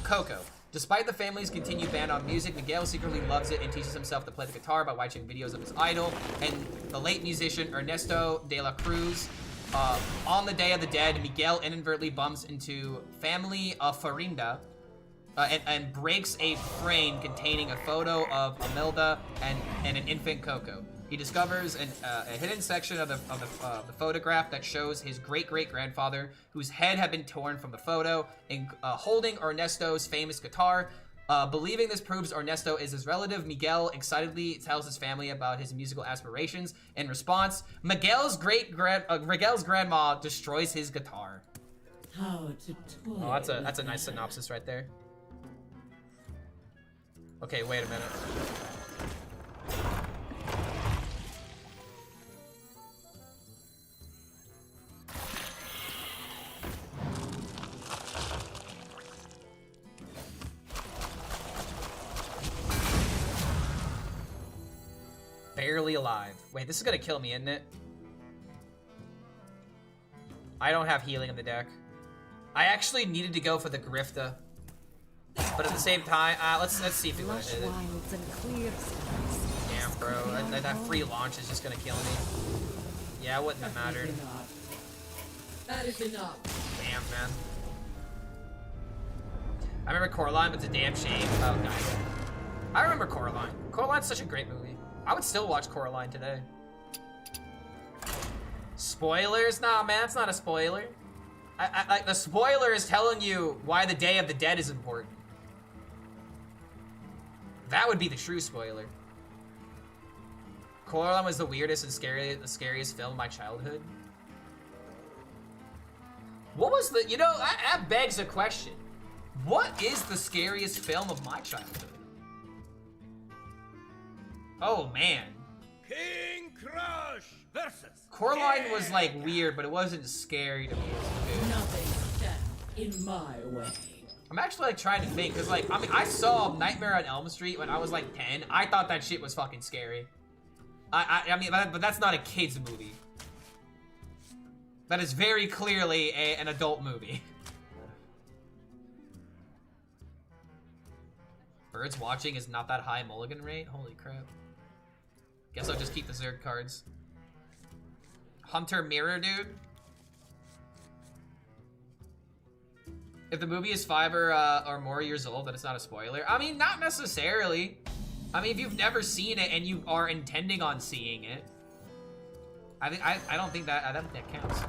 Coco. Despite the family's continued ban on music, Miguel secretly loves it and teaches himself to play the guitar by watching videos of his idol and the late musician Ernesto de la Cruz. On the Day of the Dead, Miguel inadvertently bumps into family Farinda and breaks a frame containing a photo of Imelda and an infant Coco. He discovers a hidden section of the photograph that shows his great-great-grandfather, whose head had been torn from the photo, holding Ernesto's famous guitar. Believing this proves Ernesto is his relative, Miguel excitedly tells his family about his musical aspirations. In response, Miguel's grandma destroys his guitar. How to toy. Oh, that's a nice synopsis right there. Okay, wait a minute. Barely alive. Wait, this is gonna kill me, isn't it? I don't have healing in the deck. I actually needed to go for the Grifta. But at the same time, let's see if we want to hit it. Damn, bro. That free launch is just gonna kill me. Yeah, it wouldn't have mattered. That is enough. Damn, man. I remember Coraline, but it's a damn shame. Oh, guys. I remember Coraline. Coraline's such a great movie. I would still watch Coraline today. Spoilers? Nah, man, it's not a spoiler. Like, the spoiler is telling you why the Day of the Dead is important. That would be the true spoiler. Coraline was the weirdest and scariest film of my childhood. What was the, you know, that begs a question. What is the scariest film of my childhood? Oh, man. King Crush versus Coraline was like weird, but it wasn't scary to me as a kid. Nothing stands in my way. I'm actually like trying to think, cause like, I mean, I saw Nightmare on Elm Street when I was like 10. I thought that shit was fucking scary. I mean, but that's not a kid's movie. That is very clearly an adult movie. Birds watching is not that high mulligan rate? Holy crap. Guess I'll just keep the Zerg cards. Hunter Mirror, dude. If the movie is 5 or more years old, then it's not a spoiler. I mean, not necessarily. I mean, if you've never seen it and you are intending on seeing it, I don't think that counts.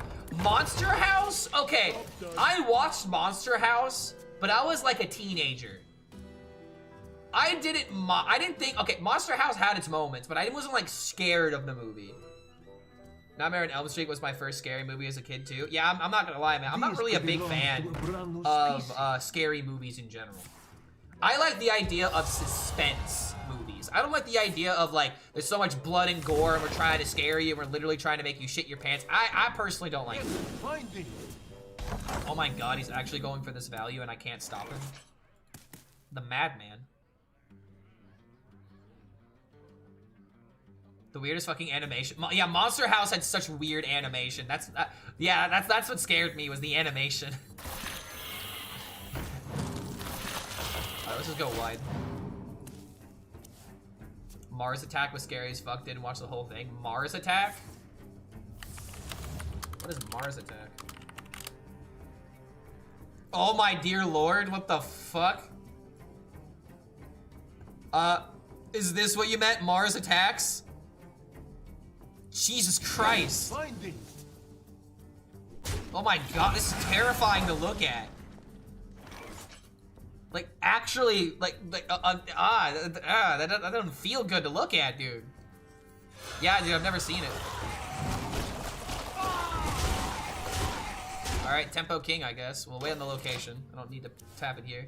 Monster House? Okay, I watched Monster House, but I was like a teenager. I didn't think, okay, Monster House had its moments, but I wasn't like scared of the movie. Nightmare on Elm Street was my first scary movie as a kid too. Yeah, I'm not gonna lie, man. I'm not really a big fan of scary movies in general. I like the idea of suspense movies. I don't like the idea of like, there's so much blood and gore and we're trying to scare you and we're literally trying to make you shit your pants. I personally don't like it. Oh my god, he's actually going for this value and I can't stop him. The madman. The weirdest fucking animation. Yeah, Monster House had such weird animation. That's what scared me, was the animation. Alright, let's just go wide. Mars Attack was scary as fuck. Didn't watch the whole thing. Mars Attack? What is Mars Attack? Oh my dear lord, what the fuck? Is this what you meant, Mars Attacks? Jesus Christ. Oh my god, this is terrifying to look at. Like, actually, that doesn't feel good to look at, dude. Yeah, dude, I've never seen it. Alright, Tempo King, I guess. We'll wait on the location. I don't need to tap it here.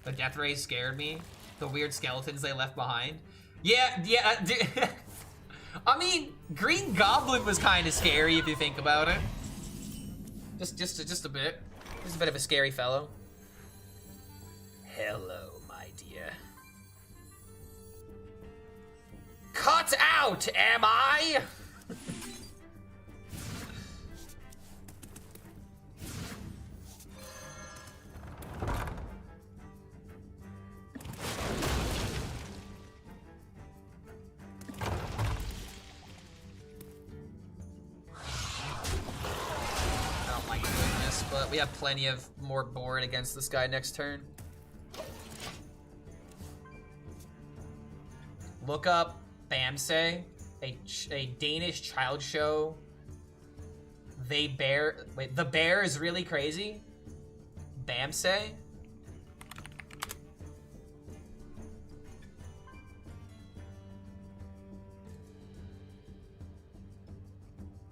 The death rays scared me. The weird skeletons they left behind. Yeah, dude. I mean, Green Goblin was kind of scary if you think about it. Just a bit. He's a bit of a scary fellow. Hello, my dear. Cut out, am I? But we have plenty of more board against this guy next turn. Look up Bamse, a Danish child show. The bear is really crazy. Bamse?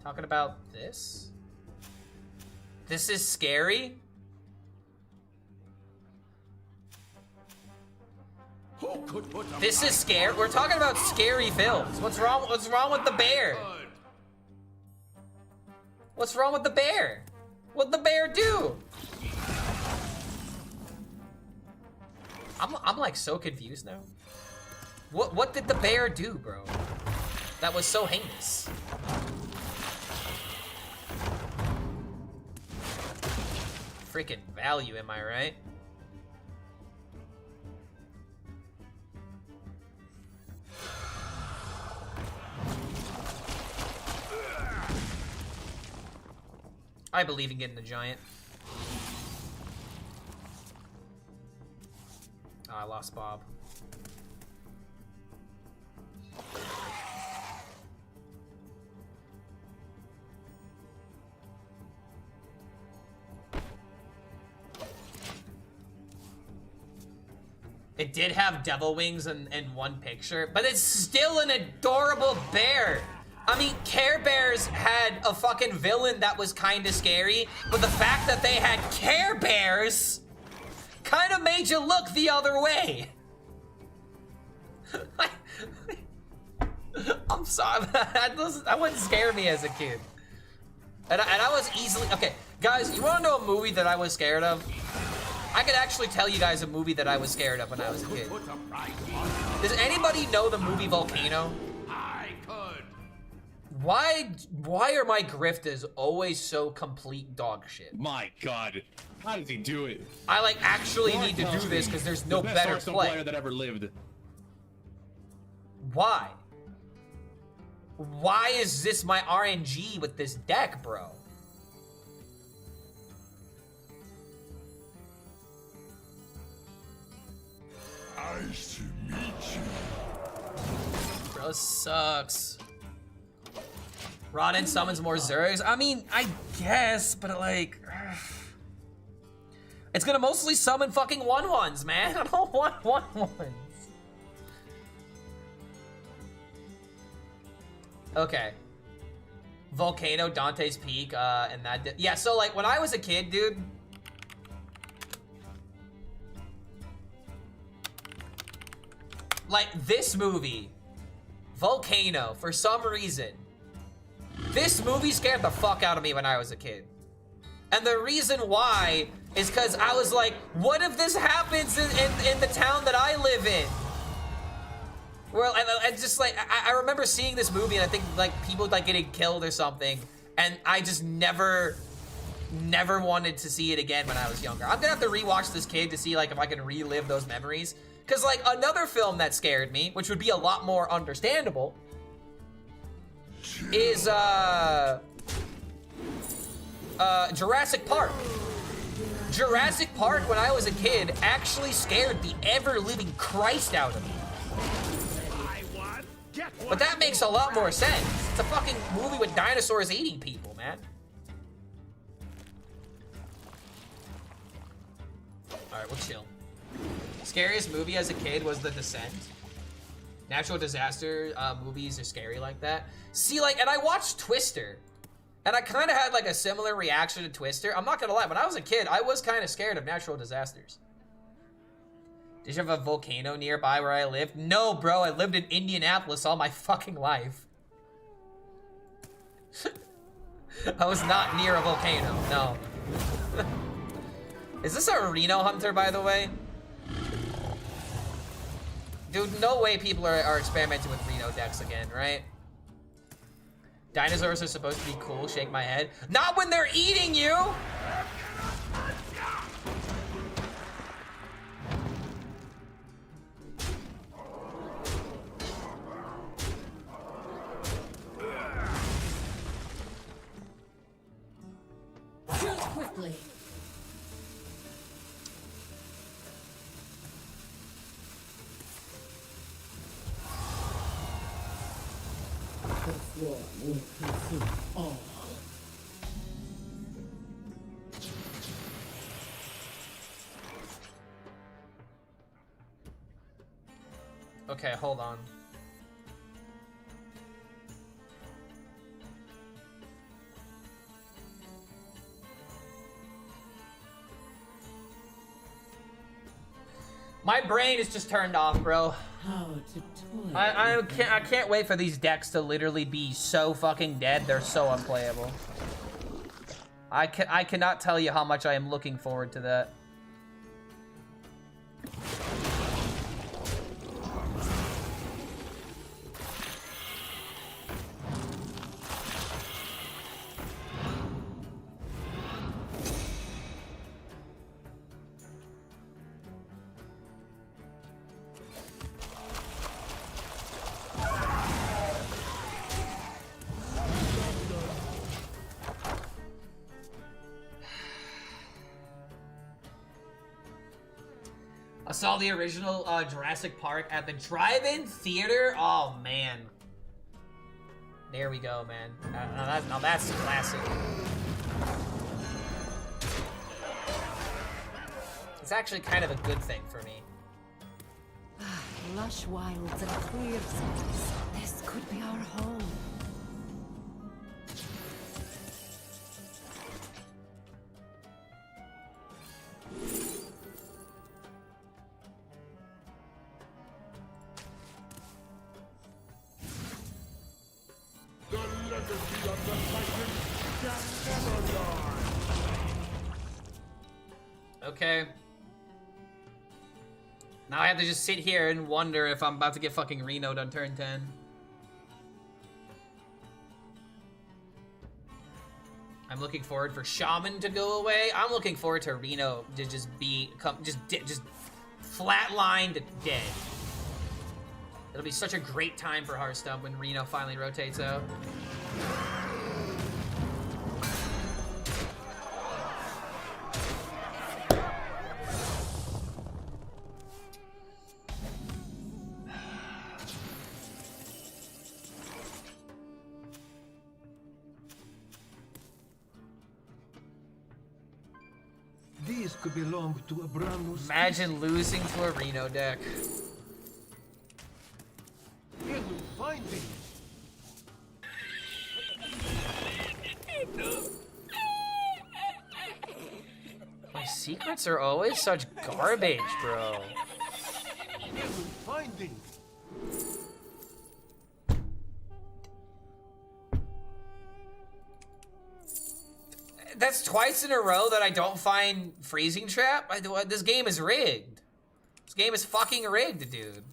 Talking about this? This is scary? This is scary. We're talking about scary films. What's wrong with the bear? What's wrong with the bear? What'd the bear do? I'm like so confused now. What did the bear do, bro? That was so heinous. Freaking value, am I right? I believe in getting the giant. Oh, I lost Bob. It did have devil wings in one picture, but it's still an adorable bear. I mean, Care Bears had a fucking villain that was kind of scary, but the fact that they had Care Bears kind of made you look the other way. I'm sorry, that wouldn't scare me as a kid. And I was easily, okay, guys, you wanna know a movie that I was scared of? I could actually tell you guys a movie that I was scared of when I was a kid. Does anybody know the movie Volcano? Why are my griftas always so complete dog shit? My God, how does he do it? I like actually need to do this because there's no better Hearthstone player that ever lived. Why? Why is this my RNG with this deck, bro? Nice to meet you. Bro, sucks. Rodden summons more Zergs. I mean, I guess, but like... It's gonna mostly summon fucking 1/1s, man. I don't want 1/1s. Okay. Volcano, Dante's Peak, and that... Yeah, so like, when I was a kid, dude... Like, this movie, Volcano, for some reason... This movie scared the fuck out of me when I was a kid. And the reason why is because I was like, what if this happens in the town that I live in? Well, I just like, I remember seeing this movie and I think like people like getting killed or something. And I just never wanted to see it again when I was younger. I'm gonna have to rewatch this kid to see like if I can relive those memories. Cause like another film that scared me, which would be a lot more understandable, is Jurassic Park. Jurassic Park, when I was a kid, actually scared the ever-living Christ out of me. But that makes a lot more sense. It's a fucking movie with dinosaurs eating people, man. Alright, we'll chill. Scariest movie as a kid was The Descent. Natural disaster movies are scary like that. See, like, and I watched Twister. And I kind of had, like, a similar reaction to Twister. I'm not gonna lie, when I was a kid, I was kind of scared of natural disasters. Did you have a volcano nearby where I lived? No, bro, I lived in Indianapolis all my fucking life. I was not near a volcano, no. Is this a Reno Hunter, by the way? Dude, no way people are experimenting with Reno decks again, right? Dinosaurs are supposed to be cool, shake my head. Not when they're eating you! Kill quickly. The floor will consume all. Okay, hold on. My brain is just turned off, bro. How to toy. I can't wait for these decks to literally be so fucking dead. They're so unplayable. I cannot tell you how much I am looking forward to that. I saw the original Jurassic Park at the drive-in theater. Oh man, there we go, man. Now that's classic. It's actually kind of a good thing for me. Lush wilds and clear skies. This could be our home. The legacy of the Titan shall never die. Okay. Now I have to just sit here and wonder if I'm about to get fucking Reno'd on turn 10. I'm looking forward for Shaman to go away. I'm looking forward to Reno to just be just flatlined dead. It'll be such a great time for Hearthstone when Reno finally rotates out. These could belong to a brand new Imagine losing to a Reno deck. Can we find these? My secrets are always such garbage, bro. Can we find these? That's twice in a row that I don't find Freezing Trap. This game is rigged. This game is fucking rigged, dude.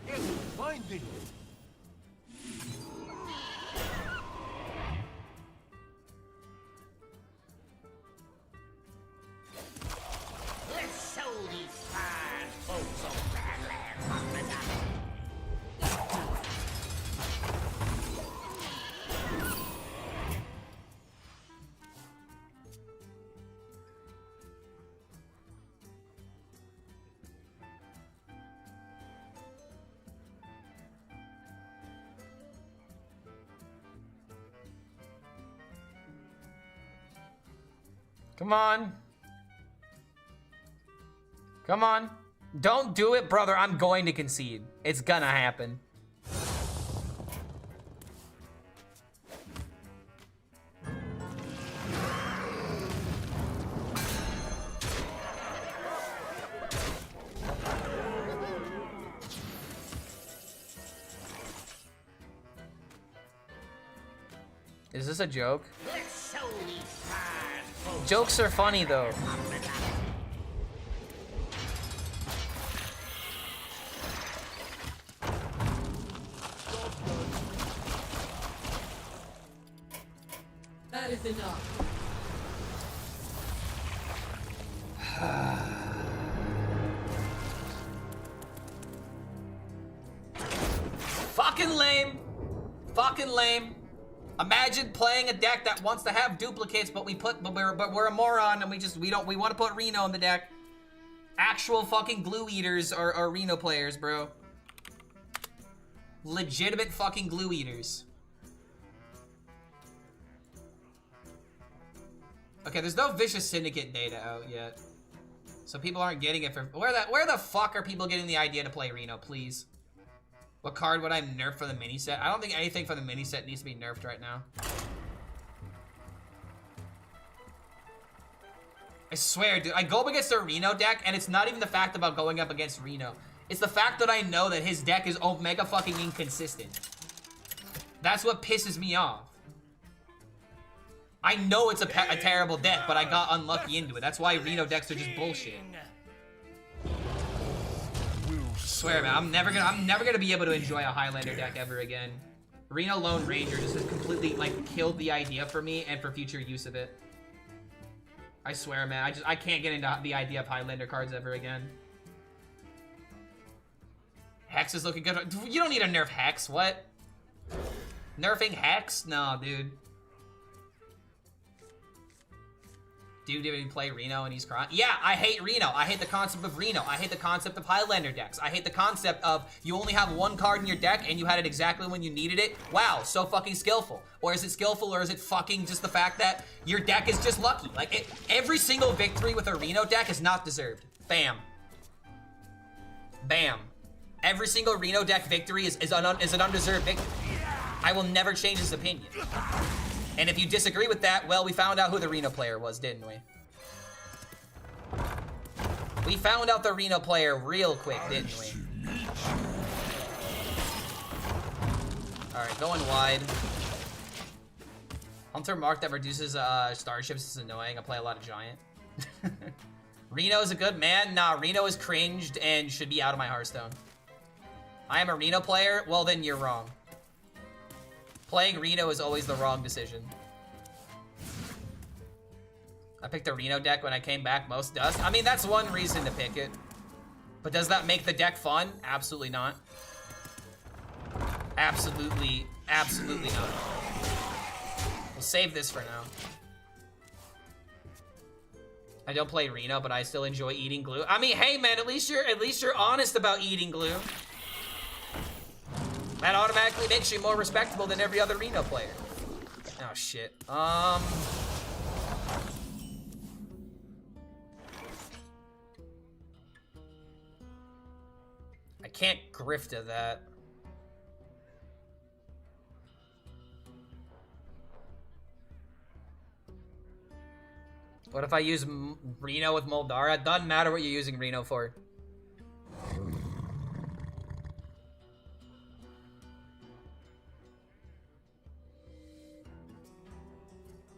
Can we find these? Let's show these fine folks on Badlands what they got. Come on. Come on. Don't do it, brother. I'm going to concede. It's gonna happen. Is this a joke? Let's show these fine folks. Jokes are funny, though. That is enough. Fucking lame. Fucking lame. Imagine playing a deck that wants to have duplicates, but we're a moron and we want to put Reno in the deck. Actual fucking glue eaters are Reno players, bro. Legitimate fucking glue eaters. Okay, there's no Vicious Syndicate data out yet. So people aren't getting it for... Where the fuck are people getting the idea to play Reno, please? What card would I nerf for the mini set? I don't think anything for the mini set needs to be nerfed right now. I swear, dude, I go up against a Reno deck, and it's not even the fact about going up against Reno. It's the fact that I know that his deck is mega fucking inconsistent. That's what pisses me off. I know it's a terrible deck, but I got unlucky into it. That's why Reno decks are just bullshit. I swear, man, I'm never gonna be able to enjoy a Highlander deck ever again. Reno Lone Ranger just has completely, like, killed the idea for me and for future use of it. I swear, man, I can't get into the idea of Highlander cards ever again. Hex is looking good. You don't need a nerf Hex, what? Nerfing Hex? No, dude. Dude didn't even play Reno and he's crying. Yeah, I hate Reno. I hate the concept of Reno. I hate the concept of Highlander decks. I hate the concept of you only have one card in your deck and you had it exactly when you needed it. Wow, so fucking skillful. Or is it skillful, or is it fucking just the fact that your deck is just lucky? Like, every single victory with a Reno deck is not deserved. Bam. Bam. Every single Reno deck victory is an undeserved victory. I will never change this opinion. And if you disagree with that, well, we found out who the Reno player was, didn't we? We found out the Reno player real quick, didn't we? Alright, going wide. Hunter Mark that reduces starships is annoying. I play a lot of Giant. Reno is a good man. Nah, Reno is cringed and should be out of my Hearthstone. I am a Reno player? Well, then you're wrong. Playing Reno is always the wrong decision. I picked a Reno deck when I came back. Most does. I mean, that's one reason to pick it. But does that make the deck fun? Absolutely not. Absolutely, absolutely not. We'll save this for now. I don't play Reno, but I still enjoy eating glue. I mean, hey man, at least you're honest about eating glue. That automatically makes you more respectable than every other Reno player. Oh shit. I can't grift to that. What if I use Reno with Moldara? Doesn't matter what you're using Reno for.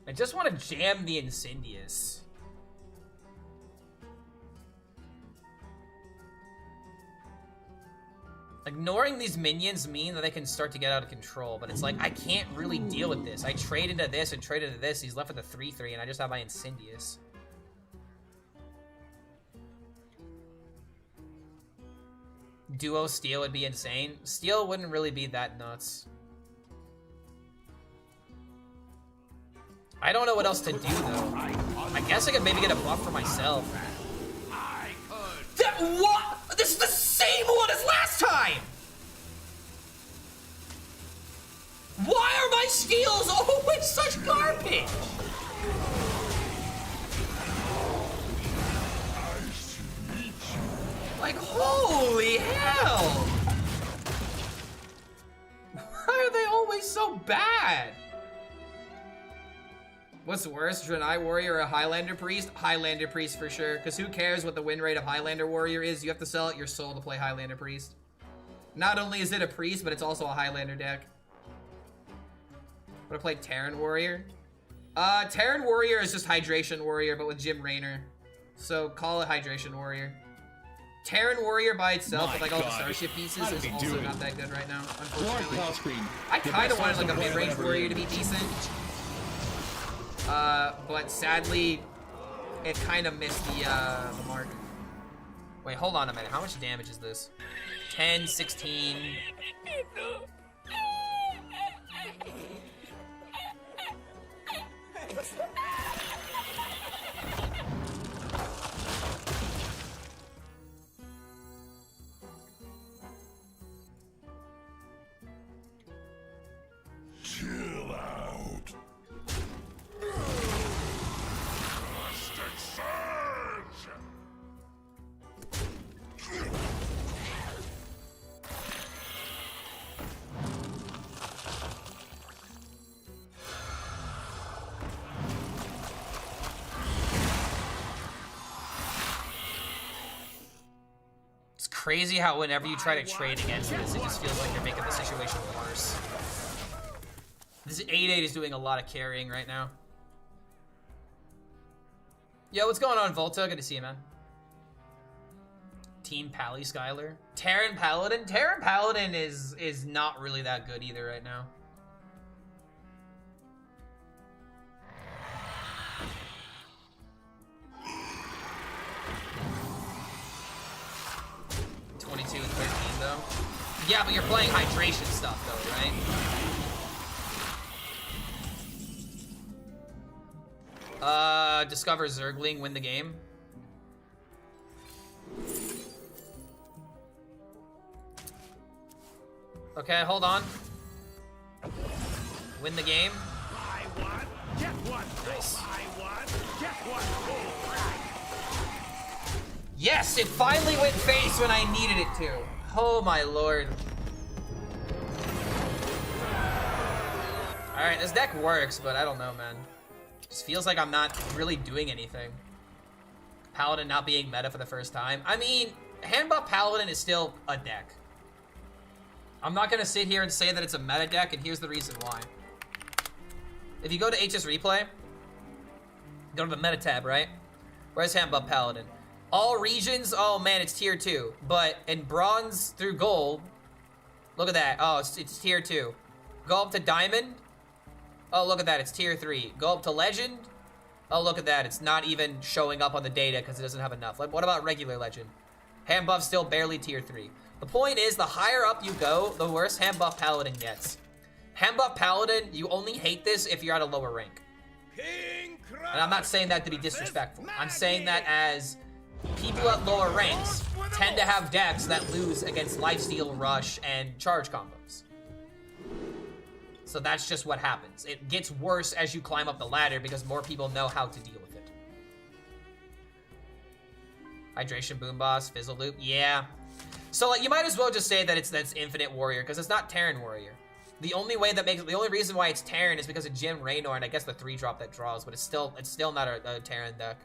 I just want to jam the Incendious. Ignoring these minions mean that they can start to get out of control, but it's like, I can't really deal with this. I trade into this and trade into this. He's left with a 3/3, and I just have my Incendious. Duo Steel would be insane. Steel wouldn't really be that nuts. I don't know what else to do, though. I guess I could maybe get a buff for myself. That what? This is the same one as last time! Why are my steals always such garbage? Like, holy hell! Why are they always so bad? What's worse, Draenei Warrior or a Highlander Priest? Highlander Priest for sure, because who cares what the win rate of Highlander Warrior is? You have to sell out your soul to play Highlander Priest. Not only is it a Priest, but it's also a Highlander deck. Would I play Terran Warrior? Terran Warrior is just Hydration Warrior, but with Jim Raynor. So call it Hydration Warrior. Terran Warrior by itself, with like all the Starship pieces, is also not that good right now, unfortunately. I kind of wanted like a mid-range Warrior to be decent. But sadly, it kind of missed the mark. Wait, hold on a minute. How much damage is this? 10, 16. Chill out. Rustic Surge! crazy how whenever you try to trade against this, it just feels like you're making the situation worse. This 8-8 is doing a lot of carrying right now. Yo, what's going on, Volta? Good to see you, man. Team Pally Skylar. Terran Paladin? Terran Paladin is not really that good either right now. (22 and 13 though. Yeah, but you're playing hydration stuff though, right? Discover Zergling, win the game. Okay, hold on. Win the game. Buy one, get one. Nice. Buy one, get one. Yes, it finally went face when I needed it to. Oh my lord. Alright, this deck works, but I don't know, man. Just feels like I'm not really doing anything. Paladin not being meta for the first time. I mean, Handbuff Paladin is still a deck. I'm not gonna sit here and say that it's a meta deck, and here's the reason why. If you go to HSReplay, go to the meta tab, right? Where's Handbuff Paladin? All regions, oh man, it's tier 2. But in bronze through gold, look at that. Oh, it's tier 2. Go up to diamond. Oh, look at that, it's tier 3. Go up to legend. Oh, look at that, it's not even showing up on the data because it doesn't have enough. Like, what about regular legend? Handbuff still barely tier 3. The point is, the higher up you go, the worse Handbuff Paladin gets. Handbuff Paladin, you only hate this if you're at a lower rank. And I'm not saying that to be disrespectful. I'm saying that as people at lower ranks tend to have decks that lose against lifesteal, rush, and charge combos. So that's just what happens. It gets worse as you climb up the ladder because more people know how to deal with it. Hydration Boom Boss, Fizzle Loop, yeah. So like, you might as well just say that that's Infinite Warrior because it's not Terran Warrior. The only reason why it's Terran is because of Jim Raynor and I guess the 3-drop that draws, but it's still not a Terran deck.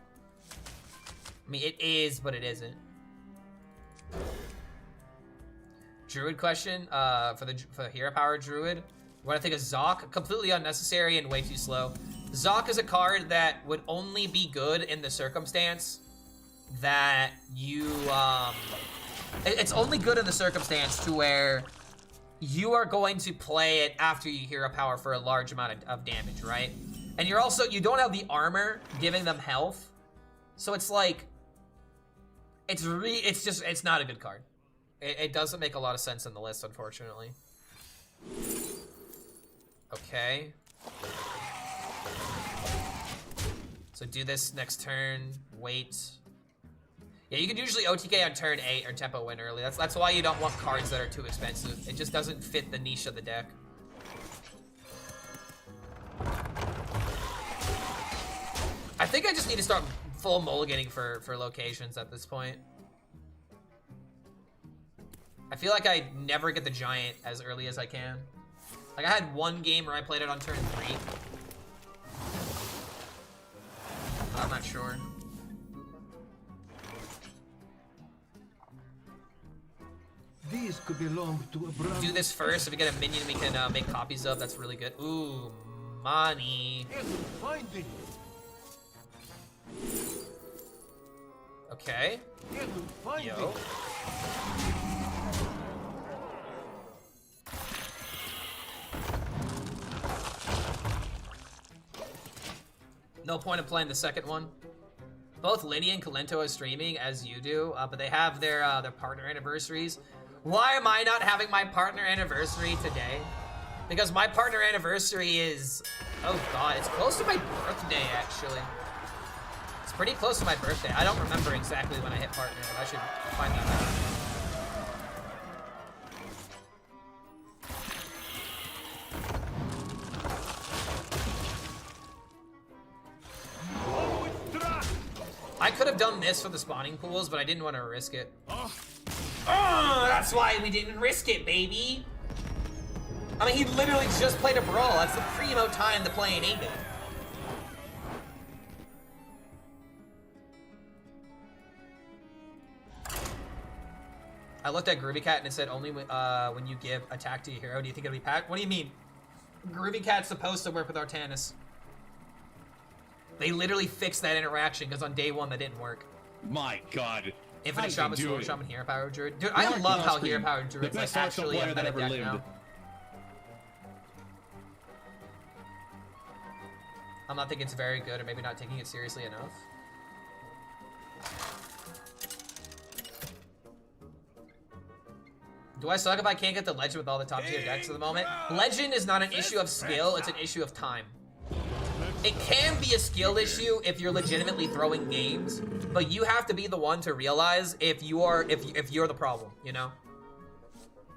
I mean, it is, but it isn't. Druid question for the Hero Power Druid. What I think of Zoc, completely unnecessary and way too slow. Zoc is a card that would only be good in the circumstance that you it's only good in the circumstance to where you are going to play it after you Hero Power for a large amount of damage, right? And you don't have the armor giving them health, so it's like it's not a good card. It doesn't make a lot of sense in the list, unfortunately. Okay. So do this next turn, wait. Yeah, you can usually OTK on turn 8 or tempo win early. That's why you don't want cards that are too expensive. It just doesn't fit the niche of the deck. I think I just need to start full mulliganing for locations at this point. I feel like I never get the giant as early as I can. Like, I had one game where I played it on turn 3. I'm not sure. These could belong to a brand. Do this first. If we get a minion we can make copies of, that's really good. Ooh, money. Finding. Okay. Yo. No point in playing the second one. Both Linny and Kalento are streaming as you do, but they have their partner anniversaries. Why am I not having my partner anniversary today? Because my partner anniversary is, oh god, it's close to my birthday actually. It's pretty close to my birthday. I don't remember exactly when I hit partner, but I should find that out. I could have done this for the spawning pools, but I didn't want to risk it. Oh, that's why we didn't risk it, baby. I mean, he literally just played a brawl. That's the primo time to play an 8-bit. I looked at Groovy Cat and it said only when you give attack to your hero. Do you think it'll be packed? What do you mean? Groovy Cat's supposed to work with Artanis. They literally fixed that interaction because on day 1 that didn't work. My God. Infinite Shaman, Soul Shaman, Hero Power Druid. Dude, I love how Hero Power Druid's like actually a meta deck now. I'm not thinking it's very good, or maybe not taking it seriously enough. Do I suck if I can't get the Legend with all the top tier decks at the moment? Legend is not an issue of skill, it's an issue of time. It can be a skill issue if you're legitimately throwing games, but you have to be the one to realize if you're the problem, you know?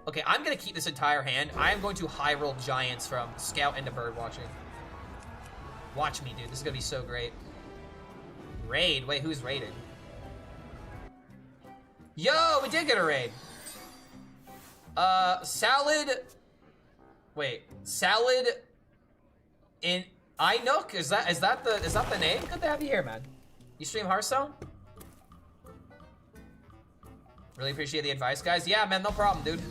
Okay, I'm gonna keep this entire hand. I am going to high roll Giants from Scout into Bird Watching. Watch me, dude. This is gonna be so great. Raid? Wait, who's raided? Yo, we did get a raid. Salad. Wait, Salad in Inook? Is that the name? Good to have you here, man. You stream Hearthstone? Really appreciate the advice, guys. Yeah, man, no problem, dude.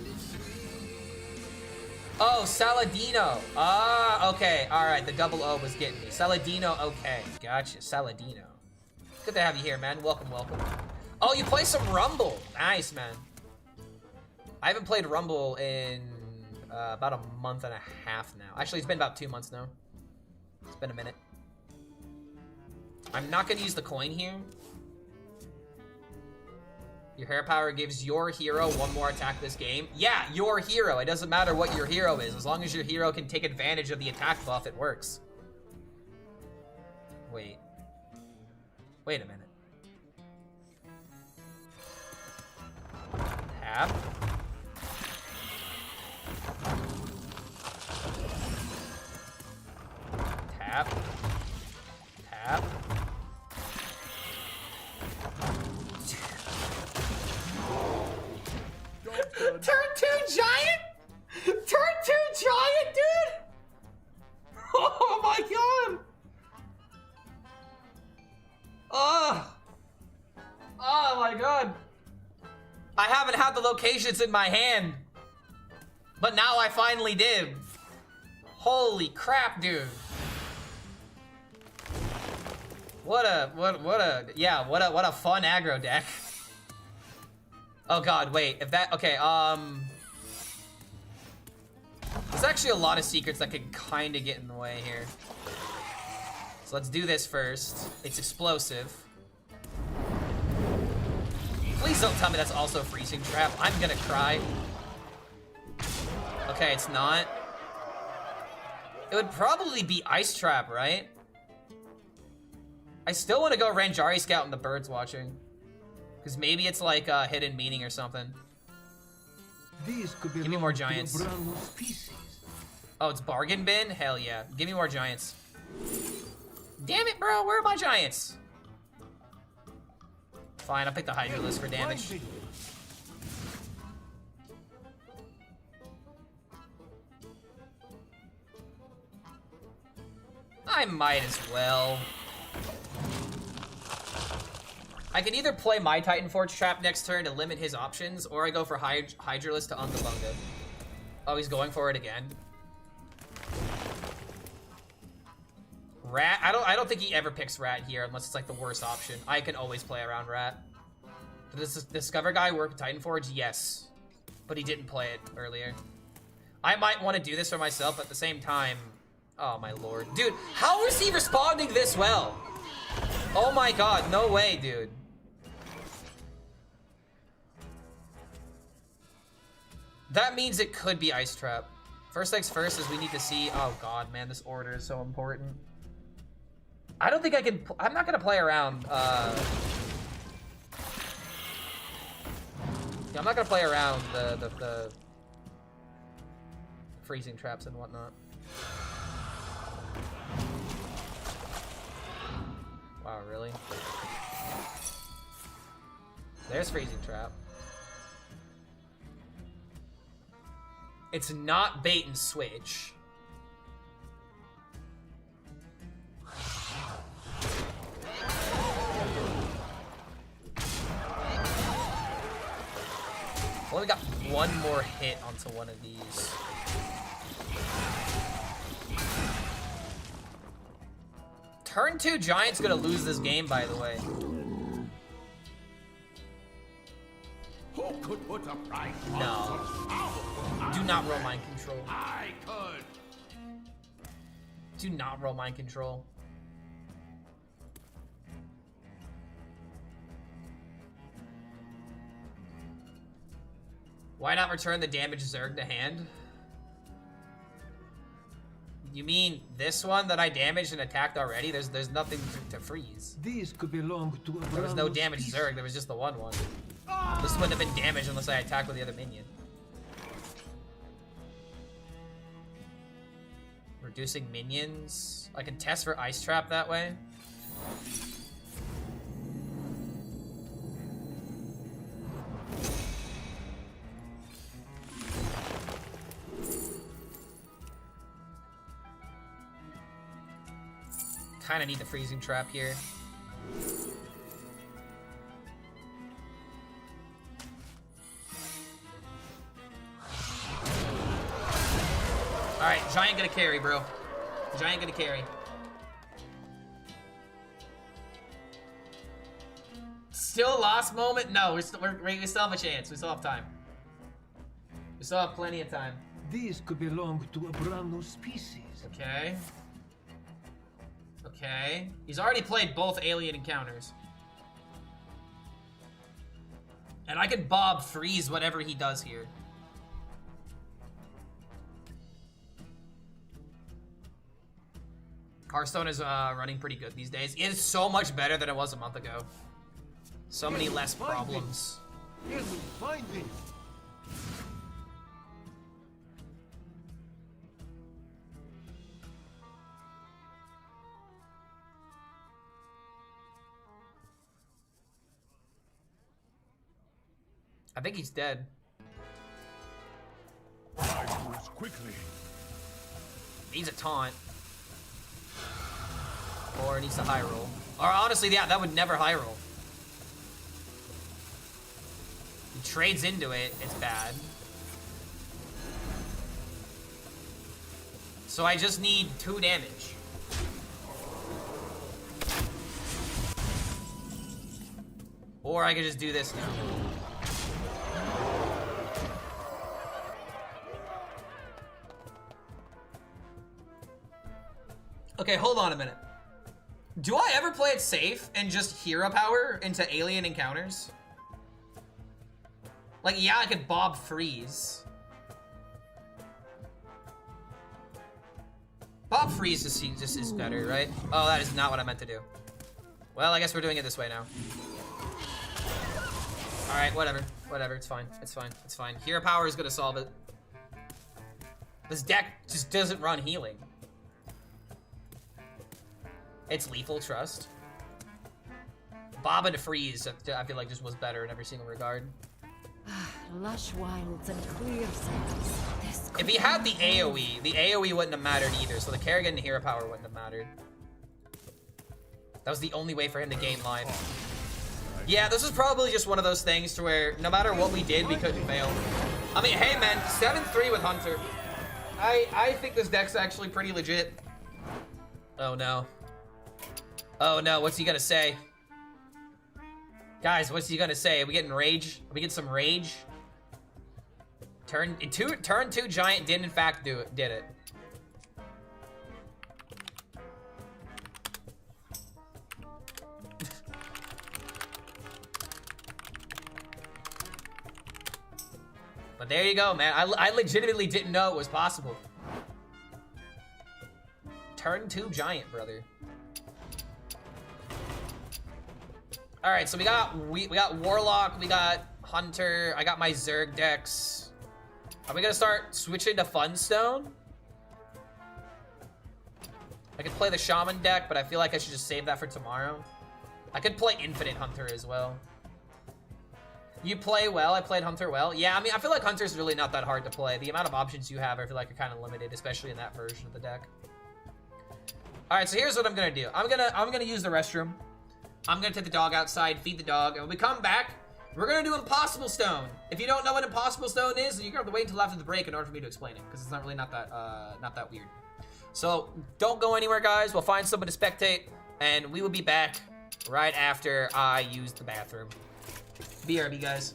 Oh, Saladino. Ah, okay. All right, the double O was getting me. Saladino, okay. Gotcha, Saladino. Good to have you here, man. Welcome, welcome. Oh, you play some Rumble. Nice, man. I haven't played Rumble in about a month and a half now. Actually, it's been about 2 months now. It's been a minute. I'm not gonna use the coin here. Your hero power gives your hero 1 more attack this game. Yeah, your hero. It doesn't matter what your hero is. As long as your hero can take advantage of the attack buff, it works. Wait. Wait a minute. Tap. Tap. Tap. Turn 2 giant? Turn 2 giant, dude? Oh my god! Oh my god. I haven't had the locations in my hand. But now I finally did. Holy crap, dude. What a fun aggro deck. Oh god, wait, if that, okay, there's actually a lot of secrets that could kind of get in the way here. So let's do this first. It's explosive. Please don't tell me that's also freezing trap. I'm gonna cry. Okay, it's not. It would probably be ice trap, right? I still want to go Ranjari Scout and the birds watching. Because maybe it's like a hidden meaning or something. These could be Give me more giants. Species. Oh, it's bargain bin? Hell yeah. Give me more giants. Damn it, bro. Where are my giants? Fine, I'll pick the Hydralisk for damage. I might as well. I can either play my Titan Forge Trap next turn to limit his options, or I go for Hydralisk to Unga Bunga. Oh, he's going for it again. Rat? I don't think he ever picks Rat here unless it's like the worst option. I can always play around Rat. Does this Discover guy work with Titan Forge? Yes. But he didn't play it earlier. I might want to do this for myself, but at the same time... Oh my lord. Dude, how is he responding this well? Oh my god, no way, dude. That means it could be Ice Trap. First things first is we need to see... Oh god, man, this order is so important. I don't think I can... I'm not gonna play around, Yeah, I'm not gonna play around the freezing traps and whatnot. Wow, really? There's freezing trap. It's not bait and switch. I've only got one more hit onto one of these. Turn 2 Giant's gonna lose this game, by the way. Who could put a price No. on such powerful Do not roll mind control. I could. Do not roll mind control. Why not return the damaged Zerg to hand? You mean this one that I damaged and attacked already? There's nothing to freeze. These could belong to a There was no damaged Zerg, there was just the one. This wouldn't have been damaged unless I attacked with the other minion. Reducing minions. I can test for Ice Trap that way. Kinda need the freezing trap here. Alright, Giant gonna carry, bro. Giant gonna carry. Still a lost moment? No, we still have a chance. We still have time. We still have plenty of time. These could belong to a brand new species. Okay. Okay. He's already played both alien encounters. And I can Bob freeze whatever he does here. Hearthstone is running pretty good these days. It is so much better than it was a month ago. So many less problems. Yes, find it. I think he's dead. Quickly. Needs a taunt. Or needs a high roll. Or honestly, yeah, that would never high roll. He trades into it, it's bad. So I just need 2 damage. Or I could just do this now. Okay, hold on a minute. Do I ever play it safe and just hero power into alien encounters? Like, yeah, I could Bob freeze. Bob freeze just is better, right? Oh, that is not what I meant to do. Well, I guess we're doing it this way now. Alright, whatever. Whatever, it's fine. It's fine. It's fine. Hero power is gonna solve it. This deck just doesn't run healing. It's lethal, trust. Bob and freeze, I feel like just was better in every single regard. Lush wilds and clear skies. If he had the AoE wouldn't have mattered either, so the Kerrigan and hero power wouldn't have mattered. That was the only way for him to gain life. Yeah, this is probably just one of those things to where no matter what we did, we couldn't fail. I mean, hey man, 7-3 with Hunter. I think this deck's actually pretty legit. Oh no. Oh no, what's he gonna say? Guys, what's he gonna say? Are we getting rage? Are we getting some rage? Turn 2 Giant did in fact did it. But there you go, man. I legitimately didn't know it was possible. Turn 2 Giant, brother. All right, so we got Warlock, we got Hunter, I got my Zerg decks. Are we gonna start switching to Funstone? I could play the Shaman deck, but I feel like I should just save that for tomorrow. I could play Infinite Hunter as well. You play well, I played Hunter well. Yeah, I mean, I feel like Hunter's really not that hard to play. The amount of options you have, I feel like are kind of limited, especially in that version of the deck. All right, so here's what I'm gonna do. I'm gonna use the restroom. I'm gonna take the dog outside, feed the dog, and when we come back, We're gonna do Impossiblestone. If you don't know what Impossiblestone is, then you're gonna have to wait until after the break in order for me to explain it, because it's not really not that weird. So don't go anywhere, guys. We'll find someone to spectate, and we will be back right after I use the bathroom. BRB, guys.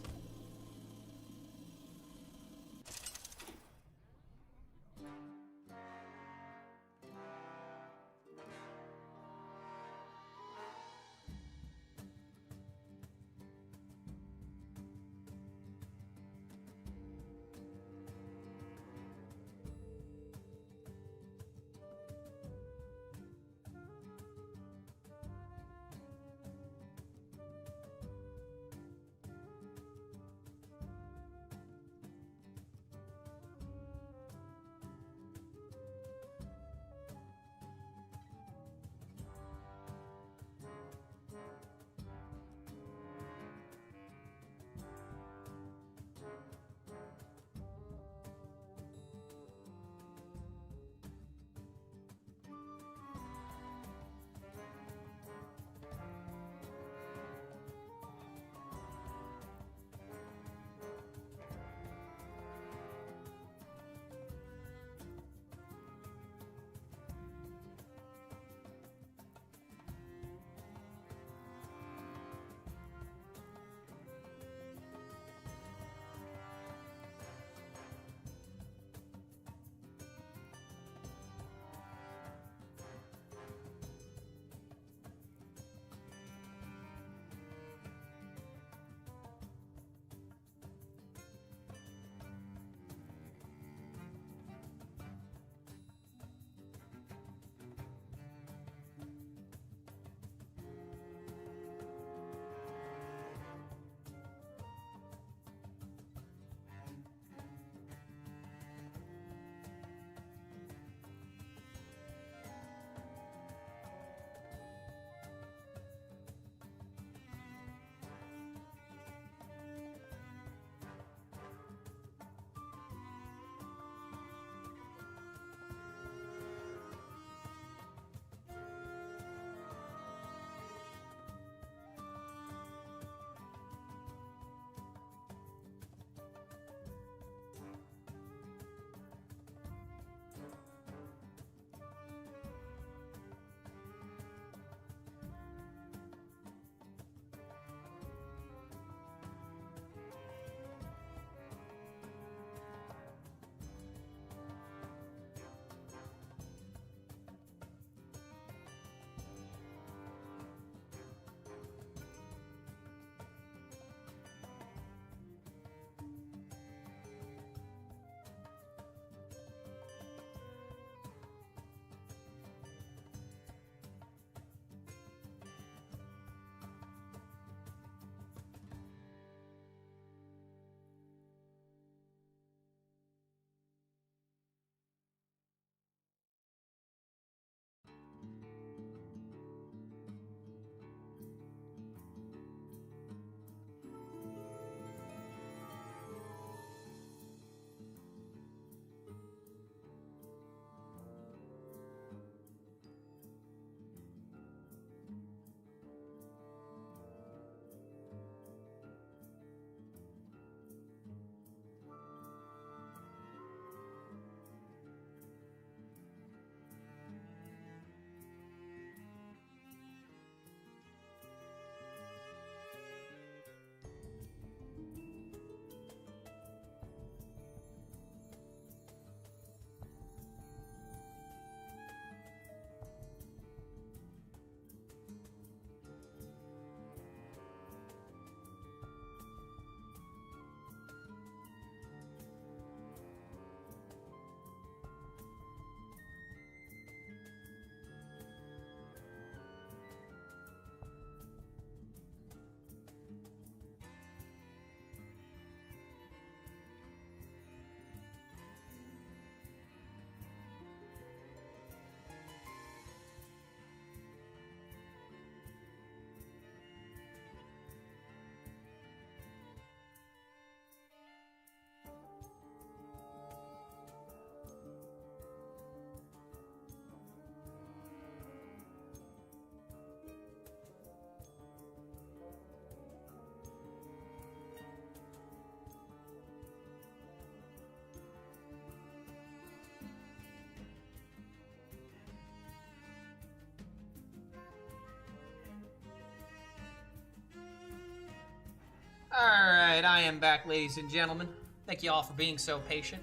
I am back, ladies and gentlemen. Thank you all for being so patient.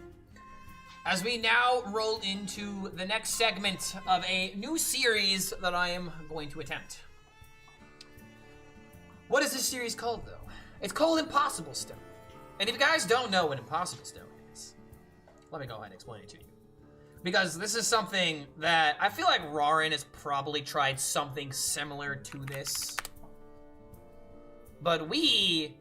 As we now roll into the next segment of a new series that I am going to attempt. What is this series called, though? It's called Impossiblestone. And if you guys don't know what Impossiblestone is, let me go ahead and explain it to you. Because this is something that I feel like Rarin has probably tried something similar to this. But we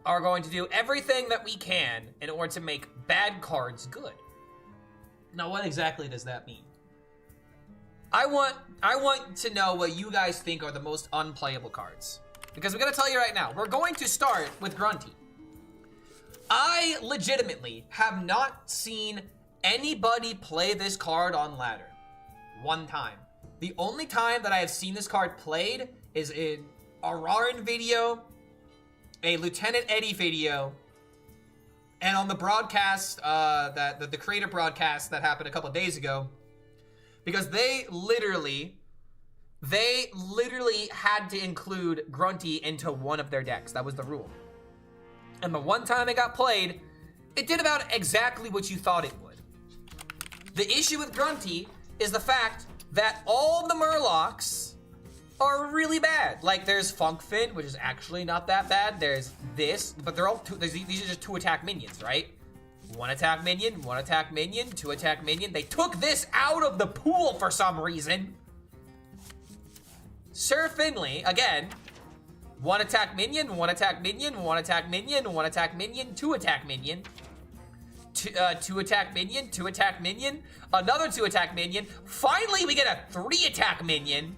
are going to do everything that we can in order to make bad cards good. Now, what exactly does that mean? I want to know what you guys think are the most unplayable cards. Because I'm going to tell you right now, we're going to start with Grunty. I legitimately have not seen anybody play this card on ladder. One time. The only time that I have seen this card played is in a Rarin video, a Lieutenant Eddie video, and on the broadcast, the creator broadcast that happened a couple of days ago, because they literally had to include Grunty into one of their decks. That was the rule. And the one time it got played, it did about exactly what you thought it would. The issue with Grunty is the fact that all the Murlocs are really bad. Like, there's Funkfin, which is actually not that bad. There's this, but they're all these are just 2 attack minions, right? 1 attack minion, 1 attack minion, 2 attack minion. They took this out of the pool for some reason. Sir Finley, again, 1 attack minion, 1 attack minion, 1 attack minion, 1 attack minion, 2 attack minion. 2 attack minion, 2 attack minion, another 2 attack minion. Finally, we get a 3 attack minion.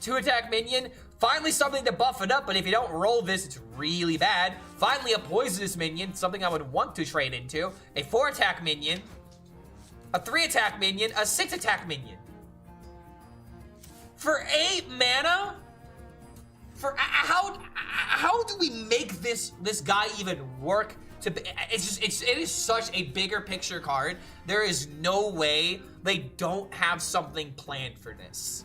2 attack minion. Finally, something to buff it up, but if you don't roll this, it's really bad. Finally, a poisonous minion, something I would want to trade into. A 4 attack minion, a 3 attack minion, a 6 attack minion. For 8 mana? For how do we make this guy even work? It is such a bigger picture card. There is no way they don't have something planned for this.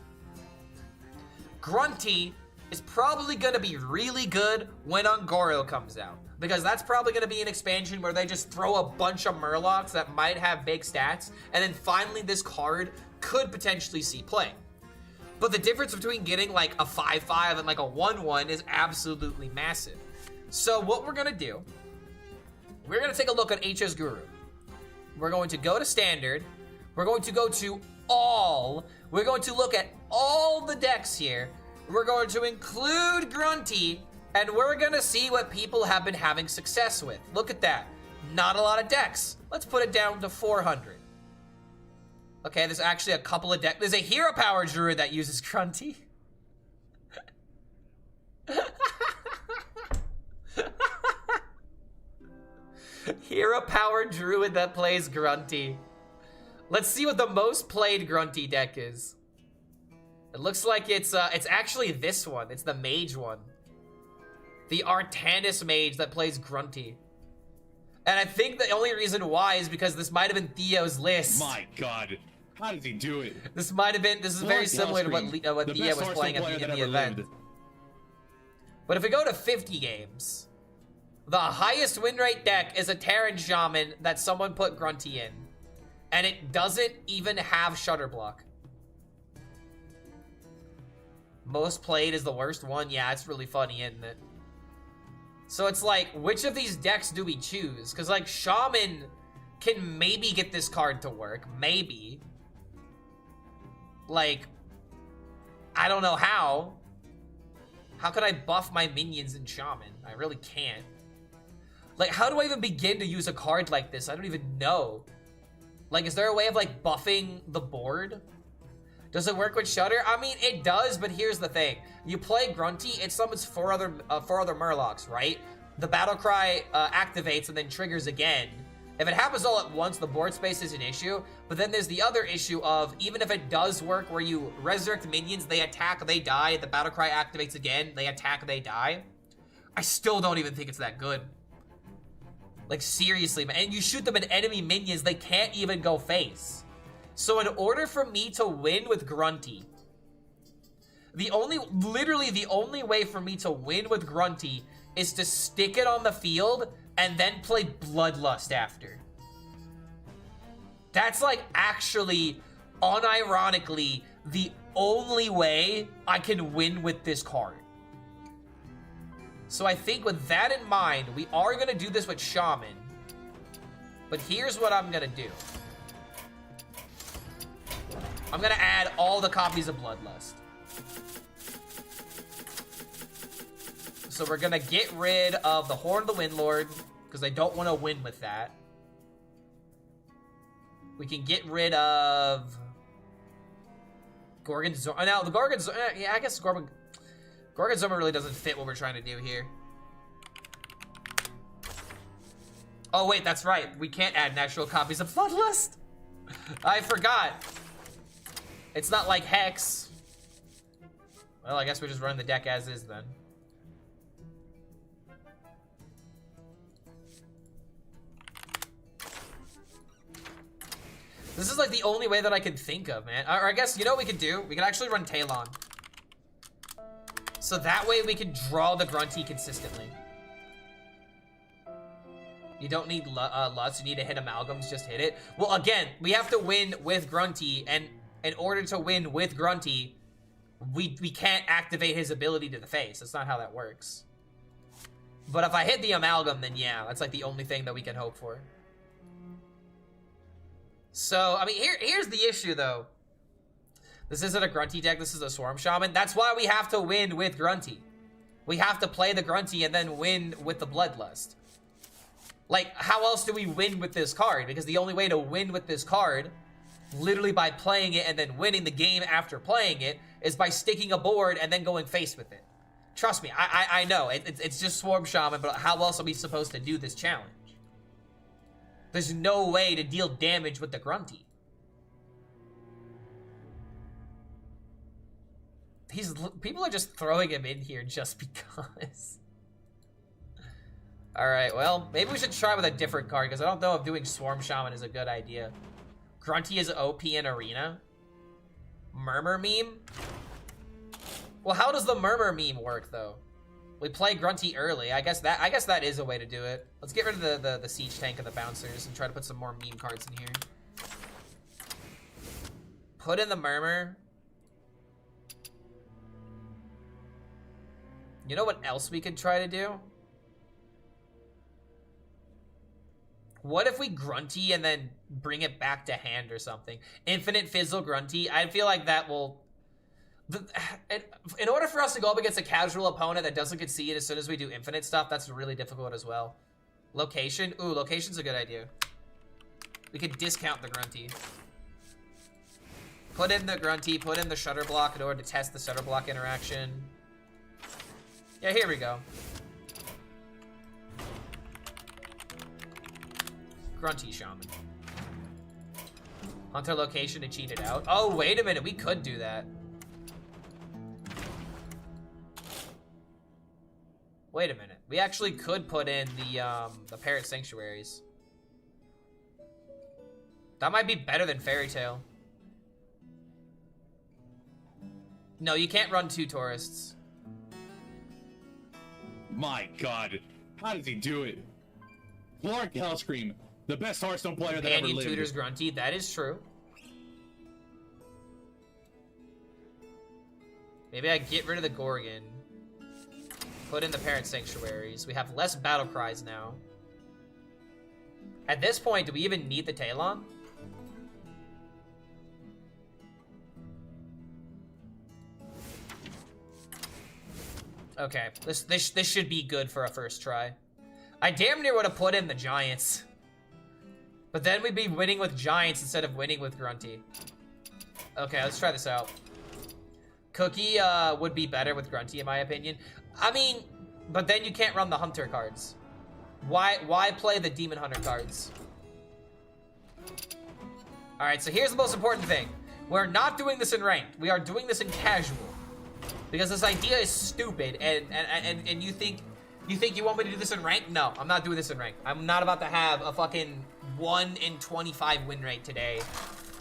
Grunty is probably gonna be really good when Ungoro comes out, because that's probably gonna be an expansion where they just throw a bunch of Murlocs that might have big stats, and then finally this card could potentially see play. But the difference between getting like a 5/5 and like a 1/1 is absolutely massive. So what we're gonna do, we're gonna take a look at HS Guru. We're going to go to standard. We're going to go to all. We're going to look at all the decks here. We're going to include Grunty, and we're gonna see what people have been having success with. Look at that. Not a lot of decks. Let's put it down to 400. Okay, there's actually a couple of decks. There's a Hero Power Druid that uses Grunty. Hero Power Druid that plays Grunty. Let's see what the most played Grunty deck is. It looks like it's actually this one. It's the Mage one. The Artanis Mage that plays Grunty. And I think the only reason why is because this might have been Theo's list. My God, how did he do it? This might have been. This is very similar to what Theo was playing in the event. But if we go to 50 games, the highest win rate deck is a Terran Shaman that someone put Grunty in, and it doesn't even have Shutter Block. Most played is the worst one. Yeah, it's really funny, isn't it? So it's like, which of these decks do we choose? Because, like, Shaman can maybe get this card to work. Maybe. Like, I don't know how. How could I buff my minions in Shaman? I really can't. Like, how do I even begin to use a card like this? I don't even know. Like, is there a way of, like, buffing the board? Does it work with Shutter? I mean, it does, but here's the thing. You play Grunty, it summons four other Murlocs, right? The Battle Cry activates and then triggers again. If it happens all at once, the board space is an issue. But then there's the other issue of, even if it does work where you resurrect minions, they attack, they die, the Battle Cry activates again, they attack, they die. I still don't even think it's that good. Like, seriously, man. And you shoot them at enemy minions, they can't even go face. So in order for me to win with Grunty, literally the only way for me to win with Grunty is to stick it on the field and then play Bloodlust after. That's like actually, unironically, the only way I can win with this card. So I think with that in mind, we are gonna do this with Shaman. But here's what I'm gonna do. I'm gonna add all the copies of Bloodlust. So we're gonna get rid of the Horn of the Windlord, because I don't want to win with that. We can get rid of Gorgonzorma. Now, the Gorgonzorma, yeah, I guess Gorgonzorma really doesn't fit what we're trying to do here. Oh, wait, that's right. We can't add natural copies of Bloodlust. I forgot. It's not like Hex. Well, I guess we're just running the deck as is then. This is like the only way that I can think of, man. Or I guess, you know what we could do? We could actually run Talon. So that way we can draw the Grunty consistently. You don't need Lust, you need to hit Amalgams, just hit it. Well, again, we have to win with Grunty, and in order to win with Grunty, we can't activate his ability to the face. That's not how that works. But if I hit the Amalgam, then yeah, that's like the only thing that we can hope for. So, I mean, here's the issue, though. This isn't a Grunty deck, this is a Swarm Shaman. That's why we have to win with Grunty. We have to play the Grunty and then win with the Bloodlust. Like, how else do we win with this card? Because the only way to win with this card, literally by playing it and then winning the game after playing it, is by sticking a board and then going face with it. Trust me, I know, it's just Swarm Shaman, but how else are we supposed to do this challenge? There's no way to deal damage with the Grunty. People are just throwing him in here just because. Alright, well, maybe we should try with a different card, because I don't know if doing Swarm Shaman is a good idea. Grunty is OP in Arena. Murmur meme? Well, how does the Murmur meme work, though? We play Grunty early. I guess that is a way to do it. Let's get rid of the Siege Tank and the Bouncers and try to put some more meme cards in here. Put in the Murmur. You know what else we could try to do? What if we Grunty and then bring it back to hand or something? Infinite Fizzle Grunty. I feel like that will... In order for us to go up against a casual opponent that doesn't concede as soon as we do infinite stuff, that's really difficult as well. Location? Ooh, location's a good idea. We could discount the Grunty. Put in the Grunty, put in the Shutter Block in order to test the Shutter Block interaction. Yeah, here we go. Grunty Shaman. Hunter location to cheat it out. Oh, wait a minute, we could do that. Wait a minute. We actually could put in the Parrot Sanctuaries. That might be better than Fairy Tale. No, you can't run 2 tourists. My God, how does he do it? Clark HELLSCREAM, the best Hearthstone player that ever lived. Tutors Grunty, that is true. Maybe I get rid of the Gorgon. Put in the Parent Sanctuaries. We have less battle cries now. At this point, do we even need the Talon? Okay, this should be good for a first try. I damn near would have put in the Giants. But then we'd be winning with Giants instead of winning with Grunty. Okay, let's try this out. Cookie would be better with Grunty, in my opinion. I mean, but then you can't run the Hunter cards. Why play the Demon Hunter cards? Alright, so here's the most important thing. We're not doing this in ranked. We are doing this in casual. Because this idea is stupid, and you think you want me to do this in ranked? No, I'm not doing this in ranked. I'm not about to have a fucking 1 in 25 win rate today.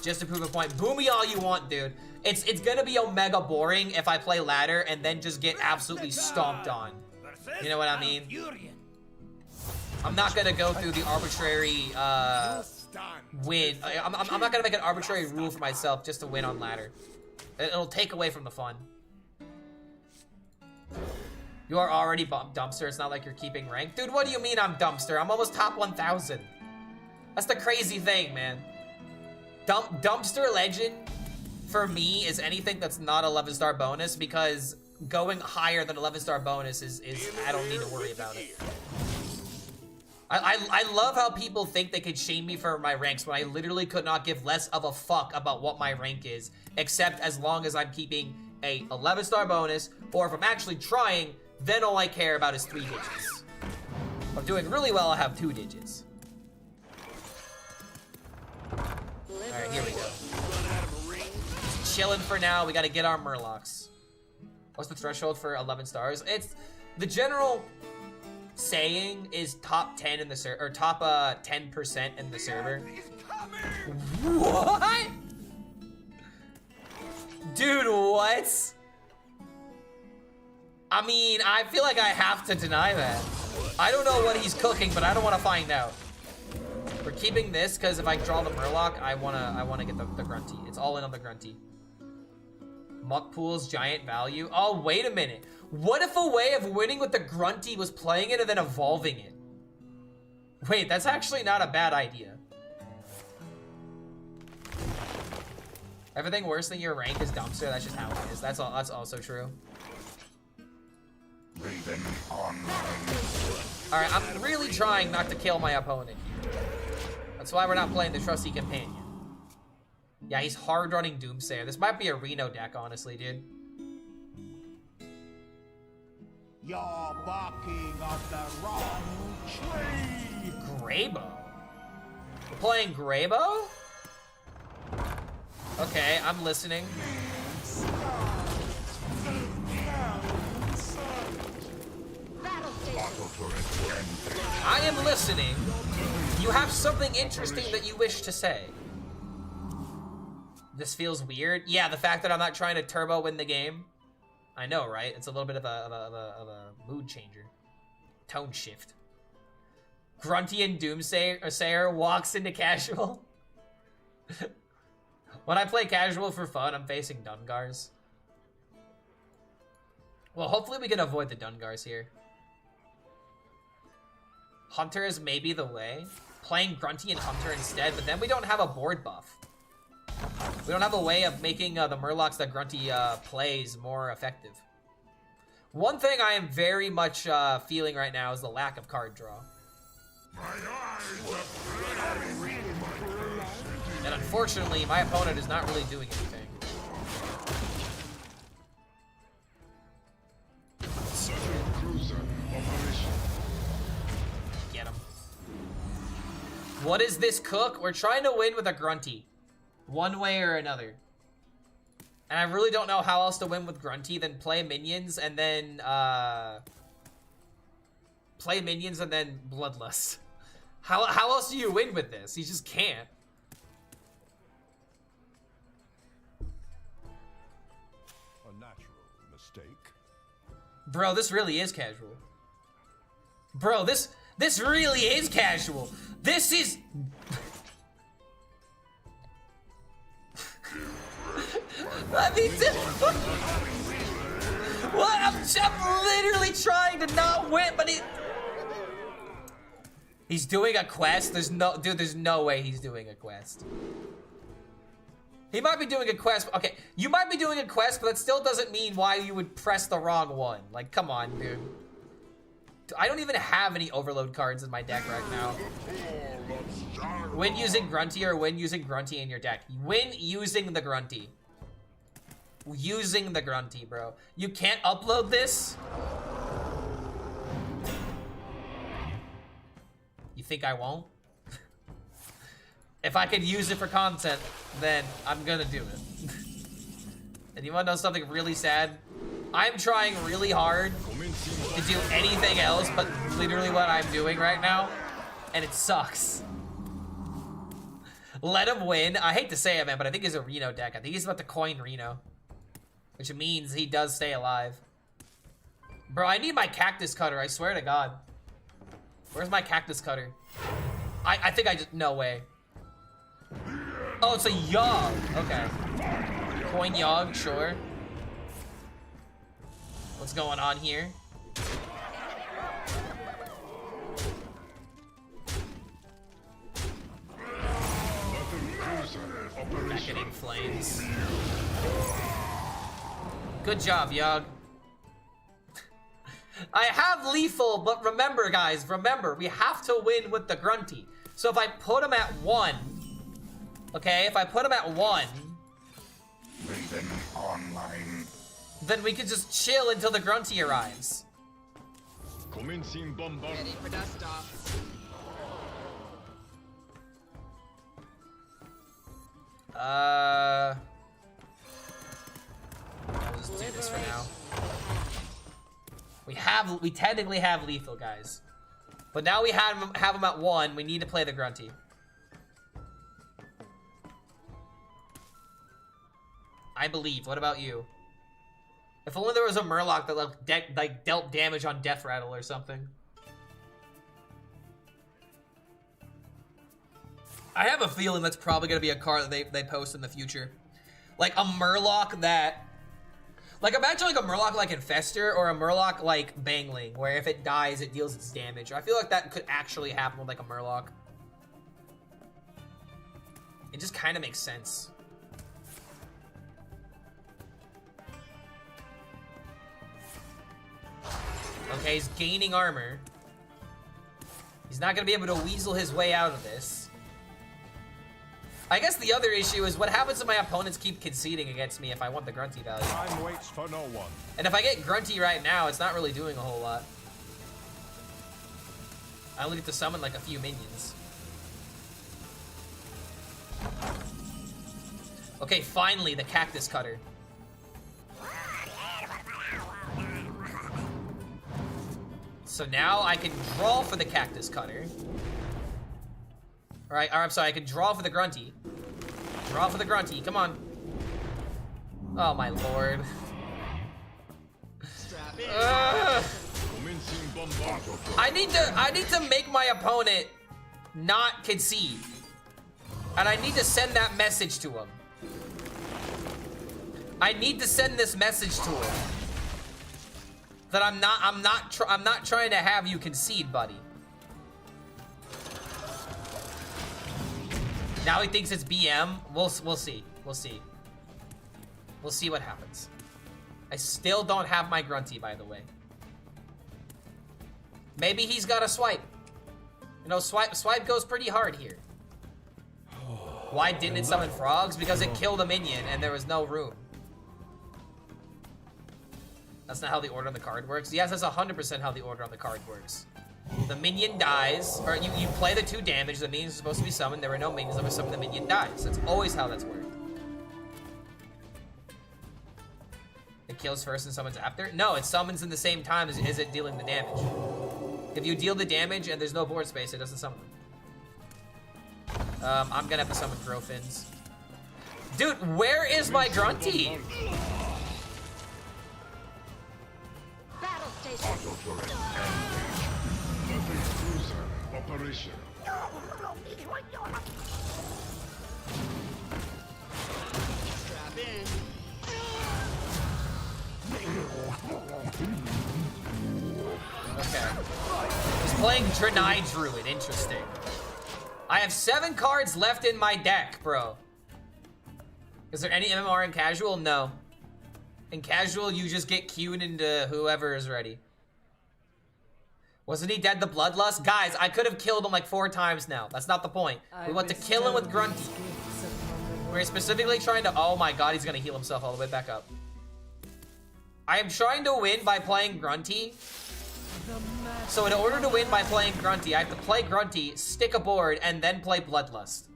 Just to prove a point. Boo me all you want, dude. It's gonna be omega boring if I play ladder and then just get absolutely stomped on. You know what I mean? I'm not gonna go through the arbitrary win. I'm not gonna make an arbitrary rule for myself just to win on ladder. It'll take away from the fun. You are already dumpster. It's not like you're keeping rank. Dude, what do you mean I'm dumpster? I'm almost top 1,000. That's the crazy thing, man. Dumpster legend for me is anything that's not 11-star bonus, because going higher than 11-star bonus is I don't need to worry about it. I love how people think they could shame me for my ranks when I literally could not give less of a fuck about what my rank is, except as long as I'm keeping a 11-star bonus, or if I'm actually trying, then all I care about is 3 digits. If I'm doing really well, I have 2 digits. Alright, here we go. Just chilling for now. We gotta get our Murlocs. What's the threshold for 11 stars? It's the general saying is top 10 in the server, or top 10% in the server. What? Dude, what? I mean, I feel like I have to deny that. I don't know what he's cooking, but I don't want to find out. We're keeping this because if I draw the Murloc, I wanna get the Grunty. It's all in on the Grunty. Muck Pool's giant value. Oh, wait a minute. What if a way of winning with the Grunty was playing it and then evolving it? Wait, that's actually not a bad idea. Everything worse than your rank is dumpster. That's just how it is. That's also true. Alright, I'm really trying not to kill my opponent here. That's why we're not playing the Trusty Companion. Yeah, he's hard running Doomsayer. This might be a Reno deck, honestly, dude. You're barking up the wrong tree. Graybo? We're playing Graybo? Okay, I'm listening. I am listening. You have something interesting that you wish to say. This feels weird. Yeah, the fact that I'm not trying to turbo win the game. I know, right? It's a little bit of a mood changer. Tone shift. Grunty and Doomsayer walks into casual. When I play casual for fun, I'm facing Dungars. Well, hopefully we can avoid the Dungars here. Hunter is maybe the way. Playing Grunty and Hunter instead, but then we don't have a board buff. We don't have a way of making the Murlocs that Grunty plays more effective. One thing I am very much feeling right now is the lack of card draw. And unfortunately, my opponent is not really doing anything. Get him. What is this cook? We're trying to win with a Grunty. One way or another. And I really don't know how else to win with Grunty than play minions and then, Bloodlust. How else do you win with this? You just can't. A natural mistake. Bro, this really is casual. Bro, this really is casual. This is... I mean, what? I'm literally trying to not win, but he's doing a quest. There's no way he's doing a quest. He might be doing a quest. Okay, you might be doing a quest, but that still doesn't mean why you would press the wrong one. Like, come on, dude. I don't even have any overload cards in my deck right now. When using Grunty or when using Grunty in your deck. When using the Grunty. Using the Grunty, bro. You can't upload this? You think I won't? If I could use it for content, then I'm gonna do it. And you wanna know something really sad? I'm trying really hard to do anything else but literally what I'm doing right now, and it sucks. Let him win. I hate to say it, man, but I think he's a Reno deck. I think he's about to coin Reno, which means he does stay alive. Bro, I need my cactus cutter, I swear to God. Where's my cactus cutter? I think I just, no way. Oh, it's a Yogg, okay. Coin Yogg, sure. What's going on here? Beckoning flames. Good job, Yogg. I have lethal, but remember, guys, remember, we have to win with the grunty. So if I put him at 1, okay, if I put him at 1, then we can just chill until the grunty arrives. Ready for dust off. I'll just do this for now. We technically have lethal, guys. But now we have him at 1, we need to play the grunty. I believe. What about you? If only there was a Murloc that like dealt damage on Death Rattle or something. I have a feeling that's probably gonna be a card that they post in the future. Like a Murloc that... Like imagine like a Murloc like Infestor or a Murloc like Bangling, where if it dies, it deals its damage. I feel like that could actually happen with like a Murloc. It just kind of makes sense. Okay, he's gaining armor. He's not gonna be able to weasel his way out of this. I guess the other issue is what happens if my opponents keep conceding against me if I want the grunty value. Time waits for no one. And if I get grunty right now, it's not really doing a whole lot. I only get to summon like a few minions. Okay, finally, the cactus cutter. So now I can draw for the cactus cutter. Alright, or I'm sorry, I can draw for the grunty. Draw for the grunty, come on. Oh my lord. I need to make my opponent not concede. And I need to send that message to him. I need to send this message to him. That I'm not trying to have you concede, buddy. Now he thinks it's BM. We'll see. We'll see. We'll see what happens. I still don't have my grunty, by the way. Maybe he's got a swipe. You know, swipe goes pretty hard here. Why didn't it summon frogs? Because it killed a minion and there was no room. That's not how the order on the card works. Yes, that's 100% how the order on the card works. The minion dies, or you play the 2 damage, the minion's supposed to be summoned, there were no minions that were summoned, the minion dies. That's always how that's worked. It kills first and summons after? No, it summons in the same time as it dealing the damage. If you deal the damage and there's no board space, it doesn't summon them. I'm gonna have to summon Growfins. Dude, where is my grunty? Battle station. Operation. Strap in. Okay. He's playing Draenei Druid. Interesting. I have 7 cards left in my deck, bro. Is there any MMR in casual? No. In casual, you just get queued into whoever is ready. Wasn't he dead to Bloodlust? Guys, I could have killed him like 4 times now. That's not the point. We want to kill him with Grunty. We're specifically trying to... Oh my god, he's going to heal himself all the way back up. I am trying to win by playing Grunty. So in order to win by playing Grunty, I have to play Grunty, stick a board, and then play Bloodlust.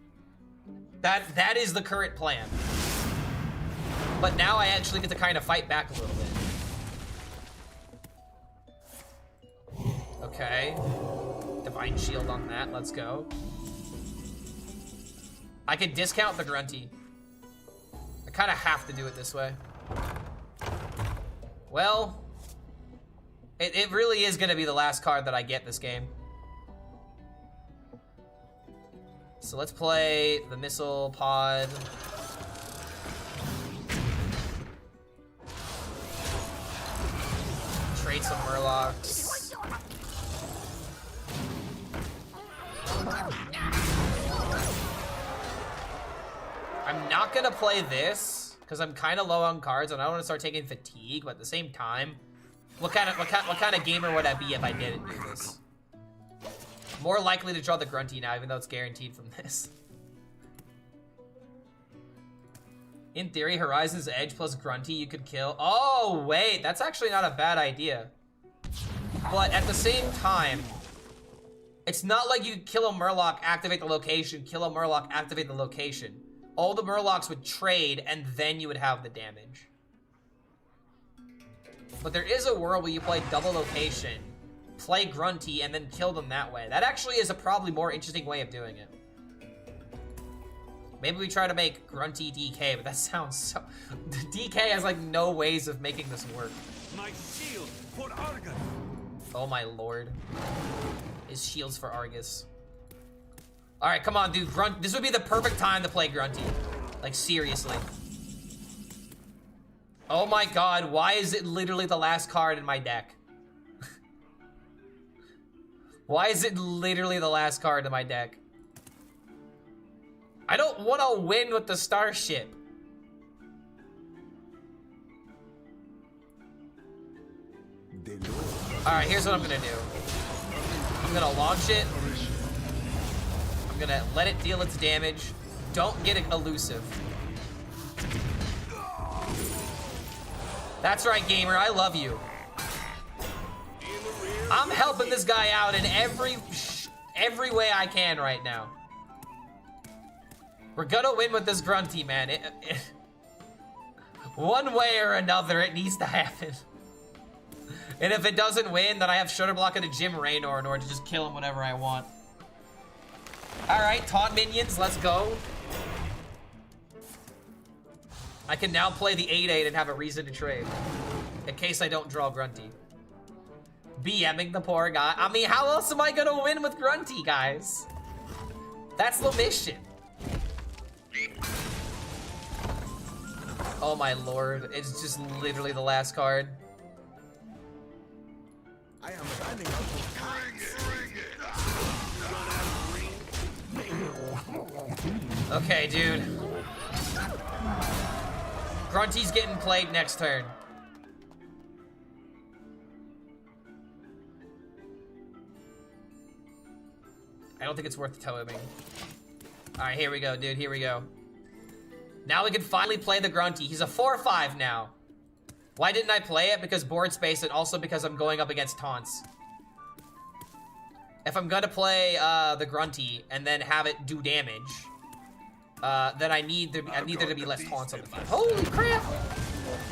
That is the current plan. But now I actually get to kind of fight back a little bit. Okay. Divine Shield on that, let's go. I can discount the Grunty. I kind of have to do it this way. Well, It really is gonna be the last card that I get this game. So let's play the missile pod. Trade some Murlocs. I'm not gonna play this because I'm kind of low on cards and I don't want to start taking fatigue, but at the same time, what kind of gamer would I be if I didn't do this? More likely to draw the Grunty now, even though it's guaranteed from this. In theory, Horizon's Edge plus Grunty you could kill. Oh, wait, that's actually not a bad idea. But at the same time, it's not like you kill a Murloc, activate the location, kill a Murloc, activate the location. All the Murlocs would trade, and then you would have the damage. But there is a world where you play double location, play Grunty, and then kill them that way. That actually is a probably more interesting way of doing it. Maybe we try to make Grunty DK, but that sounds so... DK has like no ways of making this work. My shield for Argus. Oh my lord. His shields for Argus. Alright, come on, dude. Grunt. This would be the perfect time to play Grunty. Like, seriously. Oh my god, why is it literally the last card in my deck? Why is it literally the last card in my deck? I don't want to win with the starship. Alright, here's what I'm gonna do. I'm gonna launch it. I'm gonna let it deal its damage. Don't get it elusive. That's right, gamer. I love you. I'm helping this guy out in every way I can right now. We're gonna win with this Grunty, man. One way or another, it needs to happen. And if it doesn't win, then I have Shudder Block and a Jim Raynor in order to just kill him whenever I want. Alright, taunt minions, let's go. I can now play the 8/8 and have a reason to trade. In case I don't draw Grunty. BMing the poor guy. I mean, how else am I gonna win with Grunty, guys? That's the mission. Oh my lord, it's just literally the last card. I am running out of time. Okay, dude. Grunty's getting played next turn. I don't think it's worth toteming. Alright, here we go, dude. Here we go. Now we can finally play the Grunty. He's a 4/5 now. Why didn't I play it? Because board space and also because I'm going up against taunts. If I'm gonna play the Grunty and then have it do damage, then I need there to be less taunts on the field. Holy crap!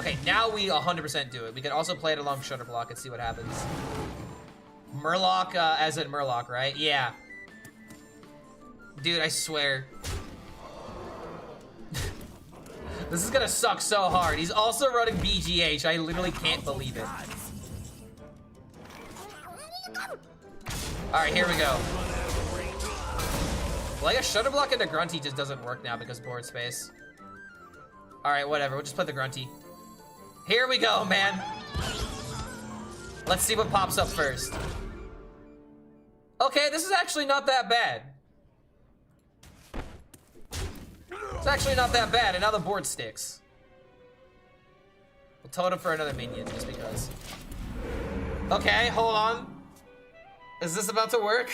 Okay, now we 100% do it. We can also play it along Shudder Block and see what happens. Murloc, as in Murloc, right? Yeah. Dude, I swear. This is gonna suck so hard. He's also running BGH. I literally can't believe it. Alright, here we go. Well, I guess Shudder Block into Grunty just doesn't work now because board space. Alright, whatever. We'll just play the Grunty. Here we go, man. Let's see what pops up first. Okay, this is actually not that bad. It's actually not that bad, and now the board sticks. We'll totem for another minion, just because. Okay, hold on. Is this about to work?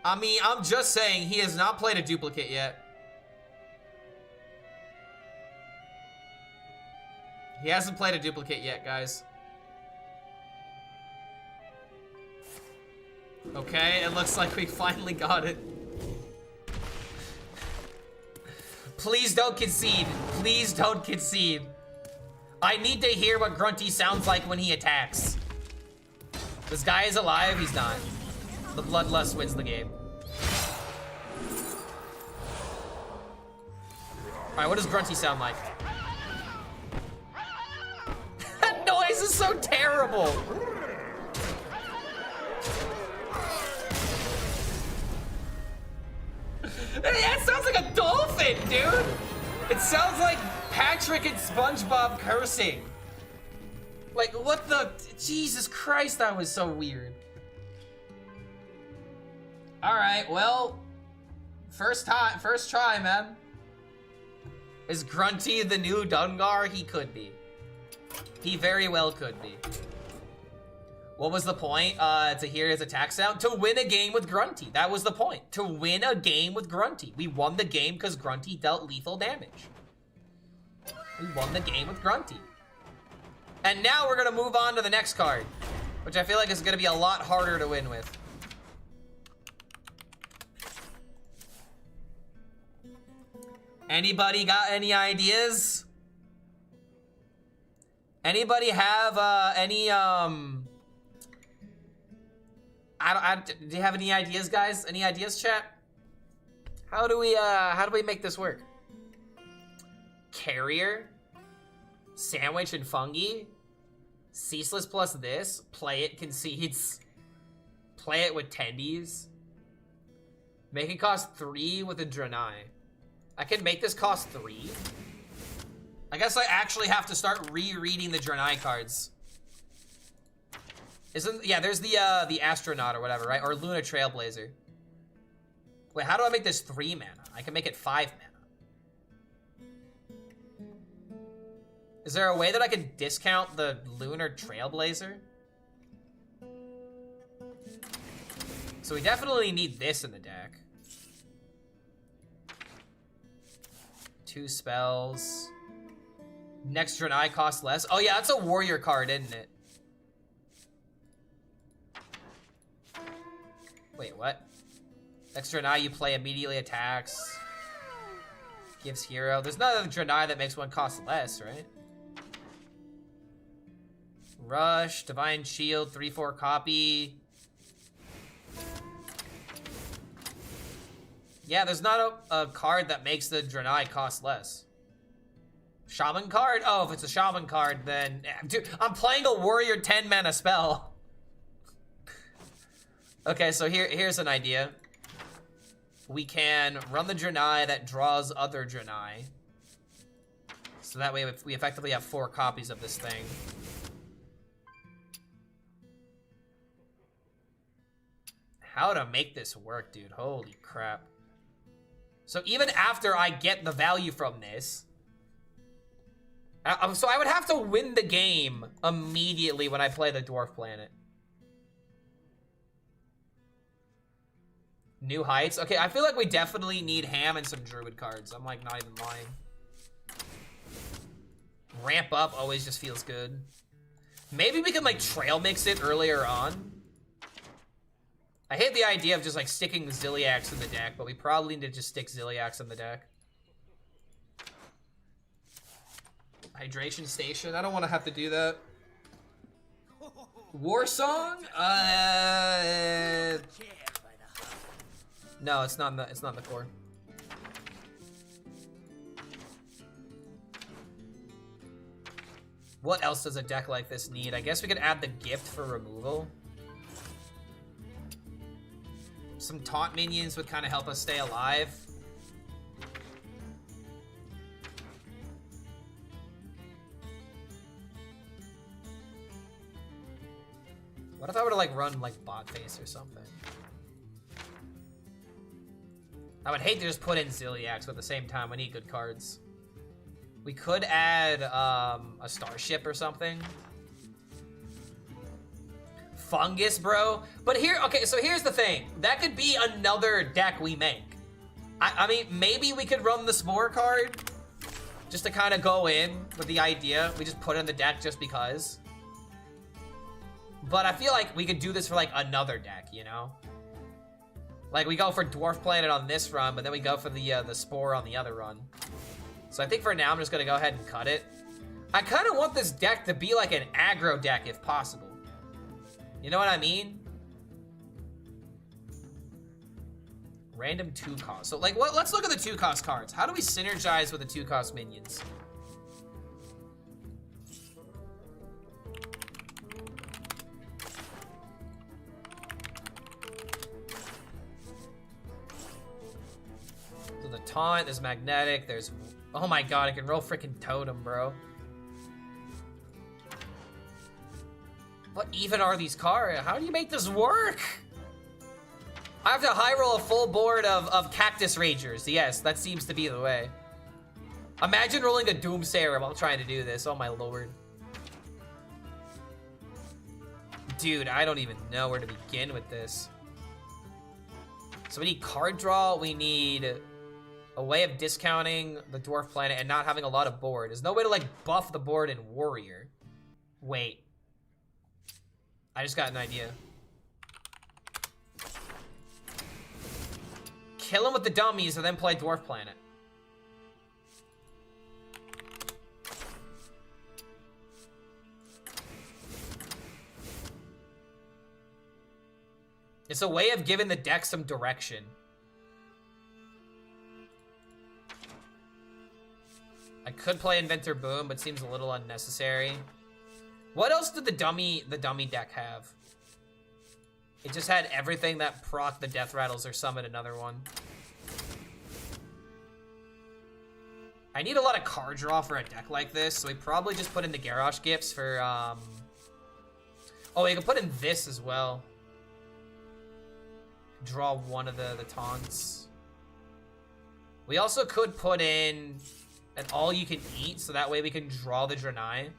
I mean, I'm just saying, he has not played a duplicate yet. He hasn't played a duplicate yet, guys. Okay, it looks like we finally got it. Please don't concede. Please don't concede. I need to hear what Grunty sounds like when he attacks. This guy is alive, he's not. The Bloodlust wins the game. Alright, what does Grunty sound like? That noise is so terrible! That sounds like a dolphin, dude! It sounds like Patrick and SpongeBob cursing. Like, what the... Jesus Christ, that was so weird. Alright, well... First try, man. Is Grunty the new Dungar? He could be. He very well could be. What was the point? To hear his attack sound? To win a game with Grunty. That was the point. To win a game with Grunty. We won the game because Grunty dealt lethal damage. We won the game with Grunty. And now we're gonna move on to the next card, which I feel like is gonna be a lot harder to win with. Anybody got any ideas? Anybody have any do you have any ideas, guys? Any ideas, chat? How do we make this work? Carrier, sandwich and fungi, ceaseless plus this, play it concedes, play it with tendies, make it cost 3 with a Draenei. I can make this cost 3. I guess I actually have to start rereading the Draenei cards. Yeah, there's the astronaut or whatever, right? Or Luna Trailblazer. Wait, how do I make this 3 mana? I can make it 5 mana. Is there a way that I can discount the Lunar Trailblazer? So we definitely need this in the deck. 2 spells. Next Draenei costs less. Oh yeah, that's a warrior card, isn't it? Wait, what? Next Draenei you play immediately attacks. Gives hero. There's not a Draenei that makes one cost less, right? Rush, Divine Shield, 3/4 copy. Yeah, there's not a card that makes the Draenei cost less. Shaman card? Oh, if it's a Shaman card, then... Dude, I'm playing a Warrior 10 mana spell. Okay, so here's an idea. We can run the Draenei that draws other Draenei. So that way we effectively have 4 copies of this thing. How to make this work, dude. Holy crap. So even after I get the value from this... so I would have to win the game immediately when I play the Dwarf Planet. New Heights? Okay, I feel like we definitely need Ham and some Druid cards. I'm like not even lying. Ramp Up always just feels good. Maybe we can like trail mix it earlier on. I hate the idea of just like sticking Zilliax in the deck, but we probably need to just stick Zilliax in the deck. Hydration Station. I don't want to have to do that. War Song? No, it's not in the core. What else does a deck like this need? I guess we could add the Gift for removal. Some taunt minions would kind of help us stay alive. What if I were to like run like bot face or something? I would hate to just put in Zilliax, but at the same time we need good cards. We could add a Starship or something. Fungus, bro. But here, okay, so here's the thing. That could be another deck we make. I mean, maybe we could run the Spore card just to kind of go in with the idea. We just put it in the deck just because. But I feel like we could do this for like another deck, you know? Like we go for Dwarf Planet on this run, but then we go for the Spore on the other run. So I think for now I'm just gonna go ahead and cut it. I kind of want this deck to be like an aggro deck if possible. You know what I mean? Random 2-cost. So, like, what? Let's look at the 2-cost cards. How do we synergize with the 2-cost minions? So the taunt, there's magnetic, there's... Oh my god, I can roll freaking totem, bro. What even are these cards? How do you make this work? I have to high roll a full board of Cactus Ragers. Yes, that seems to be the way. Imagine rolling a Doomsayer while trying to do this. Oh my lord. Dude, I don't even know where to begin with this. So we need card draw. We need a way of discounting the Dwarf Planet and not having a lot of board. There's no way to, like, buff the board in Warrior. Wait. I just got an idea. Kill him with the dummies and then play Dwarf Planet. It's a way of giving the deck some direction. I could play Inventor Boom, but seems a little unnecessary. What else did the dummy deck have? It just had everything that proc the Death Rattles or summon another one. I need a lot of card draw for a deck like this, so we probably just put in the Garrosh Gifts for, Oh, we can put in this as well. Draw one of the taunts. We also could put in an all-you-can-eat, so that way we can draw the Draenei.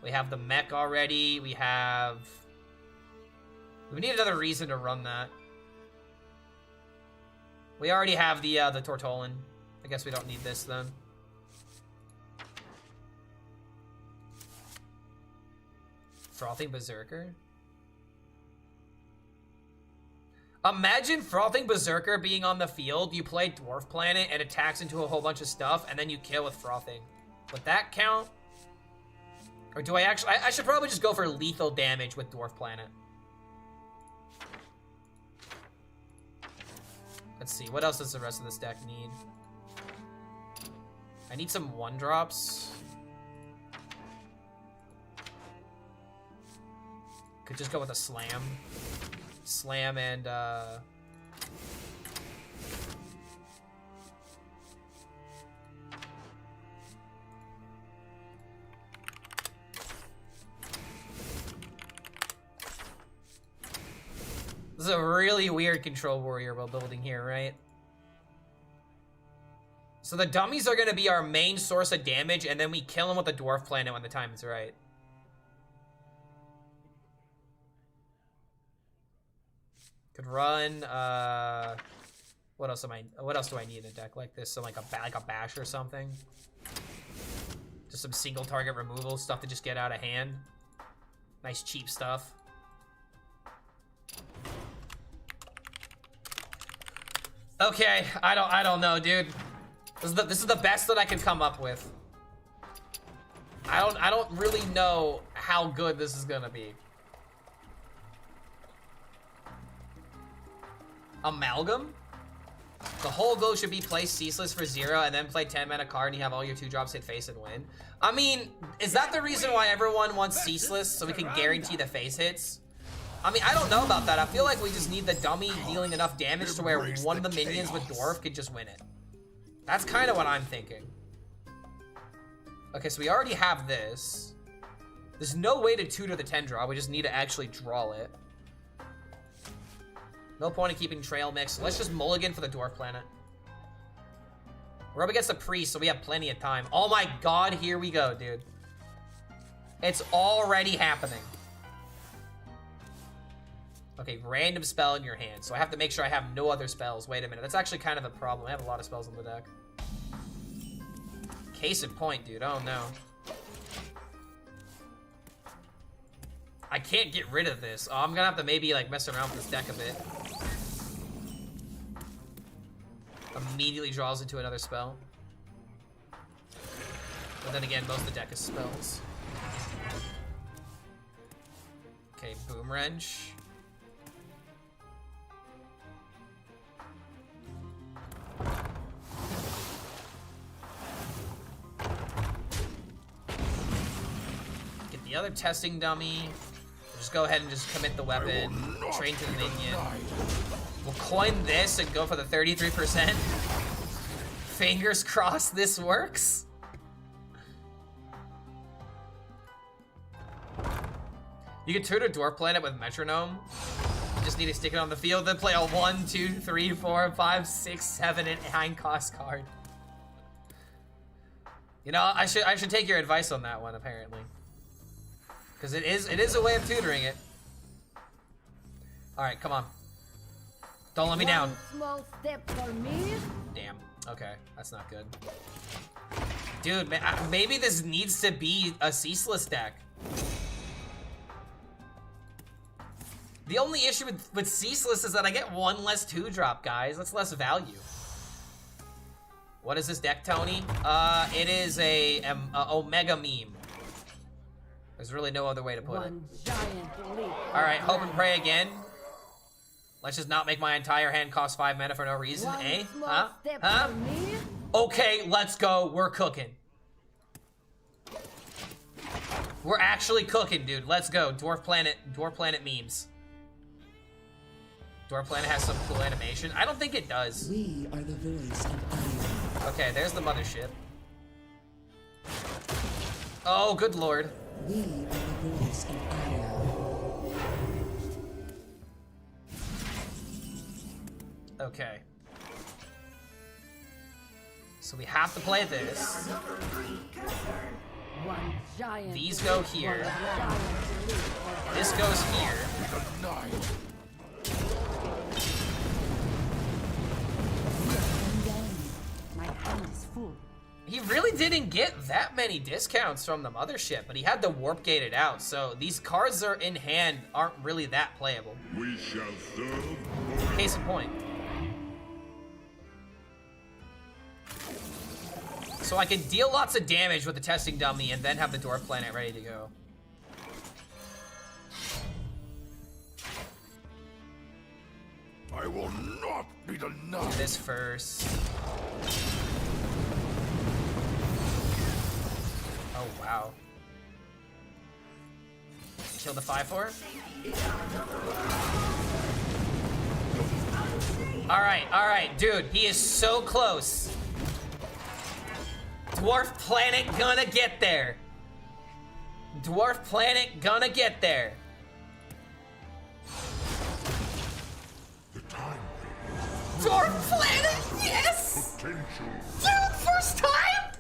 We have the mech already. We need another reason to run that. We already have the Tortolan. I guess we don't need this then. Frothing Berserker? Imagine Frothing Berserker being on the field. You play Dwarf Planet and attacks into a whole bunch of stuff, and then you kill with Frothing. Would that count? Or do I actually... I should probably just go for lethal damage with Dwarf Planet. Let's see. What else does the rest of this deck need? I need some 1-drops. Could just go with a Slam. Slam and, This is a really weird control warrior while building here, right? So the dummies are going to be our main source of damage, and then we kill them with the Dwarf Planet when the time is right. Could run, what else do I need in a deck like this? So like a bash or something. Just some single target removal stuff to just get out of hand. Nice cheap stuff. Okay, I don't know, dude. This is the best that I could come up with. I don't really know how good this is gonna be. Amalgam? The whole goal should be play Ceaseless for 0 and then play 10 mana card and you have all your 2-drops hit face and win. I mean, is that the reason why everyone wants Ceaseless, so we can guarantee the face hits? I mean, I don't know about that. I feel like we just need the dummy dealing enough damage to where one of the minions with Dwarf could just win it. That's kind of what I'm thinking. Okay, so we already have this. There's no way to tutor the 10-draw. We just need to actually draw it. No point in keeping Trail Mix. So let's just mulligan for the Dwarf Planet. We're up against a Priest, so we have plenty of time. Oh my god, here we go, dude. It's already happening. Okay, random spell in your hand. So I have to make sure I have no other spells. Wait a minute, that's actually kind of a problem. I have a lot of spells on the deck. Case in point, dude. Oh no. I can't get rid of this. Oh, I'm gonna have to maybe like mess around with this deck a bit. Immediately draws into another spell. But then again, most of the deck is spells. Okay, Boom Wrench. the other testing dummy. Just go ahead and just commit the weapon. Train to the minion. We'll coin this and go for the 33%. Fingers crossed this works. You can turn a dwarf planet with metronome. You just need to stick it on the field, then play a 1, 2, 3, 4, 5, 6, 7, and 9 cost card. You know, I should take your advice on that one, apparently. Because it is a way of tutoring it. Alright, come on. Don't let me down. Small step for me. Damn. Okay, that's not good. Dude, maybe this needs to be a ceaseless deck. The only issue with ceaseless is that I get 1 less 2-drop, guys. That's less value. What is this deck, Tony? It is a Omega meme. There's really no other way to put it. Alright, hope and pray again. Let's just not make my entire hand cost 5 mana for no reason, eh? Huh? Huh? Okay, let's go. We're cooking. We're actually cooking, dude. Let's go. Dwarf Planet memes. Dwarf Planet has some cool animation. I don't think it does. We are the voice of iron. Okay, there's the mothership. Oh, good lord. We are the voice of iron. Okay. So we have to play this. These go here. This goes here. My hand is full. He really didn't get that many discounts from the mothership, but he had the warp gated out, so these cards that are in hand aren't really that playable. We shall serve. Case in point. So I can deal lots of damage with the testing dummy and then have the dwarf planet ready to go. I will not be denied. Do this first. Oh, wow. Kill the 5/4. Alright, dude. He is so close. Dwarf planet gonna get there. Dwarf planet gonna get there. Dwarf planet, yes! Dude, first time?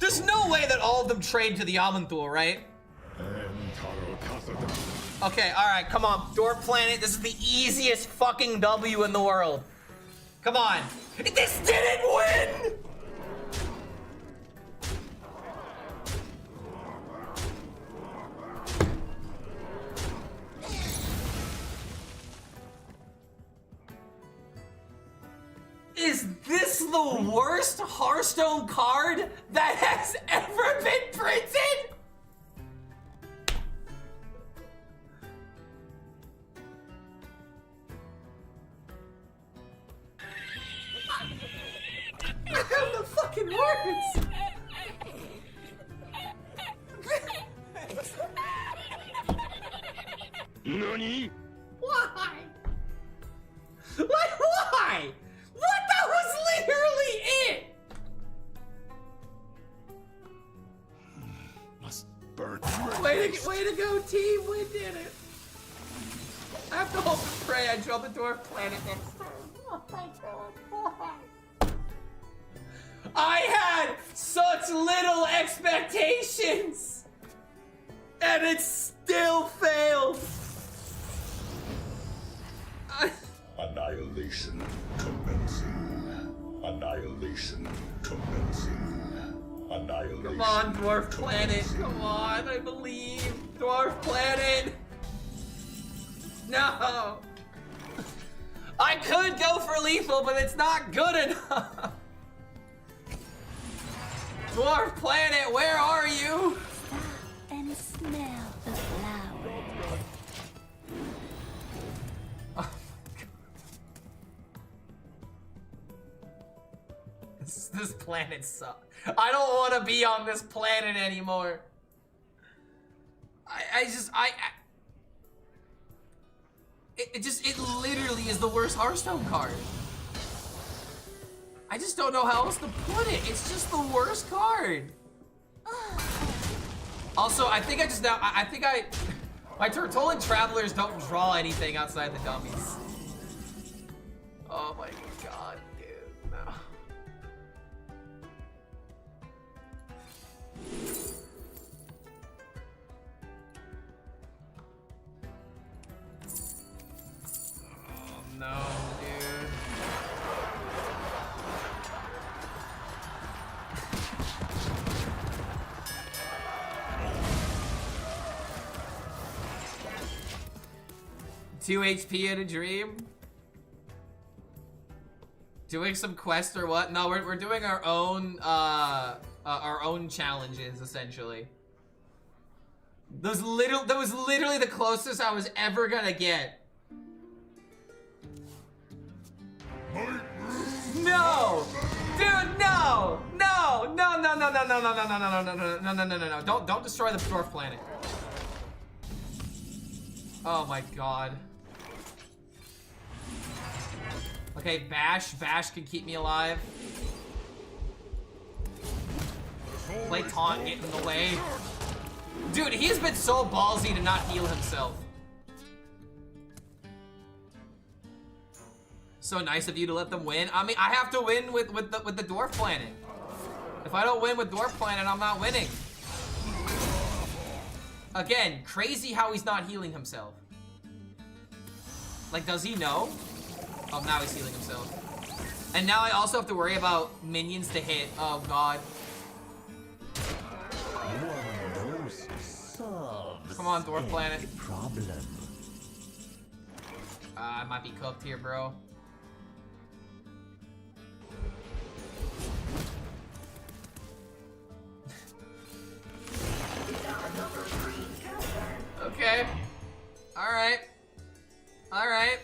There's no way that all of them trade to the Amanthul, right? Okay, alright, come on. Dwarf planet, this is the easiest fucking W in the world. Come on. This didn't win! Is this the worst Hearthstone card that has ever been printed? I have the fucking words! NANI? Why? Like, why? What? That was literally it! Must burn. Way to go, team! We did it! I have to hope and pray I draw the dwarf planet next time. Oh my god, I had such little expectations! And it still failed! Annihilation commencing. Annihilation commencing. Annihilation. Come on, dwarf planet. Come on, I believe. Dwarf planet. No. I could go for lethal, but it's not good enough. Dwarf planet, where are you? And smell the flower. This planet sucks. I don't want to be on this planet anymore. It literally is the worst Hearthstone card. I just don't know how else to put it. It's just the worst card. Also, I think my Tortolan Travelers don't draw anything outside the dummies. Oh my god, dude, no. Oh no, dude. Two HP in a dream? Doing some quest or what? No, we're doing our own challenges essentially. That was literally the closest I was ever gonna get. No! Dude, no! No! No, no, no, no, no, no, no, no, no, no, no, no, no, no, no, no. Don't destroy the dwarf planet. Oh my god. Okay, Bash can keep me alive. Play Taunt, get in the way. Dude, he's been so ballsy to not heal himself. So nice of you to let them win. I mean, I have to win with the dwarf planet. If I don't win with dwarf planet, I'm not winning. Again, crazy how he's not healing himself. Like, does he know? Oh, now he's healing himself. And now I also have to worry about minions to hit. Oh, God. Come on, Dwarf Planet. I might be cooked here, bro. Okay. Alright. Alright.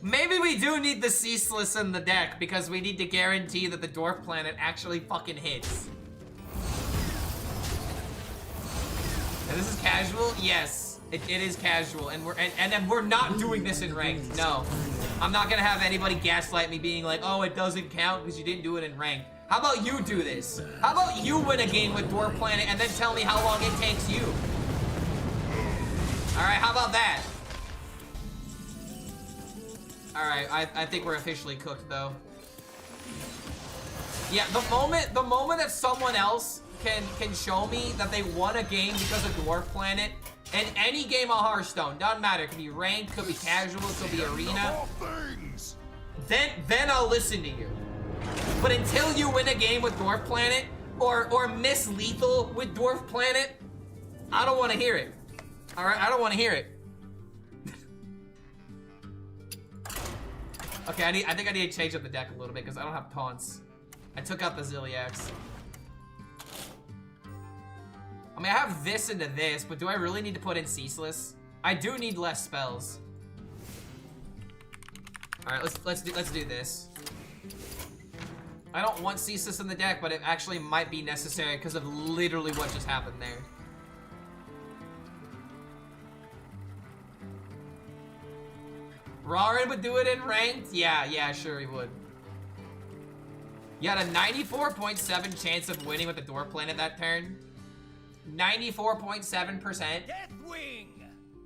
Maybe we do need the Ceaseless in the deck because we need to guarantee that the Dwarf Planet actually fucking hits. And this is casual? Yes, it is casual, and we're not doing this in ranked. No, I'm not gonna have anybody gaslight me being like, oh, it doesn't count because you didn't do it in ranked. How about you do this? How about you win a game with Dwarf Planet and then tell me how long it takes you? All right, how about that? All right, I think we're officially cooked though. Yeah, the moment that someone else can show me that they won a game because of Dwarf Planet, in any game of Hearthstone, doesn't matter, it could be ranked, could be casual, could be arena, then I'll listen to you. But until you win a game with Dwarf Planet, or miss lethal with Dwarf Planet, I don't want to hear it. All right, I don't want to hear it. Okay, I think I need to change up the deck a little bit because I don't have taunts. I took out the Ziliax. I mean, I have this into this, but do I really need to put in Ceaseless? I do need less spells. All right, let's do this. I don't want Ceaseless in the deck, but it actually might be necessary because of literally what just happened there. Rarin would do it in ranked? Yeah, sure he would. You had a 94.7 chance of winning with the Dwarf Planet that turn. 94.7%. Deathwing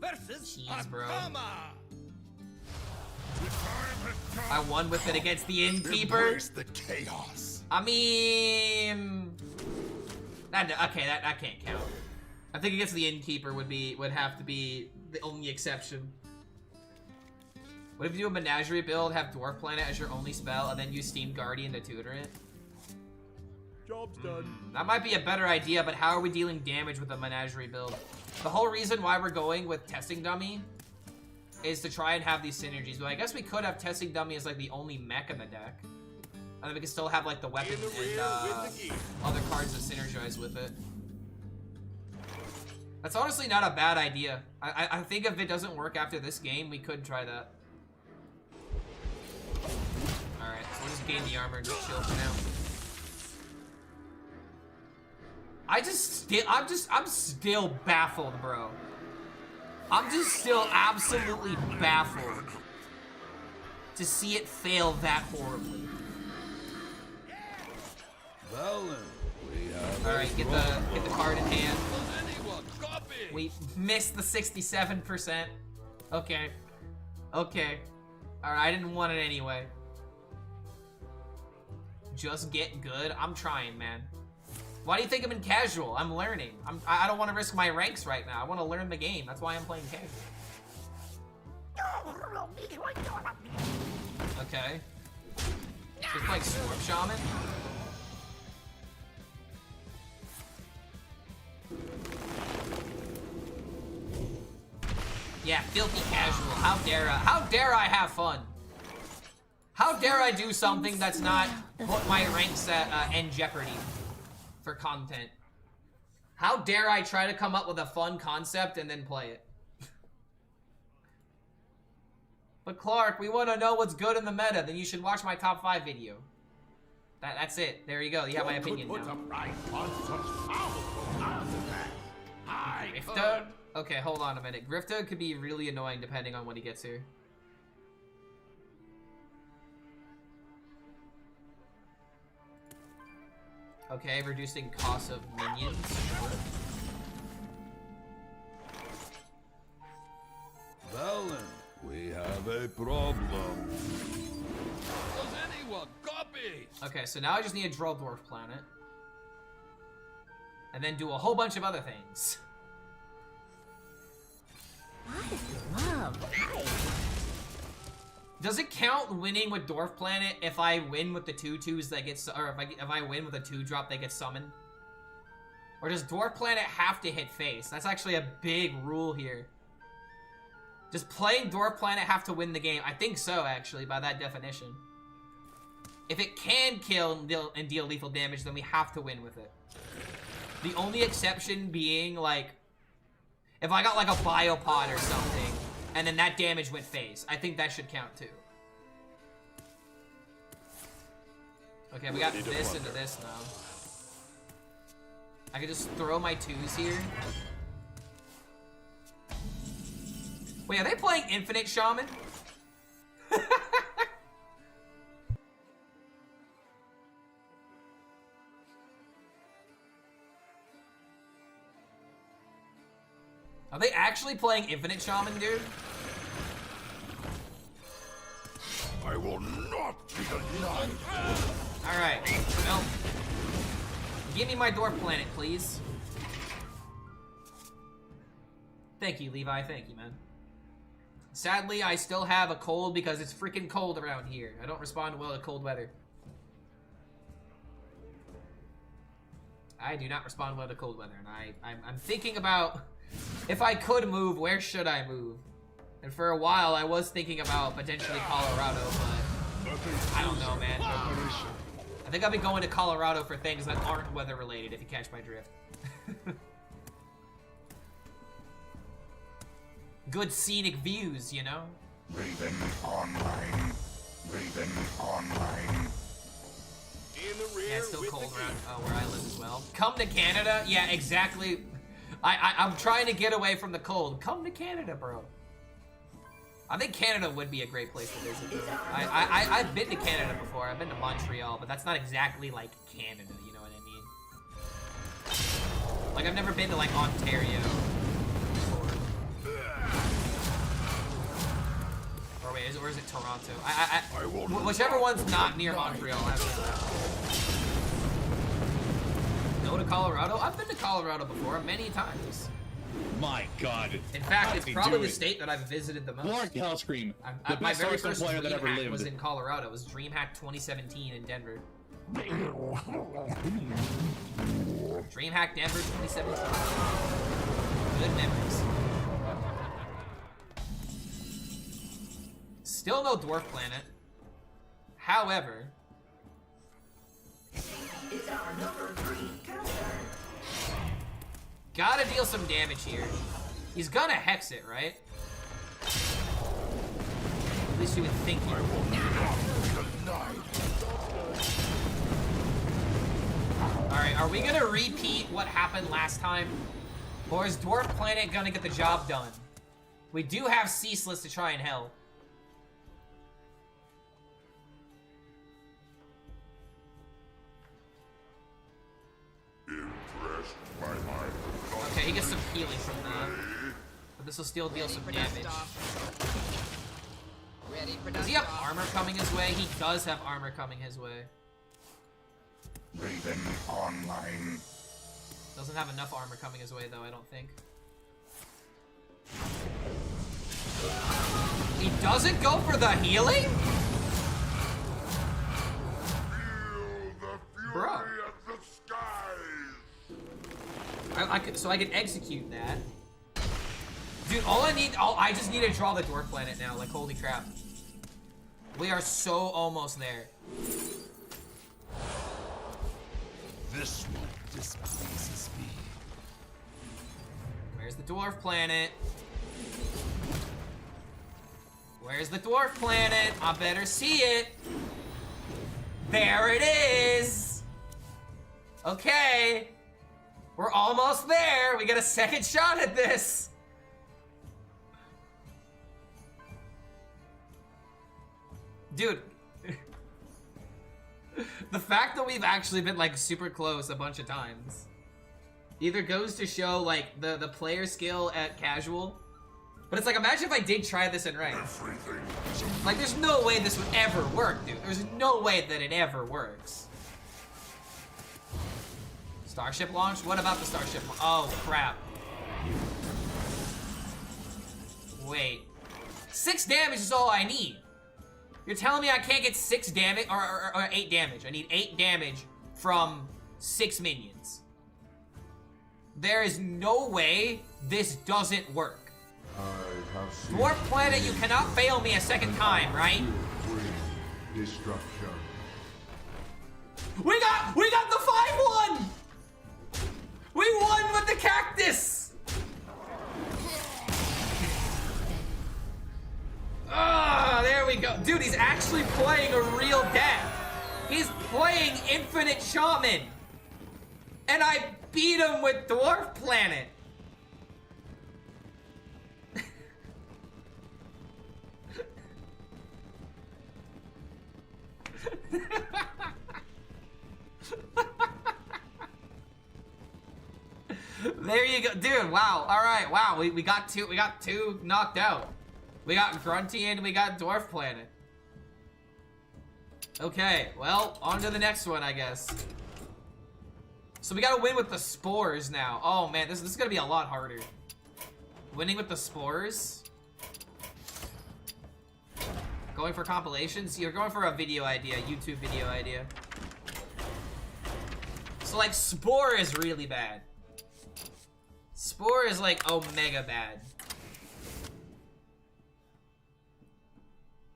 versus Jeez, bro. Akama. I won with it against the Innkeeper. Embrace the chaos. I mean, that can't count. I think against the Innkeeper would have to be the only exception. What if you do a Menagerie build, have Dwarf Planet as your only spell, and then use Steam Guardian to tutor it? Job's done. That might be a better idea, but how are we dealing damage with a Menagerie build? The whole reason why we're going with Testing Dummy is to try and have these synergies. But I guess we could have Testing Dummy as like the only mech in the deck. And then we can still have like the weapons and other cards that synergize with it. That's honestly not a bad idea. I think if it doesn't work after this game, we could try that. Alright, so we'll just gain the armor and just chill for now. I'm still baffled, bro. I'm just still absolutely baffled to see it fail that horribly. Alright, get the card in hand. We missed the 67%. Okay. Okay. Alright, I didn't want it anyway. Just get good? I'm trying, man. Why do you think I'm in casual? I'm learning. I don't want to risk my ranks right now. I want to learn the game. That's why I'm playing casual. Okay. Just like Storm Shaman? Yeah, filthy casual. How dare I have fun? How dare I do something that's not put my ranks at in jeopardy for content? How dare I try to come up with a fun concept and then play it? But Clark, we want to know what's good in the meta, then you should watch my top 5 video. That's it. There you go. You have my opinion now. Grifta? Okay, hold on a minute. Grifta could be really annoying depending on when he gets here. Okay, reducing cost of minions. Valen, we have a problem. Does anyone copy? Okay, so now I just need to draw Dwarf Planet. And then do a whole bunch of other things. Does it count winning with Dwarf Planet if I win with the 2/2s that get, or if I win with a 2-drop that gets summoned? Or does Dwarf Planet have to hit face? That's actually a big rule here. Does playing Dwarf Planet have to win the game? I think so, actually, by that definition. If it can kill and deal lethal damage, then we have to win with it. The only exception being, like, if I got, like, a Biopod or something, and then that damage went face, I think that should count, too. Okay, we got this into this now. I can just throw my 2s here. Wait, are they playing Infinite Shaman? Are they actually playing Infinite Shaman, dude? I will not be denied. Alright, well, give me my Dwarf Planet, please. Thank you, Levi. Thank you, man. Sadly, I still have a cold because it's freaking cold around here. I don't respond well to cold weather. I do not respond well to cold weather, and I'm thinking about if I could move, where should I move? And for a while, I was thinking about potentially Colorado, but I don't know, man. I think I'll be going to Colorado for things that aren't weather related, if you catch my drift. Good scenic views, you know? Raven online. Raven online. Yeah, it's still cold around where I live as well. Come to Canada? Yeah, exactly. I'm trying to get away from the cold. Come to Canada, bro. I think Canada would be a great place to visit, though. I've been to Canada before. I've been to Montreal, but that's not exactly like Canada, you know what I mean? Like, I've never been to, like, Ontario. Or is it Toronto? Whichever one's not near Montreal. Go to Colorado? I've been to Colorado before, many times. My God. In fact, it's probably the state that I've visited the most. Lord HELLSCREAM, the my best very Hearthstone first player that ever DreamHack lived. was in Colorado. It was DreamHack 2017 in Denver. DreamHack Denver 2017. Good memories. Still no Dwarf Planet. However, It's our number 3 counter. gotta deal some damage here. He's gonna hex it, right? At least you would think he would. Alright, Alright, are we gonna repeat what happened last time? Or is Dwarf Planet gonna get the job done? We do have Ceaseless to try and help. Okay, he gets some healing from that. But this will still deal some damage. Does he have armor coming his way? He does have armor coming his way. Raven online. Doesn't have enough armor coming his way though, I don't think. He doesn't go for the healing? Bro. So I can execute that. Dude, I just need to draw the Dwarf Planet now, like holy crap. We are so almost there. This one displeases me. Where's the Dwarf Planet? Where's the Dwarf Planet? I better see it. There it is. Okay. We're almost there. We get a second shot at this. Dude. The fact that we've actually been like super close a bunch of times either goes to show like the player skill at casual, but it's like imagine if I did try this in ranked. Like there's no way this would ever work, dude. There's no way that it ever works. Starship launch? What about the Starship? Oh crap. Wait. 6 damage is all I need. You're telling me I can't get 6 damage, or 8 damage. I need 8 damage from 6 minions. There is no way this doesn't work. Dwarf Planet, you cannot fail me a second time, right? Destruction. We got the 5-1! We won with the cactus! Ah, there we go. Dude, he's actually playing a real deck. He's playing Infinite Shaman. And I beat him with Dwarf Planet. There you go. Dude, wow. Alright, wow. We got two knocked out. We got Grunty and we got Dwarf Planet. Okay, well, on to the next one, I guess. So we gotta win with the spores now. Oh man, this is gonna be a lot harder. Winning with the spores? Going for compilations? You're going for a video idea, YouTube video idea. So like, spore is really bad. Spore is like omega bad.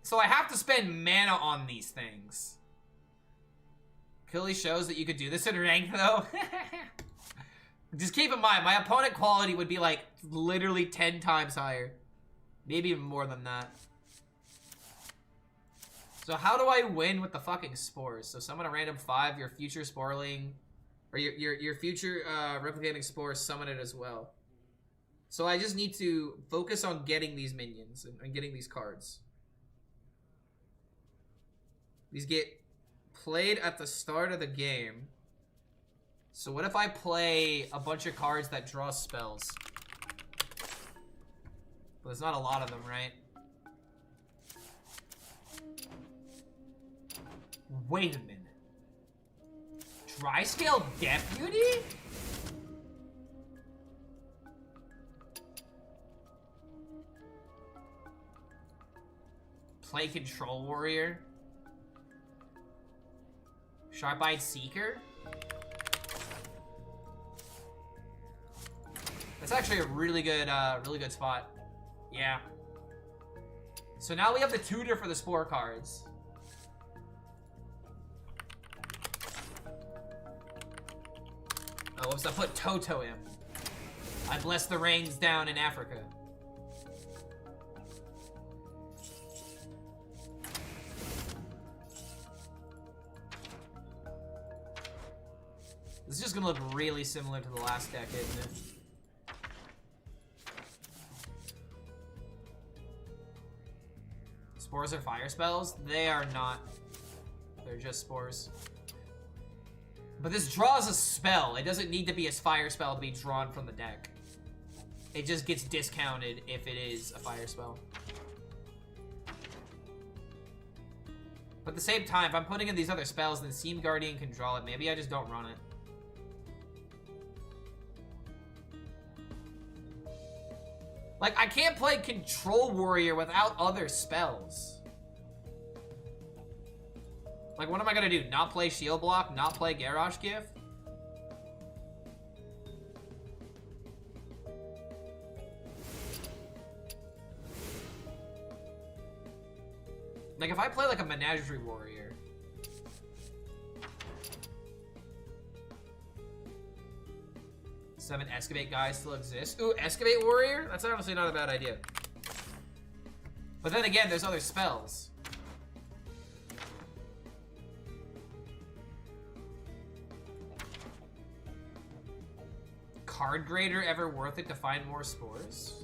So I have to spend mana on these things. Clearly shows that you could do this in rank though. Just keep in mind, my opponent quality would be like literally 10 times higher. Maybe even more than that. So how do I win with the fucking spores? So summon a random 5, your future sporling, or your future replicating spore, summon it as well. So I just need to focus on getting these minions and getting these cards. These get played at the start of the game. So what if I play a bunch of cards that draw spells? But there's not a lot of them, right? Wait a minute. Tri-scale Deputy? Play Control Warrior? Sharp-Eyed Seeker? That's actually a really good spot. Yeah. So now we have the tutor for the spore cards. Oh, whoops, I put Toto in. I bless the rains down in Africa. This It's just gonna look really similar to the last deck, isn't it? Spores are fire spells? They are not. They're just spores. But this draws a spell. It doesn't need to be a fire spell to be drawn from the deck. It just gets discounted if it is a fire spell. But at the same time, if I'm putting in these other spells, then Seam Guardian can draw it. Maybe I just don't run it. Like, I can't play Control Warrior without other spells. Like, what am I gonna do? Not play Shield Block? Not play Garrosh Gift? Like, if I play, like, a Menagerie Warrior... Seven Excavate guys still exist. Ooh, Excavate Warrior? That's honestly not a bad idea. But then again, there's other spells. Card Grader ever worth it to find more spores?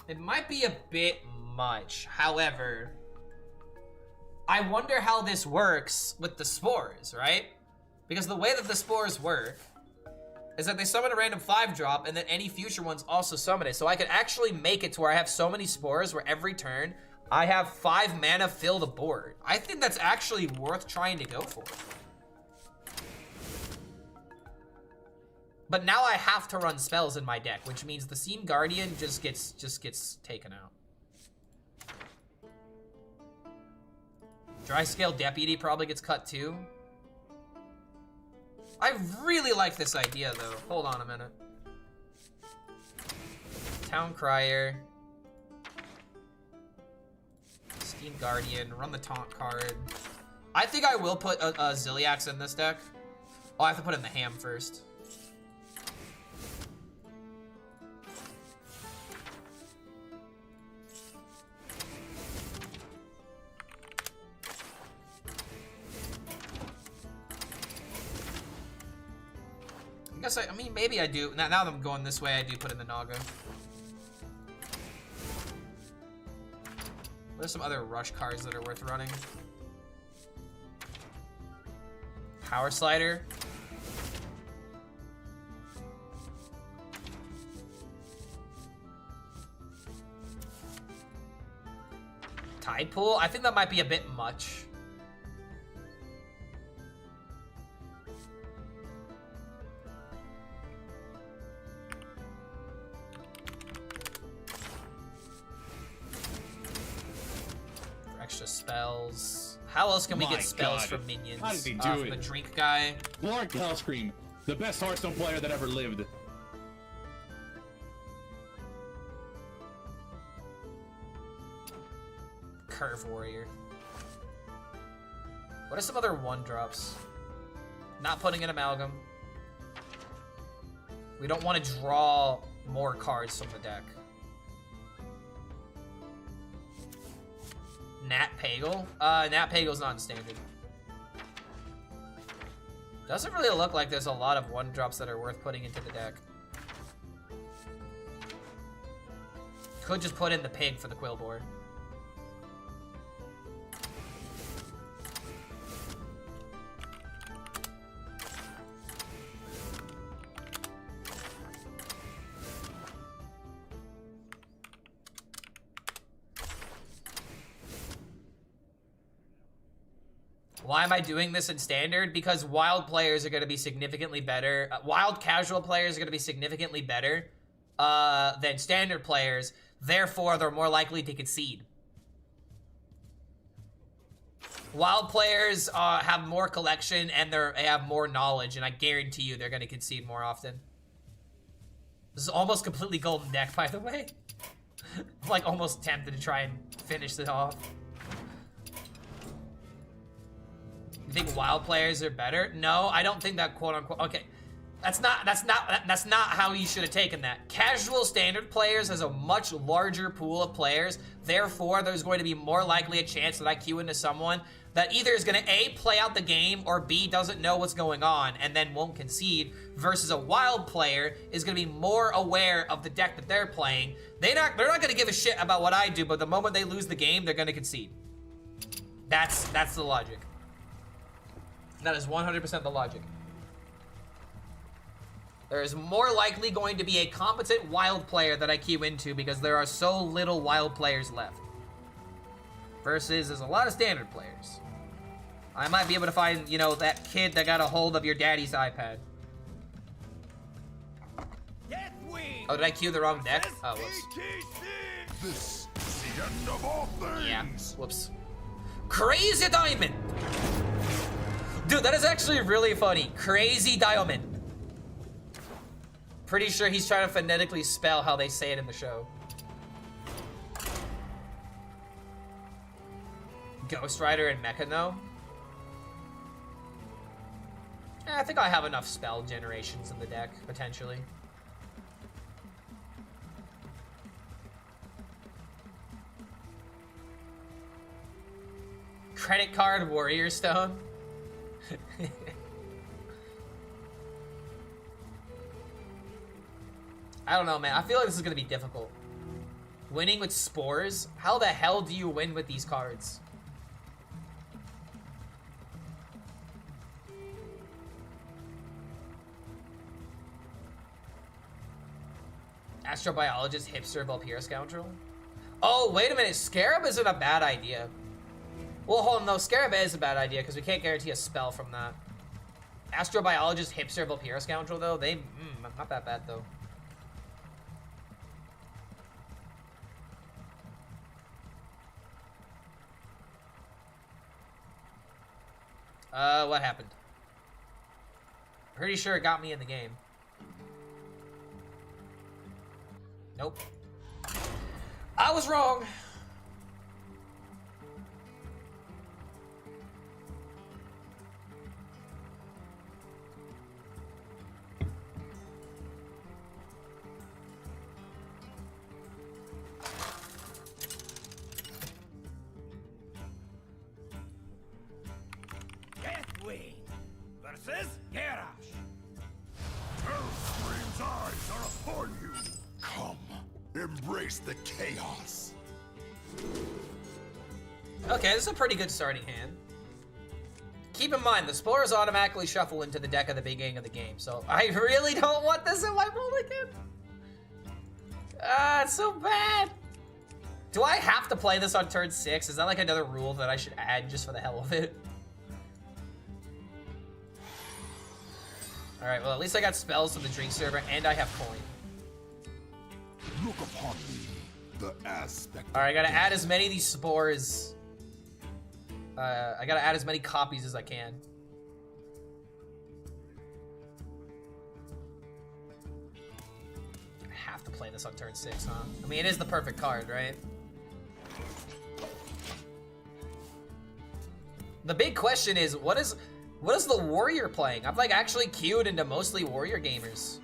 It might be a bit much. However, I wonder how this works with the spores, right? Because the way that the spores work is that they summon a random 5-drop and then any future ones also summon it. So I could actually make it to where I have so many spores where every turn I have 5 mana fill the board. I think that's actually worth trying to go for. But now I have to run spells in my deck, which means the Seam Guardian just gets taken out. Dry Scale Deputy probably gets cut too. I really like this idea though. Hold on a minute. Town Crier. Steam Guardian. Run the Taunt card. I think I will put a Ziliax in this deck. Oh, I have to put in the Ham first. I mean, maybe I do. Now that I'm going this way, I do put in the Naga. What are some other rush cards that are worth running? Power Slider. Tide Pool? I think that might be a bit much. Spells. How else can we get spells from minions? How does he do it? The drink guy. Clark HELLSCREAM, the best Hearthstone player that ever lived. Curve Warrior. What are some other 1-drops? Not putting in Amalgam. We don't want to draw more cards from the deck. Nat Pagle? Nat Pagle's not in standard. Doesn't really look like there's a lot of 1-drops that are worth putting into the deck. Could just put in the pig for the Quill board. Why am I doing this in standard? Because wild players are going to be significantly better. Wild casual players are going to be significantly better than standard players. Therefore, they're more likely to concede. Wild players have more collection and they have more knowledge, and I guarantee you they're going to concede more often. This is almost completely golden deck, by the way. I'm like almost tempted to try and finish it off. You think wild players are better? No, I don't think that quote-unquote... Okay, That's not how you should have taken that. Casual standard players has a much larger pool of players. Therefore, there's going to be more likely a chance that I queue into someone that either is going to A, play out the game, or B, doesn't know what's going on and then won't concede, versus a wild player is going to be more aware of the deck that they're playing. They're not going to give a shit about what I do, but the moment they lose the game, they're going to concede. That's the logic. That is 100% the logic. There is more likely going to be a competent wild player that I queue into because there are so little wild players left. Versus there's a lot of standard players. I might be able to find, you know, that kid that got a hold of your daddy's iPad. Oh, did I queue the wrong deck? Oh, whoops. This is the end of all things. Yeah, whoops. Crazy Diamond! Dude, that is actually really funny. Crazy Diamond. Pretty sure he's trying to phonetically spell how they say it in the show. Ghost Rider and Mechano. I think I have enough spell generations in the deck, potentially. Credit card Warrior Stone. I don't know, man. I feel like this is gonna be difficult. Winning with Spores? How the hell do you win with these cards? Astrobiologist, Hipster, Vampire Scoundrel? Oh, wait a minute. Scarab isn't a bad idea. Well, hold on. No, Scarab is a bad idea because we can't guarantee a spell from that. Astrobiologist, Hipster, Vampire Scoundrel, though? They, not that bad, though. What happened? Pretty sure it got me in the game. Nope. I was wrong. Deathwing versus Garrosh. HELLSCREAM's eyes are upon you. Come, embrace the chaos. Okay, this is a pretty good starting hand. Keep in mind, the Spores automatically shuffle into the deck at the beginning of the game, so I really don't want this in my mulligan. It's so bad. Do I have to play this on turn 6? Is that like another rule that I should add just for the hell of it? Alright, well at least I got spells from the drink server and I have coin. Look upon me, the aspect. Alright, I gotta add as many of these Spores. I gotta add as many copies as I can. I have to play this on turn 6, huh? I mean, it is the perfect card, right? The big question is, what is the Warrior playing? I've like actually queued into mostly Warrior gamers.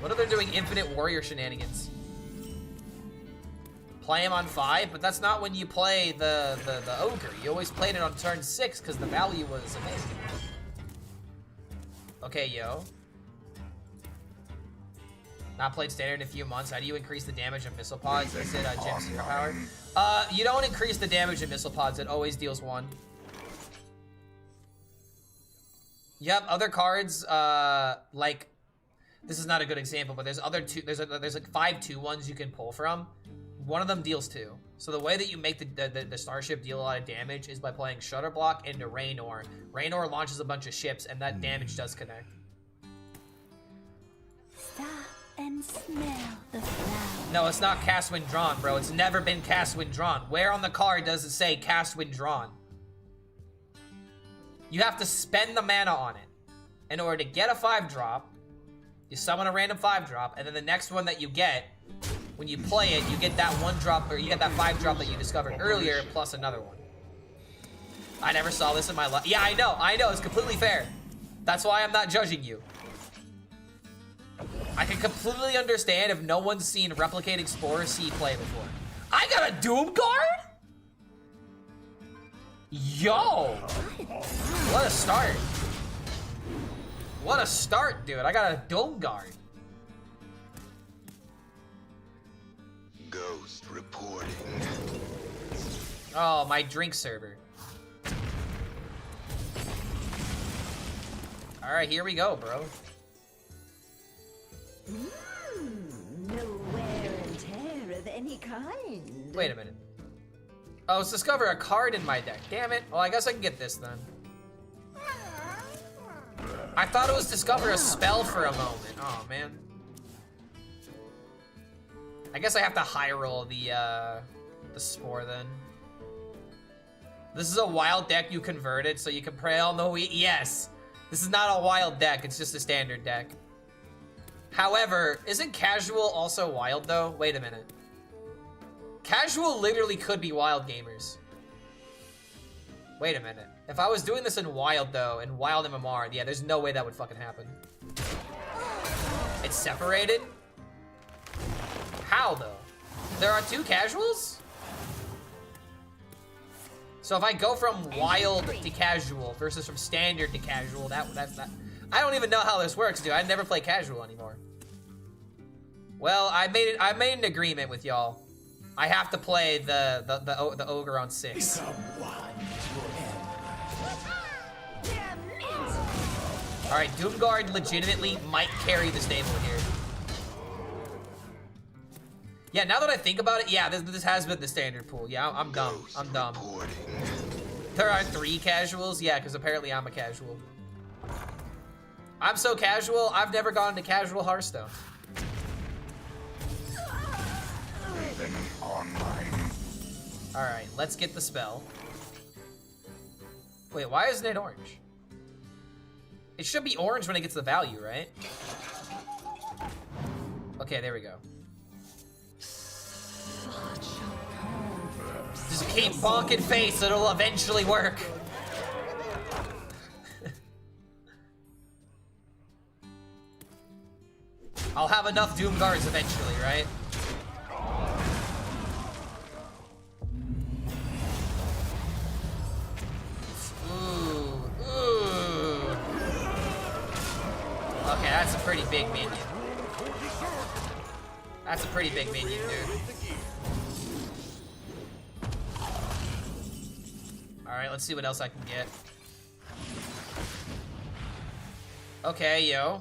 What if they're doing infinite Warrior shenanigans? Play him on 5, but that's not when you play the Ogre. You always played it on turn 6 because the value was amazing. Okay, yo. Not played standard in a few months. How do you increase the damage of missile pods? Is it Gem Seer Power? You don't increase the damage of missile pods. It always deals 1. You have other cards, like, this is not a good example, but there's other two. There's like 5 2-1s you can pull from. One of them deals 2. So the way that you make the Starship deal a lot of damage is by playing Shutter Block into Raynor. Raynor launches a bunch of ships, and that damage does connect. Stop and smell the flower. No, it's not Cast When Drawn, bro. It's never been Cast When Drawn. Where on the card does it say Cast When Drawn? You have to spend the mana on it. In order to get a 5-drop, you summon a random 5-drop, and then the next one that you get, when you play it, you get that 1-drop, or you get that 5-drop that you discovered earlier, plus another one. I never saw this in my life. Yeah, I know, it's completely fair. That's why I'm not judging you. I can completely understand if no one's seen Replicating Spore C play before. I got a Doom Guard? Yo! What a start. What a start, dude. I got a Doom Guard. Ghost reporting. Oh, my drink server. Alright, here we go, bro. No wear and tear of any kind. Wait a minute. Oh, it's discover a card in my deck. Damn it. Well, I guess I can get this then. I thought it was discover a spell for a moment. Oh, man. I guess I have to high roll the spore then. This is a wild deck you converted, so you can pray on the wheat. Yes. This is not a wild deck. It's just a standard deck. However, isn't casual also wild though? Wait a minute. Casual literally could be wild gamers. Wait a minute. If I was doing this in wild though, in wild MMR, yeah, there's no way that would fucking happen. It's separated? How though? There are two casuals? So if I go from wild to casual versus from standard to casual, that's I don't even know how this works, dude. I never play casual anymore. Well, I made an agreement with y'all. I have to play the ogre on 6. All right, Doomguard legitimately might carry the stable here. Yeah, now that I think about it, yeah, this has been the standard pool. Yeah, I'm dumb. I'm dumb. There are 3 casuals? Yeah, because apparently I'm a casual. I'm so casual, I've never gone into casual Hearthstone. Alright, let's get the spell. Wait, why isn't it orange? It should be orange when it gets the value, right? Okay, there we go. Just keep bonking face, it'll eventually work. I'll have enough Doom Guards eventually, right? Ooh. Okay, that's a pretty big minion. That's a pretty big minion, dude. Alright, let's see what else I can get. Okay, yo.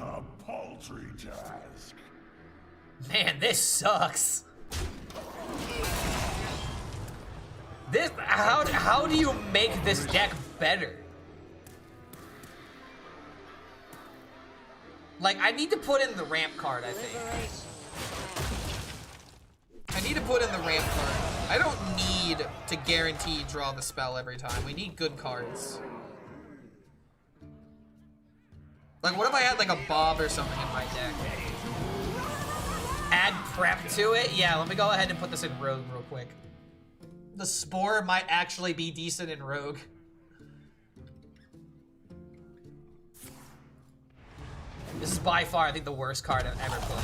A paltry task. Man, this sucks. This, how do you make this deck better? Like, I need to put in the ramp card, I think. I need to put in the ramp card. I don't need to guarantee draw the spell every time. We need good cards. Like, what if I had like a Bob or something in my deck? Add prep to it? Yeah, let me go ahead and put this in Rogue real quick. The Spore might actually be decent in Rogue. This is by far, I think, the worst card I've ever played.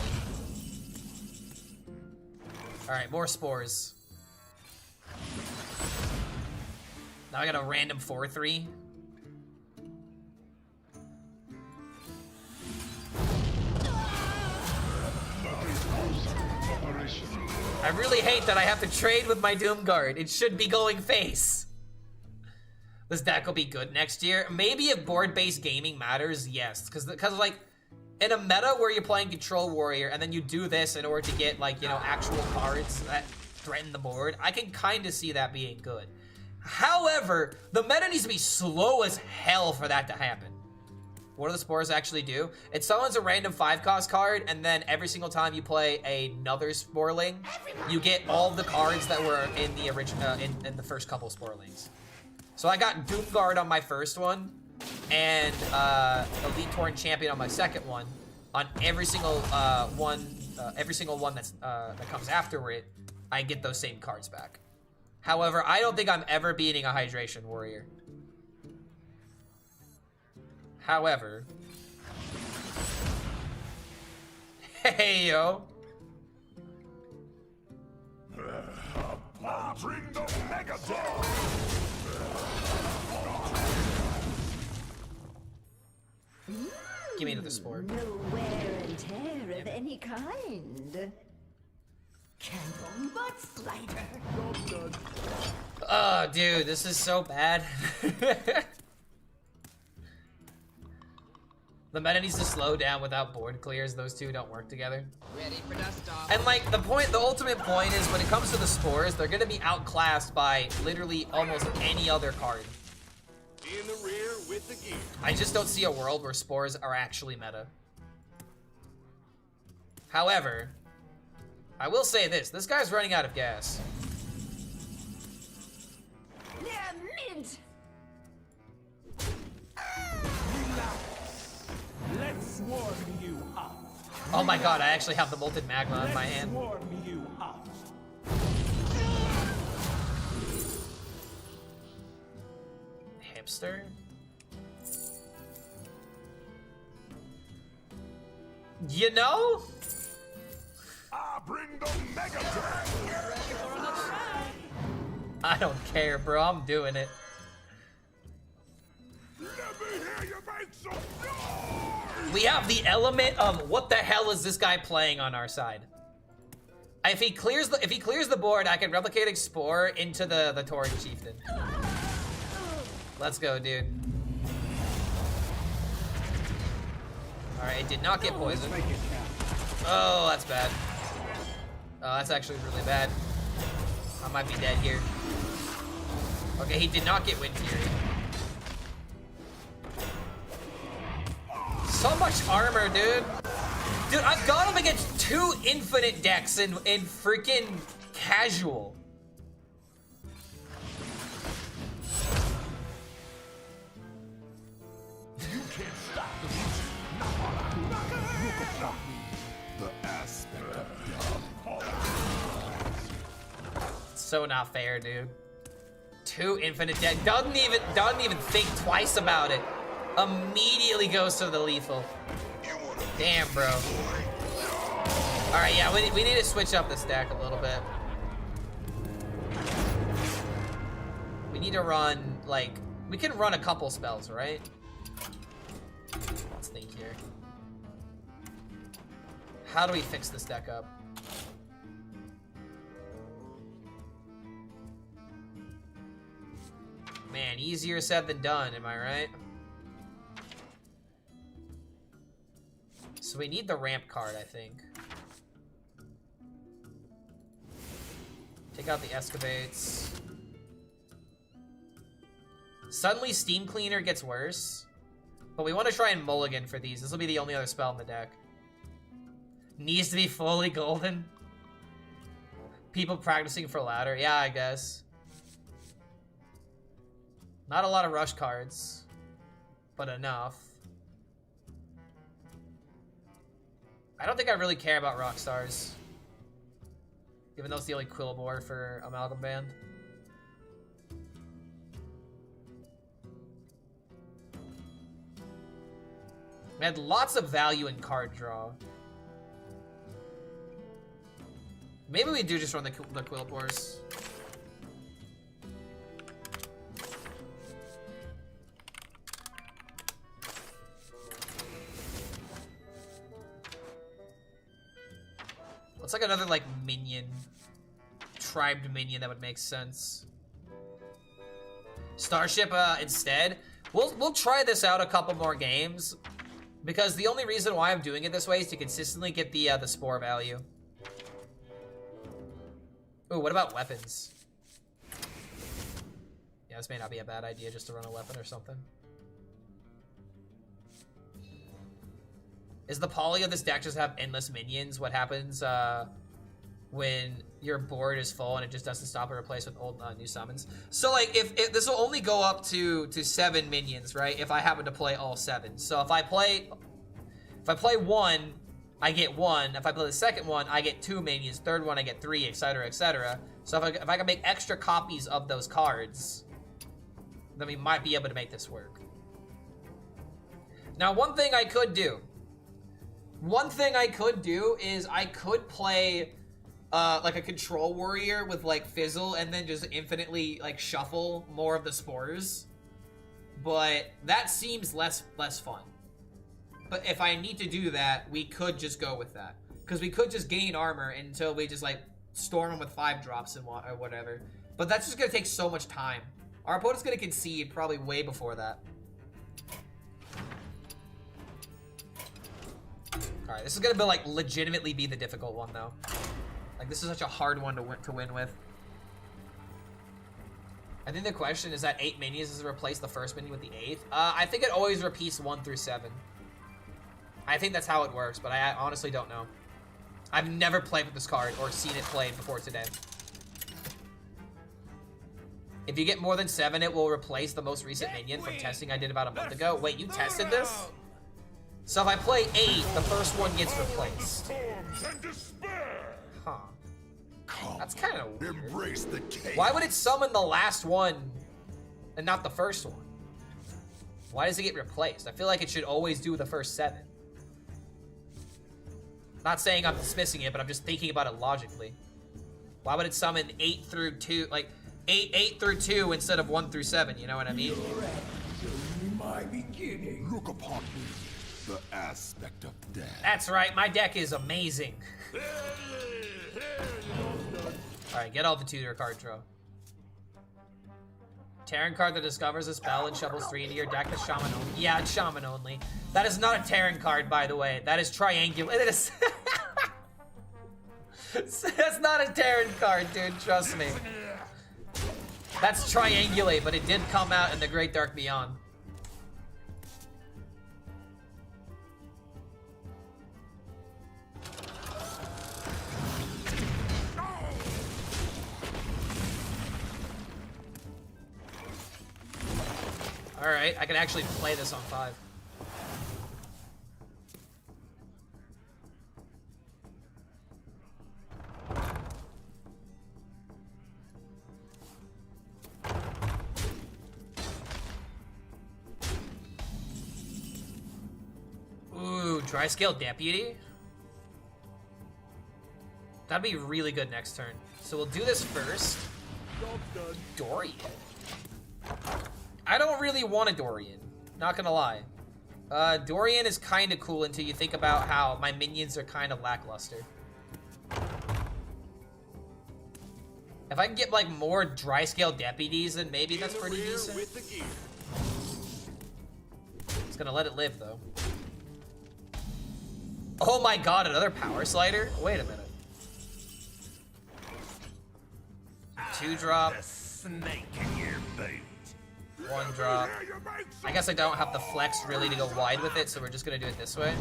Alright, more Spores. Now I got a random 4/3. I really hate that I have to trade with my Doomguard. It should be going face. This deck will be good next year. Maybe if board-based gaming matters, yes. Because like, in a meta where you're playing Control Warrior and then you do this in order to get, like, you know, actual cards that threaten the board, I can kind of see that being good. However, the meta needs to be slow as hell for that to happen. What do the Spores actually do? It summons a random 5-cost card, and then every single time you play another Sporling, you get all the cards that were in the original, in the first couple Sporlings. So I got Doomguard on my first one, and Elite Torn Champion on my second one. On every single one that's that comes after it, I get those same cards back. However, I don't think I'm ever beating a Hydration Warrior. However, hey yo, Bring the mega dog. Give me another spore. No wear and tear of any kind. Candle butt slider. Oh, dude, this is so bad. The meta needs to slow down without board clears. Those two don't work together. Ready for dust off. And like the ultimate point is when it comes to the spores, they're gonna be outclassed by literally almost any other card. In the rear with the gear. I just don't see a world where spores are actually meta. However, I will say this guy's running out of gas. Mint. Let's warm you up. Oh my god, I actually have the molten magma in my hand. Warm you up. Hipster? You know? I bring the mega dog. I don't care, bro. I'm doing it. Let me hear you make some noise. We have the element of what the hell is this guy playing on our side? If he clears the board, I can replicate Explorer into the Tauren Chieftain. Let's go, dude. Alright, it did not get poisoned. Oh, that's bad. Oh, that's actually really bad. I might be dead here. Okay, he did not get Wind Fury. So much armor, dude. Dude, I've got him against 2 infinite decks in freaking casual. You can't stop the music. You can stop me. The aspect of So not fair, dude. 2 infinite deck. Doesn't even think twice about it. Immediately goes to the lethal. Damn, bro. Alright, yeah, we need to switch up this deck a little bit. We need to run, like, we can run a couple spells, right? Let's think here. How do we fix this deck up? Man, easier said than done, am I right? So we need the ramp card, I think. Take out the excavates. Suddenly Steam Cleaner gets worse. But we want to try and mulligan for these. This will be the only other spell in the deck. Needs to be fully golden. People practicing for ladder. Yeah, I guess. Not a lot of rush cards. But enough. I don't think I really care about rock stars. Even though it's the only Quillbore for Amalgam Band. We had lots of value in card draw. Maybe we do just run the Quillbores. It's like another, like, minion. Tribed minion that would make sense. Starship, instead. We'll try this out a couple more games. Because the only reason why I'm doing it this way is to consistently get the spore value. Ooh, what about weapons? Yeah, this may not be a bad idea just to run a weapon or something. Is the poly of this deck just have endless minions? What happens when your board is full and it just doesn't stop and replace with old new summons? So like, if this will only go up to 7 minions, right? If I happen to play all 7. So if I play 1, I get 1. If I play the second one, I get 2 minions. Third one, I get 3, etc., etc. So if I can make extra copies of those cards, then we might be able to make this work. Now, one thing I could do is I could play like a control warrior with like fizzle and then just infinitely like shuffle more of the spores. But that seems less fun. But if I need to do that, we could just go with that. Because we could just gain armor until we just like storm them with 5 drops and or whatever. But that's just gonna take so much time. Our opponent's gonna concede probably way before that. Alright, this is gonna be like legitimately be the difficult one though. Like this is such a hard one to win with. I think the question is that 8 minions does it replace the first minion with the 8th? I think it always repeats 1 through 7. I think that's how it works, but I honestly don't know. I've never played with this card or seen it played before today. If you get more than 7, it will replace the most recent minion from testing I did about a month ago. Wait, you tested this? So if I play 8, the first one gets replaced. Huh. That's kind of weird. Embrace the chaos. Why would it summon the last one and not the first one? Why does it get replaced? I feel like it should always do the first 7. Not saying I'm dismissing it, but I'm just thinking about it logically. Why would it summon 8 through 2, like 8 through 2 instead of 1 through 7? You know what I mean? My beginning. Look upon me, the aspect of death. That's right, my deck is amazing. Alright, get all the tutor card draw. Terran card that discovers a spell and shovels 3 into your deck. That's Shaman only. Yeah, it's Shaman only. That is not a Terran card, by the way. That is triangular. It is. That's not a Terran card, dude. Trust me. That's triangulate, but it did come out in the Great Dark Beyond. Alright, I can actually play this on 5. Ooh, dry scale deputy? That'd be really good next turn. So we'll do this first. Dorian. I don't really want a Dorian, not gonna lie. Dorian is kind of cool until you think about how my minions are kind of lackluster. If I can get like more dry scale deputies, then maybe that's pretty decent. It's gonna let it live though. Oh my god, another power slider? Wait a minute. 2 drop. Snake in your boot. 1 drop. I guess I don't have the flex really to go wide with it, so we're just gonna do it this way.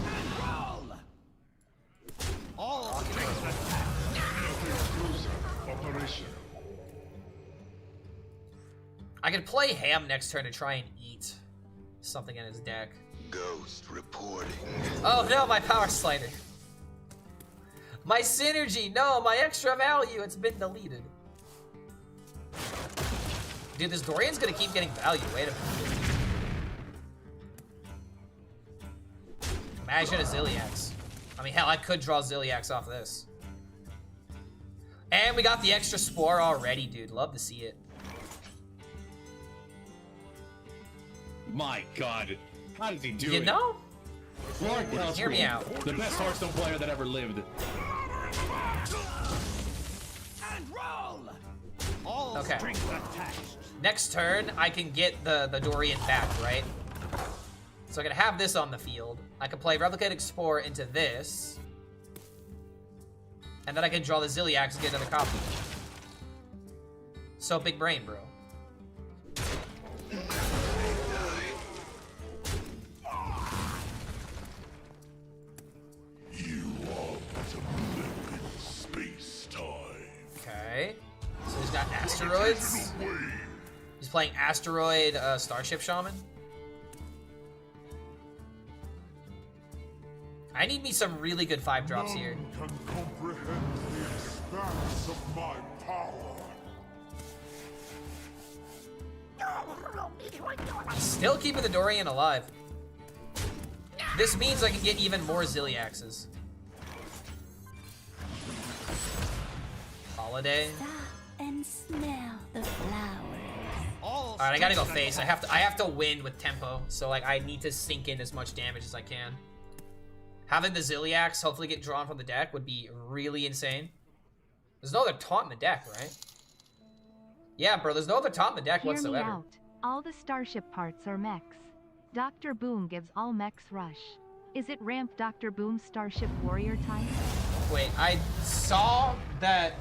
I could play Ham next turn to try and eat something in his deck. Ghost reporting. Oh no, my power slider. My synergy, no, my extra value, it's been deleted. Dude, this Dorian's gonna keep getting value. Wait a minute. Imagine a Ziliax. I mean, hell, I could draw Ziliax off this. And we got the extra Spore already, dude. Love to see it. My god. How does he do it? You know? Lord Hear me out. The best Hearthstone player that ever lived. And roll. All Okay. strings attached. Next turn, I can get the Dorian back, right? So I can have this on the field. I can play Replicating Spore into this. And then I can draw the Ziliax and get another copy. So big brain, bro. Okay. So he's got asteroids. He's playing Asteroid Starship Shaman. I need me some really good 5-drops here. None can comprehend the expanse of my power. He's still keeping the Dorian alive. This means I can get even more Zilliaxes. Holiday. Stop and smell the flowers. All right, I gotta go face. I have to win with tempo, so like I need to sink in as much damage as I can. Having the Zilliax hopefully get drawn from the deck would be really insane. There's no other taunt in the deck, right? Yeah, bro, there's no other taunt in the deck whatsoever. Hear me out. All the starship parts are mechs. Dr. Boom gives all mechs rush. Is it ramp Dr. Boom's Starship Warrior time? Wait, I saw that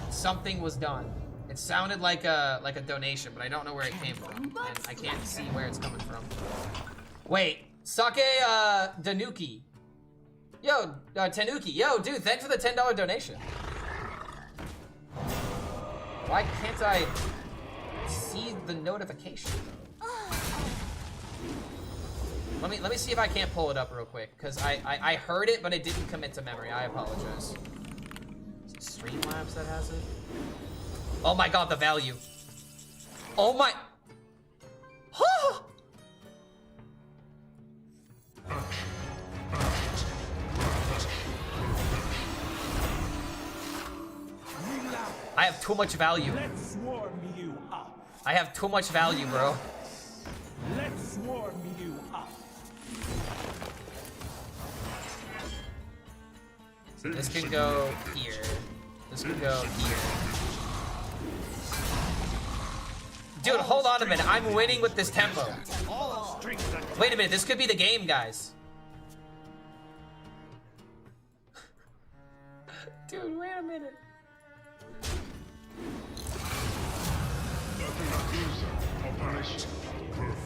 something was done. It sounded like a donation, but I don't know where it came from, and I can't see where it's coming from. Wait, Sake Danuki. Yo, Tanuki. Yo, dude, thanks for the $10 donation. Why can't I see the notification though? Let me see if I can't pull it up real quick, because I heard it, but it didn't commit to memory. I apologize. Is it Streamlabs that has it? Oh my god, the value. Oh my. Huh! I have too much value. Let's warm you up. I have too much value, bro. Let's warm you up. So this can go here. This can go here. Dude, hold on a minute. I'm winning with this tempo. Wait a minute. This could be the game, guys. Dude, wait a minute.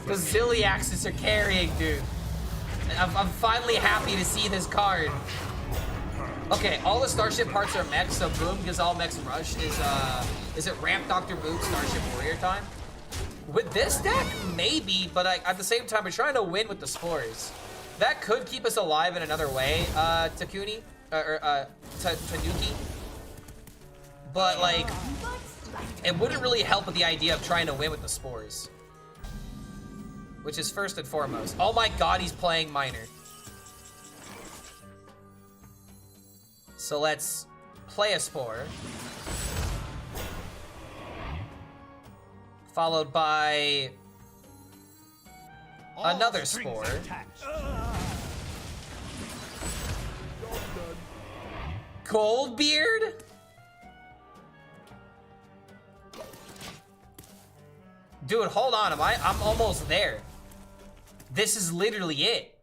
The Zilliaxes are carrying, dude. I'm finally happy to see this card. Okay, all the Starship parts are mechs, so Boom gives all mechs rush. Is it ramp Dr. Boom Starship Warrior time? With this deck, maybe, but at the same time, we're trying to win with the spores. That could keep us alive in another way, Tanuki. But like, it wouldn't really help with the idea of trying to win with the spores. Which is first and foremost. Oh my god, he's playing Miner. So let's play a spore. Followed by another spore. Goldbeard? Dude, hold on. I'm almost there. This is literally it.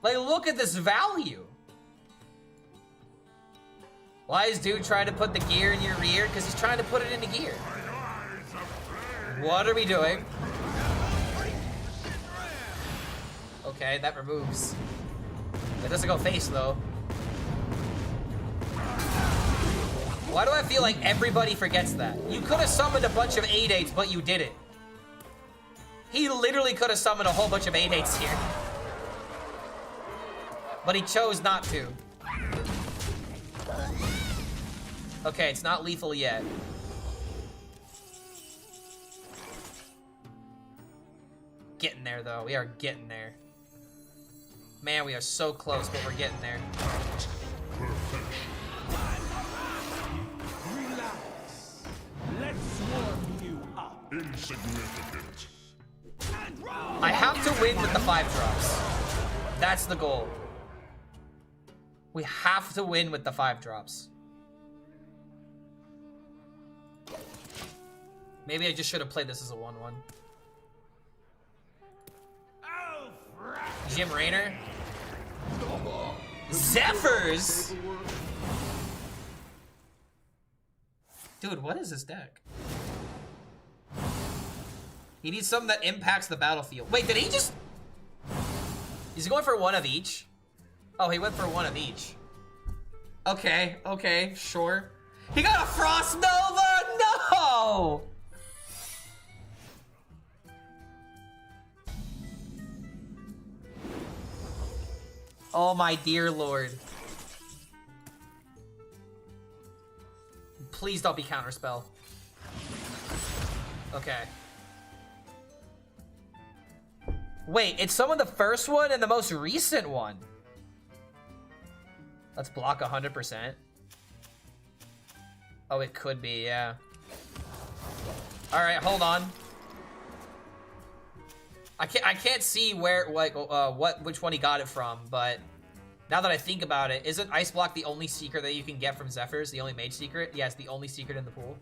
Like, look at this value. Why is dude trying to put the gear in your rear? Because he's trying to put it into gear. What are we doing? Okay, that removes. It doesn't go face, though. Why do I feel like everybody forgets that? You could have summoned a bunch of 8/8s, but you didn't. He literally could have summoned a whole bunch of 8/8s here. But he chose not to. Okay, it's not lethal yet. Getting there, though. We are getting there. Man, we are so close, but we're getting there. Relax. Let's warm you up. Insignificant. I have to win with the 5-drops. That's the goal. We have to win with the 5-drops. Maybe I just should have played this as a 1/1. Jim Raynor? Zephyrs? Dude, what is this deck? He needs something that impacts the battlefield. Wait, did he just... He's going for one of each? Oh, he went for one of each. Okay, okay, sure. He got a Frost Nova? No! Oh my dear lord. Please don't be counterspell. Okay. Wait, it's some of the first one and the most recent one. Let's block 100%. Oh, it could be, yeah. All right, hold on. I can't see where, like, which one he got it from, but now that I think about it, isn't Ice Block the only secret that you can get from Zephyrs? The only mage secret? Yeah, it's the only secret in the pool.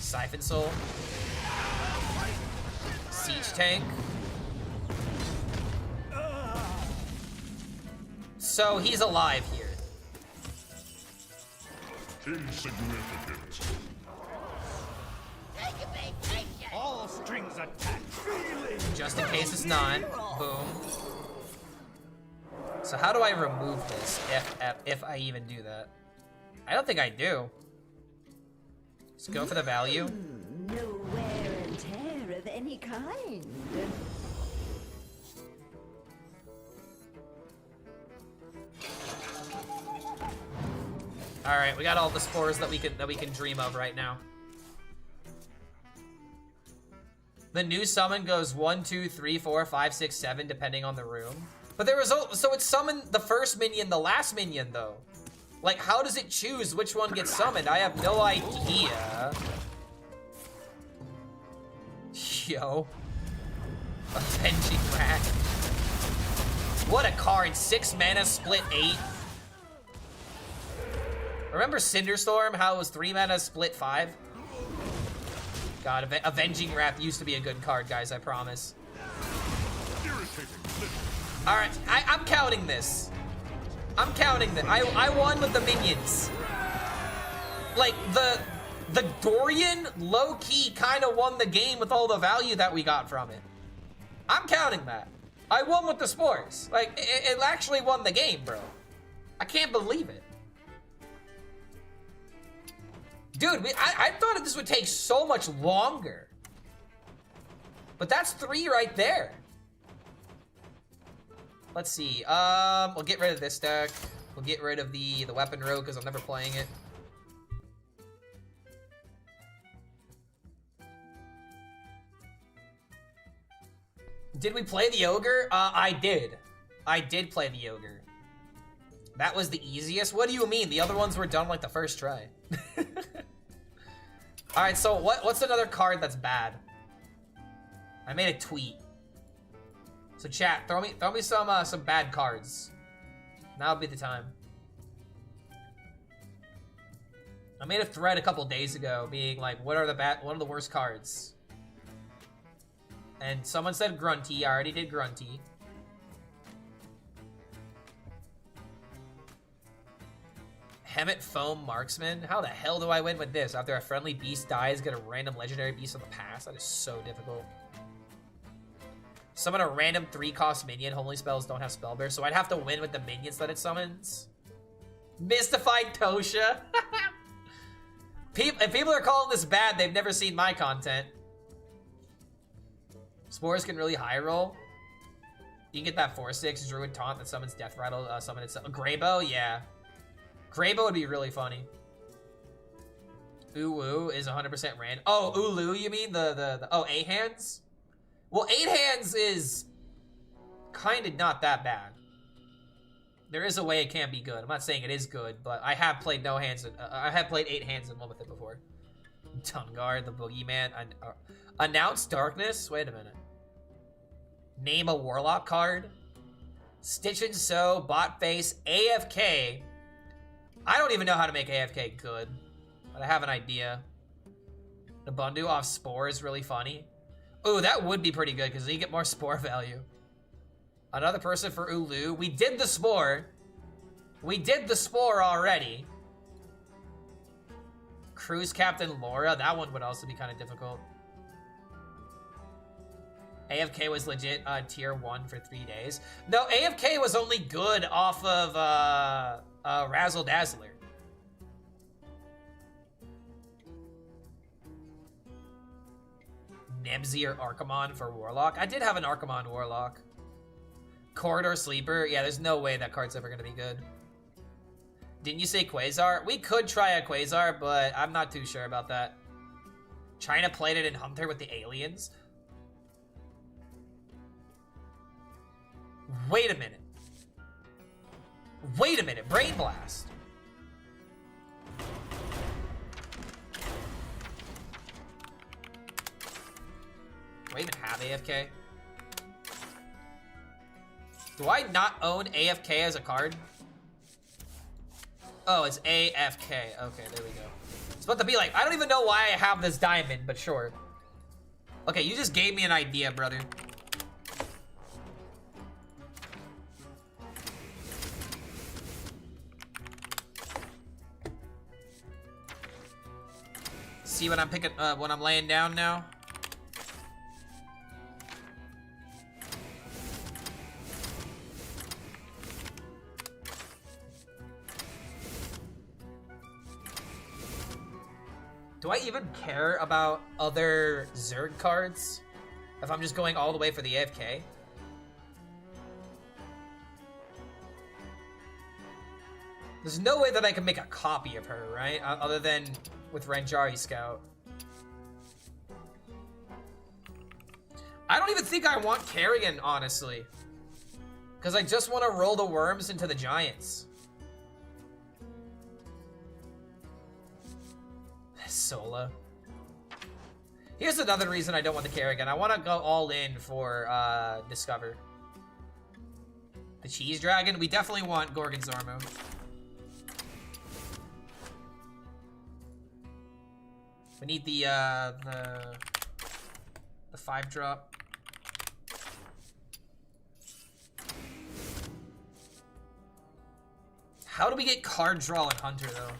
Siphon Soul. Siege Tank. So he's alive here. Insignificant. All strings attached. Just in case it's not. Boom. So how do I remove this if I even do that? I don't think I do. Just go for the value. No wear and tear of any kind. All right, we got all the spores that we can dream of right now. The new summon goes 1, 2, 3, 4, 5, 6, 7, depending on the room. But there was so it summoned the first minion, the last minion though. Like, how does it choose which one gets summoned? I have no idea. Yo. Avenging Rat. What a card. 6 mana, split 8. Remember Cinderstorm, how it was 3 mana, split 5? God, Avenging Wrath used to be a good card, guys, I promise. Alright, I'm counting this. I'm counting this. I won with the minions. Like, the Dorian, low-key, kind of won the game with all the value that we got from it. I'm counting that. I won with the spores. Like, it actually won the game, bro. I can't believe it. Dude, I thought this would take so much longer. But that's 3 right there. Let's see. We'll get rid of this deck. We'll get rid of the weapon rogue because I'm never playing it. Did we play the ogre? I did. I did play the ogre. That was the easiest? What do you mean? The other ones were done like the first try. Alright, so what's another card that's bad? I made a tweet. So chat, throw me some bad cards. Now would be the time. I made a thread a couple days ago being like, what are the worst cards? And someone said Grunty. I already did Grunty. Hemet Foam Marksman? How the hell do I win with this? After a friendly beast dies, get a random legendary beast on the pass? That is so difficult. Summon a random 3-cost minion. Holy spells don't have spell burst, so I'd have to win with the minions that it summons. Mystified Tosha. If people are calling this bad, they've never seen my content. Spores can really high roll. You can get that 4/6 Druid Taunt that summons Death Rattle. Summon itself. Greybow, yeah. Greybow would be really funny. Uwu is 100% random. Oh, Ulu, you mean the oh, 8 hands? Well, 8 hands is kind of not that bad. There is a way it can be good. I'm not saying it is good, but I have played no hands. I have played 8 hands in one with it before. Tungar, the Boogeyman. Announce Darkness? Wait a minute. Name a Warlock card. Stitch and Sew, Bot Face, AFK. I don't even know how to make AFK good, but I have an idea. The Bundu off Spore is really funny. Ooh, that would be pretty good because you get more Spore value. Another person for Ulu. We did the Spore. We did the Spore already. Cruise Captain Laura. That one would also be kind of difficult. AFK was legit tier 1 for 3 days. No, AFK was only good off of Razzle Dazzler. Nebsy or Archimon for Warlock. I did have an Archimon Warlock. Corridor Sleeper. Yeah, there's no way that card's ever going to be good. Didn't you say Quasar? We could try a Quasar, but I'm not too sure about that. China played it in Hunter with the aliens. Wait a minute. Wait a minute. Brain Blast. Do I even have AFK? Do I not own AFK as a card? Oh, it's AFK. Okay, there we go. It's about to be like, I don't even know why I have this diamond, but sure. Okay, you just gave me an idea, brother. See what I'm picking, what I'm laying down now? Do I even care about other Zerg cards if I'm just going all the way for the AFK? There's no way that I can make a copy of her, right? Other than with Ranjari Scout. I don't even think I want Carrion, honestly. Because I just want to roll the worms into the Giants. Sola. Here's another reason I don't want the Kerrigan. I want to go all in for Discover. The Cheese Dragon. We definitely want Gorgon Zormo. We need the 5-drop. How do we get card draw in Hunter though?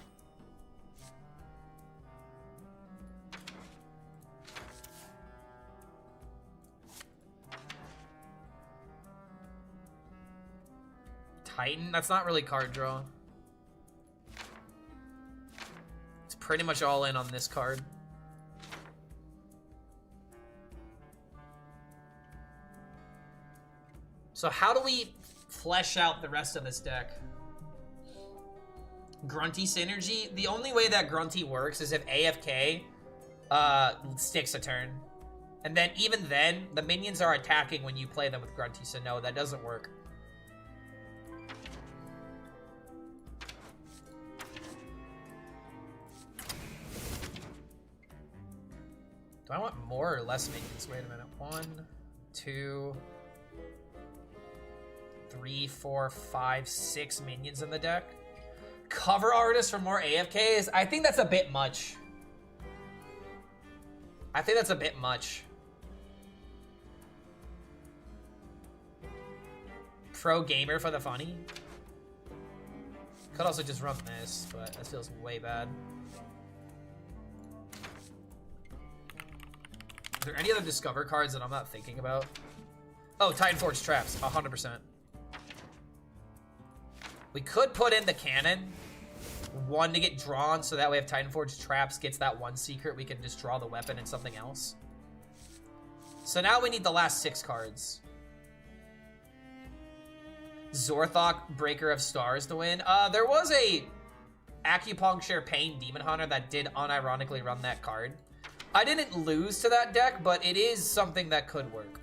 Titan? That's not really card draw. It's pretty much all in on this card. So how do we flesh out the rest of this deck? Grunty Synergy? The only way that Grunty works is if AFK sticks a turn. And then even then, the minions are attacking when you play them with Grunty, so no, that doesn't work. Do I want more or less minions? Wait a minute. 1, 2, 3, 4, 5, 6 minions in the deck. Cover artist for more AFKs? I think that's a bit much. I think that's a bit much. Pro gamer for the funny? Could also just run this, but that feels way bad. Are there any other Discover cards that I'm not thinking about? Oh, Titanforge Traps, 100%. We could put in the cannon. 1 to get drawn, so that way if Titanforge Traps gets that 1 secret, we can just draw the weapon and something else. So now we need the last 6 cards. Zorthok, Breaker of Stars to win. There was a Acupuncture Pain Demon Hunter that did unironically run that card. I didn't lose to that deck, but it is something that could work.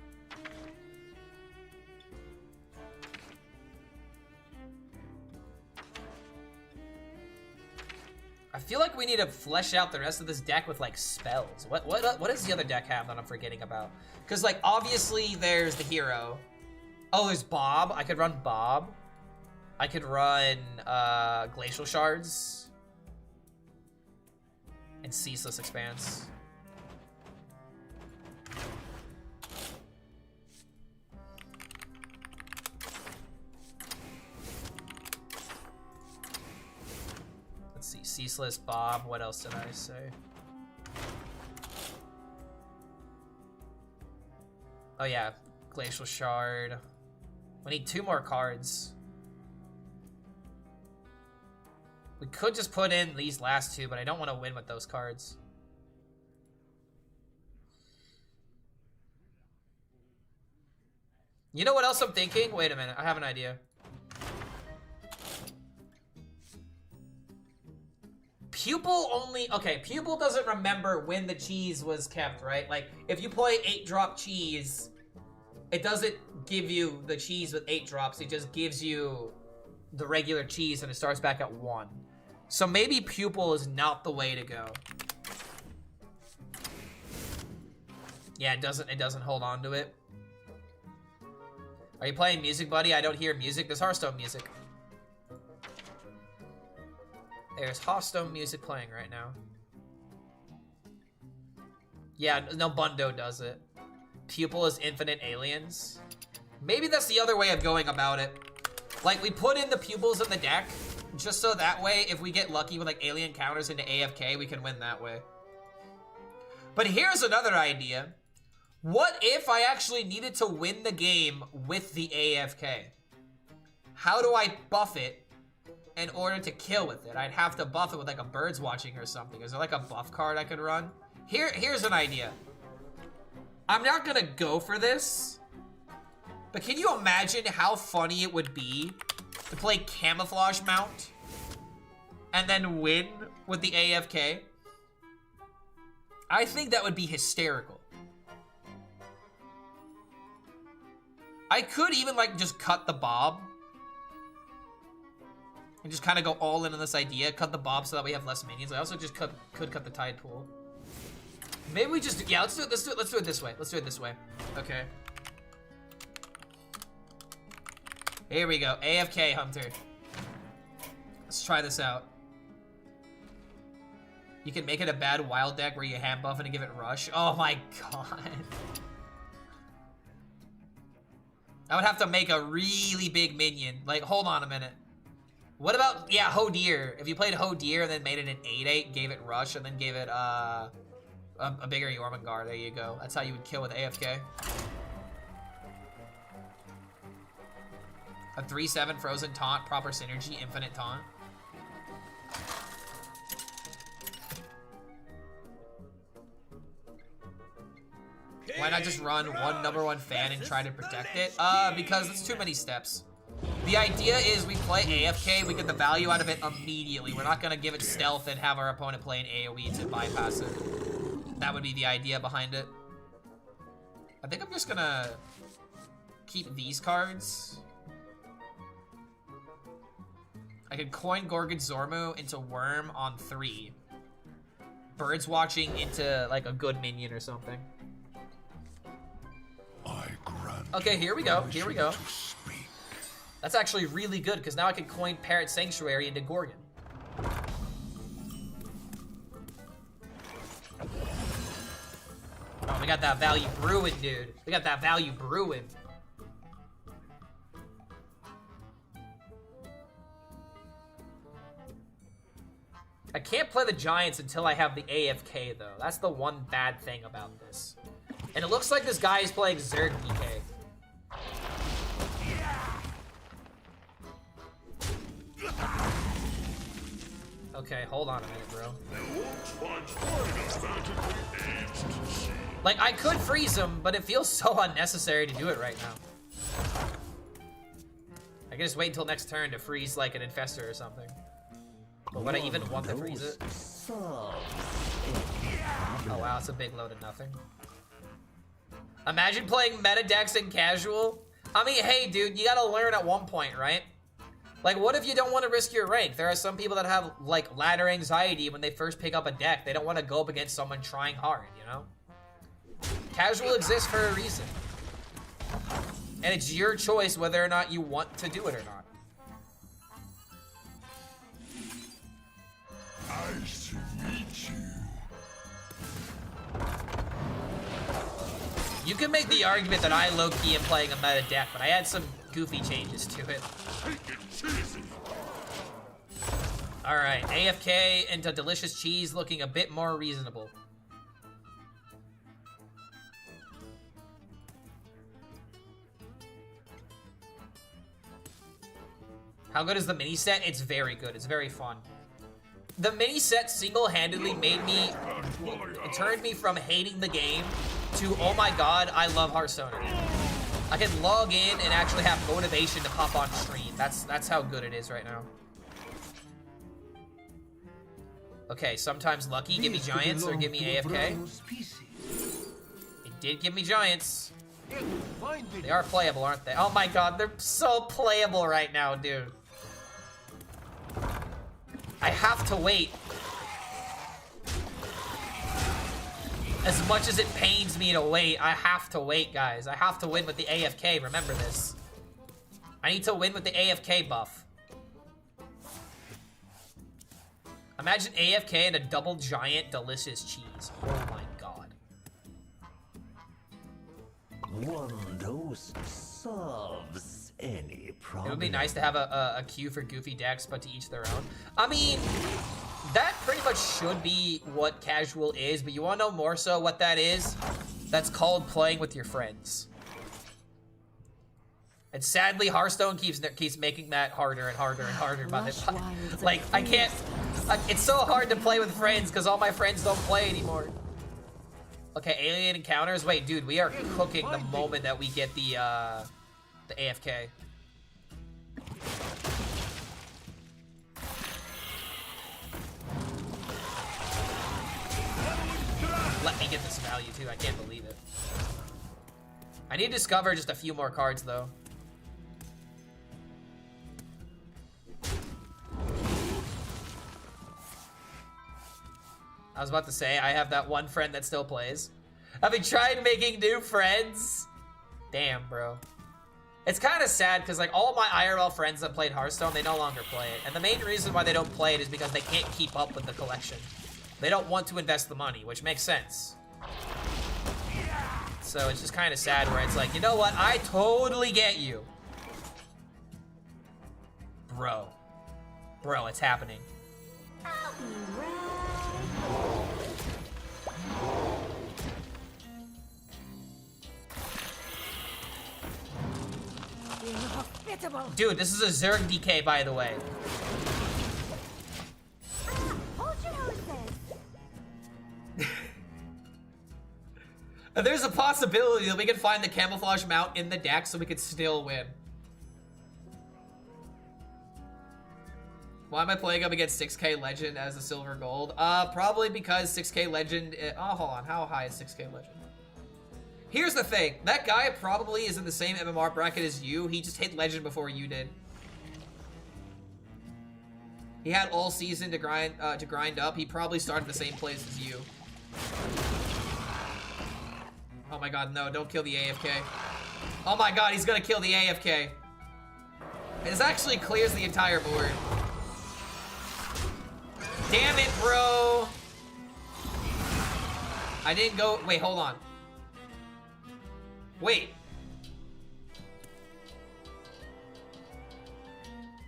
I feel like we need to flesh out the rest of this deck with like spells. What does the other deck have that I'm forgetting about? Because like obviously there's the hero. Oh, there's Bob. I could run Bob. I could run Glacial Shards and Ceaseless Expanse. Let's see, Ceaseless, Bob, what else did I say? Oh yeah, Glacial Shard. We need 2 more cards. We could just put in these last 2, but I don't want to win with those cards. You know what else I'm thinking? Wait a minute, I have an idea. Pupil only, okay, Pupil doesn't remember when the cheese was kept, right? Like, if you play 8-drop cheese, It doesn't give you the cheese with 8 drops. It just gives you the regular cheese and it starts back at 1. So maybe pupil is not the way to go. Yeah, it doesn't hold on to it. Are you playing music, buddy? I don't hear music. There's Hearthstone music. There's Hearthstone music playing right now. Yeah, no, Bundo does it. Pupil is infinite aliens. Maybe that's the other way of going about it. Like, we put in the pupils in the deck, just so that way, if we get lucky with, like, alien counters into AFK, we can win that way. But here's another idea. What if I actually needed to win the game with the AFK? How do I buff it in order to kill with it? I'd have to buff it with like a birds watching or something. Is there like a buff card I could run? Here's an idea. I'm not gonna go for this, but can you imagine how funny it would be to play camouflage mount and then win with the AFK? I think that would be hysterical. I could even, like, just cut the Bob. And just kind of go all in on this idea. Cut the Bob so that we have less minions. I also just could cut the Tide Pool. Maybe we just... Yeah, let's do it this way. Let's do it this way. Okay. Here we go. AFK Hunter. Let's try this out. You can make it a bad wild deck where you hand buff it and give it rush. Oh my god. I would have to make a really big minion. Like, hold on a minute. What about, yeah, Hodir. If you played Hodir and then made it an 8/8, gave it rush, and then gave it a bigger Jormungandr, there you go. That's how you would kill with AFK. A 3/7 frozen taunt, proper synergy, infinite taunt. Why not just run one #1 fan and try to protect it? Because it's too many steps. The idea is we play AFK, we get the value out of it immediately. We're not gonna give it stealth and have our opponent play an AoE to bypass it. That would be the idea behind it. I think I'm just gonna keep these cards. I could coin Gorgon Zormu into Worm on 3. Birds watching into like a good minion or something. Okay, here we go. Here we go. That's actually really good because now I can coin Parrot Sanctuary into Gorgon. Oh, we got that value brewing, dude. We got that value brewing. I can't play the Giants until I have the AFK, though. That's the one bad thing about this. And it looks like this guy is playing Zerg DK. Okay, hold on a minute, bro. Like, I could freeze him, but it feels so unnecessary to do it right now. I can just wait until next turn to freeze, like, an Infestor or something. But would I even want to freeze it? Oh wow, it's a big load of nothing. Imagine playing meta decks in casual. I mean, hey dude, you gotta learn at one point, right? Like, what if you don't want to risk your rank? There are some people that have, like, ladder anxiety when they first pick up a deck. They don't want to go up against someone trying hard, you know? Casual exists for a reason. And it's your choice whether or not you want to do it or not. Nice to meet you. You can make the argument that I low-key am playing a meta deck, but I had some goofy changes to it. Alright, AFK into Delicious Cheese looking a bit more reasonable. How good is the mini set? It's very good. It's very fun. The mini set single-handedly made me, it turned me from hating the game to, oh my god, I love Hearthstone again. I can log in and actually have motivation to pop on stream. That's how good it is right now. Okay, sometimes lucky, give me Giants or give me AFK. It did give me Giants. They are playable, aren't they? Oh my god, they're so playable right now, dude. I have to wait. As much as it pains me to wait, I have to wait, guys. I have to win with the AFK, remember this. I need to win with the AFK buff. Imagine AFK and a double giant delicious cheese. Oh my god. One dose solves any problem. It would be nice to have a queue for goofy decks, but to each their own. I mean, that pretty much should be what casual is, but you want to know more so what that is? That's called playing with your friends. And sadly, Hearthstone keeps making that harder and harder and harder. Like, I can't... it's so hard to play with friends because all my friends don't play anymore. Okay, alien encounters. Wait, dude, we are cooking the moment that we get the AFK. Let me get this value too. I can't believe it. I need to discover just a few more cards though. I was about to say, I have that one friend that still plays. Have you tried making new friends? Damn, bro. It's kind of sad because like all my IRL friends that played Hearthstone, they no longer play it. And the main reason why they don't play it is because they can't keep up with the collection. They don't want to invest the money, which makes sense. So it's just kind of sad where it's like, you know what? I totally get you. Bro. Bro, it's happening. Dude, this is a Zerg DK, by the way. Hold your horses. And there's a possibility that we can find the camouflage mount in the deck so we could still win. Why am I playing up against 6k Legend as a silver gold? Probably because 6k Legend... oh, hold on. How high is 6k Legend? Here's the thing. That guy probably is in the same MMR bracket as you. He just hit Legend before you did. He had all season to grind up. He probably started the same place as you. Oh my god, no. Don't kill the AFK. Oh my god, he's gonna kill the AFK. This actually clears the entire board. Damn it, bro. I didn't go... Wait, hold on. Wait.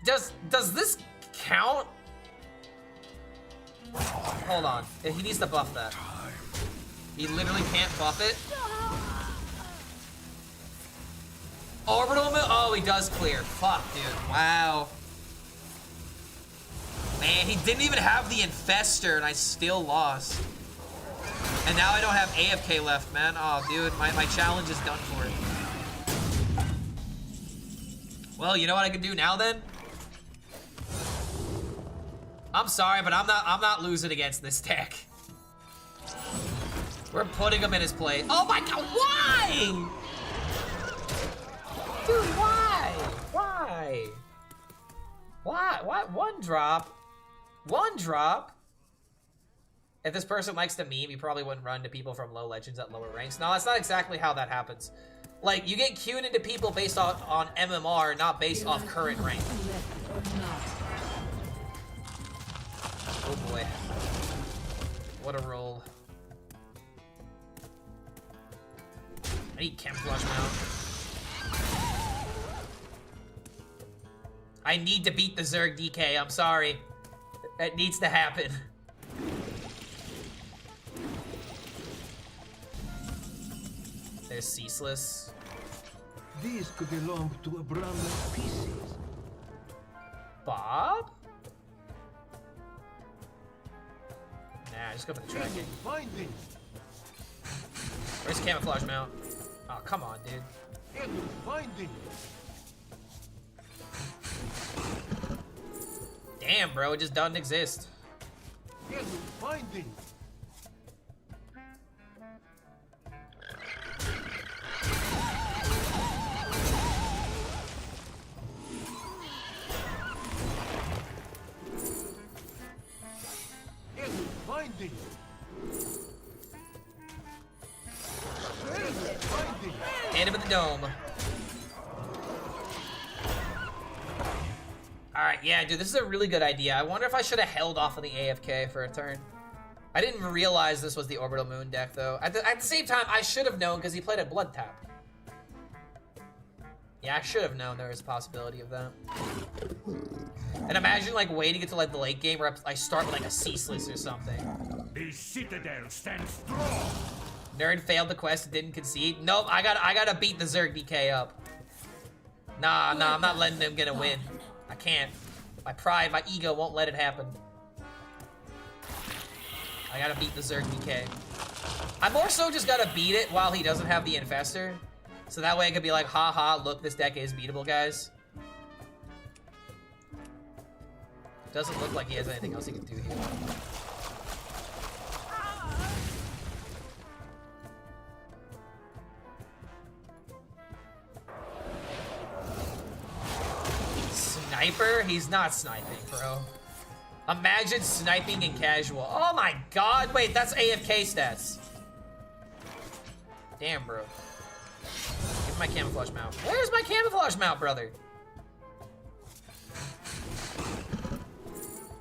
Does this count? Hold on. He needs to buff that. He literally can't buff it. Orbital move? Oh, he does clear. Fuck, dude. Wow. Man, he didn't even have the Infester, and I still lost. And now I don't have AFK left, man. Oh, dude, my challenge is done for. Well, you know what I can do now, then? I'm sorry, but I'm not losing against this deck. We're putting him in his place. Oh my god, why? Dude, why? Why? Why? One drop. One drop. If this person likes to meme, he probably wouldn't run to people from low legends at lower ranks. No, that's not exactly how that happens. Like, you get queued into people based on MMR, not based off current rank. Oh boy. What a roll. I need camouflage mount. I need to beat the Zerg DK, I'm sorry. It needs to happen. There's Ceaseless. These could belong to a brand of pieces. Bob? Nah, just go for the tracking. Where's camouflage mount? Oh, come on, dude. Damn, bro, it just doesn't exist. Hit him with the dome. Alright, yeah, dude, this is a really good idea. I wonder if I should have held off on the AFK for a turn. I didn't realize this was the Orbital Moon deck, though. At the same time, I should have known because he played a Blood Tap. Yeah, I should have known there was a possibility of that. And imagine, like, waiting until, like, the late game where I start with, like, a Ceaseless or something. The Citadel stands strong. Nerd failed the quest, didn't concede. Nope, I gotta beat the Zerg DK up. Nah, I'm not letting them get a win. I can't. My pride, my ego won't let it happen. I gotta beat the Zerg DK. I more so just gotta beat it while he doesn't have the Infestor. So that way I could be like, haha, look, this deck is beatable, guys. Doesn't look like he has anything else he can do here. Sniper? He's not sniping, bro. Imagine sniping in casual. Oh my god, wait, that's AFK stats. Damn, bro. Give me my camouflage mount. Where's my camouflage mount, brother?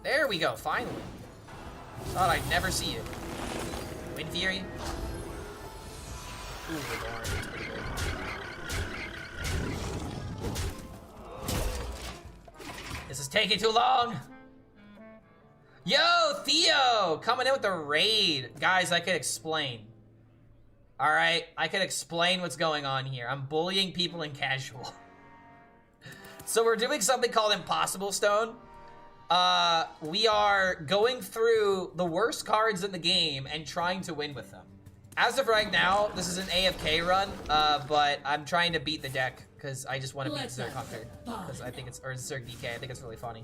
There we go, finally. Thought I'd never see it. Wind Fury. Ooh, the orange. That's pretty good. This is taking too long. Yo, Theo! Coming in with the raid. Guys, I could explain. Alright, I could explain what's going on here. I'm bullying people in casual. So we're doing something called Impossiblestone. We are going through the worst cards in the game and trying to win with them. As of right now, this is an AFK run, but I'm trying to beat the deck because I just want to beat Zerg Hunter. Because I think it's, or Zerg DK, I think it's really funny.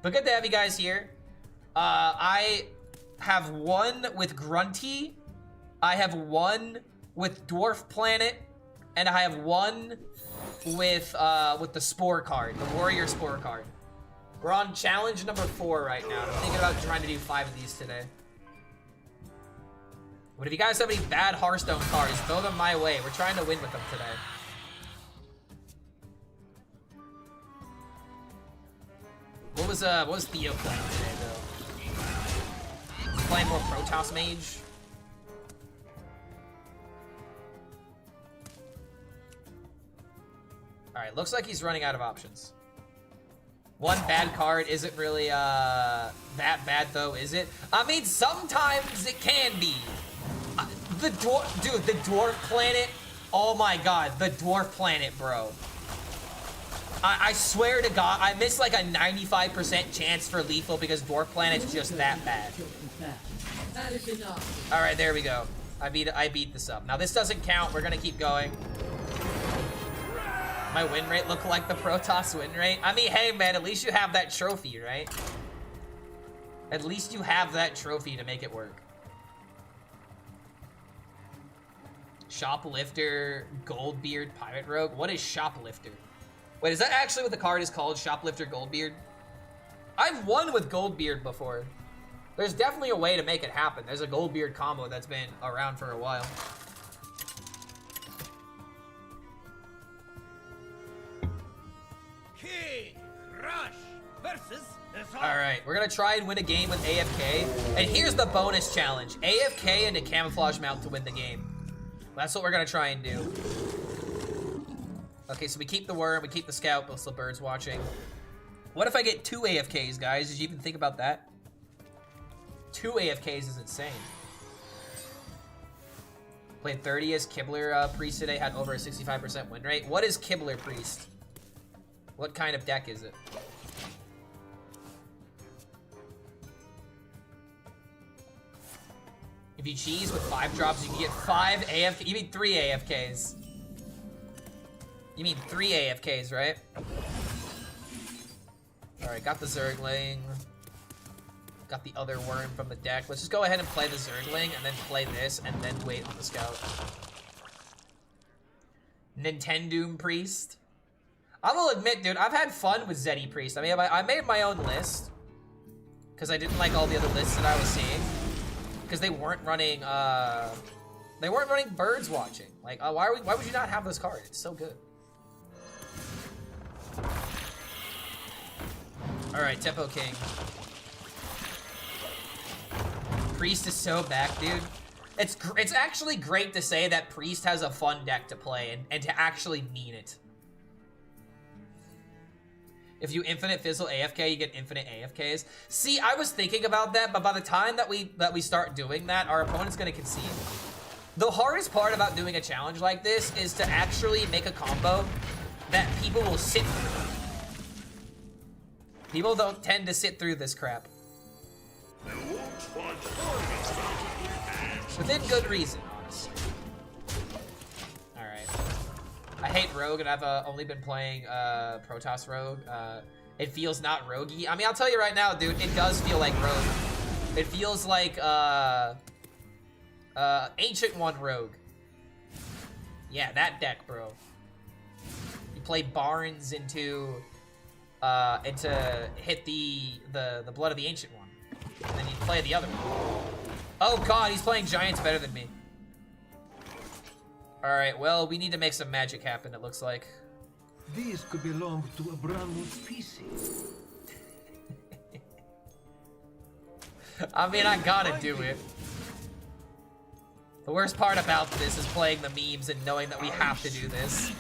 But good to have you guys here. I have one with Grunty. I have one with Dwarf Planet, and I have one with the Spore card, the Warrior Spore card. We're on challenge number 4 right now. I'm thinking about trying to do 5 of these today. But if you guys have any bad Hearthstone cards, throw them my way. We're trying to win with them today. What was Theo playing today, though? Playing more Protoss Mage. Alright, looks like he's running out of options. One bad card isn't really that bad, though, is it? I mean, sometimes it can be. The Dwarf Planet. Oh my god, the Dwarf Planet, bro. I swear to god, I missed like a 95% chance for lethal because Dwarf Planet's just that bad. Alright, there we go. I beat this up. Now this doesn't count, we're gonna keep going. My win rate look like the Protoss win rate? I mean, hey man, at least you have that trophy, right? At least you have that trophy to make it work. Shoplifter, Goldbeard, Pirate Rogue. What is Shoplifter? Wait, is that actually what the card is called? Shoplifter, Goldbeard? I've won with Goldbeard before. There's definitely a way to make it happen. There's a Goldbeard combo that's been around for a while. Alright, we're gonna try and win a game with AFK. And here's the bonus challenge. AFK and a camouflage mount to win the game. That's what we're gonna try and do. Okay, so we keep the worm, we keep the scout, both the birds watching. What if I get 2 AFKs, guys? Did you even think about that? 2 AFKs is insane. Played 30 as Kibler Priest today, had over a 65% win rate. What is Kibler Priest? What kind of deck is it? If you cheese with 5 drops, you can get 5 AFK. You mean 3 AFKs. You mean 3 AFKs, right? Alright, got the Zergling. Got the other worm from the deck. Let's just go ahead and play the Zergling, and then play this, and then wait on the scout. Nintendoom Priest. I will admit, dude, I've had fun with Zeddy Priest. I mean, I made my own list. because I didn't like all the other lists that I was seeing. Because they weren't running birds watching. Like, why would you not have this card? It's so good. All right, Tempo King. Priest is so back, dude. It's actually great to say that Priest has a fun deck to play and to actually mean it. If you infinite fizzle AFK, you get infinite AFKs. See, I was thinking about that, but by the time that we start doing that, our opponent's gonna concede. The hardest part about doing a challenge like this is to actually make a combo that people will sit through. People don't tend to sit through this crap. Within good reason, honestly. Alright. I hate Rogue, and I've only been playing Protoss Rogue. It feels not roguey. I mean, I'll tell you right now, dude, it does feel like Rogue. It feels like Ancient One Rogue. Yeah, that deck, bro. You play Barnes into hit the Blood of the Ancient One. And then you play the other one. Oh god, he's playing Giants better than me. Alright, well, we need to make some magic happen, it looks like. These could belong to a brand new species. I mean, I gotta do it. The worst part about this is playing the memes and knowing that we have to do this.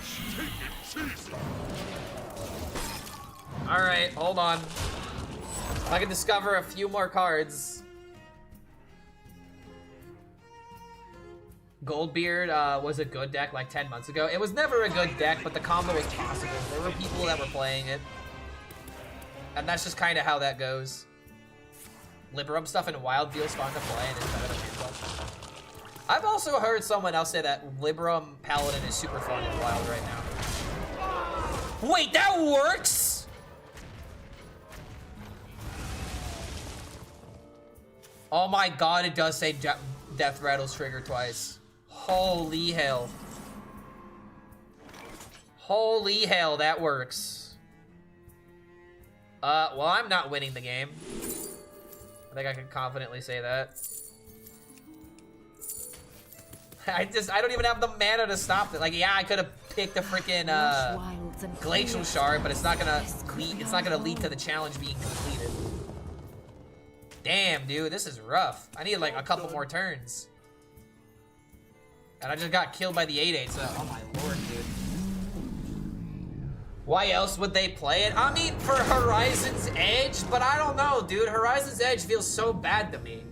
Alright, hold on. If I can discover a few more cards. Goldbeard was a good deck like 10 months ago. It was never a good deck, but the combo was possible. There were people that were playing it. And that's just kind of how that goes. Liberum stuff in Wild feels fun to play and it's better than Handball. I've also heard someone else say that Liberum Paladin is super fun in Wild right now. Wait, that works?! Oh my god, it does say Death Rattles trigger twice. Holy hell. Holy hell, that works. Well, I'm not winning the game. I think I can confidently say that. I don't even have the mana to stop it. Like, yeah, I could have picked a freaking Glacial Shard, but it's not gonna lead to the challenge being completed. Damn, dude, this is rough. I need like a couple more turns. And I just got killed by the 8/8, so oh my lord, dude. Why else would they play it? I mean, for Horizon's Edge, but I don't know, dude. Horizon's Edge feels so bad to me.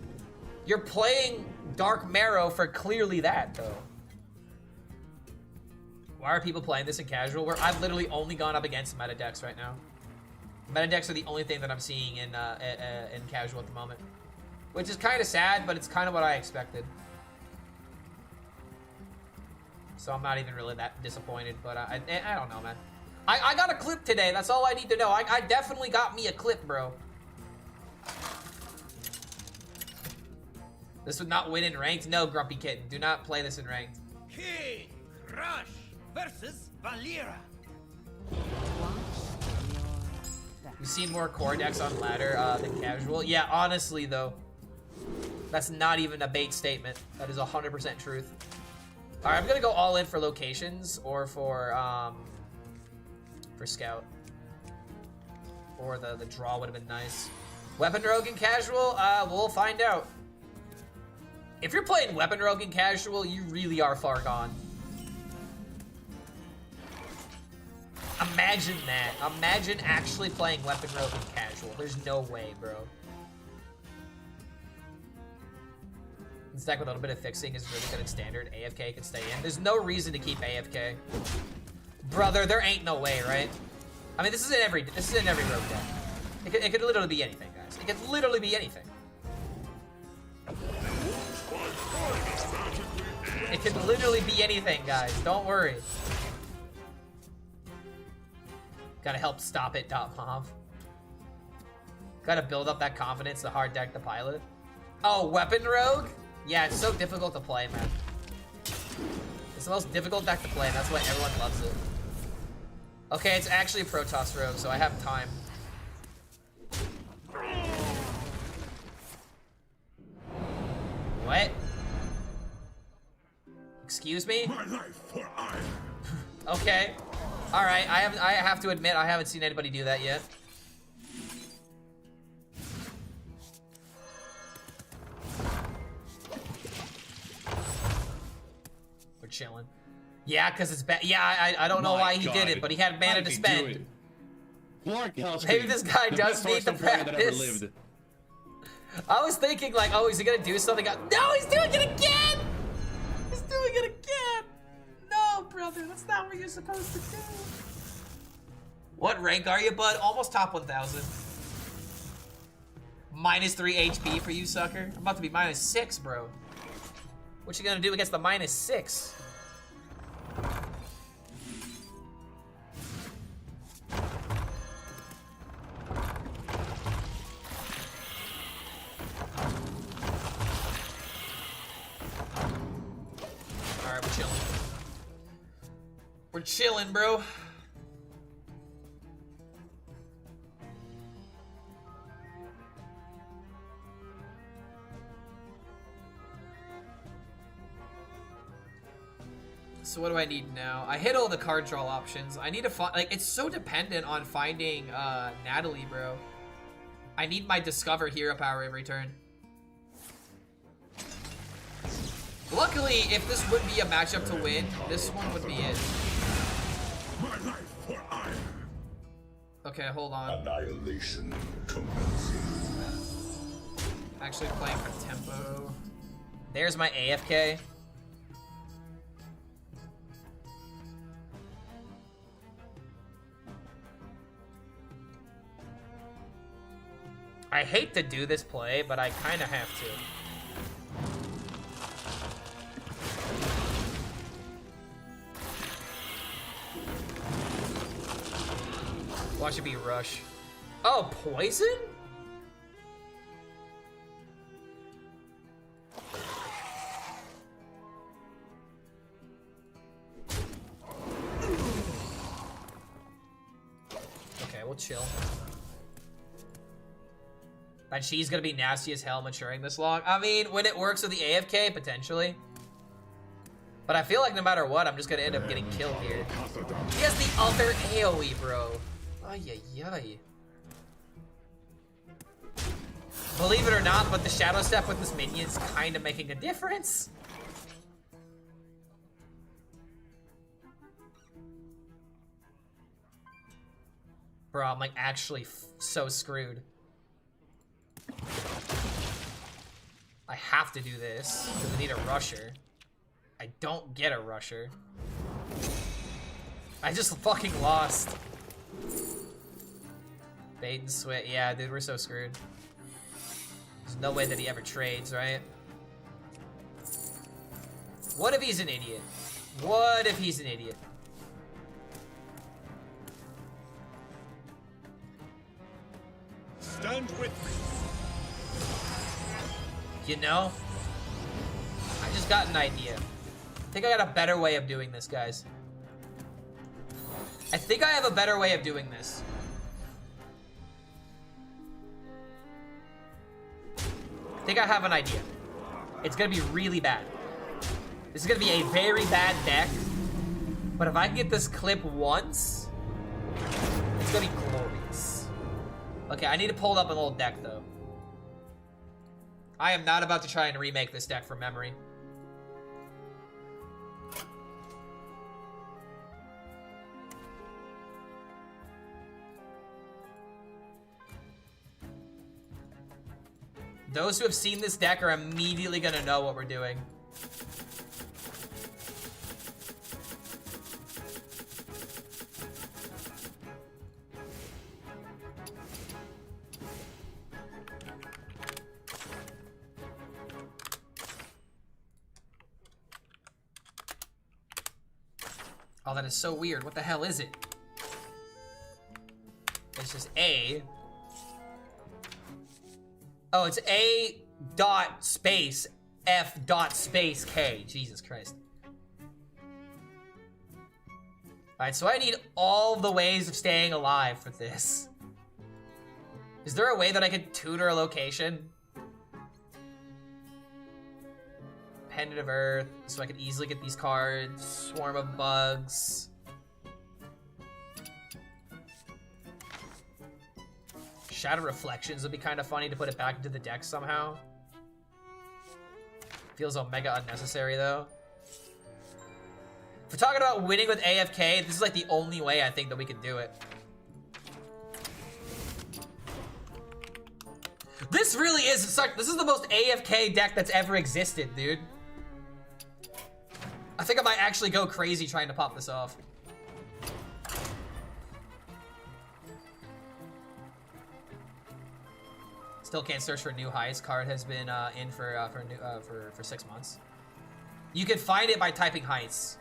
You're playing Dark Marrow for clearly that, though. Why are people playing this in casual? Where I've literally only gone up against meta decks right now. Meta decks are the only thing that I'm seeing in casual at the moment. Which is kind of sad, but it's kind of what I expected. So I'm not even really that disappointed, but I don't know, man. I got a clip today, that's all I need to know. I definitely got me a clip, bro. This would not win in ranked? No, Grumpy Kitten, do not play this in ranked. King Rush versus Valera. We've seen more core decks on ladder than casual. Yeah, honestly, though. That's not even a bait statement. That is 100% truth. Alright, I'm gonna go all in for locations or for scout. Or the draw would have been nice. Weapon Rogue and casual? We'll find out. If you're playing Weapon Rogue and casual, you really are far gone. Imagine that. Imagine actually playing Weapon Rogue and casual. There's no way, bro. This deck with a little bit of fixing is really good at standard. AFK can stay in. There's no reason to keep AFK. Brother, there ain't no way, right? I mean, this is in every Rogue deck. It could literally be anything, guys. It could literally be anything. It could literally be anything, guys. Don't worry. Gotta help stop it, .mov. Gotta build up that confidence, the hard deck to pilot. Oh, Weapon Rogue? Yeah, it's so difficult to play, man. It's the most difficult deck to play, and that's why everyone loves it. Okay, it's actually Protoss Rogue, so I have time. What? Excuse me? My life for iron. Okay. All right. I have to admit I haven't seen anybody do that yet. We're chilling. Yeah, cause it's bad. Yeah, I don't know why he did it, but he had mana to spend. Maybe this guy does need the practice. I was thinking like, oh, is he gonna do something? No, he's doing it again! He's doing it again! No, brother, that's not what you're supposed to do. What rank are you, bud? Almost top 1,000. -3 HP for you, sucker. I'm about to be -6, bro. What you gonna do against the -6? Alright, we're chilling. We're chilling, bro. So what do I need now? I hit all the card draw options. I need to find, like, it's so dependent on finding Natalie, bro. I need my Discover Hero Power every turn. Luckily, if this would be a matchup to win, this one would be it. My life for iron. Okay, hold on. Annihilation commences. Actually playing for tempo. There's my AFK. I hate to do this play, but I kind of have to. Watch it be rush. Oh, poison? Okay, we'll chill. And she's gonna be nasty as hell maturing this long. I mean, when it works with the AFK, potentially. But I feel like no matter what, I'm just gonna end up getting killed here. He has the other AoE, bro. Ay, ay, ay. Believe it or not, but the Shadow Step with his minions kind of making a difference. Bro, I'm like actually so screwed. I have to do this because I need a rusher. I don't get a rusher. I just fucking lost. Bait and switch. Yeah, dude, we're so screwed. There's no way that he ever trades, right? What if he's an idiot? What if he's an idiot? Stand with me. You know? I just got an idea. I think I got a better way of doing this, guys. I think I have a better way of doing this. I think I have an idea. It's gonna be really bad. This is gonna be a very bad deck. But if I can get this clip once, it's gonna be glorious. Okay, I need to pull up an old deck, though. I am not about to try and remake this deck from memory. Those who have seen this deck are immediately gonna know what we're doing. Oh, that is so weird. What the hell is it? It's just A. Oh, it's A dot space F dot space K. Jesus Christ. Alright, so I need all the ways of staying alive for this. Is there a way that I could tutor a location? Pendant of Earth, so I can easily get these cards. Swarm of Bugs. Shadow Reflections would be kind of funny to put it back into the deck somehow. Feels omega unnecessary though. If we're talking about winning with AFK, this is like the only way I think that we can do it. This really is, this is the most AFK deck that's ever existed, dude. I think I might actually go crazy trying to pop this off. Still can't search for new heights. Card has been in for 6 months. You can find it by typing heights.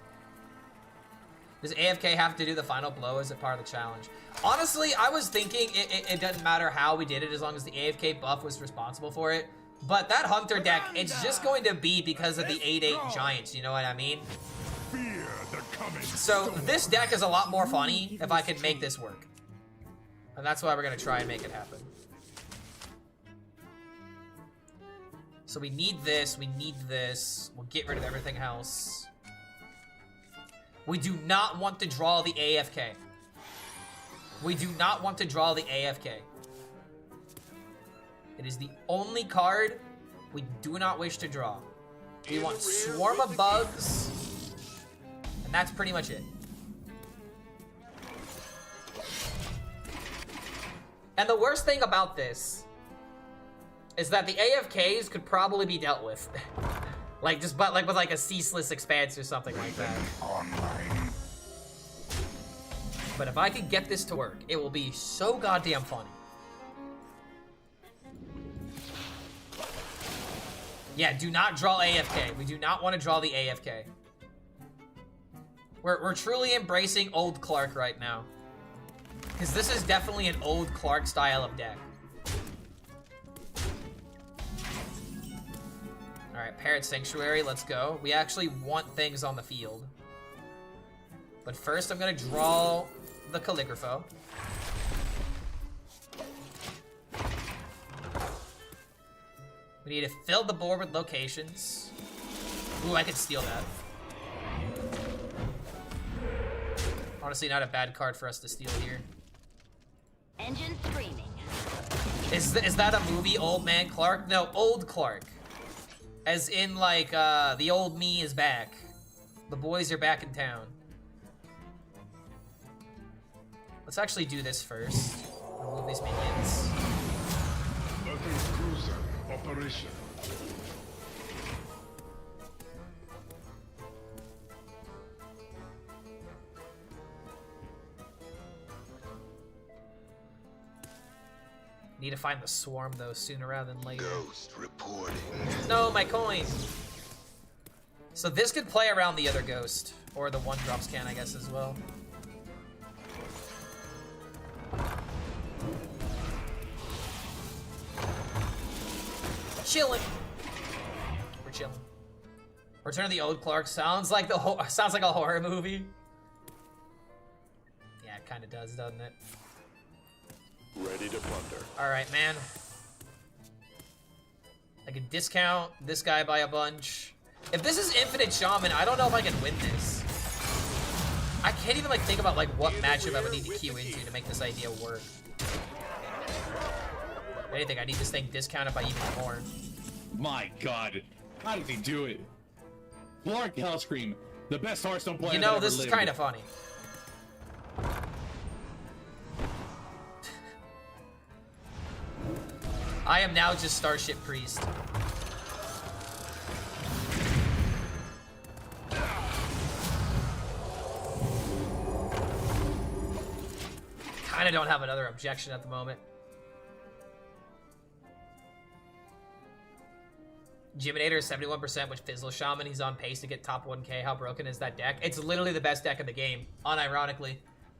Does AFK have to do the final blow as a part of the challenge? Honestly, I was thinking it doesn't matter how we did it as long as the AFK buff was responsible for it. But that Hunter deck, it's just going to be because of the 8/8 Giants, you know what I mean? So this deck is a lot more funny if I can make this work. And that's why we're going to try and make it happen. So we need this, we need this. We'll get rid of everything else. We do not want to draw the AFK. We do not want to draw the AFK. It is the only card we do not wish to draw. We want Swarm of Bugs. And that's pretty much it. And the worst thing about this is that the AFKs could probably be dealt with. Like, just with like a ceaseless expanse or something like that. But if I could get this to work, it will be so goddamn funny. Yeah, do not draw AFK. We do not want to draw the AFK. We're truly embracing old Clark right now. Because this is definitely an old Clark style of deck. Alright, Parrot Sanctuary, let's go. We actually want things on the field. But first I'm gonna draw the Calligrapho. We need to fill the board with locations. Ooh, I could steal that. Honestly, not a bad card for us to steal here. Engine screaming. Is that a movie, Old Man Clark? No, Old Clark. As in, like, the old me is back. The boys are back in town. Let's actually do this first. Remove these minions. Battle cruiser operation. Need to find the swarm though sooner rather than later. Ghost reporting. No, my coin. So this could play around the other ghost, or the 1-drops can, I guess, as well. Chilling. We're chilling. Return of the Old Clark sounds like sounds like a horror movie. Yeah, it kind of does, doesn't it? Ready to plunder. All right, man. I can discount this guy by a bunch. If this is Infinite Shaman, I don't know if I can win this. I can't even like think about like what matchup I would need to queue into to make this idea work. If anything, I need this thing discounted by even more. My God, how did he do it? Clark HELLSCREAM, the best Hearthstone player. You know, that ever this is lived. kind of funny. I am now just Starship Priest. Kinda don't have another objection at the moment. Jiminator is 71%, which Fizzle Shaman, he's on pace to get top 1k. How broken is that deck? It's literally the best deck in the game, unironically.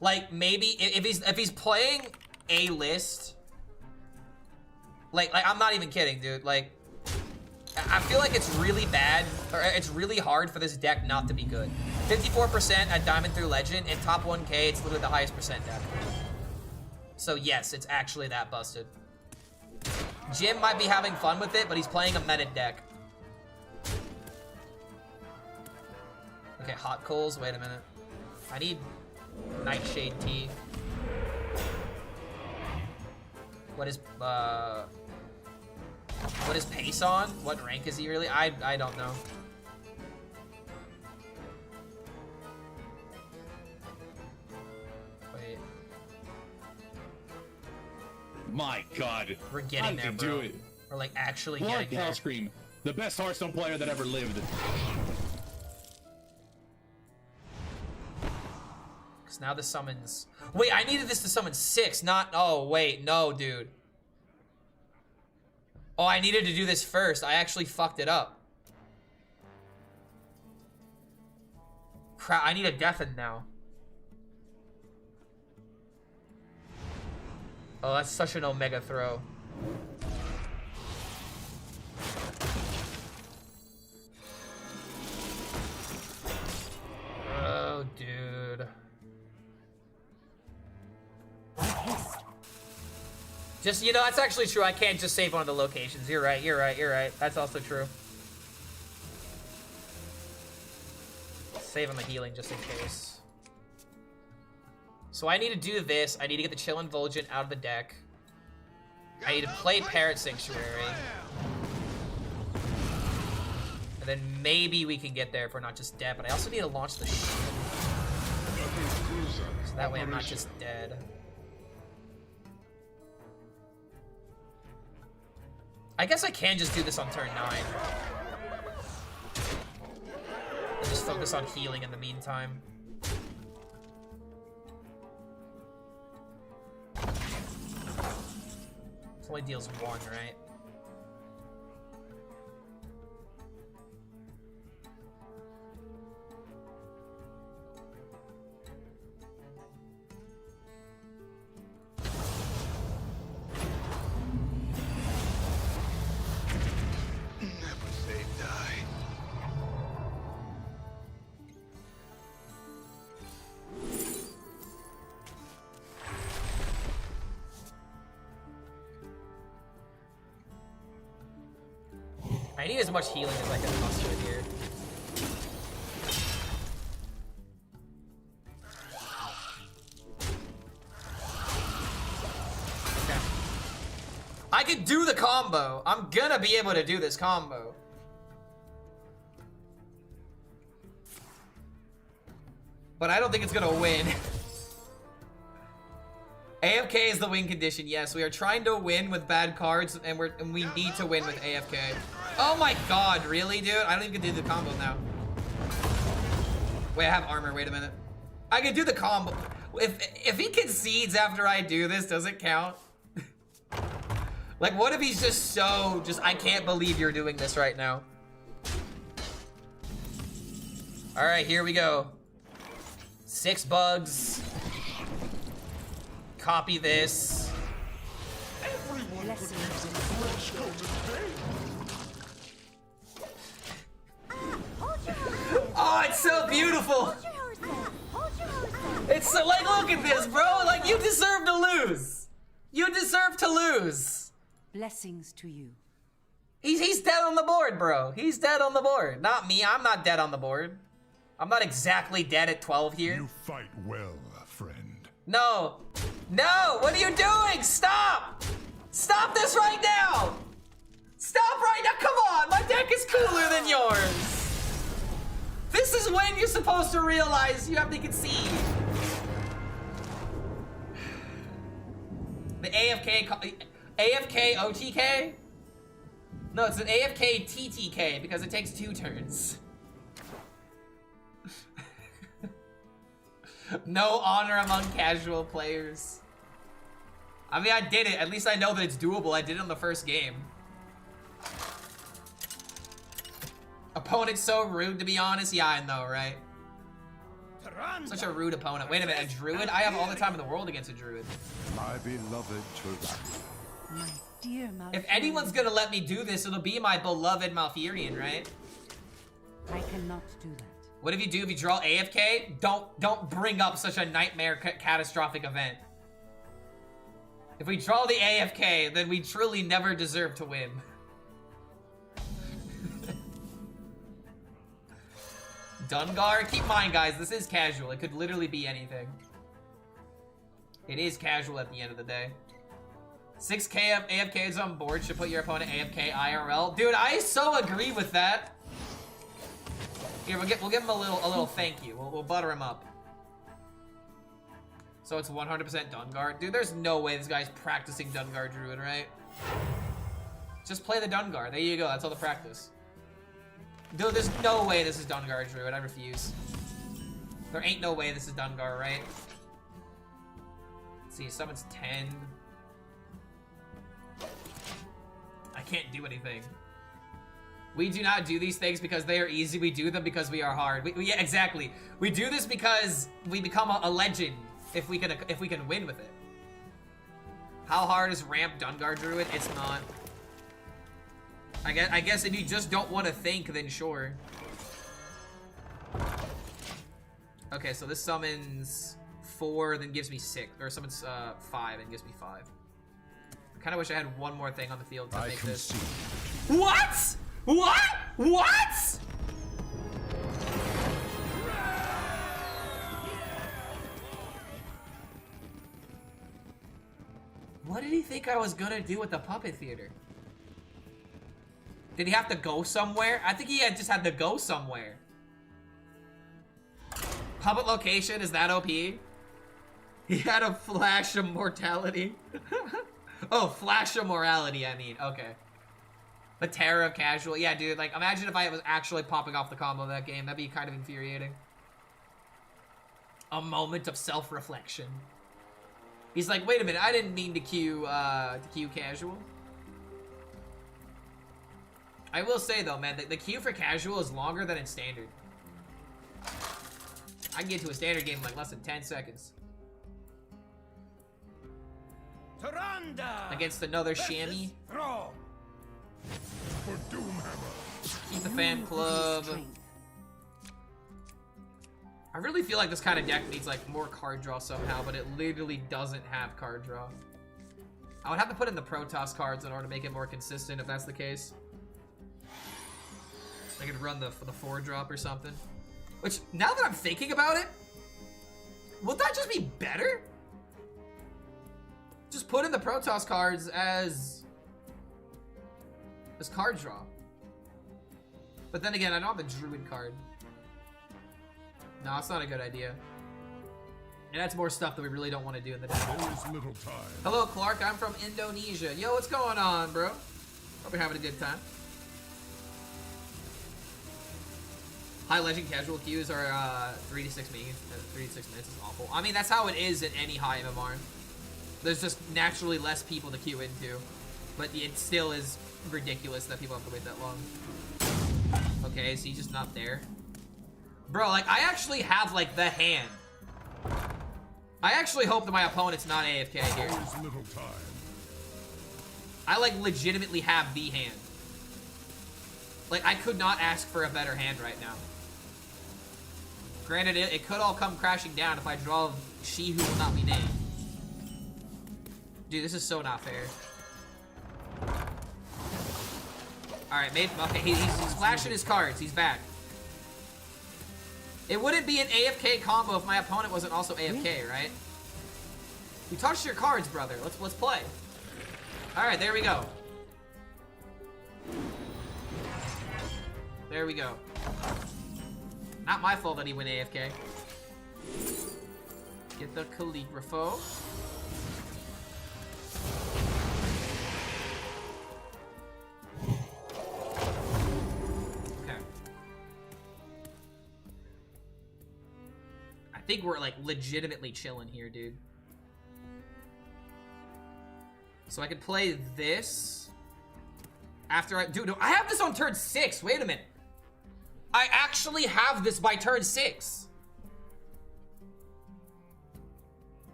Like, maybe, if he's playing a list, like I'm not even kidding, dude. Like, I feel like it's really bad, or it's really hard for this deck not to be good. 54% at Diamond through Legend, and top 1k, it's literally the highest percent deck. So yes, it's actually that busted. Jim might be having fun with it, but he's playing a meta deck. Okay, hot coals. Wait a minute. I need nightshade tea. What is Pace on? What rank is he really? I don't know. Wait. My God. We're getting there, bro. We're like actually getting there. HELLSCREAM, the best Hearthstone player that ever lived. Because now the summons... Wait, I needed this to summon 6, not... Oh, wait, no, dude. Oh, I needed to do this first. I actually fucked it up. Crap, I need a deafen now. Oh, that's such an Omega throw. Oh, dude. Just, you know, that's actually true. I can't just save one of the locations. You're right, you're right, you're right. That's also true. Save on the healing just in case. So I need to do this. I need to get the Chillin' Volgent out of the deck. I need to play Parrot Sanctuary. And then maybe we can get there if we're not just dead. But I also need to launch the shield. So that way I'm not just dead. I guess I can just do this on turn 9. And just focus on healing in the meantime. It only deals 1, right? I need as much healing as I can muster here. Okay. I can do the combo. I'm gonna be able to do this combo. But I don't think it's gonna win. AFK is the win condition. Yes, we are trying to win with bad cards, and we need to win with AFK. Oh my god, really, dude? I don't even get to do the combo now. Wait, I have armor. Wait a minute. I can do the combo. If he concedes after I do this, does it count? Like, what if he's just I can't believe you're doing this right now. All right, here we go. 6 bugs. Copy this. Oh, it's so beautiful. It's so, like, look at this, bro. Like, you deserve to lose. You deserve to lose. Blessings to you. He's dead on the board, bro. He's dead on the board. Not me. I'm not dead on the board. I'm not exactly dead at 12 here. You fight well, friend. No. No! What are you doing? Stop! Stop this right now! Stop right now! Come on! My deck is cooler than yours! This is when you're supposed to realize you have to concede. The AFK OTK? No, it's an AFK TTK because it takes 2 turns. No honor among casual players. I mean, I did it. At least I know that it's doable. I did it in the first game. Opponent's so rude, to be honest. Yeah, I know, right? Such a rude opponent. Wait a minute, a druid? I have all the time in the world against a druid. My beloved Tyranny. My dear Malfurion. If anyone's gonna let me do this, it'll be my beloved Malfurion, right? I cannot do that. What if you do? If you draw AFK, don't bring up such a nightmare catastrophic event. If we draw the AFK, then we truly never deserve to win. Dungar? Keep in mind, guys, this is casual. It could literally be anything. It is casual at the end of the day. 6k of AFKs on board should put your opponent AFK IRL. Dude, I so agree with that. Here, we'll give him a little thank you. We'll butter him up. So it's 100% Dungar. Dude, there's no way this guy's practicing Dungar Druid, right? Just play the Dungar. There you go. That's all the practice. Dude, there's no way this is Dungar Druid. I refuse. There ain't no way this is Dungar, right? Let's see, summons 10. I can't do anything. We do not do these things because they are easy. We do them because we are hard. Yeah, exactly. We do this because we become a legend if we can win with it. How hard is ramp Dungar Druid? It's not. I guess if you just don't want to think, then sure. Okay, so this summons 4, then gives me 6, or summons 5 and gives me 5. I kind of wish I had one more thing on the field to make this. What? What? What? What did he think I was gonna do with the puppet theater? Did he have to go somewhere? I think he just had to go somewhere. Puppet location, is that OP? He had a flash of mortality. Oh, flash of morality, I mean. Okay. The terror of casual. Yeah, dude, like, imagine if I was actually popping off the combo of that game. That'd be kind of infuriating. A moment of self-reflection. He's like, wait a minute, I didn't mean to queue casual. I will say, though, man, the queue for casual is longer than in standard. I can get to a standard game in, like, less than 10 seconds. Against another chamois. For Doomhammer. Keep the fan club. I really feel like this kind of deck needs like more card draw somehow, but it literally doesn't have card draw. I would have to put in the Protoss cards in order to make it more consistent if that's the case. I could run the 4-drop or something. Which, now that I'm thinking about it, would that just be better? Just put in the Protoss cards as card draw. But then again, I don't have the Druid card. No, it's not a good idea. And that's more stuff that we really don't want to do in the deck. Hello, Clark. I'm from Indonesia. Yo, what's going on, bro? Hope you're having a good time. High legend casual queues are 3 to 6 minutes. 3 to 6 minutes is awful. I mean, that's how it is in any high MMR. There's just naturally less people to queue into. But it still is ridiculous that people have to wait that long. Okay, is he just not there? Bro, like, I actually have, like, the hand. I actually hope that my opponent's not AFK here. I, like, legitimately have the hand. Like, I could not ask for a better hand right now. Granted, it could all come crashing down if I draw She Who Will Not Be Named. Dude, this is so not fair. Alright, maybe, okay, he's flashing his cards. He's back. It wouldn't be an AFK combo if my opponent wasn't also AFK, right? You touched your cards, brother. Let's play. Alright, there we go. There we go. Not my fault that he went AFK. Get the Calligrapho. Okay. I think we're like legitimately chilling here, dude. So I could play this after dude, I have this on turn 6. Wait a minute. I actually have this by turn 6.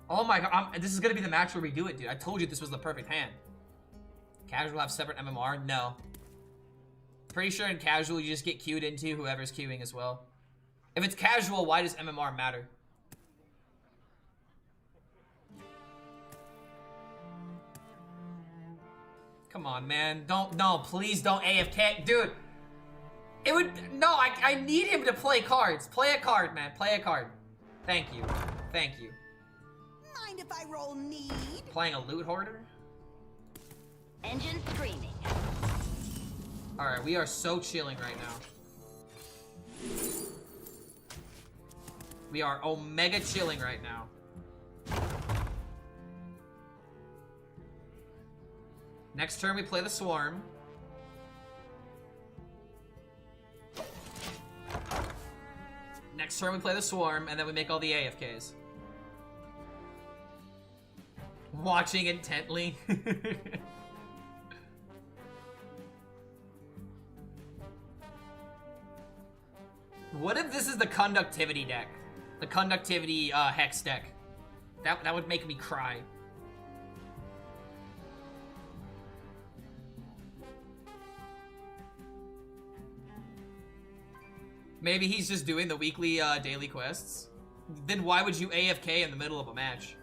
Oh my god, this is gonna be the match where we do it, dude. I told you this was the perfect hand. Casual have separate MMR? No. Pretty sure in casual you just get queued into whoever's queuing as well. If it's casual, why does MMR matter? Come on, man. No, please don't AFK. Dude, It would, no, I need him to play cards. Play a card, man, play a card. Thank you, thank you. Mind if I roll need? Playing a loot hoarder? Engine screaming. Alright, we are so chilling right now. We are omega chilling right now. Next turn we play the Swarm. Next turn we play the Swarm, and then we make all the AFKs. Watching intently. What if this is the conductivity deck? The conductivity hex deck. That would make me cry. Maybe he's just doing the weekly daily quests. Then why would you AFK in the middle of a match?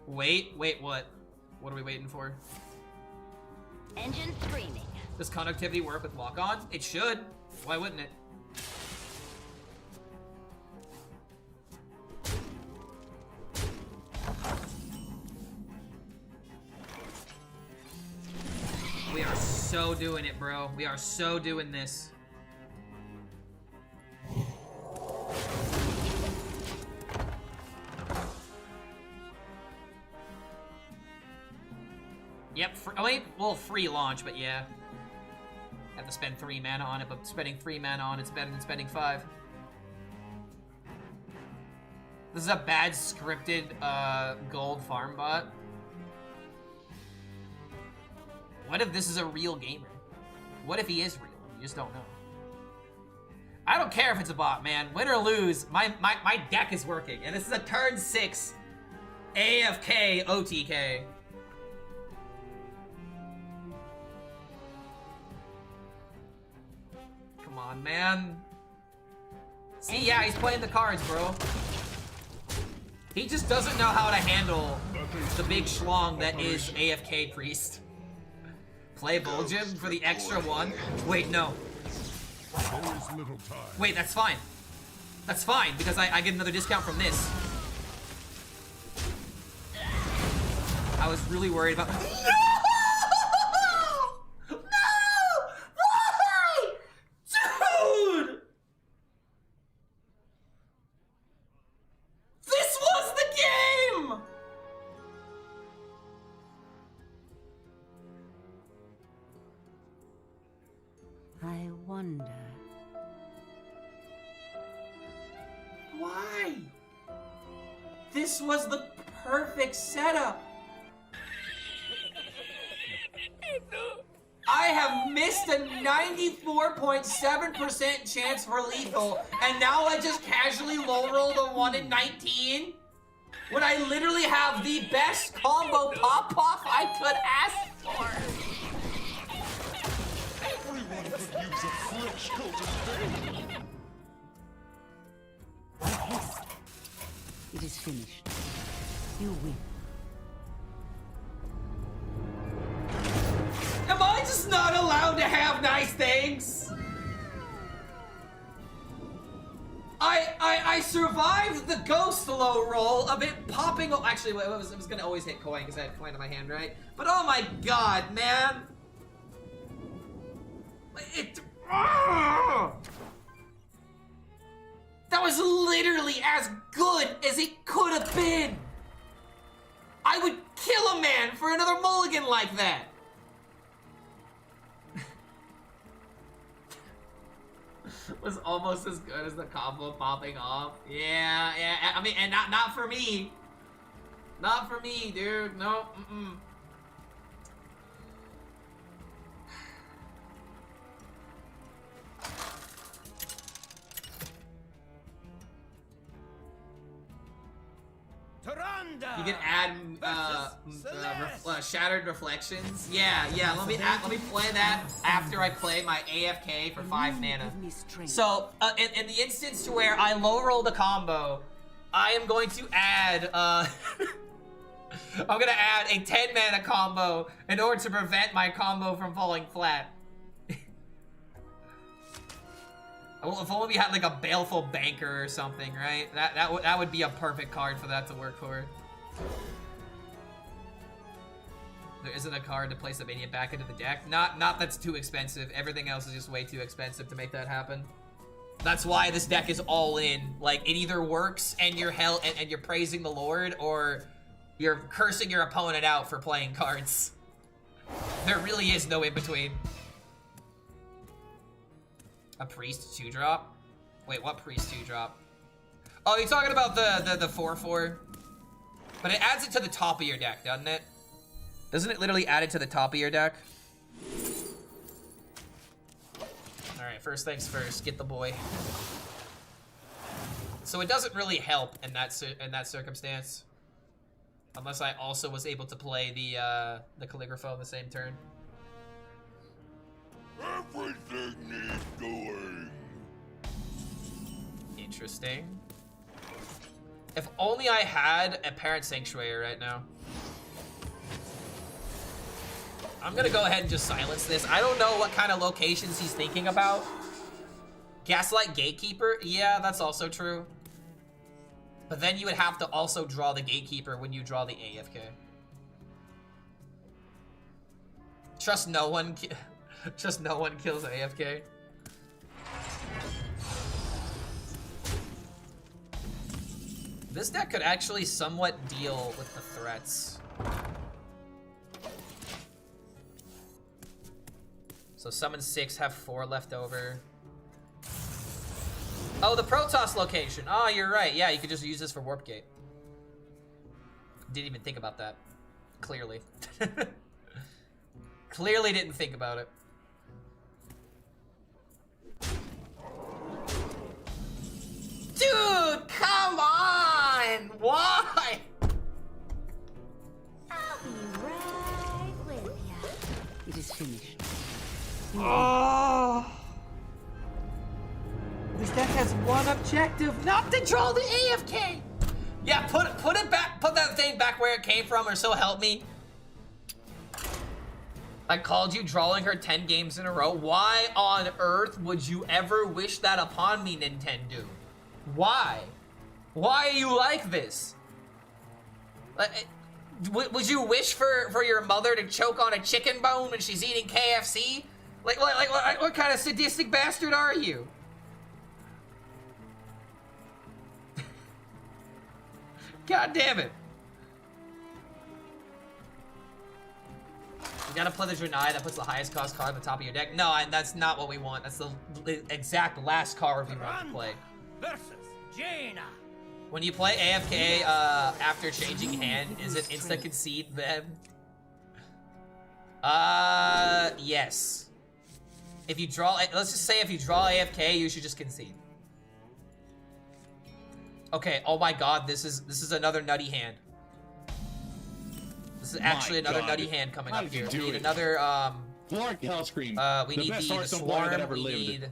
Wait, what? What are we waiting for? Engine screaming. Does conductivity work with walk-on? It should. Why wouldn't it? We are so doing it, bro. We are so doing this. Yep, well, free launch, but yeah. Have to spend 3 mana on it, but spending 3 mana on it's better than spending 5. This is a bad scripted gold farm bot. What if this is a real gamer? What if he is real? You just don't know. I don't care if it's a bot, man. Win or lose, my deck is working. And this is a turn 6 AFK OTK. Come on, man. See, yeah, he's playing the cards, bro. He just doesn't know how to handle the big schlong that is AFK Priest. Play Vol'jin for the extra 1. Wait, no. Wait, that's fine. That's fine, because I get another discount from this. I was really worried about... No! No! Why? Dude! This was the game! I wonder. Why? This was the perfect setup. I have missed a 94.7% chance for lethal, and now I just casually low roll the 1 in 19? When I literally have the best combo pop-off I could ask for. Everyone could use a fresh coat of paint. It is finished. You win. Am I just not allowed to have nice things? I survived the ghost low roll of it popping. Actually, it was gonna always hit coin because I had coin in my hand, right? But oh my god, man! That was literally as good as it could have been. I would kill a man for another mulligan like that. Was almost as good as the combo popping off. Yeah. I mean, and not for me. Not for me, dude. No. You can add shattered reflections. Yeah. Let me play that after I play my AFK for 5 mana. So in the instance to where I low roll the combo, I am going to add I'm gonna add a 10 mana combo in order to prevent my combo from falling flat. Well, if only we had like a baleful banker or something, right? That would be a perfect card for that to work for. There isn't a card to place a minion back into the deck. Not that's too expensive. Everything else is just way too expensive to make that happen. That's why this deck is all in. Like, it either works and you're and you're praising the Lord, or you're cursing your opponent out for playing cards. There really is no in between. A priest 2-drop? Wait, what priest 2-drop? Oh, you're talking about the 4/4? But it adds it to the top of your deck, doesn't it? Doesn't it literally add it to the top of your deck? Alright, first things first, get the boy. So it doesn't really help in that circumstance. Unless I also was able to play the Calligrapho on the same turn. Everything needs doing. Interesting. If only I had a Parent Sanctuary right now. I'm gonna go ahead and just silence this. I don't know what kind of locations he's thinking about. Gaslight Gatekeeper? Yeah, that's also true. But then you would have to also draw the Gatekeeper when you draw the AFK. Trust no one kills AFK. This deck could actually somewhat deal with the threats. So summon 6, have 4 left over. Oh, the Protoss location. Oh, you're right. Yeah, you could just use this for Warp Gate. Didn't even think about that. Clearly. Clearly didn't think about it. Dude, come on! Why? I'll be right with ya. It is finished. Oh. This deck has one objective, not to draw the AFK. Yeah, put it back, put that thing back where it came from, or so help me. I called you drawing her 10 games in a row. Why on earth would you ever wish that upon me, Nintendo? Why? Why are you like this? Would you wish for your mother to choke on a chicken bone when she's eating KFC? What kind of sadistic bastard are you? God damn it. You gotta play the Draenei that puts the highest cost card at the top of your deck. No, that's not what we want. That's the exact last card we want to play. Versus Jaina. When you play AFK after changing hand, is it insta concede then? Yes. If you draw, let's just say if you draw AFK, you should just concede. Okay, oh my god, this is another nutty hand. This is actually another nutty hand coming up here. We need another, Warlock HELLSCREAM. we need the Swarm, we need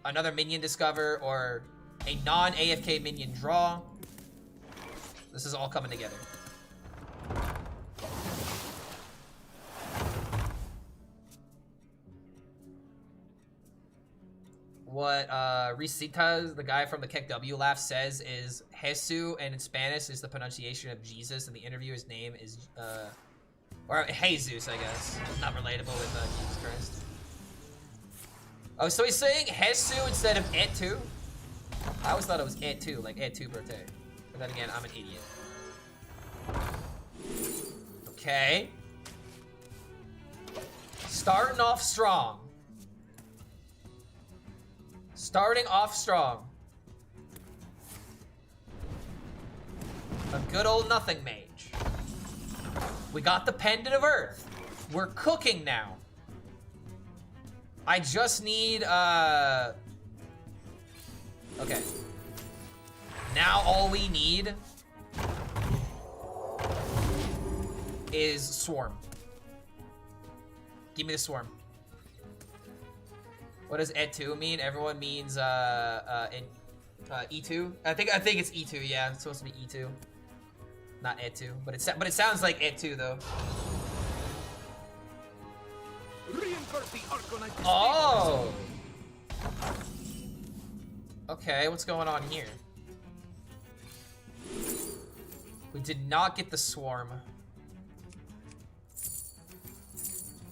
another minion discover, or a non-AFK minion draw. This is all coming together. What Risitas, the guy from the KEKW Laugh, says is Jesus, and in Spanish is the pronunciation of Jesus, and the interviewer's name is, or Jesus, I guess. Not relatable with Jesus Christ. Oh, so he's saying Jesus instead of et tu? I always thought it was et tu, like et tu brute. But then again, I'm an idiot. Okay. Starting off strong. Starting off strong. A good old nothing mage. We got the Pendant of Earth. We're cooking now. I just need, okay. Now all we need is Swarm. Give me the Swarm. What does et2 mean? Everyone means E2. I think it's E2. Yeah, it's supposed to be E2, not et2. But it sounds like et2 though. Reinforce the Arcanite. Oh. Okay, what's going on here? We did not get the swarm.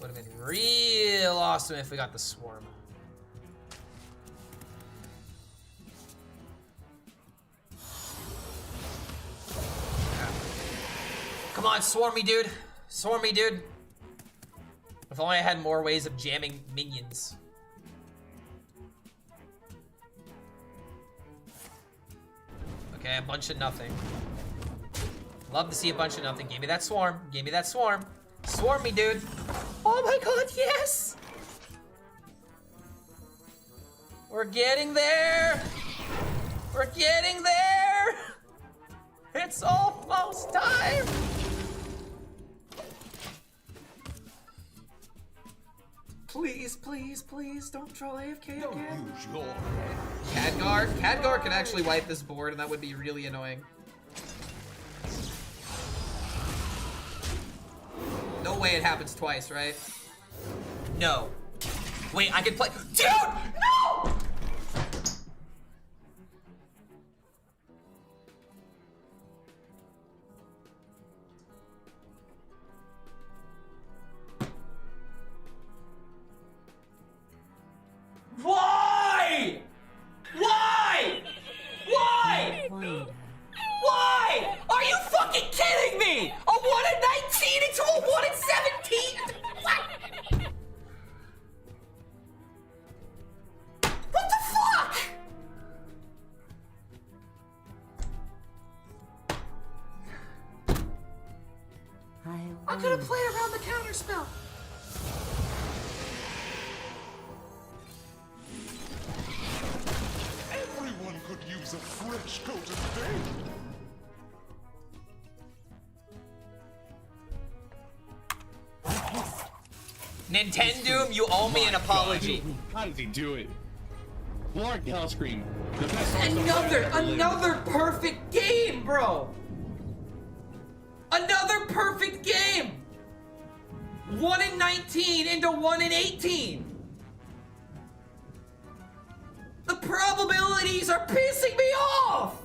Would have been real awesome if we got the swarm. Come on, swarm me, dude. Swarm me, dude. If only I had more ways of jamming minions. Okay, a bunch of nothing. Love to see a bunch of nothing. Give me that swarm. Give me that swarm. Swarm me, dude. Oh my god, yes! We're getting there! We're getting there! It's almost time! Please, please, please, don't troll AFK again. Use your Khadgar? Khadgar could actually wipe this board, and that would be really annoying. No way it happens twice, right? No. Wait, I can play. Dude! No! Why? Why? Why? Why? Are you fucking kidding me? A 1 in 19 into a 1 in 17? What? What the fuck? I could have played around the counter spell. Everyone could use a fresh coat of paint. Nintendo, you owe me an apology. How does he do it? Lord HELLSCREAM, the best Hearthstone player ever lived. Another perfect game, bro. Another perfect game. 1 in 19 into 1 in 18. The probabilities are pissing me off.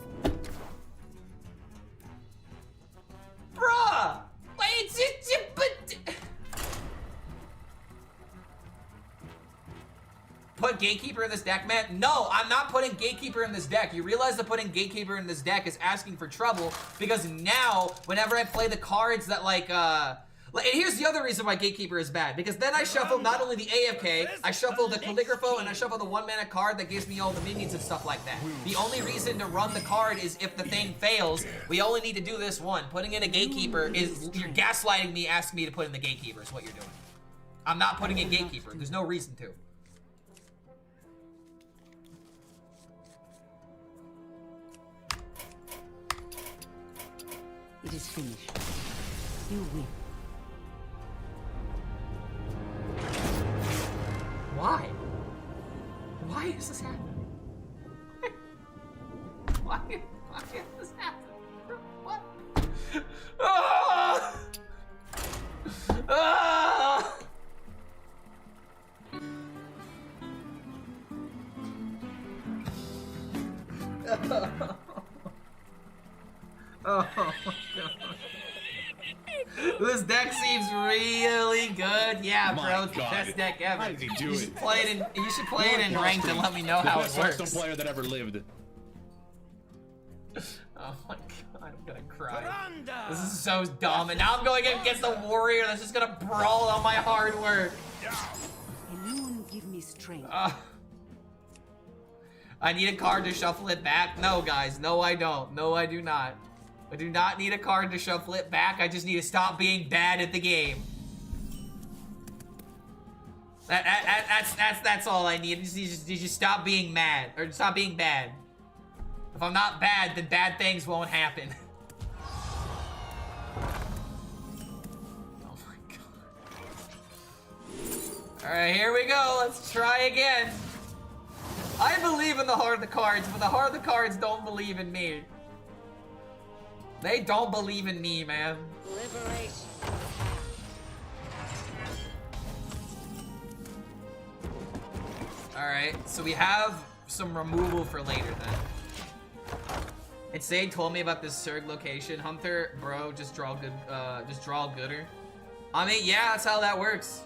Bruh. Wait, but... Put Gatekeeper in this deck, man? No, I'm not putting Gatekeeper in this deck. You realize that putting Gatekeeper in this deck is asking for trouble, because now, whenever I play the cards that, and here's the other reason why Gatekeeper is bad, because then I shuffle not only the AFK, I shuffle the Calligrapho, and I shuffle the 1-mana card that gives me all the minions and stuff like that. The only reason to run the card is if the thing fails. We only need to do this one. Putting in a Gatekeeper is, you're gaslighting me, asking me to put in the Gatekeeper is what you're doing. I'm not putting in Gatekeeper. There's no reason to. It is finished. You win. Why? Why is this happening? Why is this happening? What? Ah! Ah! Oh my god. This deck seems really good. Yeah, bro, it's the best deck ever. How does he do it? You should play it in ranked and let me know how it works. The best Hearthstone player that ever lived. Oh my god, I'm gonna cry. This is so dumb, and now I'm going against the warrior that's just gonna brawl on my hard work. Immune give me strength. I need a card to shuffle it back. No, guys, no, I don't. No, I do not. I do not need a card to shuffle it back. I just need to stop being bad at the game. That's all I need. You just stop being mad, or stop being bad. If I'm not bad, then bad things won't happen. Oh my god. Alright, here we go. Let's try again. I believe in the heart of the cards, but the heart of the cards don't believe in me. They don't believe in me, man. Liberation. Alright, so we have some removal for later then. And Sade told me about this Surg location. Hunter, bro, just draw gooder. I mean, yeah, that's how that works.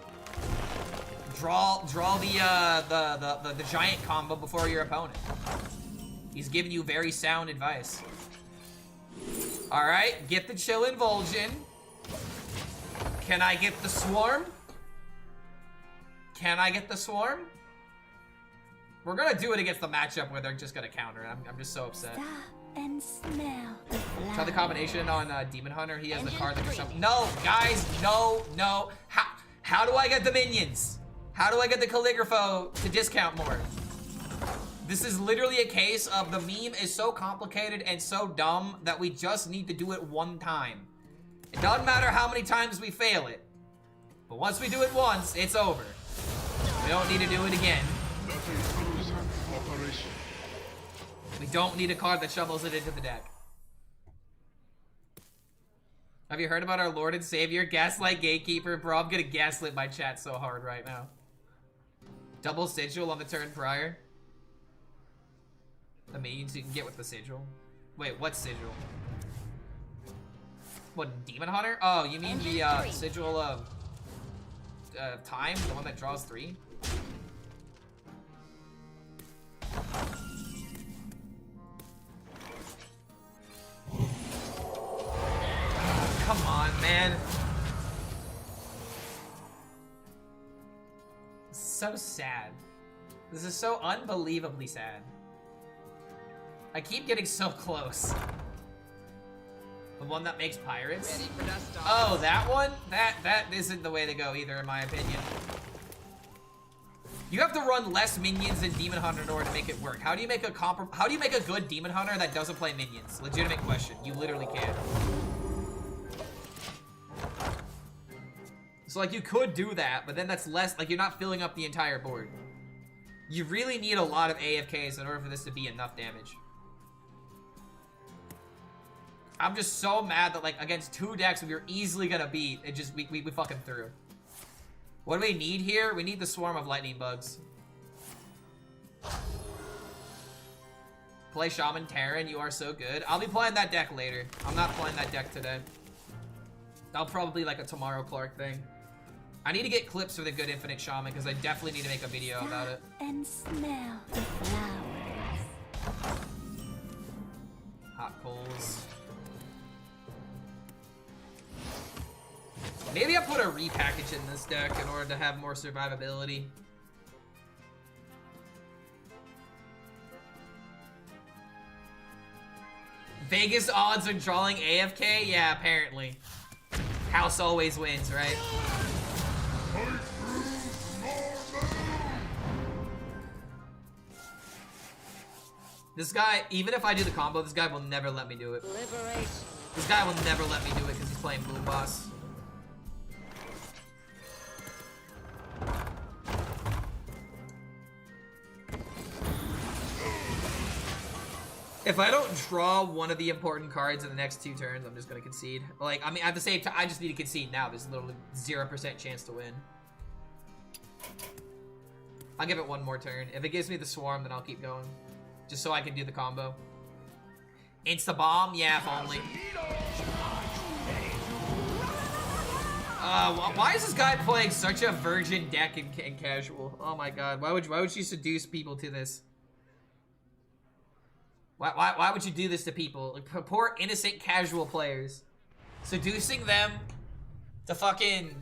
Draw the giant combo before your opponent. He's giving you very sound advice. All right, get the Chill Invulsion. Can I get the Swarm? Can I get the Swarm? We're gonna do it against the matchup where they're just gonna counter. I'm just so upset. Stop and smell. Try the combination on Demon Hunter. He has the card that can show. No, guys, no. How do I get the minions? How do I get the Calligrapho to discount more? This is literally a case of the meme is so complicated and so dumb that we just need to do it one time. It doesn't matter how many times we fail it. But once we do it once, it's over. We don't need to do it again. We don't need a card that shovels it into the deck. Have you heard about our Lord and Savior, Gaslight Gatekeeper? Bro, I'm gonna gaslit my chat so hard right now. Double Sigil on the turn prior. The minions you can get with the Sigil. Wait, what Sigil? What, Demon Hunter? Oh, you mean the Sigil of Time? The one that draws 3? Come on, man. So sad. This is so unbelievably sad. I keep getting so close. The one that makes pirates? Oh, that one? That isn't the way to go either, in my opinion. You have to run less minions than Demon Hunter in order to make it work. How do you make a good Demon Hunter that doesn't play minions? Legitimate question. You literally can't. So like you could do that, but then that's less, like you're not filling up the entire board. You really need a lot of AFKs in order for this to be enough damage. I'm just so mad that like against 2 decks we were easily gonna beat, it just, we fucking threw. What do we need here? We need the Swarm of Lightning Bugs. Play Shaman Terran, you are so good. I'll be playing that deck later. I'm not playing that deck today. That'll probably be like a Tomorrow Clark thing. I need to get clips for the good Infinite Shaman because I definitely need to make a video about it. And smell the flowers. Hot coals. Maybe I'll put a repackage in this deck in order to have more survivability. Vegas odds are drawing AFK? Yeah, apparently. House always wins, right? This guy, even if I do the combo, this guy will never let me do it. This guy will never let me do it because he's playing Boom Boss. If I don't draw one of the important cards in the next 2 turns, I'm just gonna concede. Like, I mean, at the same time, I just need to concede now. There's literally 0% chance to win. I'll give it one more turn. If it gives me the Swarm, then I'll keep going. Just so I can do the combo. Insta-bomb? Yeah, if only. Why is this guy playing such a virgin deck in casual? Oh my god, why would you seduce people to this? Why would you do this to people? Like, poor innocent casual players. Seducing them to fucking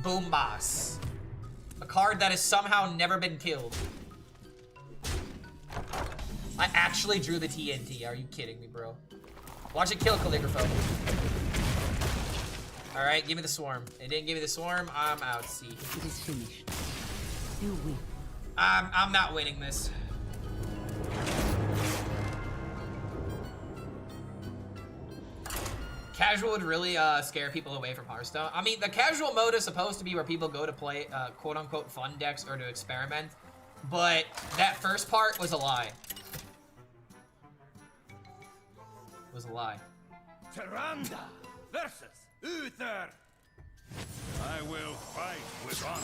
Boom Boss. A card that has somehow never been killed. I actually drew the TNT. Are you kidding me, bro? Watch it kill Calligrapho. Alright, give me the Swarm. It didn't give me the Swarm. I'm out. See. It is finished. You win. I'm not winning this. Casual would really scare people away from Hearthstone. I mean, the casual mode is supposed to be where people go to play quote-unquote fun decks or to experiment, but that first part was a lie. It was a lie. Tyrande versus Uther. I will fight with honor.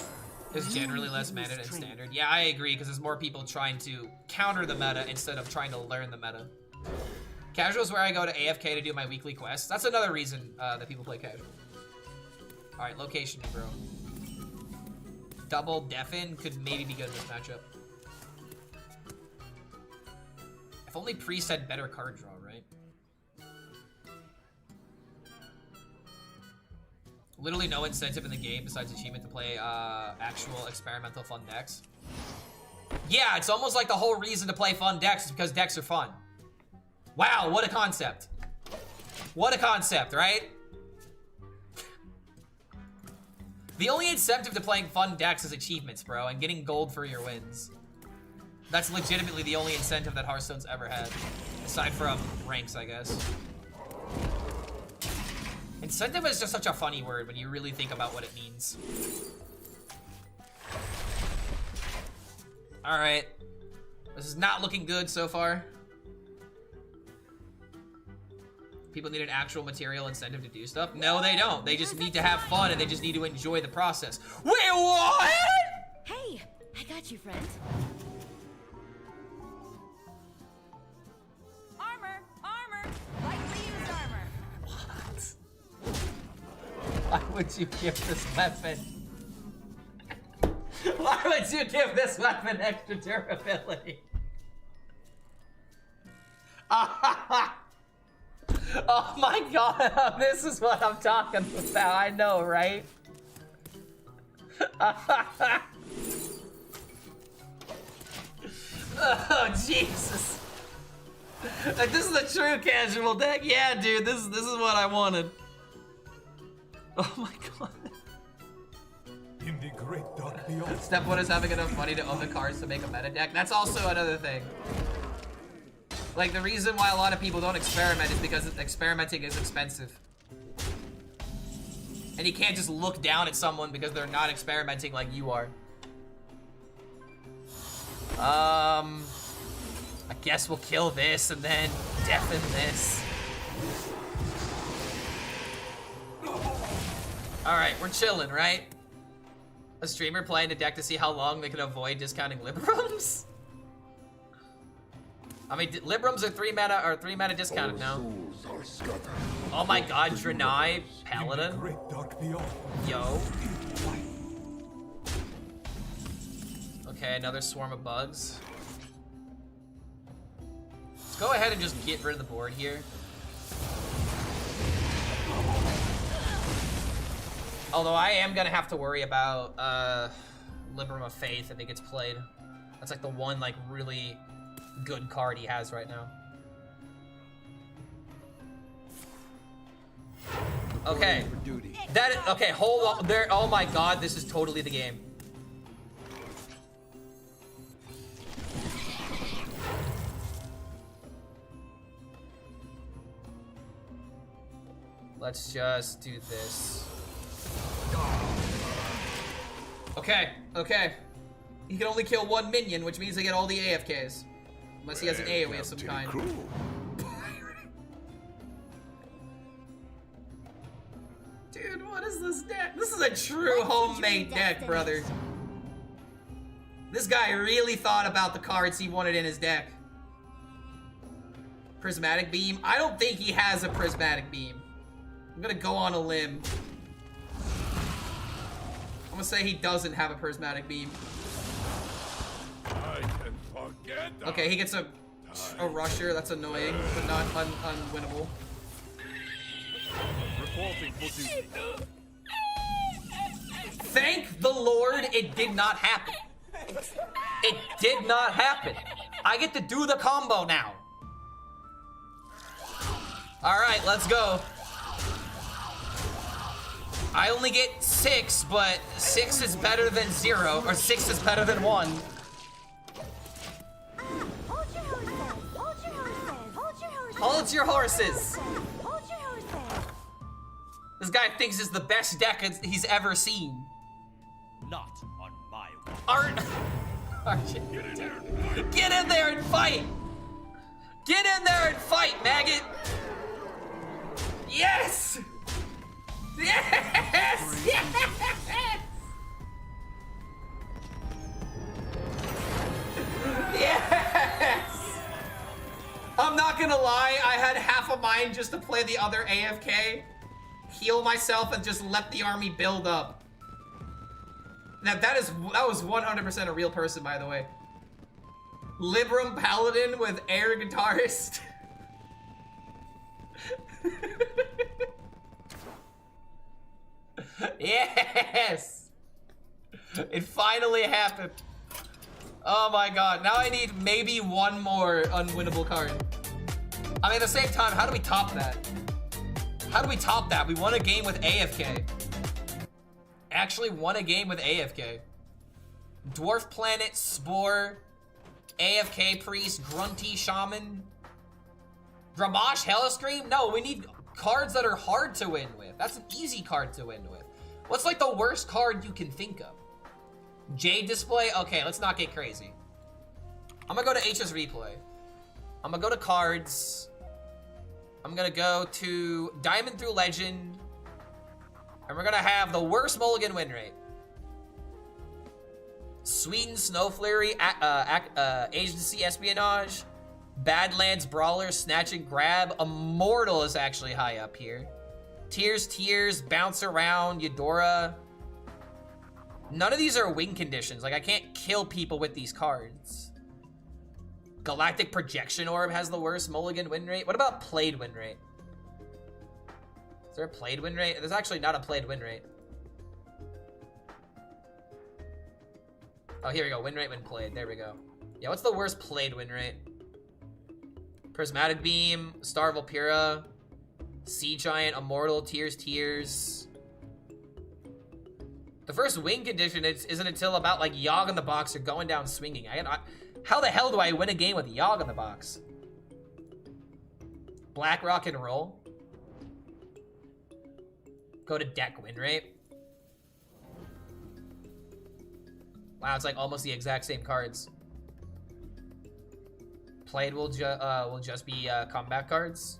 There's generally less meta than standard. Yeah, I agree, because there's more people trying to counter the meta instead of trying to learn the meta. Casual is where I go to AFK to do my weekly quests. That's another reason that people play casual. Alright, location, bro. Double Deafen could maybe be good in this matchup. If only Priest had better card draw, right? Literally no incentive in the game besides achievement to play actual experimental fun decks. Yeah, it's almost like the whole reason to play fun decks is because decks are fun. Wow, what a concept. What a concept, right? The only incentive to playing fun decks is achievements, bro, and getting gold for your wins. That's legitimately the only incentive that Hearthstone's ever had. Aside from ranks, I guess. Incentive is just such a funny word when you really think about what it means. Alright. This is not looking good so far. People need an actual material incentive to do stuff. No, they don't. They just need to have fun and they just need to enjoy the process. Wait, what? Hey, I got you, friend. Armor! Armor! Lightly used armor. Why would you give this weapon? Why would you give this weapon extra durability? Oh my god, this is what I'm talking about. I know, right? Oh, Jesus. Like, this is a true casual deck. Yeah, dude, this is what I wanted. Oh my god. In the great dark beyond. Step 1 is having enough money to own the cards to make a meta deck. That's also another thing. Like, the reason why a lot of people don't experiment is because experimenting is expensive. And you can't just look down at someone because they're not experimenting like you are. I guess we'll kill this and then deafen this. Alright, we're chilling, right? A streamer playing a deck to see how long they can avoid discounting Librams? I mean, Librams are 3 mana discounted now. Oh my god, Draenei, Paladin. Yo. Okay, another swarm of bugs. Let's go ahead and just get rid of the board here. Although I am gonna have to worry about Libram of Faith if it gets played. That's like the one like really good card he has right now. Okay. Okay, hold on there. Oh my god, this is totally the game. Let's just do this. Okay, okay. He can only kill 1 minion, which means they get all the AFKs. Unless he has an AoE of some kind. Dude, what is this deck? This is a true homemade deck, brother. This guy really thought about the cards he wanted in his deck. Prismatic Beam? I don't think he has a Prismatic Beam. I'm gonna go on a limb. I'm gonna say he doesn't have a Prismatic Beam. I can forget. Okay, he gets a rusher. That's annoying, but not unwinnable. Reporting for duty. Thank the Lord it did not happen. It did not happen. I get to do the combo now. All right, let's go. I only get 6, but 6 is better than 0, or 6 is better than 1. Hold your horses. This guy thinks it's the best deck he's ever seen. Not on my watch. Get in there and fight. Get in there and fight, maggot. Yes. Yes. Yes. half of mine just to play the other AFK, heal myself, and just let the army build up. Now that was 100% a real person, by the way. Libram Paladin with air guitarist. Yes! It finally happened. Oh my god, now I need maybe one more unwinnable card. I mean, at the same time, how do we top that? How do we top that? We won a game with AFK. Actually won a game with AFK. Dwarf Planet, Spore, AFK Priest, Grunty Shaman, Dramash, HELLSCREAM? No, we need cards that are hard to win with. That's an easy card to win with. What's like the worst card you can think of? Jade Display? Okay, let's not get crazy. I'm gonna go to HSReplay. I'm gonna go to cards. I'm gonna go to Diamond through Legend. And we're gonna have the worst mulligan win rate. Sweden Snow Flurry, Agency Espionage, Badlands Brawler, Snatch and Grab. Immortal is actually high up here. Tears, Bounce Around, Eudora. None of these are win conditions. Like, I can't kill people with these cards. Galactic Projection Orb has the worst mulligan win rate. What about played win rate? Is there a played win rate? There's actually not a played win rate. Oh, here we go. Win rate when played. There we go. Yeah, what's the worst played win rate? Prismatic Beam, Star of Alpira, Sea Giant, Immortal, Tears. The first win condition isn't until about like Yogg in the box or going down swinging. How the hell do I win a game with Yogg in the box? Black Rock and Roll. Go to deck win rate. Wow, it's like almost the exact same cards. Played will just be combat cards.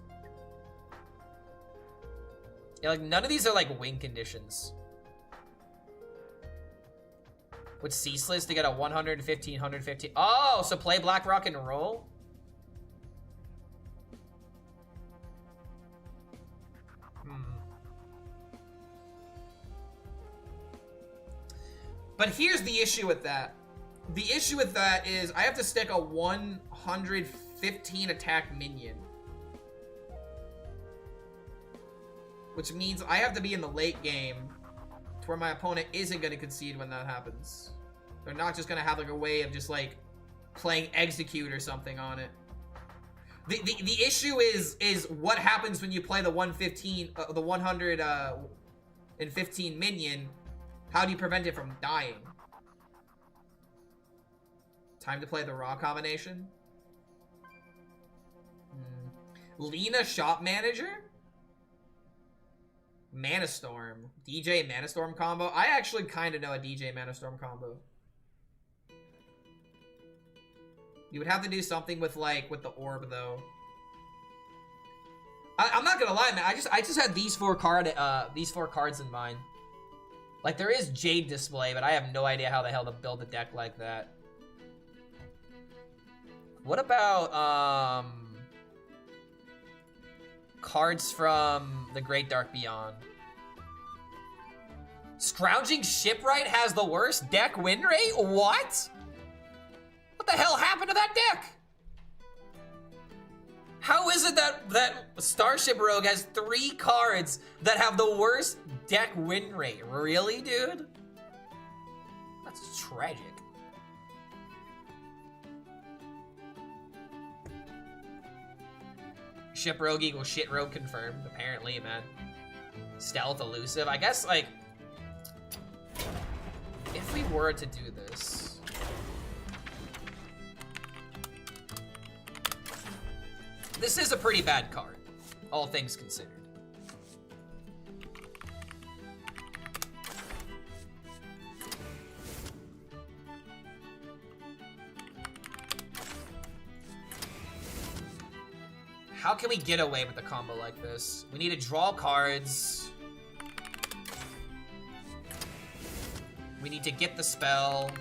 Yeah, like none of these are like win conditions. With Ceaseless to get a 115, 115. Oh, so play Black Rock and Roll? But here's the issue with that. The issue with that is I have to stick a 115 attack minion. Which means I have to be in the late game to where my opponent isn't going to concede when that happens. They're not just going to have like a way of just like playing Execute or something on it. The issue is what happens when you play the 115, the 115 minion. How do you prevent it from dying? Time to play the raw combination. Lena Shop Manager? Mana Storm. DJ Mana Storm combo. I actually kind of know a DJ Mana Storm combo. You would have to do something with like with the orb though. I'm not gonna lie, man. I just had these four cards in mind. Like, there is Jade Display, but I have no idea how the hell to build a deck like that. What about, cards from the Great Dark Beyond? Scrounging Shipwright has the worst deck win rate? What? What the hell happened to that deck? How is it that Starship Rogue has 3 cards that have the worst deck win rate? Really, dude? That's tragic. Ship Rogue equals Shit Rogue confirmed, apparently, man. Stealth Elusive. I guess, like, if we were to do this... This is a pretty bad card, all things considered. How can we get away with a combo like this? We need to draw cards. We need to get the spell.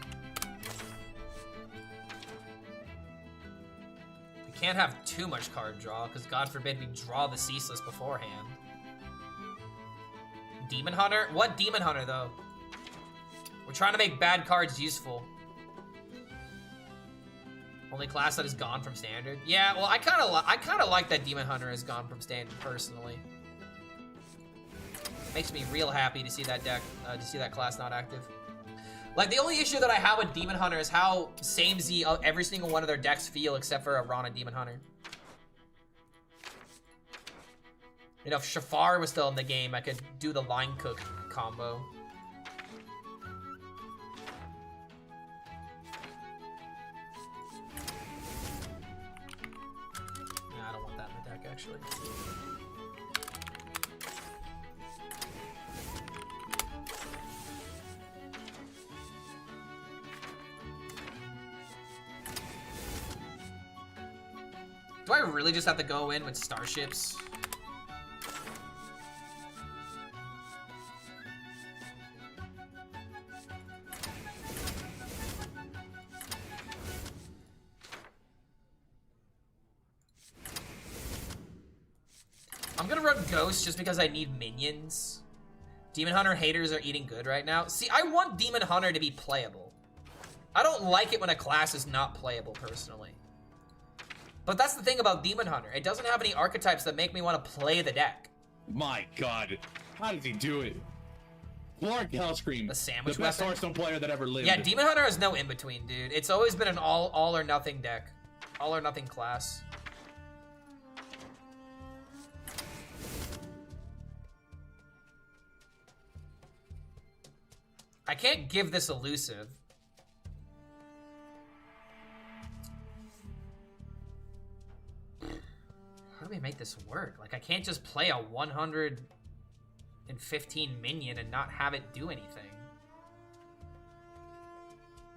We Can't have too much card draw, because God forbid we draw the Ceaseless beforehand. Demon Hunter? What Demon Hunter, though? We're trying to make bad cards useful. Only class that is gone from standard? Yeah, well, I kind of like that Demon Hunter has gone from standard, personally. Makes me real happy to see that deck, to see that class not active. Like, the only issue that I have with Demon Hunter is how samey every single one of their decks feel, except for a Rana Demon Hunter. You know, if Shafar was still in the game, I could do the Line Cook combo. Nah, I don't want that in the deck, actually. Do I really just have to go in with starships? I'm gonna run Ghost just because I need minions. Demon Hunter haters are eating good right now. See, I want Demon Hunter to be playable. I don't like it when a class is not playable, personally. But that's the thing about Demon Hunter. It doesn't have any archetypes that make me want to play the deck. My God, how does he do it? Clark HELLSCREAM, the sandwich best weapon? Hearthstone player that ever lived. Yeah, Demon Hunter has no in-between, dude. It's always been an all or nothing deck. All or nothing class. I can't give this elusive. How do we make this work? Like, I can't just play a 115 minion and not have it do anything.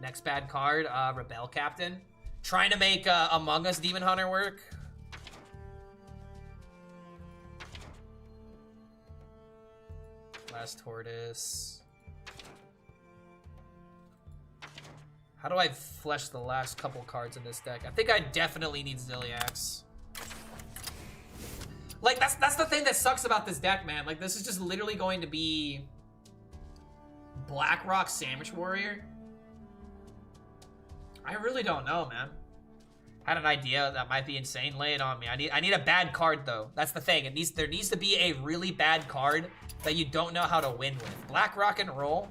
Next bad card, Rebel Captain. Trying to make Among Us Demon Hunter work. Last Tortoise. How do I flesh the last couple cards in this deck? I think I definitely need Ziliax. Like, that's the thing that sucks about this deck, man. Like, this is just literally going to be Blackrock Sandwich Warrior. I really don't know, man. Had an idea that might be insane. Lay it on me. I need a bad card, though. That's the thing. There needs to be a really bad card that you don't know how to win with. Blackrock and Roll.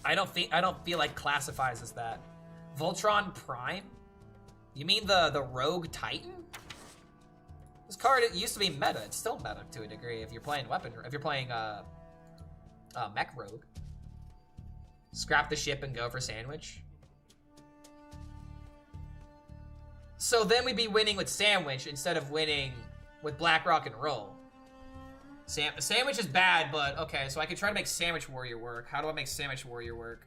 I don't feel like classifies as that. Voltron Prime. You mean the Rogue Titan? This card, it used to be meta. It's still meta to a degree if you're playing weapon. If you're playing Mech Rogue. Scrap the ship and go for Sandwich. So then we'd be winning with Sandwich instead of winning with Blackrock and Roll. Sandwich is bad, but okay, so I could try to make Sandwich Warrior work. How do I make Sandwich Warrior work?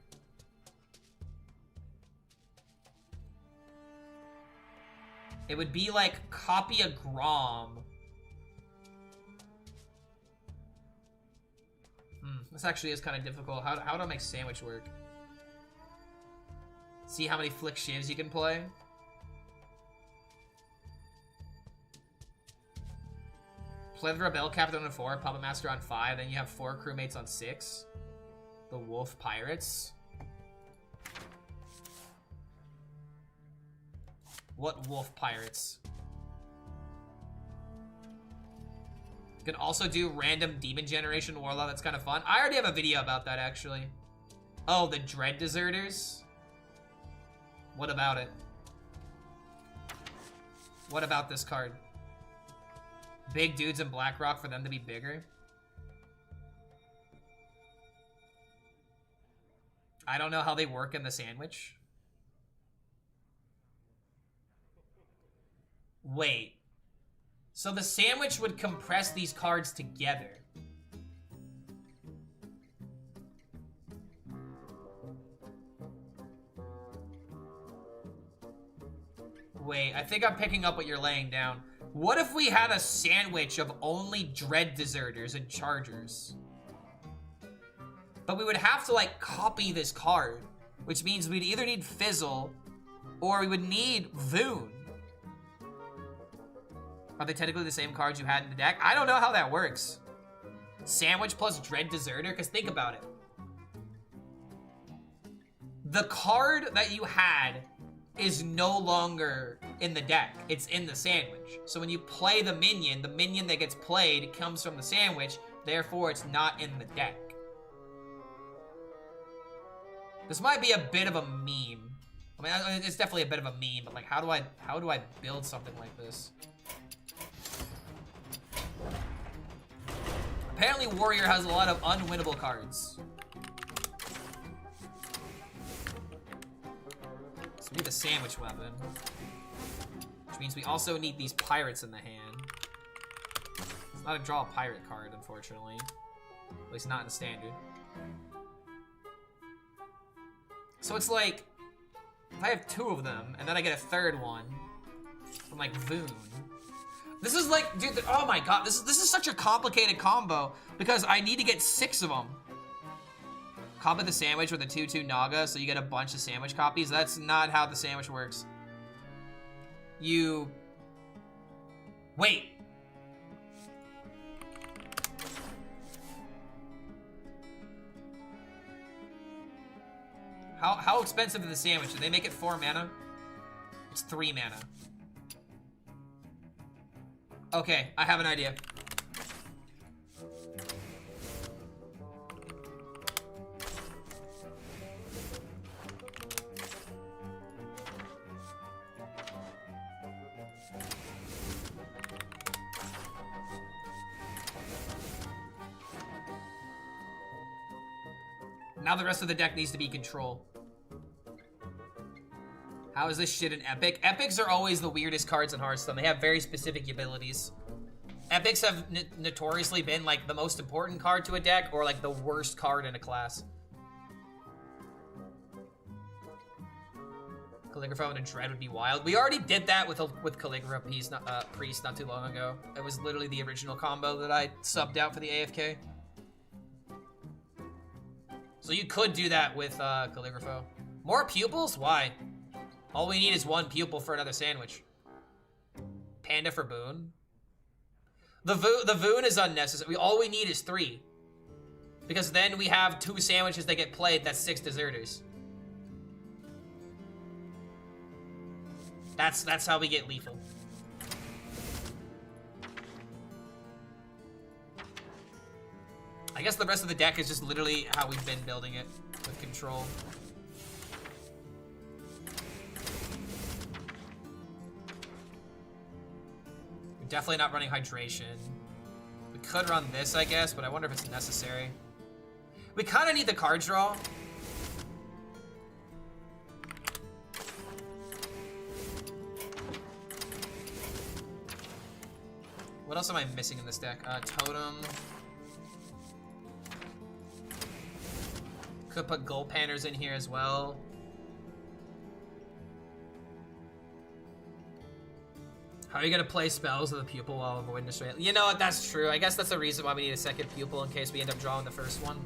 It would be like copy a Grom. This actually is kind of difficult. How do I make Sandwich work? See how many Flick Shivs you can play? Play the Rebel Captain on 4, Puppet Master on 5, then you have 4 crewmates on 6. The Wolf Pirates. What Wolf Pirates? You can also do random Demon Generation Warlock, that's kind of fun. I already have a video about that, actually. Oh, the Dread Deserters? What about it? What about this card? Big dudes in Blackrock for them to be bigger? I don't know how they work in the Sandwich. Wait. So the Sandwich would compress these cards together. Wait, I think I'm picking up what you're laying down. What if we had a sandwich of only Dread Deserters and Chargers? But we would have to, like, copy this card, which means we'd either need Fizzle or we would need Voon. Are they technically the same cards you had in the deck? I don't know how that works. Sandwich plus Dread Deserter? Because think about it. The card that you had is no longer in the deck. It's in the sandwich. So when you play the minion that gets played comes from the sandwich. Therefore, it's not in the deck. This might be a bit of a meme. I mean, it's definitely a bit of a meme, but like, how do I build something like this? Apparently, Warrior has a lot of unwinnable cards. So we need the sandwich weapon, which means we also need these pirates in the hand. It's not a draw a pirate card, unfortunately. At least not in the standard. So it's like, if I have 2 of them, and then I get a 3rd one from like Voon. This is like, dude, oh my god, this is such a complicated combo because I need to get 6 of them. Combo the sandwich with a 2/2 Naga, so you get a bunch of sandwich copies. That's not how the sandwich works. You... Wait. How expensive is the sandwich? Did they make it 4 mana? It's 3 mana. Okay, I have an idea. Now the rest of the deck needs to be control. How is this shit an epic? Epics are always the weirdest cards in Hearthstone. They have very specific abilities. Epics have notoriously been like the most important card to a deck or like the worst card in a class. Calligrapher and a Dread would be wild. We already did that with Calligrapher Priest not too long ago. It was literally the original combo that I subbed out for the AFK. So you could do that with Calligrapher. More pupils? Why? All we need is 1 pupil for another sandwich. Panda for Boon. The Voon is unnecessary. All we need is 3. Because then we have 2 sandwiches that get played, that's 6 deserters. That's how we get lethal. I guess the rest of the deck is just literally how we've been building it with control. We're definitely not running hydration. We could run this, I guess, but I wonder if it's necessary. We kind of need the card draw. What else am I missing in this deck? Totem. Could put Gold Panners in here as well. How are you gonna play spells with a pupil while avoiding a straight? You know what, that's true. I guess that's the reason why we need a second pupil in case we end up drawing the first one.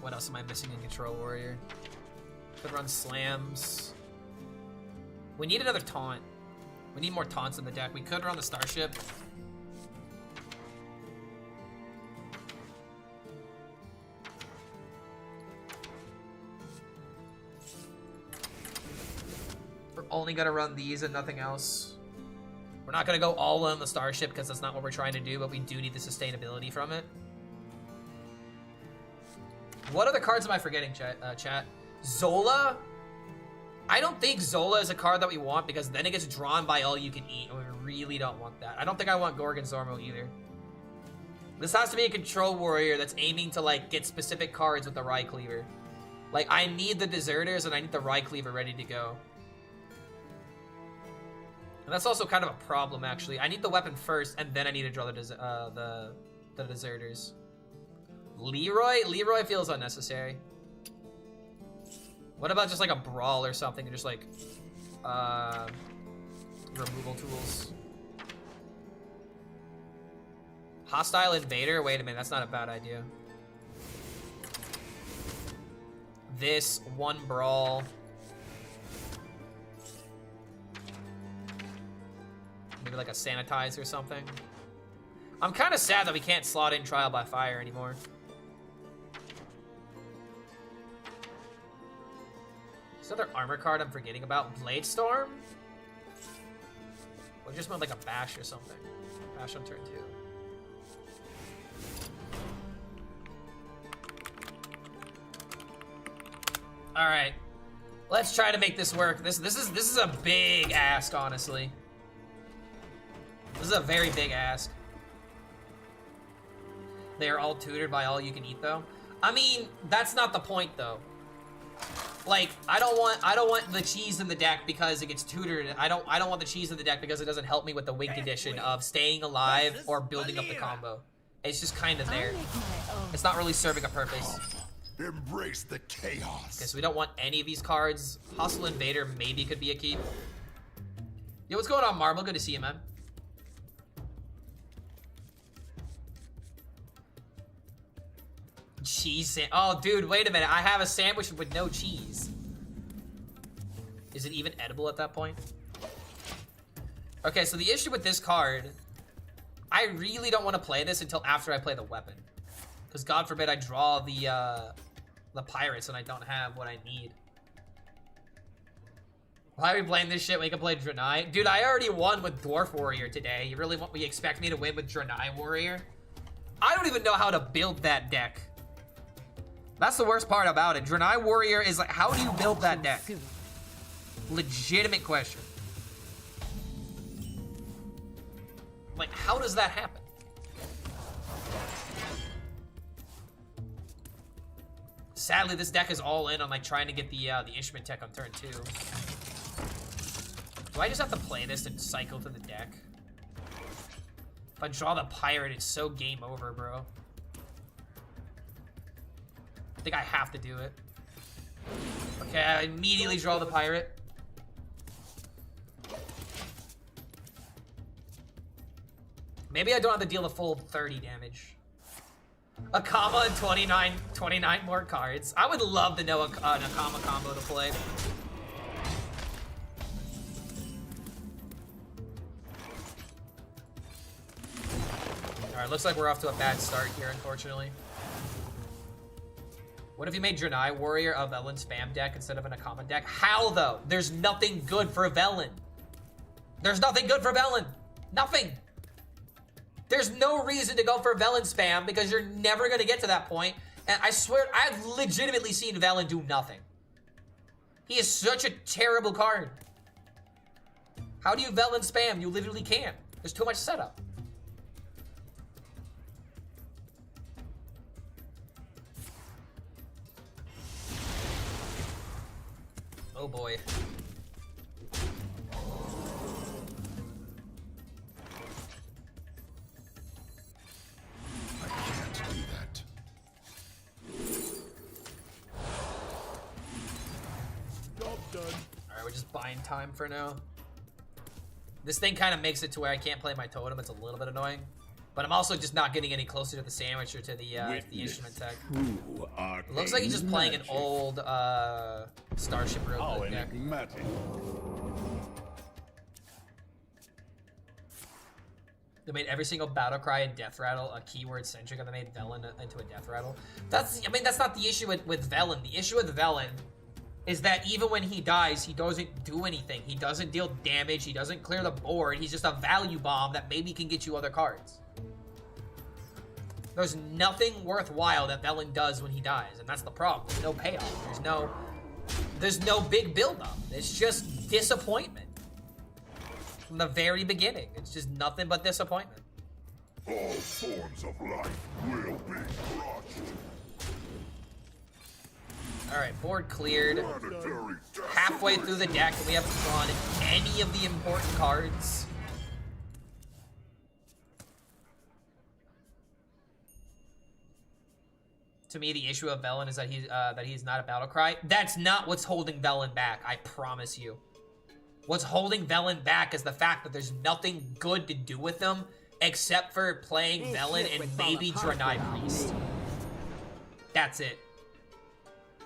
What else am I missing in Control Warrior? Could run slams. We need another taunt. We need more taunts in the deck. We could run the Starship. We're only gonna run these and nothing else. We're not gonna go all in the Starship because that's not what we're trying to do, but we do need the sustainability from it. What other cards am I forgetting, chat? Zola? I don't think Zola is a card that we want because then it gets drawn by all you can eat, and we really don't want that. I don't think I want Gorgon Zormo either. This has to be a Control Warrior that's aiming to like get specific cards with the Rye Cleaver. Like, I need the Deserters and I need the Rye Cleaver ready to go. And that's also kind of a problem, actually. I need the weapon first, and then I need to draw the Deserters. Leroy feels unnecessary. What about just like a Brawl or something? Just like removal tools. Hostile Invader? Wait a minute, that's not a bad idea. this, 1 brawl. Maybe like a sanitize or something. I'm kind of sad that we can't slot in trial by fire anymore. This other armor card I'm forgetting about. Blade Storm? Or just meant like a bash or something. Bash on turn 2. All right, let's try to make this work. This is a big ask, honestly. This is a very big ask. They are all tutored by all you can eat, though. I mean, that's not the point, though. Like, I don't want the cheese in the deck because it gets tutored. I don't want the cheese in the deck because it doesn't help me with the win condition of staying alive or building up the combo. It's just kind of there. It's not really serving a purpose. Embrace the chaos. Okay, so we don't want any of these cards. Hostile Invader maybe could be a keep. Yo, what's going on, Marble? Good to see you, man. Cheese oh, dude, wait a minute. I have a sandwich with no cheese. Is it even edible at that point? Okay, so the issue with this card, I really don't want to play this until after I play the weapon. Because God forbid I draw the pirates and I don't have what I need. Why are we playing this shit when we can play Draenei? Dude, I already won with Dwarf Warrior today. You really expect me to win with Draenei Warrior? I don't even know how to build that deck. That's the worst part about it. Draenei Warrior is like, how do you build that deck? Legitimate question. Like, how does that happen? Sadly, this deck is all in on like trying to get the Ishman tech on turn 2. Do I just have to play this and cycle to the deck? If I draw the pirate, it's so game over, bro. I think I have to do it. Okay, I immediately draw the pirate. Maybe I don't have to deal the full 30 damage. A comma and 29 more cards. I would love to know an Akama combo to play. Alright, looks like we're off to a bad start here, unfortunately. What if you made Draenei Warrior a Velen spam deck instead of an Akama deck? How, though? There's nothing good for Velen. There's nothing good for Velen. Nothing. There's no reason to go for Velen spam because you're never going to get to that point. And I swear, I've legitimately seen Velen do nothing. He is such a terrible card. How do you Velen spam? You literally can't. There's too much setup. Oh boy. I can't do that. Job done. Alright, we're just buying time for now. This thing kind of makes it to where I can't play my totem. It's a little bit annoying. But I'm also just not getting any closer to the sandwich or to the instrument tech. It looks like he's just playing an old Starship Road deck. They made every single battle cry and death rattle a keyword centric, and they made Velen into a death rattle. That's not the issue with Velen. The issue with Velen is that even when he dies, he doesn't do anything. He doesn't deal damage. He doesn't clear the board. He's just a value bomb that maybe can get you other cards. There's nothing worthwhile that Velen does when he dies, and that's the problem. There's no payoff. There's no big build-up. It's just disappointment. From the very beginning. It's just nothing but disappointment. All forms of life will be crushed. Alright, board cleared. Halfway through the deck, and we haven't drawn any of the important cards. To me, the issue of Velen is that he's not a battle cry. That's not what's holding Velen back, I promise you. What's holding Velen back is the fact that there's nothing good to do with him except for playing Velen and maybe Draenei Priest. That's it.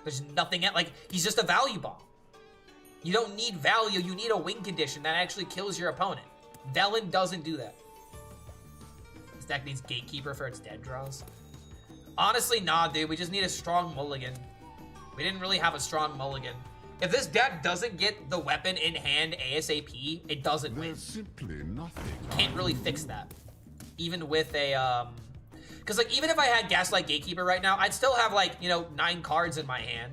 There's nothing like he's just a value bomb. You don't need value, you need a win condition that actually kills your opponent. Velen doesn't do that. This deck needs Gatekeeper for its dead draws. Honestly, nah, dude. We just need a strong mulligan. We didn't really have a strong mulligan. If this deck doesn't get the weapon in hand ASAP, it doesn't win. Simply nothing. You can't really fix that. Even with a, because, like, even if I had Gaslight Gatekeeper right now, I'd still have, like, you know, 9 cards in my hand.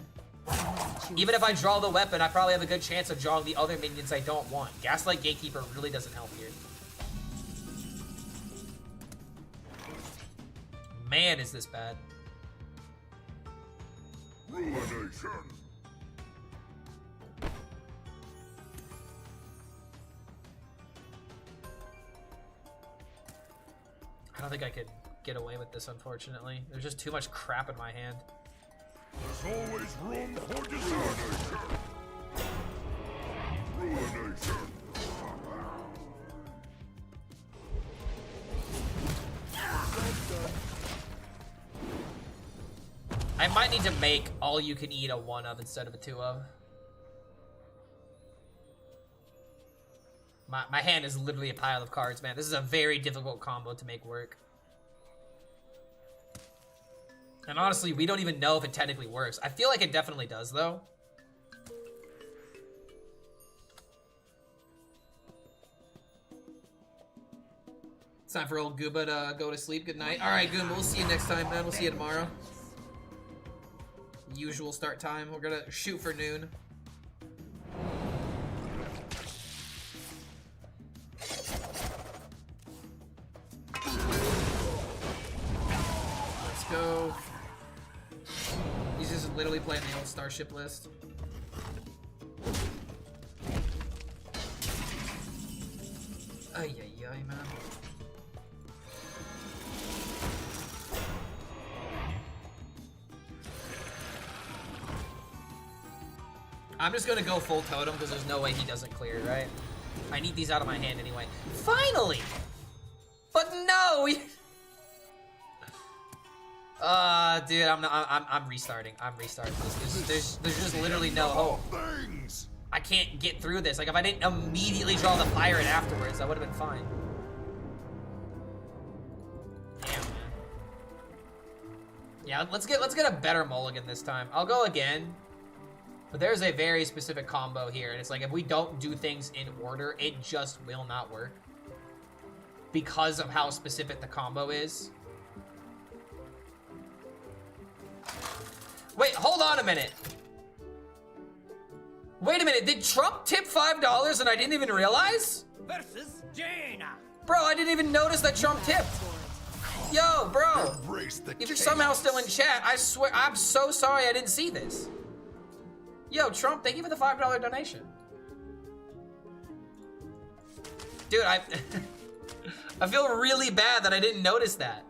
Even if I draw the weapon, I probably have a good chance of drawing the other minions I don't want. Gaslight Gatekeeper really doesn't help here. Man, is this bad. Ruination. I don't think I could get away with this, unfortunately. There's just too much crap in my hand. There's always room for disaster. Ruination. I might need to make all you can eat a 1 of instead of a 2 of. My hand is literally a pile of cards, man. This is a very difficult combo to make work. And honestly, we don't even know if it technically works. I feel like it definitely does, though. It's time for old Gooba to go to sleep. Good night. All right, Goomba, we'll see you next time, man. We'll see you tomorrow. Usual start time. We're gonna shoot for noon. Let's go. He's just literally playing the old Starship list. Ay, ay, ay, man. I'm just gonna go full totem because there's no way he doesn't clear, right? I need these out of my hand anyway. Finally! But no! Dude, I'm restarting. I'm restarting this. There's just literally no hope. I can't get through this. Like, if I didn't immediately draw the fire in afterwards, that would have been fine. Damn, man. Yeah, let's get a better mulligan this time. I'll go again. But there's a very specific combo here, and it's like if we don't do things in order, it just will not work. Because of how specific the combo is. Wait, hold on a minute. Wait a minute, did Trump tip $5 and I didn't even realize? Versus Jaina. Bro, I didn't even notice that Trump tipped. Yo, bro. If you're somehow still in chat, I swear, I'm so sorry I didn't see this. Yo, Trump, thank you for the $5 donation. Dude, I feel really bad that I didn't notice that.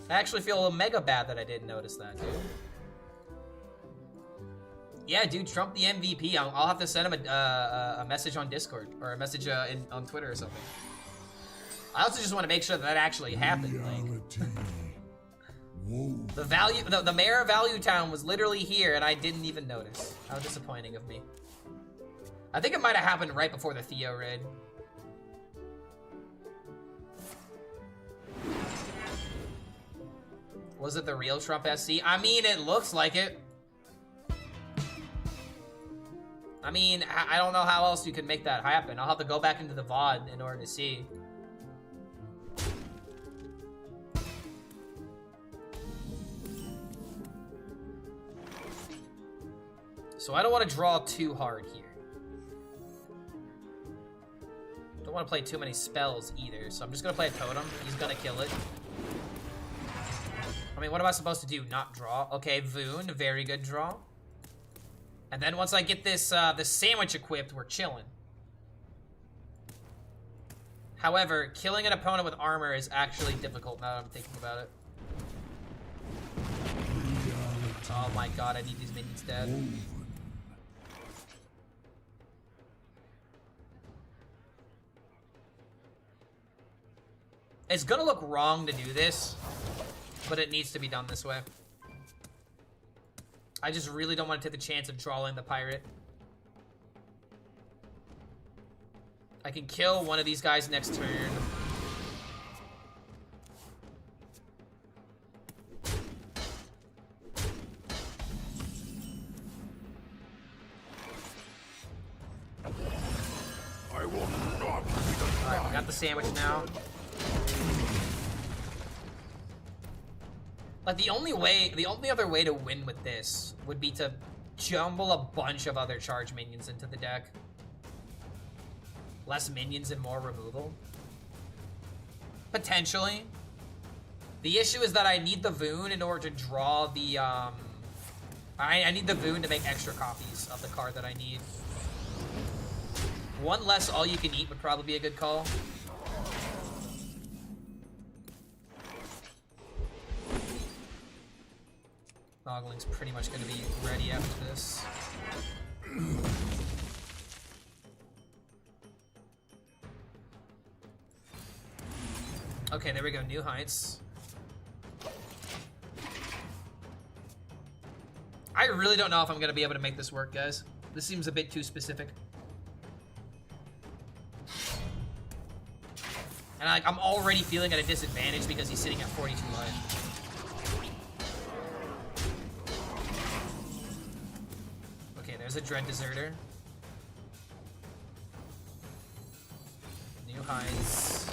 I actually feel mega bad that I didn't notice that, dude. Yeah, dude, Trump the MVP. I'll have to send him a message on Discord or a message on Twitter or something. I also just want to make sure that actually happened. Like, the mayor of Value Town was literally here and I didn't even notice. How disappointing of me. I think it might have happened right before the Theo raid. Was it the real Trump SC? I mean, it looks like it. I mean, I don't know how else you can make that happen. I'll have to go back into the VOD in order to see. So I don't want to draw too hard here. Don't want to play too many spells either, so I'm just gonna play a totem. He's gonna kill it. I mean, what am I supposed to do? Not draw? Okay, Voon, very good draw. And then once I get this this sandwich equipped, we're chilling. However, killing an opponent with armor is actually difficult now that I'm thinking about it. Oh my god, I need these minions dead. It's gonna look wrong to do this, but it needs to be done this way. I just really don't want to take the chance of drawing the pirate. I can kill one of these guys next turn. I will not. Alright, we got the sandwich now. Like, the only other way to win with this would be to jumble a bunch of other charge minions into the deck. Less minions and more removal. Potentially. The issue is that I need the Voon in order to draw the, I need the Voon to make extra copies of the card that I need. One less all-you-can-eat would probably be a good call. Nogling's pretty much going to be ready after this. Okay, there we go. New heights. I really don't know if I'm going to be able to make this work, guys. This seems a bit too specific. And I'm already feeling at a disadvantage because he's sitting at 42 life. Okay, there's a Dread Deserter. New highs.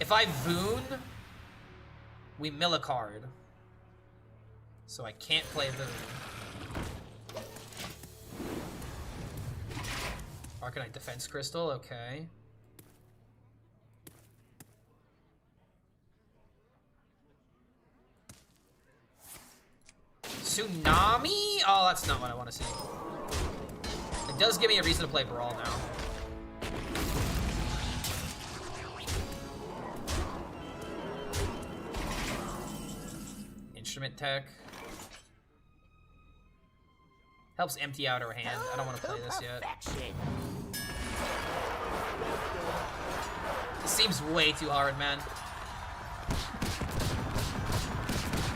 If I Voon, we mill a card. So I can't play Voon. Arcanite Defense Crystal, okay. Tsunami? Oh, that's not what I want to see. It does give me a reason to play Brawl now. Instrument Tech. Helps empty out our hand. I don't want to play this yet. This seems way too hard, man.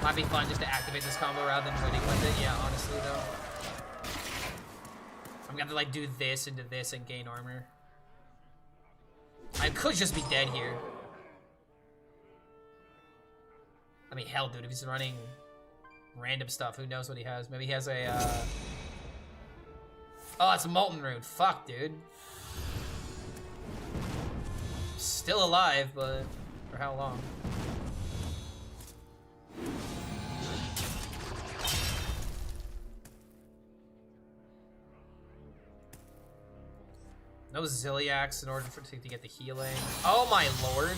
Might be fun just to activate this combo rather than winning with it. Yeah, honestly, though. I'm gonna have to, like, do this into this and gain armor. I could just be dead here. I mean, hell, dude, if he's running random stuff, who knows what he has? Maybe he has a, Oh, it's a Molten Rune. Fuck, dude. Still alive, but for how long? No Zilliax in order to get the healing. Oh my lord.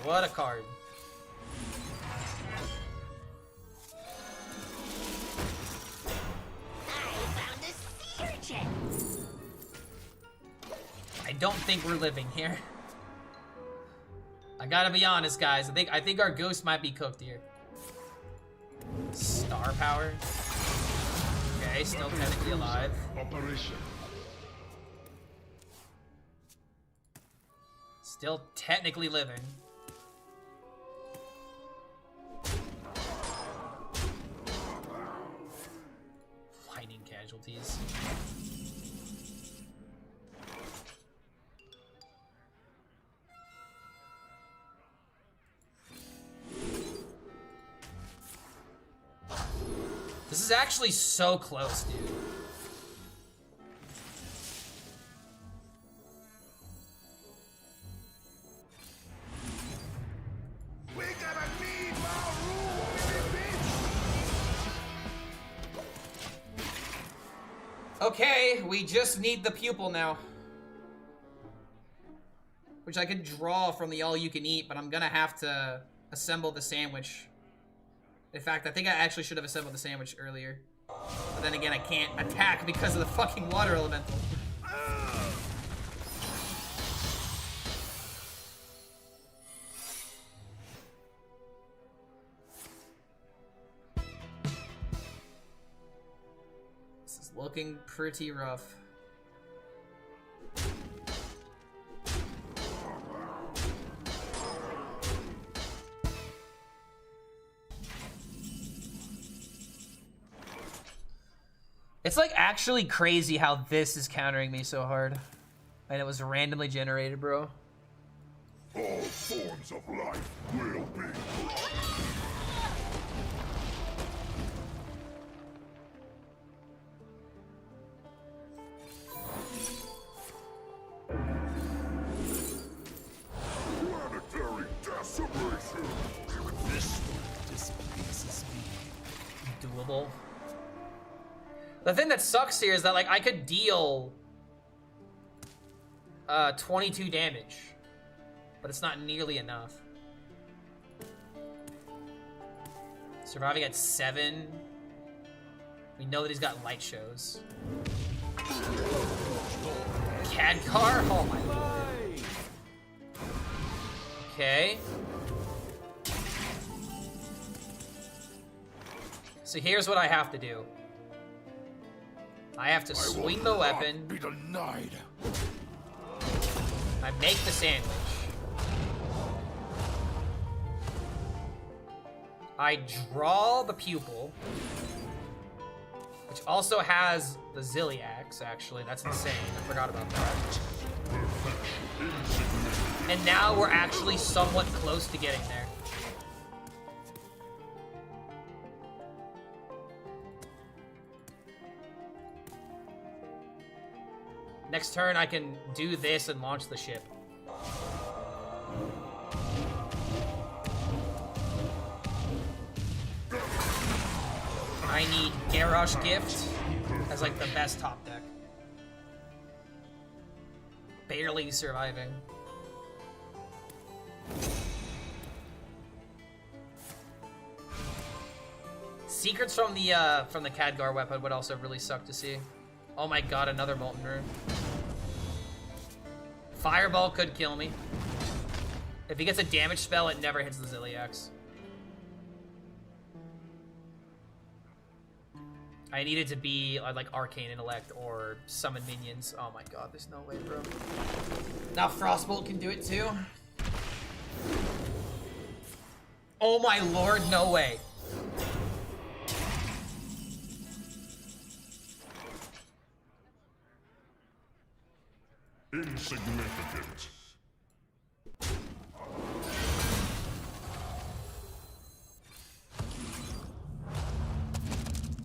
What a card. I don't think we're living here. I gotta be honest, guys. I think our ghost might be cooked here. Star power. Okay, still technically alive. Operation. Still technically living. Lightning casualties. This is actually so close, dude. We gotta need more room in this bitch. Okay, we just need the pupil now. Which I could draw from the all-you-can-eat, but I'm gonna have to assemble the sandwich. In fact, I think I actually should have assembled the sandwich earlier. But then again, I can't attack because of the fucking water elemental. This is looking pretty rough. It's like actually crazy how this is countering me so hard. And it was randomly generated, bro. All forms of life will be brought. Planetary decimation. This one displeases me. Doable. The thing that sucks here is that like I could deal 22 damage, but it's not nearly enough. Surviving at 7. We know that he's got light shows. Khadgar? Oh my lord. Okay. So here's what I have to do. I have to swing the weapon. Be denied. I make the sandwich. I draw the pupil, which also has the Ziliax, actually. That's insane. I forgot about that. And now we're actually somewhat close to getting there. Next turn, I can do this and launch the ship. I need Garrosh Gift as like the best top deck. Barely surviving. Secrets from the Khadgar weapon would also really suck to see. Oh my god, another Molten Rune. Fireball could kill me. If he gets a damage spell, it never hits the Ziliax. I need it to be like Arcane Intellect or Summon Minions. Oh my god, there's no way, bro. Now Frostbolt can do it too. Oh my lord, no way. Insignificant.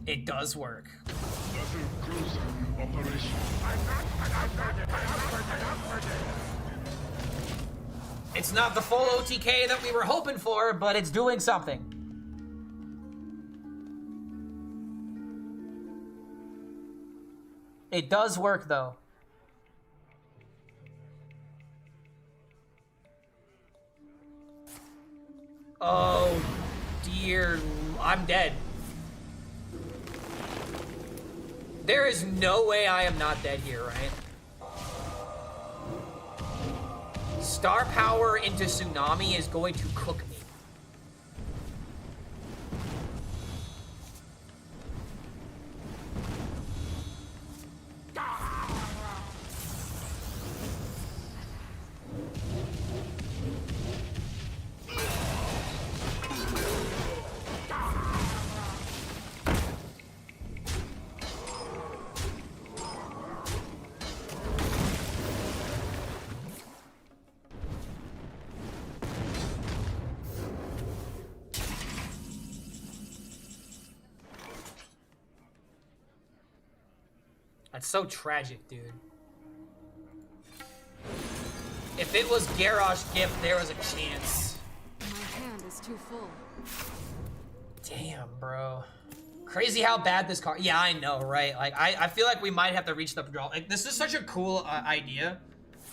It does work. Operation. It's not the full OTK that we were hoping for, but it's doing something. It does work, though. Oh, dear. I'm dead. There is no way I am not dead here, right? Star Power into Tsunami is going to cook me. That's so tragic, dude. If it was Garrosh Gift, there was a chance. My hand is too full. Damn, bro. Crazy how bad this card. Yeah, I know, right? Like, I feel like we might have to reach the draw. Like, this is such a cool idea.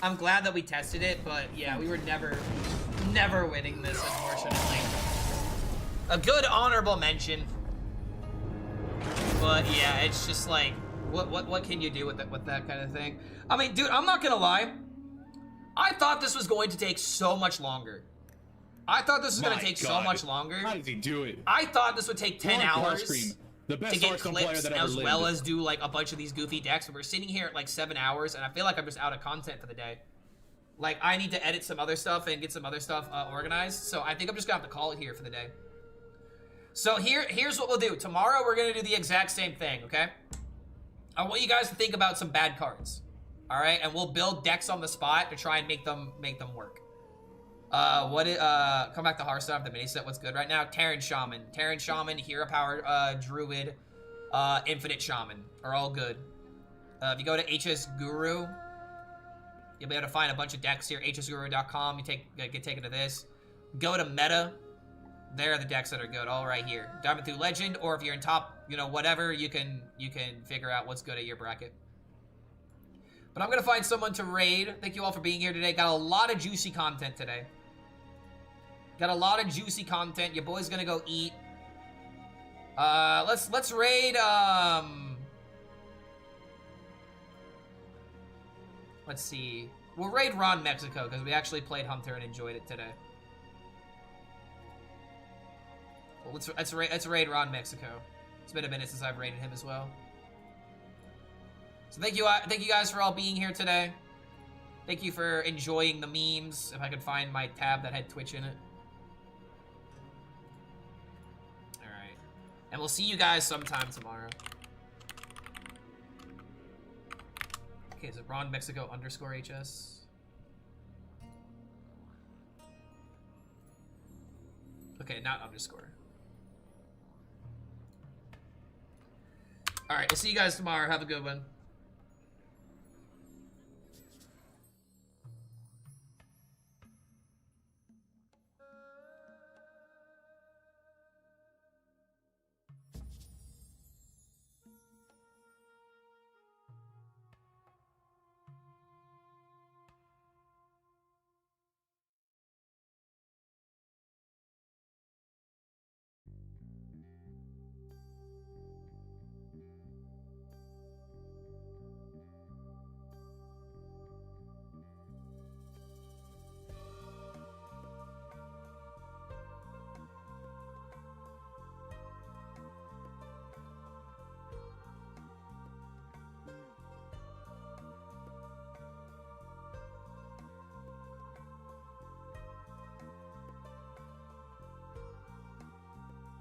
I'm glad that we tested it, but yeah, we were never winning this, unfortunately. A good honorable mention. But yeah, it's just like, what can you do with that kind of thing? I mean, dude, I'm not gonna lie. I thought this was going to take so much longer. I thought this was gonna take so much longer. How does he do it? I thought this would take 10 hours the best to get Hearthstone player clips that ever as lived. well as do like a bunch of these goofy decks. But we're sitting here at like 7 hours, and I feel like I'm just out of content for the day. Like, I need to edit some other stuff and get some other stuff organized. So I think I'm just gonna have to call it here for the day. So here's what we'll do. Tomorrow we're gonna do the exact same thing, okay? I want you guys to think about some bad cards. All right, and we'll build decks on the spot to try and make them work. Come back to Hearthstone, the mini set. What's good right now? Terran Shaman, Hero Power, Druid, Infinite Shaman are all good. If you go to HS Guru, you'll be able to find a bunch of decks here. hsguru.com. Get taken to this. Go to Meta. There are the decks that are good, all right here. Diamond through Legend, or if you're in top, you know, whatever, you can figure out what's good at your bracket. But I'm gonna find someone to raid. Thank you all for being here today. Got a lot of juicy content today. Your boy's gonna go eat. Let's raid. Let's see. We'll raid Ron Mexico because we actually played Hunter and enjoyed it today. Well, let's raid Ron Mexico. It's been a minute since I've raided him as well. So thank you guys for all being here today. Thank you for enjoying the memes. If I could find my tab that had Twitch in it. All right, and we'll see you guys sometime tomorrow. Okay, is it Ron Mexico _HS? Okay, not underscore. All right, we'll see you guys tomorrow. Have a good one.